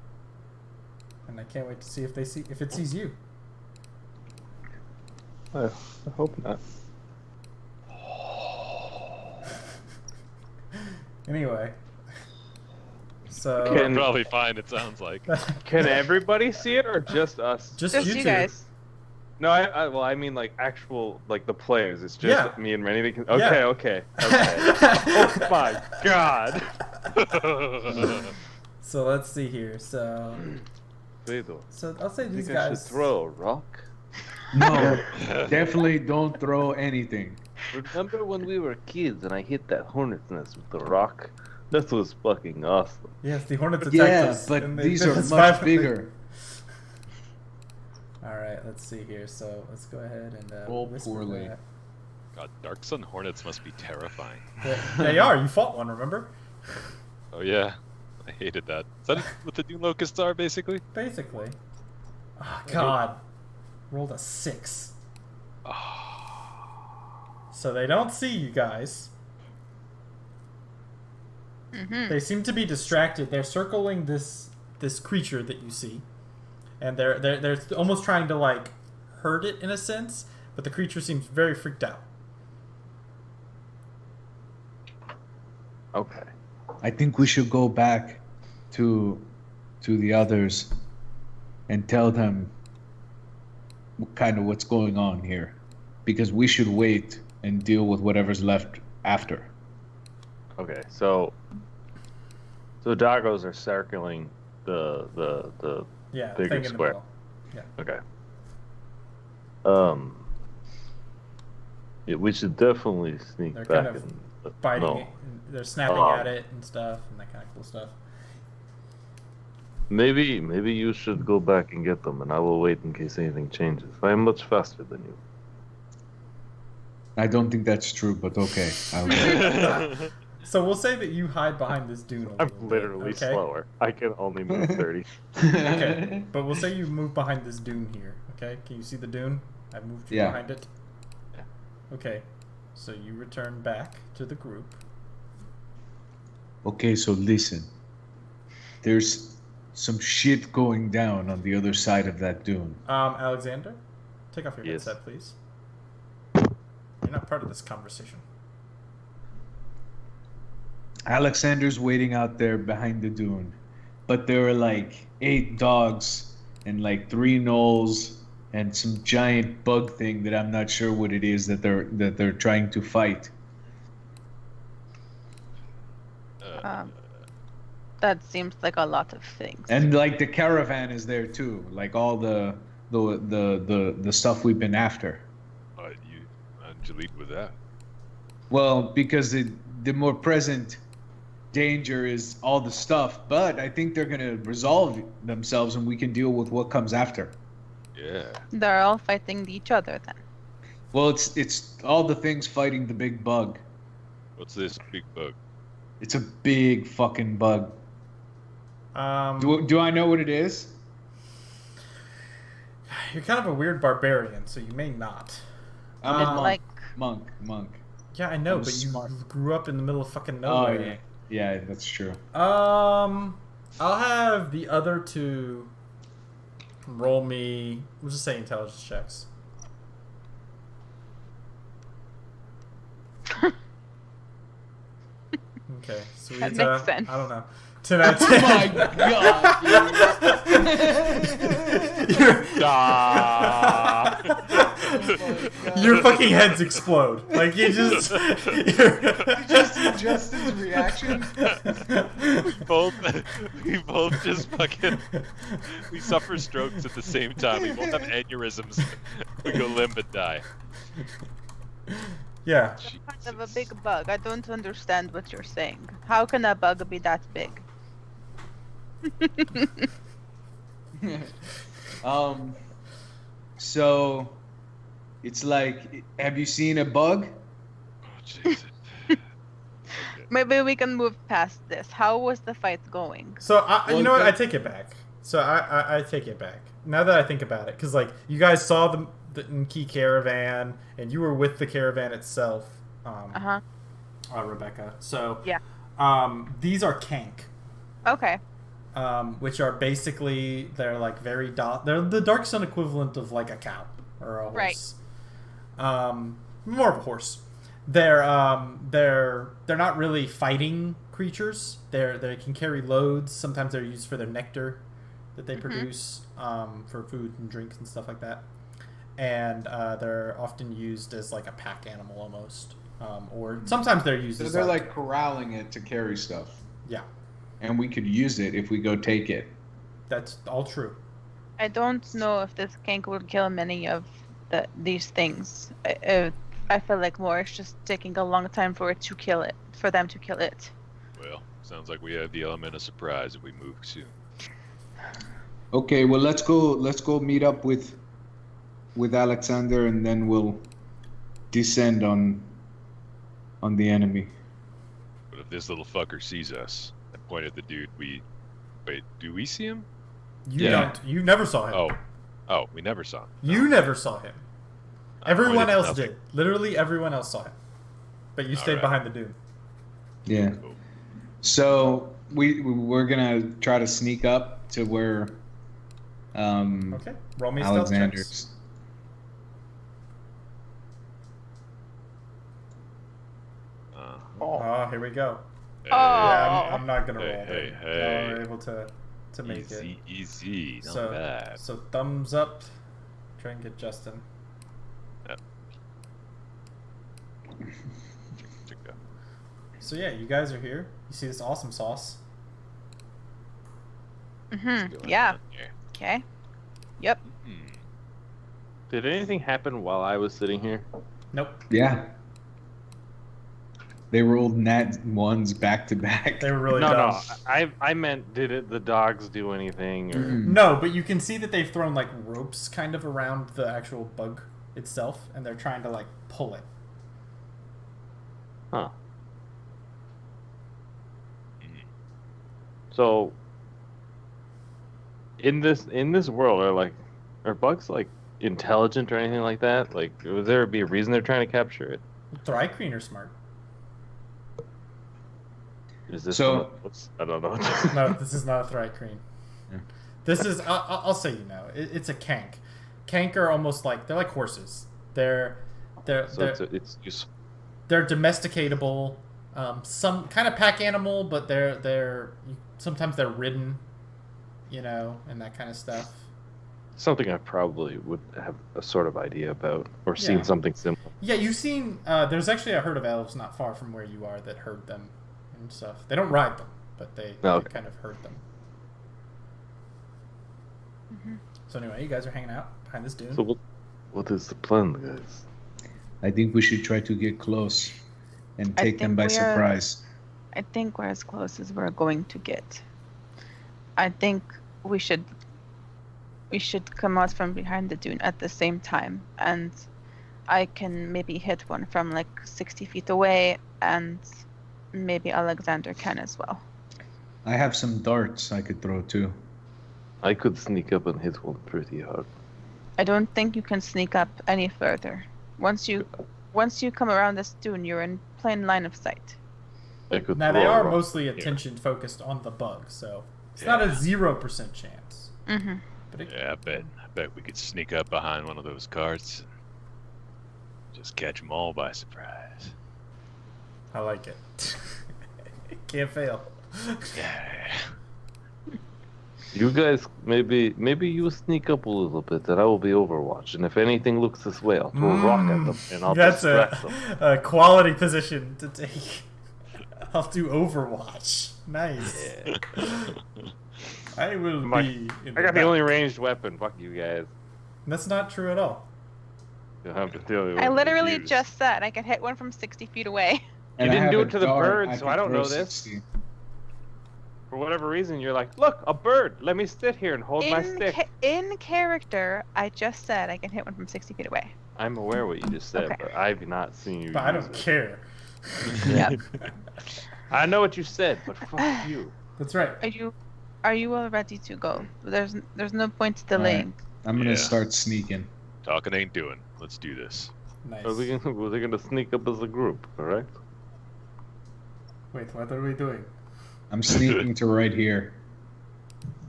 [SPEAKER 2] And I can't wait to see if it sees you.
[SPEAKER 6] I hope not.
[SPEAKER 2] Anyway. So
[SPEAKER 4] We're
[SPEAKER 6] Can-
[SPEAKER 4] probably fine. It sounds like.
[SPEAKER 6] Can everybody see it or just us?
[SPEAKER 2] just
[SPEAKER 1] Just
[SPEAKER 2] you
[SPEAKER 1] you
[SPEAKER 2] two.
[SPEAKER 1] guys.
[SPEAKER 6] No, well, I mean like actual, like the players. It's just
[SPEAKER 2] Yeah.
[SPEAKER 6] me and Rennie. That can...
[SPEAKER 2] Yeah.
[SPEAKER 6] Okay. Oh my god.
[SPEAKER 2] So let's see here. So
[SPEAKER 6] Fedor,
[SPEAKER 2] I'll say
[SPEAKER 6] I
[SPEAKER 2] these
[SPEAKER 6] think I should
[SPEAKER 2] guys.
[SPEAKER 6] throw a rock.
[SPEAKER 3] No, definitely don't throw anything.
[SPEAKER 6] Remember when we were kids and I hit that hornet's nest with the rock? That was fucking awesome.
[SPEAKER 2] Yes, the hornets attacked
[SPEAKER 3] Yeah,
[SPEAKER 2] us.
[SPEAKER 3] but
[SPEAKER 2] and
[SPEAKER 3] these
[SPEAKER 2] they
[SPEAKER 3] are
[SPEAKER 2] just
[SPEAKER 3] much
[SPEAKER 2] violently-
[SPEAKER 3] bigger.
[SPEAKER 2] All right, let's see here. So let's go ahead and
[SPEAKER 3] Roll
[SPEAKER 2] whisper
[SPEAKER 3] poorly.
[SPEAKER 2] that.
[SPEAKER 4] God, Dark Sun Hornets must be terrifying.
[SPEAKER 2] They are. You fought one, remember?
[SPEAKER 4] Oh yeah, I hated that. Is that what the Dune Locusts are, basically?
[SPEAKER 2] Basically. Oh, God. Rolled a 6. So they don't see you guys.
[SPEAKER 1] Mm-hmm.
[SPEAKER 2] They seem to be distracted. They're circling this creature that you see, and they're almost trying to like hurt it in a sense. But the creature seems very freaked out.
[SPEAKER 6] Okay.
[SPEAKER 3] I think we should go back to the others and tell them kind of what's going on here, because we should wait and deal with whatever's left after.
[SPEAKER 6] Okay. So doggos are circling the
[SPEAKER 2] Yeah,
[SPEAKER 6] Bigger
[SPEAKER 2] thing in the
[SPEAKER 6] square.
[SPEAKER 2] middle.
[SPEAKER 6] Okay. Yeah, we should definitely sneak
[SPEAKER 2] They're
[SPEAKER 6] back
[SPEAKER 2] kind of
[SPEAKER 6] and
[SPEAKER 2] Biting
[SPEAKER 6] no.
[SPEAKER 2] it, and they're snapping
[SPEAKER 6] Oh.
[SPEAKER 2] at it and stuff, and that kind of cool stuff.
[SPEAKER 6] Maybe you should go back and get them, and I will wait in case anything changes. I am much faster than you.
[SPEAKER 3] I don't think that's true, but okay. I'll go.
[SPEAKER 2] So we'll say that you hide behind this dune a little
[SPEAKER 6] I'm
[SPEAKER 2] bit,
[SPEAKER 6] literally
[SPEAKER 2] okay?
[SPEAKER 6] slower. I can only move 30.
[SPEAKER 2] Okay, but we'll say you move behind this dune here, okay? Can you see the dune? I moved you
[SPEAKER 3] Yeah.
[SPEAKER 2] behind it. Okay, so you return back to the group.
[SPEAKER 3] Okay, so listen. There's some shit going down on the other side of that dune.
[SPEAKER 2] Alexander, take off your
[SPEAKER 6] Yes.
[SPEAKER 2] headset, please. You're not part of this conversation.
[SPEAKER 3] Alexander's waiting out there behind the dune, but there are like 8 dogs and like 3 gnolls and some giant bug thing that I'm not sure what it is that they're trying to fight.
[SPEAKER 1] That seems like a lot of things.
[SPEAKER 3] And like the caravan is there too, like all the stuff we've been after.
[SPEAKER 4] How'd you lead with that?
[SPEAKER 3] Well, because the more present danger is all the stuff, but I think they're gonna resolve themselves and we can deal with what comes after.
[SPEAKER 4] Yeah.
[SPEAKER 1] They're all fighting each other then.
[SPEAKER 3] Well, it's all the things fighting the big bug.
[SPEAKER 4] What's this big bug?
[SPEAKER 3] It's a big fucking bug.
[SPEAKER 2] Um,
[SPEAKER 3] Do I know what it is?
[SPEAKER 2] You're kind of a weird barbarian, so you may not.
[SPEAKER 3] I'm a
[SPEAKER 1] It's
[SPEAKER 3] monk.
[SPEAKER 1] like
[SPEAKER 3] Monk.
[SPEAKER 2] Yeah, I know,
[SPEAKER 3] I'm
[SPEAKER 2] but you
[SPEAKER 3] smart.
[SPEAKER 2] grew up in the middle of fucking
[SPEAKER 3] Oh
[SPEAKER 2] nowhere.
[SPEAKER 3] yeah, that's true.
[SPEAKER 2] I'll have the other two roll me. We'll just say intelligence checks. Okay, sweet.
[SPEAKER 1] That makes sense.
[SPEAKER 2] I don't know. 10 out of 10.
[SPEAKER 3] Oh my god!
[SPEAKER 2] Your fucking heads explode. Like you just.
[SPEAKER 3] Just see Justin's reaction.
[SPEAKER 4] we both just fucking we suffer strokes at the same time. We both have aneurysms. We go limp and die.
[SPEAKER 2] Yeah.
[SPEAKER 1] part of a big bug. I don't understand what you're saying. How can a bug be that big?
[SPEAKER 3] So it's like, have you seen a bug?
[SPEAKER 4] Oh Jesus.
[SPEAKER 1] Maybe we can move past this. How was the fight going?
[SPEAKER 2] So you
[SPEAKER 3] Well,
[SPEAKER 2] know what? I
[SPEAKER 3] that-
[SPEAKER 2] take it back. So I take it back. Now that I think about it, because like you guys saw the Nki caravan, and you were with the caravan itself,
[SPEAKER 1] Uh-huh.
[SPEAKER 2] Rebecca. So
[SPEAKER 1] Yeah.
[SPEAKER 2] These are Kank,
[SPEAKER 1] Okay.
[SPEAKER 2] which are basically they're like very they're the Dark Sun equivalent of like a cow or a horse. More of a horse. They're not really fighting creatures. They can carry loads. Sometimes they're used for their nectar that they produce for food and drinks and stuff like that. And they're often used as like a pack animal almost. Or sometimes they're used
[SPEAKER 3] So
[SPEAKER 2] as
[SPEAKER 3] they're like corralling it to carry stuff.
[SPEAKER 2] Yeah.
[SPEAKER 3] And we could use it if we go take it.
[SPEAKER 2] That's all true.
[SPEAKER 1] I don't know if this kank will kill many of these things. I feel like more it's just taking a long time for them to kill it.
[SPEAKER 4] Well, sounds like we have the element of surprise if we move soon.
[SPEAKER 3] Okay, well let's go meet up with Alexander, and then we'll descend on the enemy.
[SPEAKER 4] But if this little fucker sees us, I point at the dude. Wait, do we see him?
[SPEAKER 2] You don't. You never saw him.
[SPEAKER 4] Oh, we never saw him.
[SPEAKER 2] You never saw him. Everyone
[SPEAKER 4] pointed to
[SPEAKER 2] else
[SPEAKER 4] nothing.
[SPEAKER 2] did. Literally everyone else saw him. But you stayed
[SPEAKER 4] right.
[SPEAKER 2] behind the dune.
[SPEAKER 3] Yeah.
[SPEAKER 4] Cool.
[SPEAKER 3] So we're gonna try to sneak up to where
[SPEAKER 2] Okay. Roll me a stealth checks.
[SPEAKER 3] Alexander's.
[SPEAKER 2] Oh, here we go.
[SPEAKER 4] Hey,
[SPEAKER 2] Yeah, I'm not gonna
[SPEAKER 4] Hey,
[SPEAKER 2] roll.
[SPEAKER 4] hey,
[SPEAKER 2] but
[SPEAKER 4] hey.
[SPEAKER 2] Y'all were able to make it.
[SPEAKER 4] Easy, not
[SPEAKER 2] So
[SPEAKER 4] bad.
[SPEAKER 2] so thumbs up. Try and get Justin.
[SPEAKER 4] Yep. Check that.
[SPEAKER 2] So yeah, you guys are here. You see this awesome sauce.
[SPEAKER 4] What's
[SPEAKER 1] Mm-hmm.
[SPEAKER 4] going
[SPEAKER 1] Yeah.
[SPEAKER 4] on here?
[SPEAKER 1] Okay. Yep.
[SPEAKER 4] Hmm.
[SPEAKER 5] Did anything happen while I was sitting here?
[SPEAKER 2] Nope.
[SPEAKER 3] Yeah. They rolled nat ones back to back.
[SPEAKER 2] They were really
[SPEAKER 5] No,
[SPEAKER 2] dumb.
[SPEAKER 5] I meant, did the dogs do anything? Or...
[SPEAKER 3] Mm.
[SPEAKER 2] No, but you can see that they've thrown like ropes kind of around the actual bug itself, and they're trying to like pull it.
[SPEAKER 5] Huh. So, in this world, are bugs like intelligent or anything like that? Like, would there be a reason they're trying to capture it?
[SPEAKER 2] Thrycreen are smart.
[SPEAKER 5] Is this
[SPEAKER 3] So-
[SPEAKER 5] I don't know.
[SPEAKER 2] No, this is not a Thrycreen.
[SPEAKER 3] Yeah.
[SPEAKER 2] This is I'll say it's a kank. Kank are almost like they're like horses. They're
[SPEAKER 5] So it's useful.
[SPEAKER 2] they're domesticatable. Some kind of pack animal, but sometimes they're ridden, and that kind of stuff.
[SPEAKER 5] Something I probably would have a sort of idea about, or
[SPEAKER 2] Yeah.
[SPEAKER 5] seen something similar.
[SPEAKER 2] Yeah, you've seen. There's actually a herd of elves not far from where you are that herd them and stuff. They don't ride them, but they
[SPEAKER 5] Okay.
[SPEAKER 2] kind of herd them.
[SPEAKER 1] Mm-hmm.
[SPEAKER 2] So anyway, you guys are hanging out behind this dune.
[SPEAKER 5] So what is the plan, guys?
[SPEAKER 3] I think we should try to get close and
[SPEAKER 1] I
[SPEAKER 3] take them
[SPEAKER 1] think
[SPEAKER 3] by
[SPEAKER 1] we are-
[SPEAKER 3] surprise.
[SPEAKER 1] I think we're as close as we're going to get. I think we should come out from behind the dune at the same time, and I can maybe hit one from like 60 feet away, and maybe Alexander can as well.
[SPEAKER 3] I have some darts I could throw too.
[SPEAKER 5] I could sneak up and hit one pretty hard.
[SPEAKER 1] I don't think you can sneak up any further. Once you come around this dune, you're in plain line of sight.
[SPEAKER 5] I could
[SPEAKER 2] Now they
[SPEAKER 5] throw a
[SPEAKER 2] are
[SPEAKER 5] rock.
[SPEAKER 2] mostly attention focused on the bug, so it's not a 0% chance.
[SPEAKER 1] Mm-hmm.
[SPEAKER 2] But it,
[SPEAKER 4] Yeah, I bet we could sneak up behind one of those carts and just catch them all by surprise.
[SPEAKER 2] I like it. Can't fail.
[SPEAKER 4] Yeah.
[SPEAKER 5] You guys, maybe you sneak up a little bit, and I will be Overwatch. And if anything looks this way, I'll throw a rock at them, and I'll
[SPEAKER 2] That's
[SPEAKER 5] distract them.
[SPEAKER 2] a quality position to take. I'll do Overwatch. Nice. I will be. In
[SPEAKER 5] I got the
[SPEAKER 2] back.
[SPEAKER 5] only ranged weapon. Fuck you guys.
[SPEAKER 2] That's not true at all.
[SPEAKER 5] You'll have to tell you.
[SPEAKER 1] I
[SPEAKER 5] what
[SPEAKER 1] literally
[SPEAKER 5] to use.
[SPEAKER 1] just said I can hit one from 60 feet away.
[SPEAKER 3] And I
[SPEAKER 5] didn't
[SPEAKER 3] have
[SPEAKER 5] do
[SPEAKER 3] a
[SPEAKER 5] it to the
[SPEAKER 3] dart
[SPEAKER 5] bird, so
[SPEAKER 3] can
[SPEAKER 5] I don't
[SPEAKER 3] throw
[SPEAKER 5] know this.
[SPEAKER 3] 60.
[SPEAKER 5] For whatever reason, you're like, look, a bird. Let me sit here and hold my stick.
[SPEAKER 1] In character, I just said I can hit one from 60 feet away.
[SPEAKER 5] I'm aware what you just said,
[SPEAKER 1] Okay.
[SPEAKER 5] but I've not seen you.
[SPEAKER 2] But I
[SPEAKER 5] use
[SPEAKER 2] don't
[SPEAKER 5] it.
[SPEAKER 2] care.
[SPEAKER 1] Yep.
[SPEAKER 5] I know what you said, but fuck you.
[SPEAKER 2] That's right.
[SPEAKER 1] Are you all ready to go? There's no point delaying.
[SPEAKER 3] I'm gonna
[SPEAKER 4] Yeah.
[SPEAKER 3] start sneaking.
[SPEAKER 4] Talking ain't doing. Let's do this.
[SPEAKER 2] Nice.
[SPEAKER 5] We're gonna sneak up as a group, correct?
[SPEAKER 2] Wait, what are we doing?
[SPEAKER 3] I'm sneaking to right here.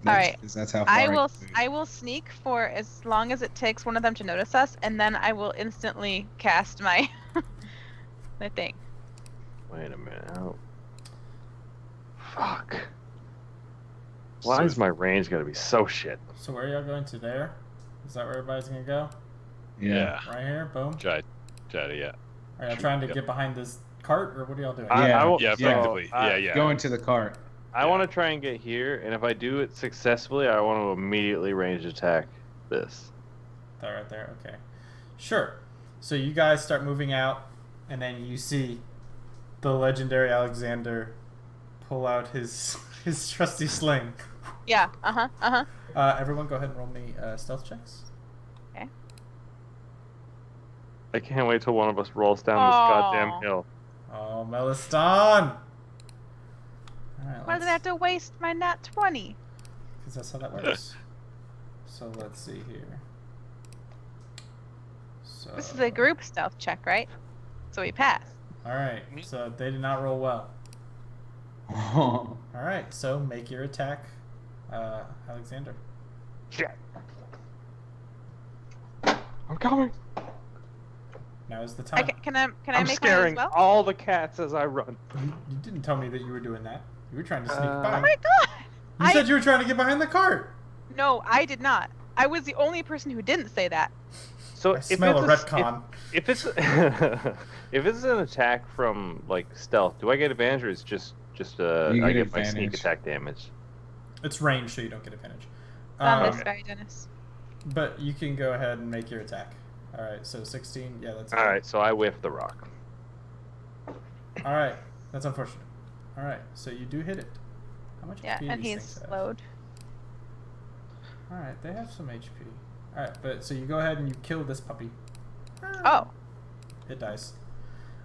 [SPEAKER 1] Alright.
[SPEAKER 3] That's how far
[SPEAKER 1] I
[SPEAKER 3] can
[SPEAKER 1] will
[SPEAKER 3] move.
[SPEAKER 1] I will sneak for as long as it takes one of them to notice us, and then I will instantly cast my my thing.
[SPEAKER 5] Wait a minute. How...
[SPEAKER 6] Fuck. Why is my range gotta be so shit?
[SPEAKER 2] So where are y'all going to there? Is that where everybody's gonna go?
[SPEAKER 4] Yeah.
[SPEAKER 2] Right here? Boom.
[SPEAKER 4] Try to, yeah.
[SPEAKER 2] Are y'all trying to get behind this cart, or what are y'all doing?
[SPEAKER 3] Yeah.
[SPEAKER 4] Yeah, effectively. Yeah.
[SPEAKER 3] Go into the cart.
[SPEAKER 6] I want to try and get here, and if I do it successfully, I want to immediately range attack this.
[SPEAKER 2] That right there. Okay. Sure. So you guys start moving out, and then you see the legendary Alexander pull out his trusty sling.
[SPEAKER 1] Yeah. Uh-huh.
[SPEAKER 2] Everyone, go ahead and roll me stealth checks.
[SPEAKER 1] Okay.
[SPEAKER 6] I can't wait till one of us rolls down this goddamn hill.
[SPEAKER 2] Oh, Meliston! Alright,
[SPEAKER 1] Why did I have to waste my nat 20?
[SPEAKER 2] because that's how that works. So let's see here. So
[SPEAKER 1] This is a group stealth check, right? So we pass.
[SPEAKER 2] Alright, so they did not roll well. Alright, so make your attack, Alexander.
[SPEAKER 6] Shit. I'm coming.
[SPEAKER 2] Now is the time.
[SPEAKER 1] Can I
[SPEAKER 6] I'm
[SPEAKER 1] make mine as
[SPEAKER 6] scaring
[SPEAKER 1] well?
[SPEAKER 6] all the cats as I run.
[SPEAKER 2] You didn't tell me that you were doing that. You were trying to sneak
[SPEAKER 6] Uh,
[SPEAKER 2] by.
[SPEAKER 1] Oh my god!
[SPEAKER 2] You said you were trying to get behind the cart.
[SPEAKER 1] No, I did not. I was the only person who didn't say that.
[SPEAKER 6] So
[SPEAKER 2] I smell a retcon.
[SPEAKER 6] If it's if it's an attack from like stealth, do I get advantage or it's just
[SPEAKER 3] You
[SPEAKER 6] I
[SPEAKER 3] get
[SPEAKER 6] get my sneak
[SPEAKER 3] advantage.
[SPEAKER 6] attack damage?
[SPEAKER 2] It's range, so you don't get advantage.
[SPEAKER 1] On this
[SPEAKER 2] Um,
[SPEAKER 1] guy, Dennis.
[SPEAKER 2] But you can go ahead and make your attack. Alright, so 16. Yeah, that's
[SPEAKER 6] All right, so I whiff the rock.
[SPEAKER 2] Alright, that's unfortunate. Alright, so you do hit it. How much
[SPEAKER 1] Yeah,
[SPEAKER 2] HP
[SPEAKER 1] and
[SPEAKER 2] do these
[SPEAKER 1] he's
[SPEAKER 2] things have?
[SPEAKER 1] slowed.
[SPEAKER 2] Alright, they have some HP. Alright, but so you go ahead and you kill this puppy.
[SPEAKER 1] Oh.
[SPEAKER 2] It dies.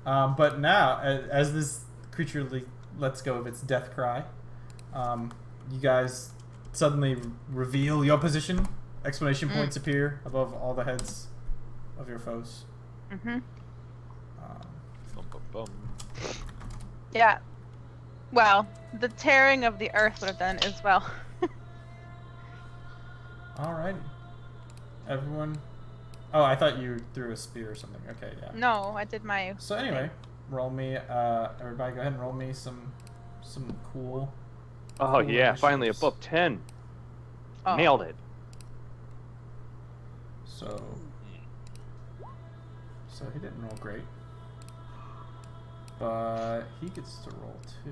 [SPEAKER 2] But now, as this creature lets go of its death cry, you guys suddenly reveal your position. Exclamation points appear above all the heads of your foes.
[SPEAKER 1] Mm-hmm.
[SPEAKER 4] Bum, bum, bum.
[SPEAKER 1] Yeah. Well, the tearing of the earth would have done as well.
[SPEAKER 2] Alrighty. Everyone. Oh, I thought you threw a spear or something. Okay, yeah.
[SPEAKER 1] No, I did my.
[SPEAKER 2] So anyway, roll me. Everybody, go ahead and roll me some cool.
[SPEAKER 6] Oh
[SPEAKER 2] cool
[SPEAKER 6] yeah, finally
[SPEAKER 2] initiatives.
[SPEAKER 6] above 10.
[SPEAKER 1] Oh.
[SPEAKER 6] Nailed it.
[SPEAKER 2] So he didn't roll great, but he gets to roll too.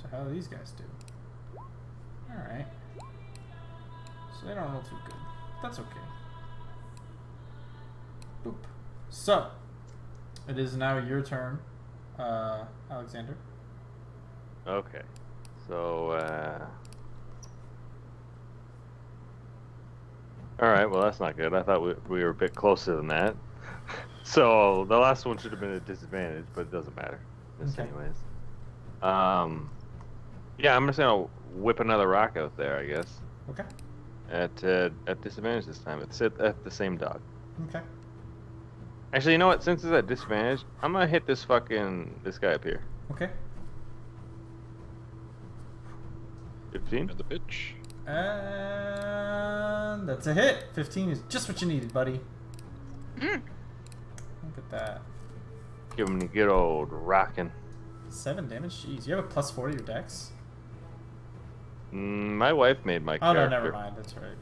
[SPEAKER 2] So how do these guys do? All right. So they don't roll too good. That's okay. Boop. So it is now your turn, Alexander.
[SPEAKER 6] Okay. So all right, well that's not good. I thought we were a bit closer than that. So the last one should have been a disadvantage, but it doesn't matter. Just
[SPEAKER 2] Okay.
[SPEAKER 6] anyways. Yeah, I'm just gonna whip another rock out there, I guess.
[SPEAKER 2] Okay.
[SPEAKER 6] At disadvantage this time. It's at the same dog.
[SPEAKER 2] Okay.
[SPEAKER 6] Actually, you know what? Since it's at disadvantage, I'm gonna hit this guy up here.
[SPEAKER 2] Okay.
[SPEAKER 6] 15.
[SPEAKER 4] And the pitch.
[SPEAKER 2] And that's a hit. 15 is just what you needed, buddy.
[SPEAKER 1] Mm.
[SPEAKER 2] Look at that.
[SPEAKER 6] Give him the good old rockin'.
[SPEAKER 2] 7 damage. Jeez, you have a +4 to your dex.
[SPEAKER 6] My wife made my
[SPEAKER 2] Oh no,
[SPEAKER 6] character.
[SPEAKER 2] never mind. That's right.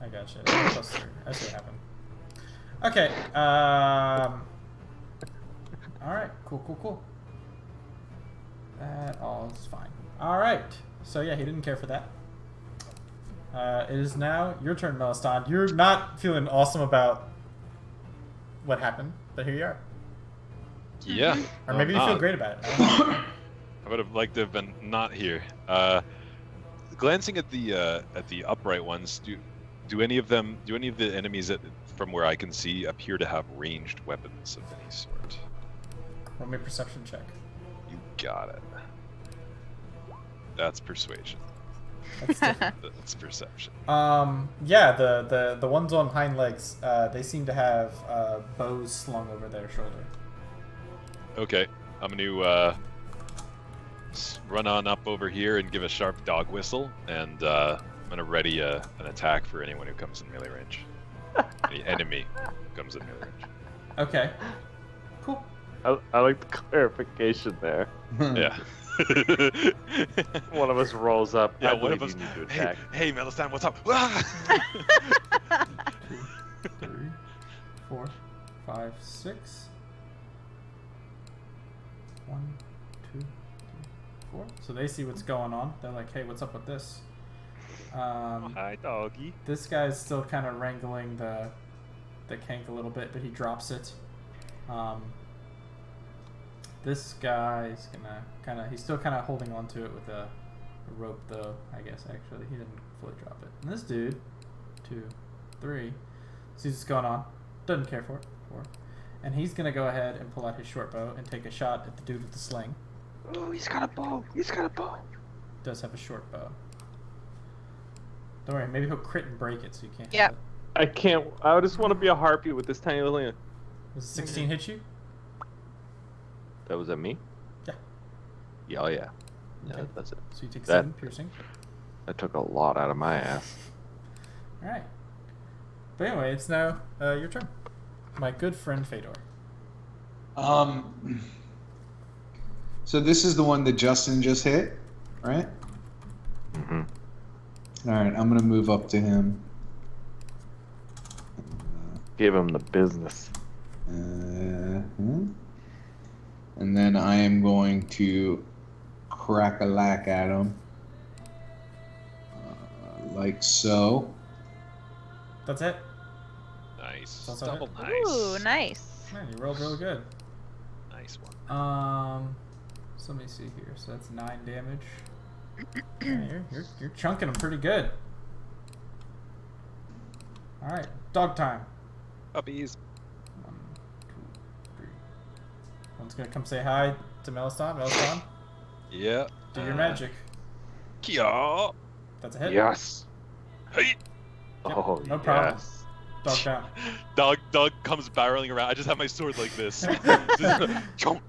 [SPEAKER 2] I gotcha. +3. I see what happened. Okay. All right. Cool. That all is fine. All right. So yeah, he didn't care for that. It is now your turn, Meliston. You're not feeling awesome about what happened, but here you are.
[SPEAKER 4] Yeah.
[SPEAKER 2] Or maybe you
[SPEAKER 4] I'm
[SPEAKER 2] feel
[SPEAKER 4] not.
[SPEAKER 2] great about it. I don't know.
[SPEAKER 4] I would have liked to have been not here. Glancing at the upright ones, do any of the enemies from where I can see appear to have ranged weapons of any sort?
[SPEAKER 2] Roll me a perception check.
[SPEAKER 4] You got it. That's persuasion.
[SPEAKER 2] That's different.
[SPEAKER 4] That's perception.
[SPEAKER 2] Yeah, the ones on hind legs, they seem to have bows slung over their shoulder.
[SPEAKER 4] Okay, I'm gonna run on up over here and give a sharp dog whistle, and I'm gonna ready an attack for anyone who comes in melee range. Any enemy who comes in melee range.
[SPEAKER 2] Okay. Cool.
[SPEAKER 6] I like the clarification there.
[SPEAKER 4] Yeah.
[SPEAKER 6] One of us rolls up.
[SPEAKER 4] Yeah,
[SPEAKER 6] I
[SPEAKER 4] one of
[SPEAKER 6] believe
[SPEAKER 4] us.
[SPEAKER 6] you need to
[SPEAKER 4] Hey,
[SPEAKER 6] attack.
[SPEAKER 4] hey, Melistan, what's up?
[SPEAKER 2] 2, 3, 4, 5, 6. 1, 2, 3, 4. So they see what's going on. They're like, "Hey, what's up with this?"
[SPEAKER 4] Hi, doggy.
[SPEAKER 2] This guy's still kind of wrangling the kank a little bit, but he drops it. This guy's gonna he's still kind of holding on to it with a rope, though. I guess actually he didn't fully drop it. And this dude, 2, 3, sees what's going on, doesn't care for it. 4, and he's gonna go ahead and pull out his short bow and take a shot at the dude with the sling.
[SPEAKER 6] Oh, he's got a bow. He's got a bow.
[SPEAKER 2] Does have a short bow. Don't worry, maybe he'll crit and break it so you can't.
[SPEAKER 1] Yep.
[SPEAKER 2] Hit it.
[SPEAKER 6] I can't. I just want to be a harpy with this tiny little hand.
[SPEAKER 2] Does 16 hit you?
[SPEAKER 6] That was at me?
[SPEAKER 2] Yeah.
[SPEAKER 6] Yeah, oh yeah. Yeah,
[SPEAKER 2] Okay.
[SPEAKER 6] that's it.
[SPEAKER 2] So you take
[SPEAKER 6] That-
[SPEAKER 2] 7 piercing.
[SPEAKER 6] That took a lot out of my ass.
[SPEAKER 2] All right. But anyway, it's now your turn, my good friend Fedor.
[SPEAKER 3] So this is the one that Justin just hit, right?
[SPEAKER 6] Mm-hmm.
[SPEAKER 3] All right, I'm gonna move up to him.
[SPEAKER 6] Give him the business.
[SPEAKER 3] And then I am going to crack a lack at him, like so.
[SPEAKER 2] That's it.
[SPEAKER 4] Nice.
[SPEAKER 2] That's
[SPEAKER 4] Double
[SPEAKER 2] it.
[SPEAKER 4] nice.
[SPEAKER 1] Ooh, nice.
[SPEAKER 2] Man, you rolled real good.
[SPEAKER 4] Nice one.
[SPEAKER 2] So let me see here. So that's 9 damage. Yeah, you're chunking them pretty good. All right, dog time.
[SPEAKER 4] Puppies.
[SPEAKER 2] 1, 2, 3. One's gonna come say hi to Melistan. Melistan,
[SPEAKER 4] Yeah.
[SPEAKER 2] do your magic.
[SPEAKER 4] Kia.
[SPEAKER 2] That's a hit.
[SPEAKER 6] Yes.
[SPEAKER 4] Hey.
[SPEAKER 2] Yep,
[SPEAKER 6] Oh,
[SPEAKER 2] no problem.
[SPEAKER 6] yes.
[SPEAKER 2] Dog down.
[SPEAKER 4] Dog comes barreling around. I just have my sword like this. Chomp.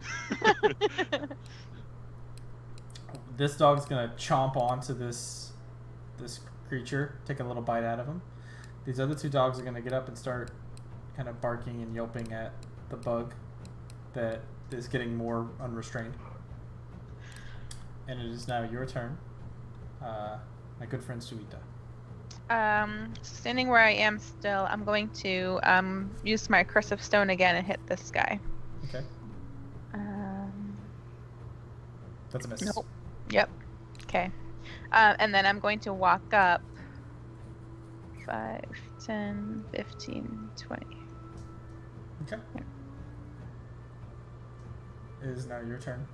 [SPEAKER 2] This dog's gonna chomp onto this creature, take a little bite out of him. These other 2 dogs are gonna get up and start kind of barking and yelping at the bug that is getting more unrestrained. And it is now your turn, my good friend Suita.
[SPEAKER 1] Standing where I am still, I'm going to use my cursive stone again and hit this guy.
[SPEAKER 2] Okay, that's a miss.
[SPEAKER 1] Nope. Yep. Okay. And then I'm going to walk up 5, 10, 15, 20.
[SPEAKER 2] Okay. It is now your turn.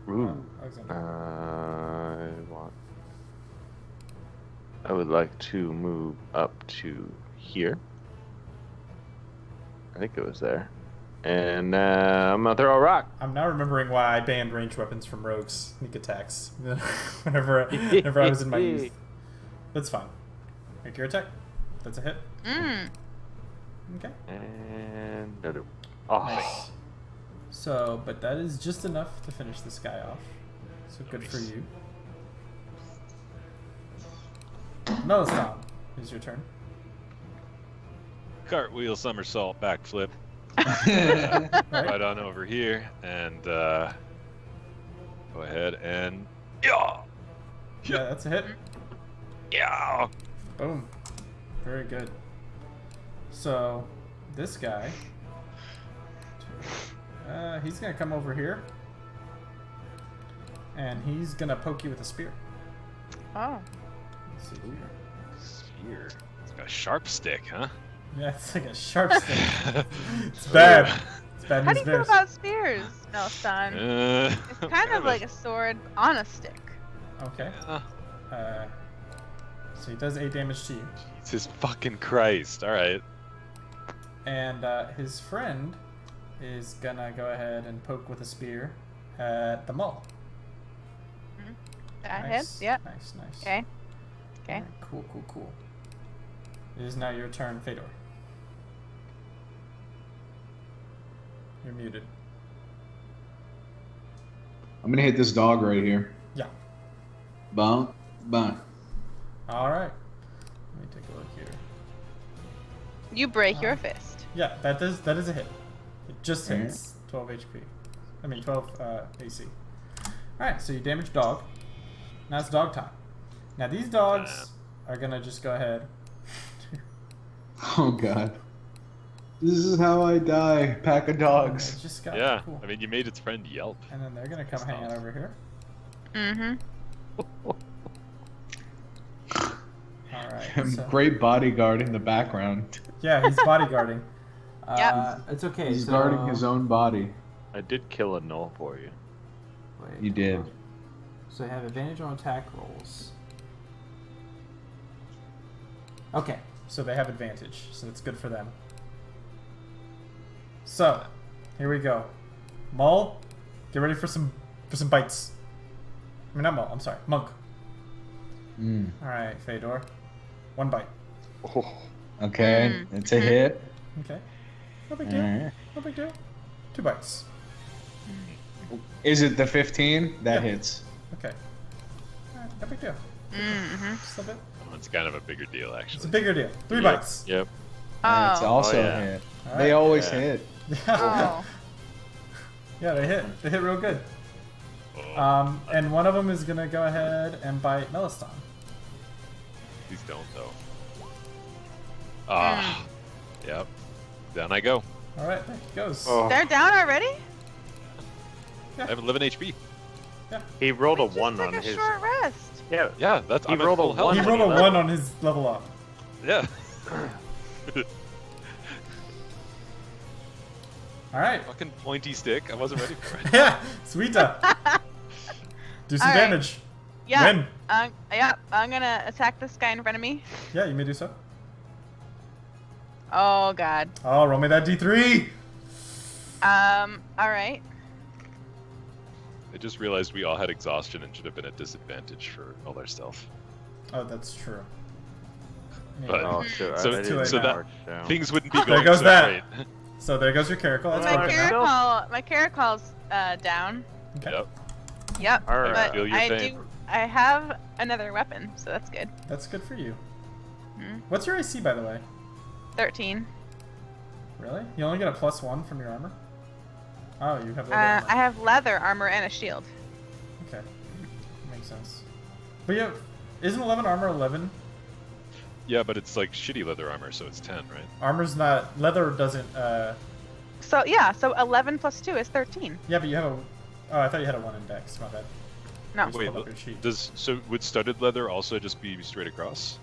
[SPEAKER 6] Ooh.
[SPEAKER 2] Alexander.
[SPEAKER 6] I would like to move up to here. I think it was there. And I'm gonna throw a rock.
[SPEAKER 2] I'm now remembering why I banned ranged weapons from rogues' sneak attacks whenever I was in my youth. That's fine. Make your attack. That's a hit. Okay.
[SPEAKER 6] And no. Oh,
[SPEAKER 2] Nice. So, but that is just enough to finish this guy off. So good for you. Melistan, it's your turn.
[SPEAKER 4] Cartwheel, somersault, backflip. Right on over here, and go ahead and yeah,
[SPEAKER 2] Yeah, that's a hit.
[SPEAKER 4] yeah.
[SPEAKER 2] Boom. Very good. So, this guy, he's gonna come over here, and he's gonna poke you with a spear.
[SPEAKER 1] Oh.
[SPEAKER 2] Let's see here.
[SPEAKER 4] Spear. It's got a sharp stick, huh?
[SPEAKER 2] Yeah, it's like a sharp stick. It's bad. It's bad
[SPEAKER 1] How
[SPEAKER 2] news
[SPEAKER 1] do you feel
[SPEAKER 2] bears.
[SPEAKER 1] about spears, Melistan? It's kind of like a sword on a stick.
[SPEAKER 2] Okay. So he does 8 damage to you.
[SPEAKER 4] Jesus fucking Christ! All right.
[SPEAKER 2] And his friend is gonna go ahead and poke with a spear at the mole.
[SPEAKER 1] That
[SPEAKER 2] Nice.
[SPEAKER 1] hits. Yep.
[SPEAKER 2] Nice.
[SPEAKER 1] Okay. Okay.
[SPEAKER 2] Alright, cool. It is now your turn, Fedor. You're muted.
[SPEAKER 3] I'm gonna hit this dog right here.
[SPEAKER 2] Yeah.
[SPEAKER 3] Bonk, bonk.
[SPEAKER 2] All right. Let me take a look here.
[SPEAKER 1] You break your fist.
[SPEAKER 2] Yeah, that is a hit. It just
[SPEAKER 3] Alright.
[SPEAKER 2] hits 12 HP. I mean 12 AC. Alright, so you damage dog. Now it's dog time. Now these dogs are gonna just go ahead.
[SPEAKER 3] Oh god. This is how I die. Pack of dogs.
[SPEAKER 2] It just got
[SPEAKER 4] Yeah,
[SPEAKER 2] cool.
[SPEAKER 4] I mean, you made its friend yelp.
[SPEAKER 2] And then they're gonna come hang out over here.
[SPEAKER 1] Mm-hmm.
[SPEAKER 2] Alright. So,
[SPEAKER 3] Great bodyguard in the background.
[SPEAKER 2] yeah, he's bodyguarding.
[SPEAKER 1] Yep.
[SPEAKER 2] It's okay.
[SPEAKER 3] He's
[SPEAKER 2] so...
[SPEAKER 3] guarding his own body.
[SPEAKER 6] I did kill a null for you.
[SPEAKER 2] Wait,
[SPEAKER 3] You did.
[SPEAKER 2] hold on. So I have advantage on attack rolls. Okay, so they have advantage, so that's good for them. So, here we go. Mull, get ready for some bites. I mean, not Mull. I'm sorry, Monk.
[SPEAKER 3] Mm.
[SPEAKER 2] All right, Fedor, 1 bite.
[SPEAKER 6] Oh,
[SPEAKER 3] Okay, it's a hit.
[SPEAKER 2] Okay, no big deal.
[SPEAKER 3] Alright.
[SPEAKER 2] No big deal. 2 bites.
[SPEAKER 3] Is it the 15? That
[SPEAKER 2] Yeah.
[SPEAKER 3] hits.
[SPEAKER 2] Okay. All right, no big deal.
[SPEAKER 1] Mm-hmm.
[SPEAKER 2] Just a bit.
[SPEAKER 4] It's kind of a bigger deal,
[SPEAKER 2] It's a
[SPEAKER 4] actually.
[SPEAKER 2] bigger deal. 3
[SPEAKER 6] Yep.
[SPEAKER 2] bites.
[SPEAKER 6] Yep.
[SPEAKER 3] And it's
[SPEAKER 1] Oh.
[SPEAKER 3] also
[SPEAKER 6] Oh, yeah.
[SPEAKER 3] a hit.
[SPEAKER 2] All
[SPEAKER 3] They
[SPEAKER 2] right.
[SPEAKER 3] always
[SPEAKER 6] Yeah.
[SPEAKER 3] hit.
[SPEAKER 1] Oh.
[SPEAKER 2] Yeah, they hit. They hit real good.
[SPEAKER 4] Oh,
[SPEAKER 2] And one of them is gonna go ahead and bite Meliston.
[SPEAKER 4] please don't, though. Ah. Yep. Down I go.
[SPEAKER 2] All right, there he goes.
[SPEAKER 6] Oh,
[SPEAKER 1] They're down already?
[SPEAKER 4] I have 11 HP.
[SPEAKER 6] he rolled a
[SPEAKER 1] Just
[SPEAKER 6] 1
[SPEAKER 1] take
[SPEAKER 6] on
[SPEAKER 1] a
[SPEAKER 6] his.
[SPEAKER 1] short rest.
[SPEAKER 6] Yeah.
[SPEAKER 4] Yeah, that's
[SPEAKER 6] He
[SPEAKER 4] I'm at
[SPEAKER 6] rolled a
[SPEAKER 4] full health.
[SPEAKER 6] one
[SPEAKER 2] He
[SPEAKER 6] on
[SPEAKER 2] rolled a
[SPEAKER 6] the
[SPEAKER 2] 1 on his level up.
[SPEAKER 4] Yeah.
[SPEAKER 2] All right.
[SPEAKER 4] Fucking pointy stick. I wasn't ready for it.
[SPEAKER 2] Yeah, Sweeta. Do some
[SPEAKER 1] All right.
[SPEAKER 2] damage.
[SPEAKER 1] Yeah.
[SPEAKER 2] Win.
[SPEAKER 1] Yeah, I'm gonna attack this guy in front of me.
[SPEAKER 2] Yeah, you may do so.
[SPEAKER 1] Oh god.
[SPEAKER 2] Oh, roll me that D3.
[SPEAKER 1] Alright.
[SPEAKER 4] I just realized we all had exhaustion and should have been at disadvantage for all our stealth.
[SPEAKER 2] Oh, that's true.
[SPEAKER 4] But-
[SPEAKER 6] Oh, sure.
[SPEAKER 4] So-
[SPEAKER 6] I didn't
[SPEAKER 2] so that-
[SPEAKER 6] mark down.
[SPEAKER 4] Things wouldn't be
[SPEAKER 2] There
[SPEAKER 4] going
[SPEAKER 2] goes
[SPEAKER 4] so
[SPEAKER 2] that.
[SPEAKER 4] great.
[SPEAKER 2] So there goes your Caracal. That's
[SPEAKER 6] Oh,
[SPEAKER 1] My
[SPEAKER 2] broken
[SPEAKER 6] yeah.
[SPEAKER 2] now.
[SPEAKER 1] my Caracal's down.
[SPEAKER 2] Okay.
[SPEAKER 4] Yep.
[SPEAKER 1] Yep.
[SPEAKER 6] All right.
[SPEAKER 1] But
[SPEAKER 4] Feel your
[SPEAKER 1] I
[SPEAKER 4] pain.
[SPEAKER 1] do I have another weapon, so that's good.
[SPEAKER 2] That's good for you.
[SPEAKER 1] Hmm.
[SPEAKER 2] What's your AC, by the way?
[SPEAKER 1] 13.
[SPEAKER 2] Really? You only get a +1 from your armor? Oh, you have leather
[SPEAKER 1] I
[SPEAKER 2] armor.
[SPEAKER 1] have leather armor and a shield.
[SPEAKER 2] Okay. Makes sense. But yeah, isn't 11 armor 11?
[SPEAKER 4] Yeah, but it's like shitty leather armor, so it's 10, right?
[SPEAKER 2] Armor's not... Leather doesn't...
[SPEAKER 1] So yeah, so 11 plus 2 is 13.
[SPEAKER 2] Yeah, but you have a... Oh, I thought you had a 1 index. My bad.
[SPEAKER 1] No.
[SPEAKER 2] Just
[SPEAKER 4] Wait,
[SPEAKER 2] pulled up your sheet.
[SPEAKER 4] so would studded leather also just be straight across?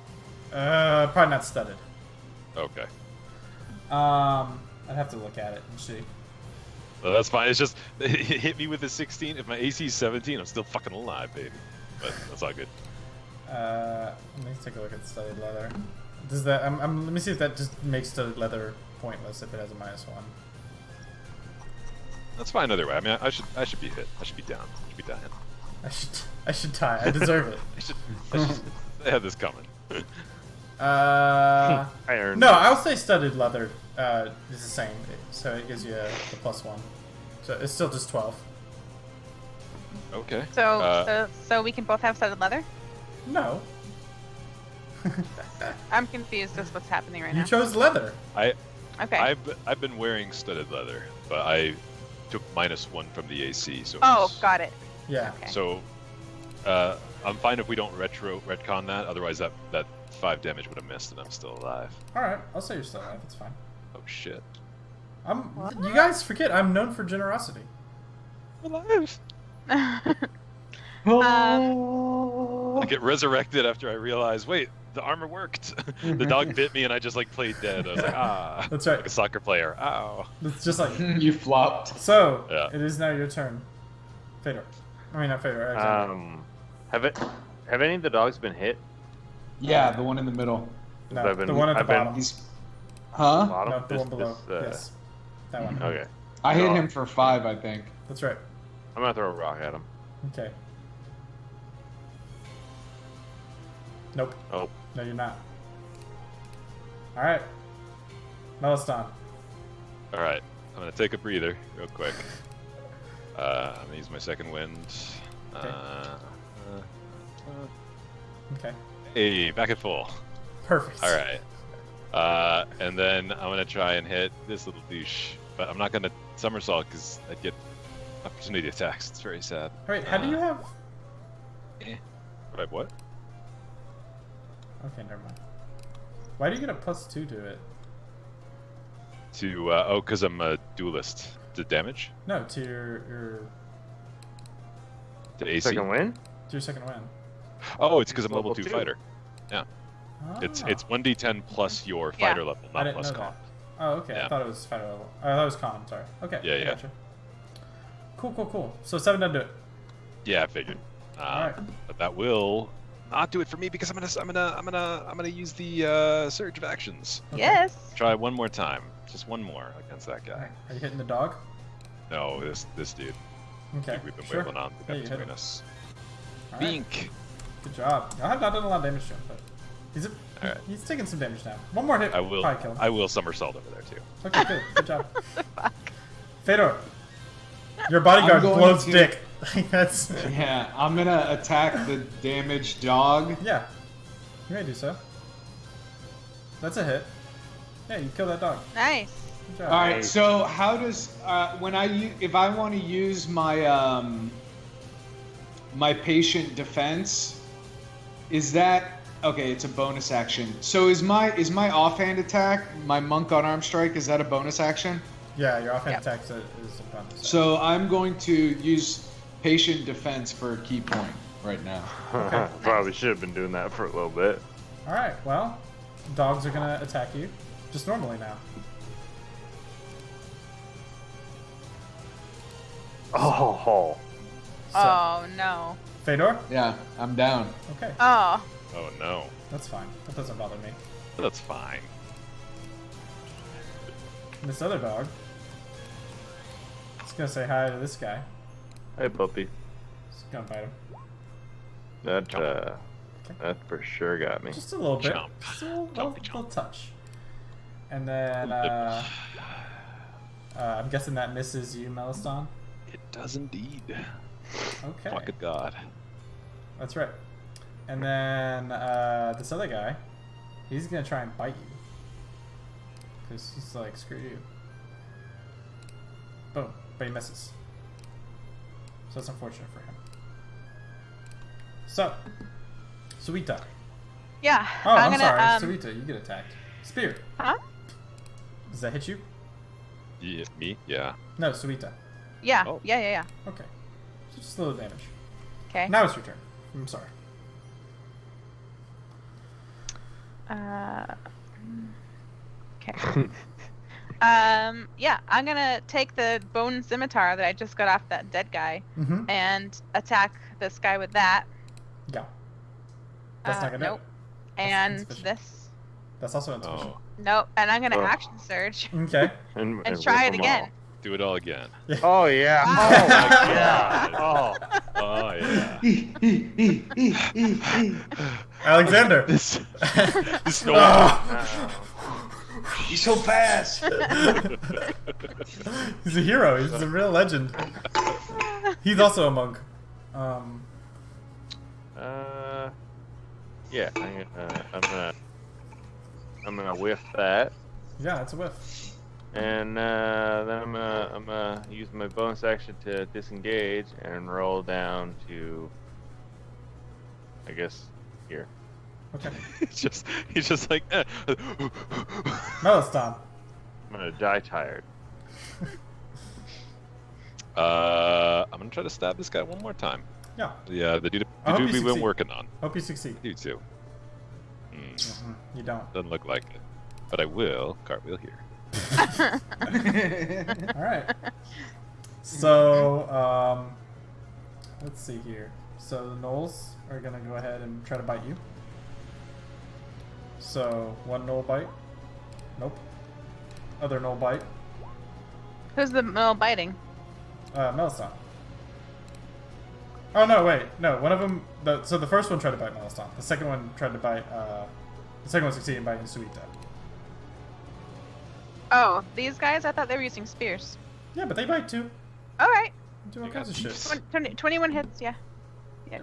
[SPEAKER 2] Probably not studded.
[SPEAKER 4] Okay.
[SPEAKER 2] I'd have to look at it and see.
[SPEAKER 4] Well, that's fine. It's just it hit me with a 16. If my AC is 17, I'm still fucking alive, baby. But that's all good.
[SPEAKER 2] Let me take a look at studded leather. Does that? let me see if that just makes studded leather pointless if it has a -1.
[SPEAKER 4] That's fine either way. I mean, I should be hit. I should be down. I should be dying.
[SPEAKER 2] I should die. I deserve it.
[SPEAKER 4] I had this coming.
[SPEAKER 6] I earned
[SPEAKER 2] No,
[SPEAKER 6] it.
[SPEAKER 2] I'll say studded leather is the same, so it gives you the +1. So it's still just 12.
[SPEAKER 4] Okay.
[SPEAKER 1] So we can both have studded leather?
[SPEAKER 2] No,
[SPEAKER 1] I'm confused as what's happening right
[SPEAKER 2] you
[SPEAKER 1] now.
[SPEAKER 2] chose leather.
[SPEAKER 1] Okay.
[SPEAKER 4] I've been wearing studded leather, but I took -1 from the AC. So
[SPEAKER 1] Oh,
[SPEAKER 4] it's-
[SPEAKER 1] got it.
[SPEAKER 2] Yeah.
[SPEAKER 1] Okay.
[SPEAKER 4] So I'm fine if we don't retcon that. Otherwise, that 5 damage would have missed, and I'm still alive.
[SPEAKER 2] All right, I'll say you're still alive. It's fine.
[SPEAKER 4] Oh shit.
[SPEAKER 2] You guys forget I'm known for generosity.
[SPEAKER 4] Alive. I get resurrected after I realize, wait, the armor worked. The dog bit me, and I just like played dead. I was like, ah,
[SPEAKER 2] That's right.
[SPEAKER 4] like a soccer player. Ow.
[SPEAKER 2] It's just like
[SPEAKER 3] You flopped.
[SPEAKER 2] so.
[SPEAKER 4] Yeah.
[SPEAKER 2] It is now your turn, Fedor. I mean, not Fedor. Alexander.
[SPEAKER 6] Have any of the dogs been hit?
[SPEAKER 3] Yeah, the one in the middle.
[SPEAKER 2] No,
[SPEAKER 6] I've been-
[SPEAKER 2] the one at the
[SPEAKER 6] I've been-
[SPEAKER 2] bottom.
[SPEAKER 3] He's. Huh?
[SPEAKER 6] Bottom?
[SPEAKER 2] No, the one below.
[SPEAKER 6] This,
[SPEAKER 2] Yes, that one.
[SPEAKER 6] Okay.
[SPEAKER 3] I hit
[SPEAKER 6] No.
[SPEAKER 3] him for 5, I think.
[SPEAKER 2] That's right.
[SPEAKER 6] I'm gonna throw a rock at him.
[SPEAKER 2] Okay. Nope.
[SPEAKER 6] Oh.
[SPEAKER 2] No, you're not. All right. Meliston.
[SPEAKER 4] All right, I'm gonna take a breather real quick. I'm gonna use my second wind.
[SPEAKER 2] Okay. Okay.
[SPEAKER 4] Hey, back at full.
[SPEAKER 2] Perfect.
[SPEAKER 4] All right. And then I'm gonna try and hit this little douche, but I'm not gonna somersault because I'd get Opportunity attacks. It's very sad.
[SPEAKER 2] Wait, how do you have?
[SPEAKER 4] But I what?
[SPEAKER 2] Okay, never mind. Why do you get a +2 to it?
[SPEAKER 4] To because I'm a duelist. To damage?
[SPEAKER 2] No, to your
[SPEAKER 4] To AC?
[SPEAKER 6] Second win?
[SPEAKER 2] to your second win.
[SPEAKER 4] Oh, it's because I'm
[SPEAKER 6] Level
[SPEAKER 4] level 2
[SPEAKER 6] 2.
[SPEAKER 4] fighter. It's 1d10 plus your
[SPEAKER 1] Yeah.
[SPEAKER 4] fighter level,
[SPEAKER 2] I
[SPEAKER 4] not
[SPEAKER 2] didn't
[SPEAKER 4] plus
[SPEAKER 2] know
[SPEAKER 4] con.
[SPEAKER 2] that. Oh, okay. I
[SPEAKER 4] Yeah.
[SPEAKER 2] thought it was fighter level. I thought it was con. Sorry. Okay.
[SPEAKER 4] Yeah,
[SPEAKER 2] I
[SPEAKER 4] yeah.
[SPEAKER 2] Gotcha. Cool. So 7 doesn't do it.
[SPEAKER 4] Yeah, I figured.
[SPEAKER 2] Alright.
[SPEAKER 4] But that will not do it for me because I'm gonna use the surge of actions.
[SPEAKER 2] Okay.
[SPEAKER 1] Yes.
[SPEAKER 4] Try one more time, just one more against that guy.
[SPEAKER 2] Alright. Are you hitting the dog?
[SPEAKER 4] No, this dude.
[SPEAKER 2] Okay.
[SPEAKER 4] We've been
[SPEAKER 2] Sure.
[SPEAKER 4] wailing on
[SPEAKER 2] Yeah, you hit
[SPEAKER 4] between
[SPEAKER 2] him.
[SPEAKER 4] us.
[SPEAKER 2] Alright.
[SPEAKER 4] Bink.
[SPEAKER 2] Good job. I have not done a lot of damage to him, but
[SPEAKER 4] Alright.
[SPEAKER 2] he's taking some damage now. One more hit.
[SPEAKER 4] I will.
[SPEAKER 2] Probably kill him.
[SPEAKER 4] I will somersault over there too.
[SPEAKER 2] Okay, good. Good job. Fedor, your bodyguard
[SPEAKER 3] I'm going
[SPEAKER 2] blows
[SPEAKER 3] to-
[SPEAKER 2] dick. That's
[SPEAKER 3] Yeah, I'm gonna attack the damaged dog.
[SPEAKER 2] yeah. You may do so. That's a hit. Yeah, you kill that dog.
[SPEAKER 1] Nice.
[SPEAKER 2] Good job.
[SPEAKER 3] All right. So how does if I want to use my my patient defense, is that okay? It's a bonus action. So is my offhand attack, my monk unarmed strike, is that a bonus action?
[SPEAKER 2] Yeah, your offhand
[SPEAKER 1] Yep.
[SPEAKER 2] attack is a bonus.
[SPEAKER 3] So I'm going to use patient defense for a key point right now.
[SPEAKER 2] Okay.
[SPEAKER 6] Probably should have been doing that for a little bit.
[SPEAKER 2] All right. Well, dogs are gonna attack you, just normally now.
[SPEAKER 6] Oh,
[SPEAKER 2] So,
[SPEAKER 1] Oh no.
[SPEAKER 2] Fedor.
[SPEAKER 3] Yeah, I'm down.
[SPEAKER 2] Okay,
[SPEAKER 1] Oh.
[SPEAKER 4] Oh no,
[SPEAKER 2] that's fine. That doesn't bother me.
[SPEAKER 4] that's fine.
[SPEAKER 2] And this other dog. It's gonna say hi to this guy.
[SPEAKER 6] hey puppy.
[SPEAKER 2] It's gonna bite him.
[SPEAKER 6] That for sure got me.
[SPEAKER 2] Just a little bit.
[SPEAKER 4] Chomp.
[SPEAKER 2] Just a little,
[SPEAKER 4] Chompy
[SPEAKER 2] little
[SPEAKER 4] chomp.
[SPEAKER 2] touch. And then I'm guessing that misses you, Meliston.
[SPEAKER 4] It does indeed.
[SPEAKER 2] Okay.
[SPEAKER 4] Fuck it, God.
[SPEAKER 2] That's right. And then this other guy, he's gonna try and bite you. Because he's like, screw you. Boom. But he misses. So that's unfortunate for him. So, Suita.
[SPEAKER 1] Yeah.
[SPEAKER 2] Oh, I'm
[SPEAKER 1] gonna
[SPEAKER 2] sorry. Suita, you get attacked. Spear.
[SPEAKER 1] Huh?
[SPEAKER 2] Does that hit you?
[SPEAKER 4] Yeah, me? Yeah.
[SPEAKER 2] No, Suita.
[SPEAKER 1] Yeah.
[SPEAKER 4] Oh.
[SPEAKER 1] Yeah.
[SPEAKER 2] Okay. So just a little damage.
[SPEAKER 1] Okay.
[SPEAKER 2] Now it's your turn. I'm sorry.
[SPEAKER 1] Okay. Yeah, I'm gonna take the bone scimitar that I just got off that dead guy
[SPEAKER 2] Mm-hmm.
[SPEAKER 1] and attack this guy with that.
[SPEAKER 2] Yeah. That's not gonna
[SPEAKER 1] Nope.
[SPEAKER 2] That's
[SPEAKER 1] And
[SPEAKER 2] insufficient.
[SPEAKER 1] this.
[SPEAKER 2] That's also insufficient.
[SPEAKER 4] Oh,
[SPEAKER 1] Nope. And I'm gonna
[SPEAKER 6] Oh.
[SPEAKER 1] action surge
[SPEAKER 2] Okay.
[SPEAKER 1] and
[SPEAKER 6] rip
[SPEAKER 1] try it
[SPEAKER 6] 'em
[SPEAKER 1] again.
[SPEAKER 4] do it all again.
[SPEAKER 6] all. Oh yeah.
[SPEAKER 1] Ah.
[SPEAKER 6] Oh my god.
[SPEAKER 4] Oh.
[SPEAKER 2] Alexander.
[SPEAKER 4] This. This no.
[SPEAKER 2] Oh,
[SPEAKER 3] He's so fast.
[SPEAKER 2] he's a hero. He's a real legend. He's also a monk.
[SPEAKER 6] Yeah. I'm gonna whiff that,
[SPEAKER 2] Yeah, it's a whiff.
[SPEAKER 6] and then I'm gonna use my bonus action to disengage and roll down to, I guess, here.
[SPEAKER 2] Okay.
[SPEAKER 4] He's just like.
[SPEAKER 2] Meliston.
[SPEAKER 6] I'm gonna die tired.
[SPEAKER 4] I'm gonna try to stab this guy one more time.
[SPEAKER 2] Yeah.
[SPEAKER 4] Yeah, the dude,
[SPEAKER 2] I hope you
[SPEAKER 4] we've been
[SPEAKER 2] succeed.
[SPEAKER 4] working on.
[SPEAKER 2] Hope you succeed.
[SPEAKER 4] You too.
[SPEAKER 2] You don't.
[SPEAKER 4] Doesn't look like it, but I will. Cartwheel here.
[SPEAKER 2] All right. So, let's see here. So the gnolls are gonna go ahead and try to bite you. So one gnoll bite. Nope. Other gnoll bite.
[SPEAKER 1] Who's the middle biting?
[SPEAKER 2] Meliston. Oh no! Wait, no. One of them. So the first one tried to bite Meliston. The second one tried to bite. The second one succeeded in biting Suita.
[SPEAKER 1] Oh, these guys? I thought they were using spears.
[SPEAKER 2] Yeah, but they bite too.
[SPEAKER 1] All right.
[SPEAKER 2] Do all
[SPEAKER 4] They
[SPEAKER 2] kinds of
[SPEAKER 4] got
[SPEAKER 2] shit.
[SPEAKER 4] teeth.
[SPEAKER 1] 21 hits. Yeah. Yeah.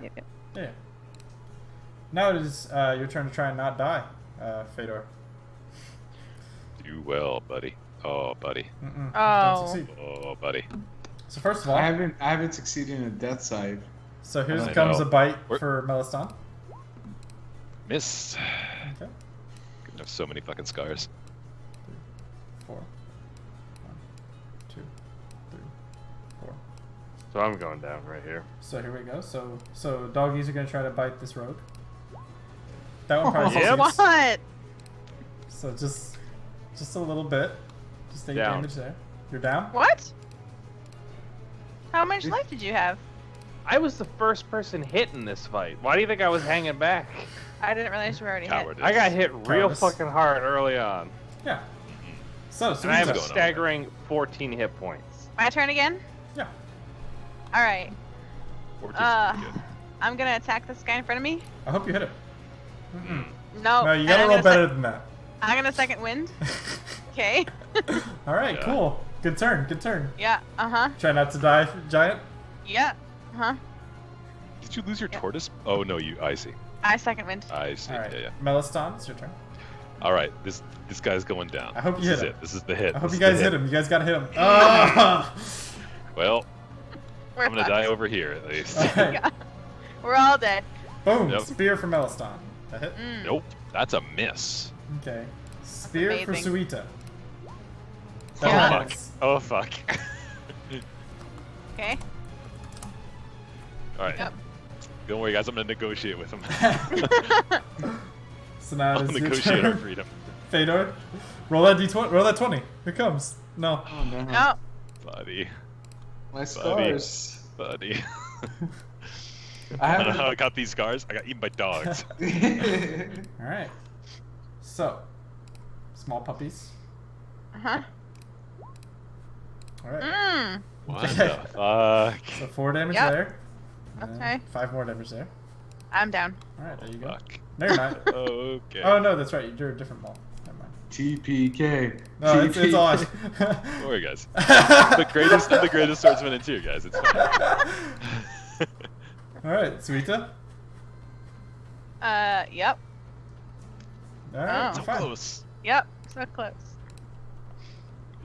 [SPEAKER 2] Yeah. Now it is your turn to try and not die, Fedor.
[SPEAKER 4] Do well, buddy. Oh, buddy.
[SPEAKER 2] Mm-mm.
[SPEAKER 1] Oh.
[SPEAKER 2] Don't succeed.
[SPEAKER 4] Oh, buddy.
[SPEAKER 2] So first of all,
[SPEAKER 3] I haven't succeeded in a death save.
[SPEAKER 2] so here
[SPEAKER 4] I
[SPEAKER 2] comes
[SPEAKER 4] know.
[SPEAKER 2] a bite
[SPEAKER 4] We're-
[SPEAKER 2] for Meliston.
[SPEAKER 4] Miss.
[SPEAKER 2] Okay.
[SPEAKER 4] Couldn't have so many fucking scars.
[SPEAKER 2] 4. 1, 2, 3, 4.
[SPEAKER 6] So I'm going down right here.
[SPEAKER 2] So here we go. So doggies are gonna try to bite this rogue. That one probably
[SPEAKER 6] Yep.
[SPEAKER 2] succeeds.
[SPEAKER 1] What?
[SPEAKER 2] So just a little bit. Just take
[SPEAKER 6] Down.
[SPEAKER 2] damage there. You're down.
[SPEAKER 1] What? How much life did you have?
[SPEAKER 6] I was the first person hit in this fight. Why do you think I was hanging back?
[SPEAKER 1] I didn't realize you were already hit.
[SPEAKER 4] Cowardice.
[SPEAKER 6] I got hit real
[SPEAKER 2] Cowardice.
[SPEAKER 6] fucking hard early on.
[SPEAKER 2] Yeah. So
[SPEAKER 6] And I have a
[SPEAKER 4] going on?
[SPEAKER 6] staggering 14 hit points.
[SPEAKER 1] My turn again?
[SPEAKER 2] yeah.
[SPEAKER 1] All right.
[SPEAKER 4] 14's pretty good.
[SPEAKER 1] I'm gonna attack this guy in front of me.
[SPEAKER 2] I hope you hit him. Mm-mm.
[SPEAKER 1] No.
[SPEAKER 2] No, you
[SPEAKER 1] and
[SPEAKER 2] gotta
[SPEAKER 1] I'm
[SPEAKER 2] roll
[SPEAKER 1] gonna
[SPEAKER 2] better than that.
[SPEAKER 1] I'm gonna second wind. Okay.
[SPEAKER 2] All right,
[SPEAKER 4] Yeah.
[SPEAKER 2] cool. Good turn. Good turn.
[SPEAKER 1] Yeah. Uh-huh.
[SPEAKER 2] Try not to die, giant.
[SPEAKER 1] Yeah. Uh-huh.
[SPEAKER 4] Did you lose your
[SPEAKER 1] Yeah.
[SPEAKER 4] tortoise? Oh no, I see.
[SPEAKER 1] I second wind.
[SPEAKER 4] I see.
[SPEAKER 2] All right.
[SPEAKER 4] Yeah.
[SPEAKER 2] Meliston, it's your turn.
[SPEAKER 4] All right, this guy's going down.
[SPEAKER 2] I hope you
[SPEAKER 4] this
[SPEAKER 2] hit
[SPEAKER 4] is
[SPEAKER 2] him.
[SPEAKER 4] it. This is the hit.
[SPEAKER 2] I hope
[SPEAKER 4] This
[SPEAKER 2] you
[SPEAKER 4] is
[SPEAKER 2] guys
[SPEAKER 4] the
[SPEAKER 2] hit him. You guys gotta hit him. Ah!
[SPEAKER 4] Well,
[SPEAKER 1] We're
[SPEAKER 4] I'm gonna
[SPEAKER 1] fucked.
[SPEAKER 4] die over here at least.
[SPEAKER 2] Alright.
[SPEAKER 1] Yeah. We're all dead.
[SPEAKER 2] Boom!
[SPEAKER 4] Yep.
[SPEAKER 2] Spear for Meliston. A hit.
[SPEAKER 1] Mm.
[SPEAKER 4] Nope, that's a miss.
[SPEAKER 2] Okay. Spear for
[SPEAKER 1] amazing.
[SPEAKER 2] Suita.
[SPEAKER 4] Oh
[SPEAKER 1] Yeah.
[SPEAKER 4] fuck. Oh fuck.
[SPEAKER 1] Okay.
[SPEAKER 4] All right.
[SPEAKER 1] Yep.
[SPEAKER 4] Don't worry, guys. I'm gonna negotiate with him.
[SPEAKER 2] So now
[SPEAKER 4] I'll
[SPEAKER 2] it is your
[SPEAKER 4] negotiate our
[SPEAKER 2] turn.
[SPEAKER 4] freedom.
[SPEAKER 2] Fedor, roll that d20. Roll that 20. Here it comes. No.
[SPEAKER 3] Oh no.
[SPEAKER 1] No.
[SPEAKER 4] Buddy.
[SPEAKER 3] My scars.
[SPEAKER 4] Buddy.
[SPEAKER 3] I
[SPEAKER 4] I don't know how I
[SPEAKER 3] haven't.
[SPEAKER 4] got these scars. I got eaten by dogs.
[SPEAKER 2] All right. So, small puppies.
[SPEAKER 1] Uh-huh.
[SPEAKER 2] All right.
[SPEAKER 1] Mm.
[SPEAKER 4] What the fuck?
[SPEAKER 2] So 4 damage
[SPEAKER 1] Yep.
[SPEAKER 2] there. And
[SPEAKER 1] Okay.
[SPEAKER 2] 5 more damage there.
[SPEAKER 1] I'm down.
[SPEAKER 2] All right, there you go.
[SPEAKER 4] Fuck.
[SPEAKER 2] No, you're not.
[SPEAKER 4] Okay.
[SPEAKER 2] Oh no, that's right. You're a different mole. Never mind.
[SPEAKER 3] TPK.
[SPEAKER 2] No, it's on.
[SPEAKER 4] Don't worry, guys. I'm the greatest swordsman in tier, guys. It's fine.
[SPEAKER 2] All right, Suita.
[SPEAKER 1] Yep.
[SPEAKER 2] All right,
[SPEAKER 1] Oh.
[SPEAKER 4] So
[SPEAKER 2] fine.
[SPEAKER 4] close.
[SPEAKER 1] Yep. So close.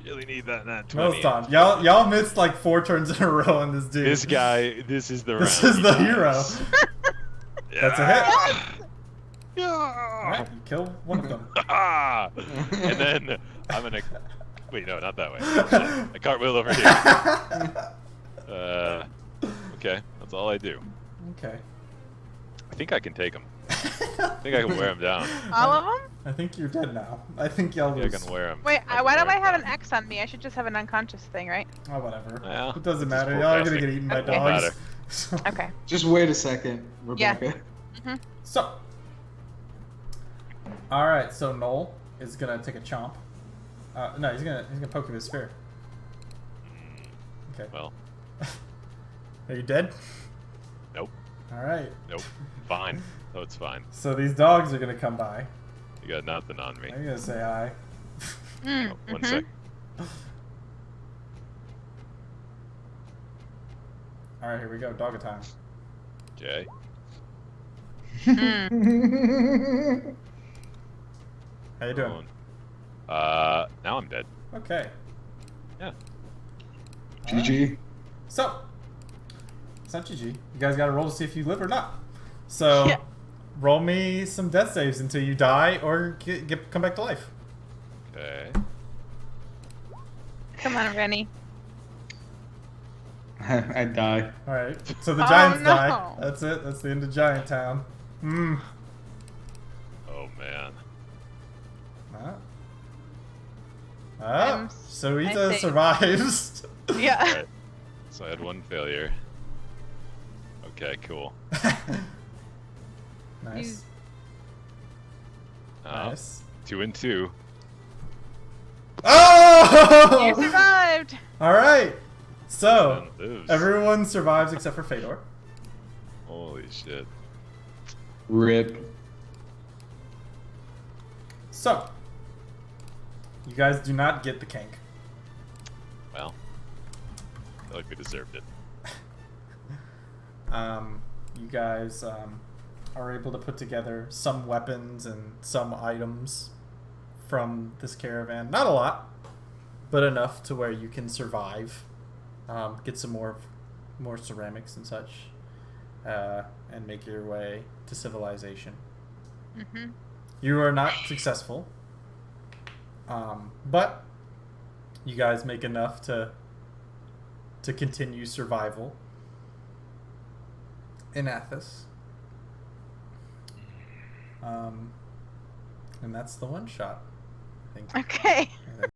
[SPEAKER 4] Really need that nat
[SPEAKER 2] No,
[SPEAKER 4] 20.
[SPEAKER 2] it's on. Y'all missed like 4 turns in a row on this dude.
[SPEAKER 4] This guy, this is the round.
[SPEAKER 2] This is the hero.
[SPEAKER 4] Yeah.
[SPEAKER 2] That's a hit.
[SPEAKER 4] Yeah.
[SPEAKER 2] All right, you kill one of them.
[SPEAKER 4] Ah! And then I'm gonna. Wait, no, not that way. Shit. I cartwheel over here. Okay, that's all I do.
[SPEAKER 2] Okay.
[SPEAKER 4] I think I can take him. I think I can wear him down.
[SPEAKER 1] All of them?
[SPEAKER 2] I think you're dead now. I think y'all
[SPEAKER 4] Yeah, I
[SPEAKER 2] lose.
[SPEAKER 4] can wear him.
[SPEAKER 1] Wait,
[SPEAKER 4] can
[SPEAKER 1] why
[SPEAKER 4] wear
[SPEAKER 1] do I
[SPEAKER 4] him
[SPEAKER 1] have
[SPEAKER 4] down.
[SPEAKER 1] an X on me? I should just have an unconscious thing, right?
[SPEAKER 2] Oh, whatever.
[SPEAKER 4] Well,
[SPEAKER 2] It doesn't
[SPEAKER 4] just
[SPEAKER 2] matter.
[SPEAKER 4] full
[SPEAKER 2] Y'all are gonna
[SPEAKER 4] casting.
[SPEAKER 2] get eaten by
[SPEAKER 1] Okay.
[SPEAKER 2] dogs.
[SPEAKER 1] Okay.
[SPEAKER 3] Just wait a second, Rebecca.
[SPEAKER 2] So. All right. So Noel is gonna take a chomp. No, he's gonna poke you with his spear. Okay.
[SPEAKER 4] Well,
[SPEAKER 2] Are you dead?
[SPEAKER 4] nope,
[SPEAKER 2] All right.
[SPEAKER 4] nope. Fine. Oh, it's fine.
[SPEAKER 2] So these dogs are gonna come by.
[SPEAKER 4] You got nothing on me.
[SPEAKER 2] I'm gonna say hi.
[SPEAKER 1] Mm.
[SPEAKER 4] Oh, one
[SPEAKER 1] mhm.
[SPEAKER 4] sec.
[SPEAKER 2] All right, here we go. Dogga time.
[SPEAKER 4] Jay.
[SPEAKER 1] Mm.
[SPEAKER 2] How you doing?
[SPEAKER 4] Now I'm dead.
[SPEAKER 2] Okay.
[SPEAKER 4] Yeah.
[SPEAKER 3] GG.
[SPEAKER 2] So, it's not GG. You guys got to roll to see if you live or not. So,
[SPEAKER 1] Yeah.
[SPEAKER 2] roll me some death saves until you die or come back to life.
[SPEAKER 4] Okay.
[SPEAKER 1] Come on, Rennie.
[SPEAKER 3] I die.
[SPEAKER 2] All right. So the
[SPEAKER 1] Oh,
[SPEAKER 2] giants
[SPEAKER 1] no.
[SPEAKER 2] die. That's it. That's the end of Giant Town. Hmm.
[SPEAKER 4] Oh man.
[SPEAKER 1] I'm
[SPEAKER 2] Sarita
[SPEAKER 1] think-
[SPEAKER 2] survives.
[SPEAKER 1] Yeah.
[SPEAKER 4] Alright. So I had one failure. Okay, cool.
[SPEAKER 2] Nice.
[SPEAKER 4] Uh,
[SPEAKER 2] Nice.
[SPEAKER 4] 2 and 2.
[SPEAKER 1] You
[SPEAKER 2] Oh!
[SPEAKER 1] survived.
[SPEAKER 2] All right. So
[SPEAKER 4] And lives.
[SPEAKER 2] everyone survives except for Fedor.
[SPEAKER 4] Holy shit.
[SPEAKER 3] Rip.
[SPEAKER 2] So you guys do not get the kink.
[SPEAKER 4] Well, I feel like we deserved it.
[SPEAKER 2] You guys are able to put together some weapons and some items from this caravan. Not a lot, but enough to where you can survive get some more ceramics and such, and make your way to civilization.
[SPEAKER 1] Mm-hmm.
[SPEAKER 2] You are not successful, but you guys make enough to continue survival in Athos. And that's the one shot, I think.
[SPEAKER 1] Okay.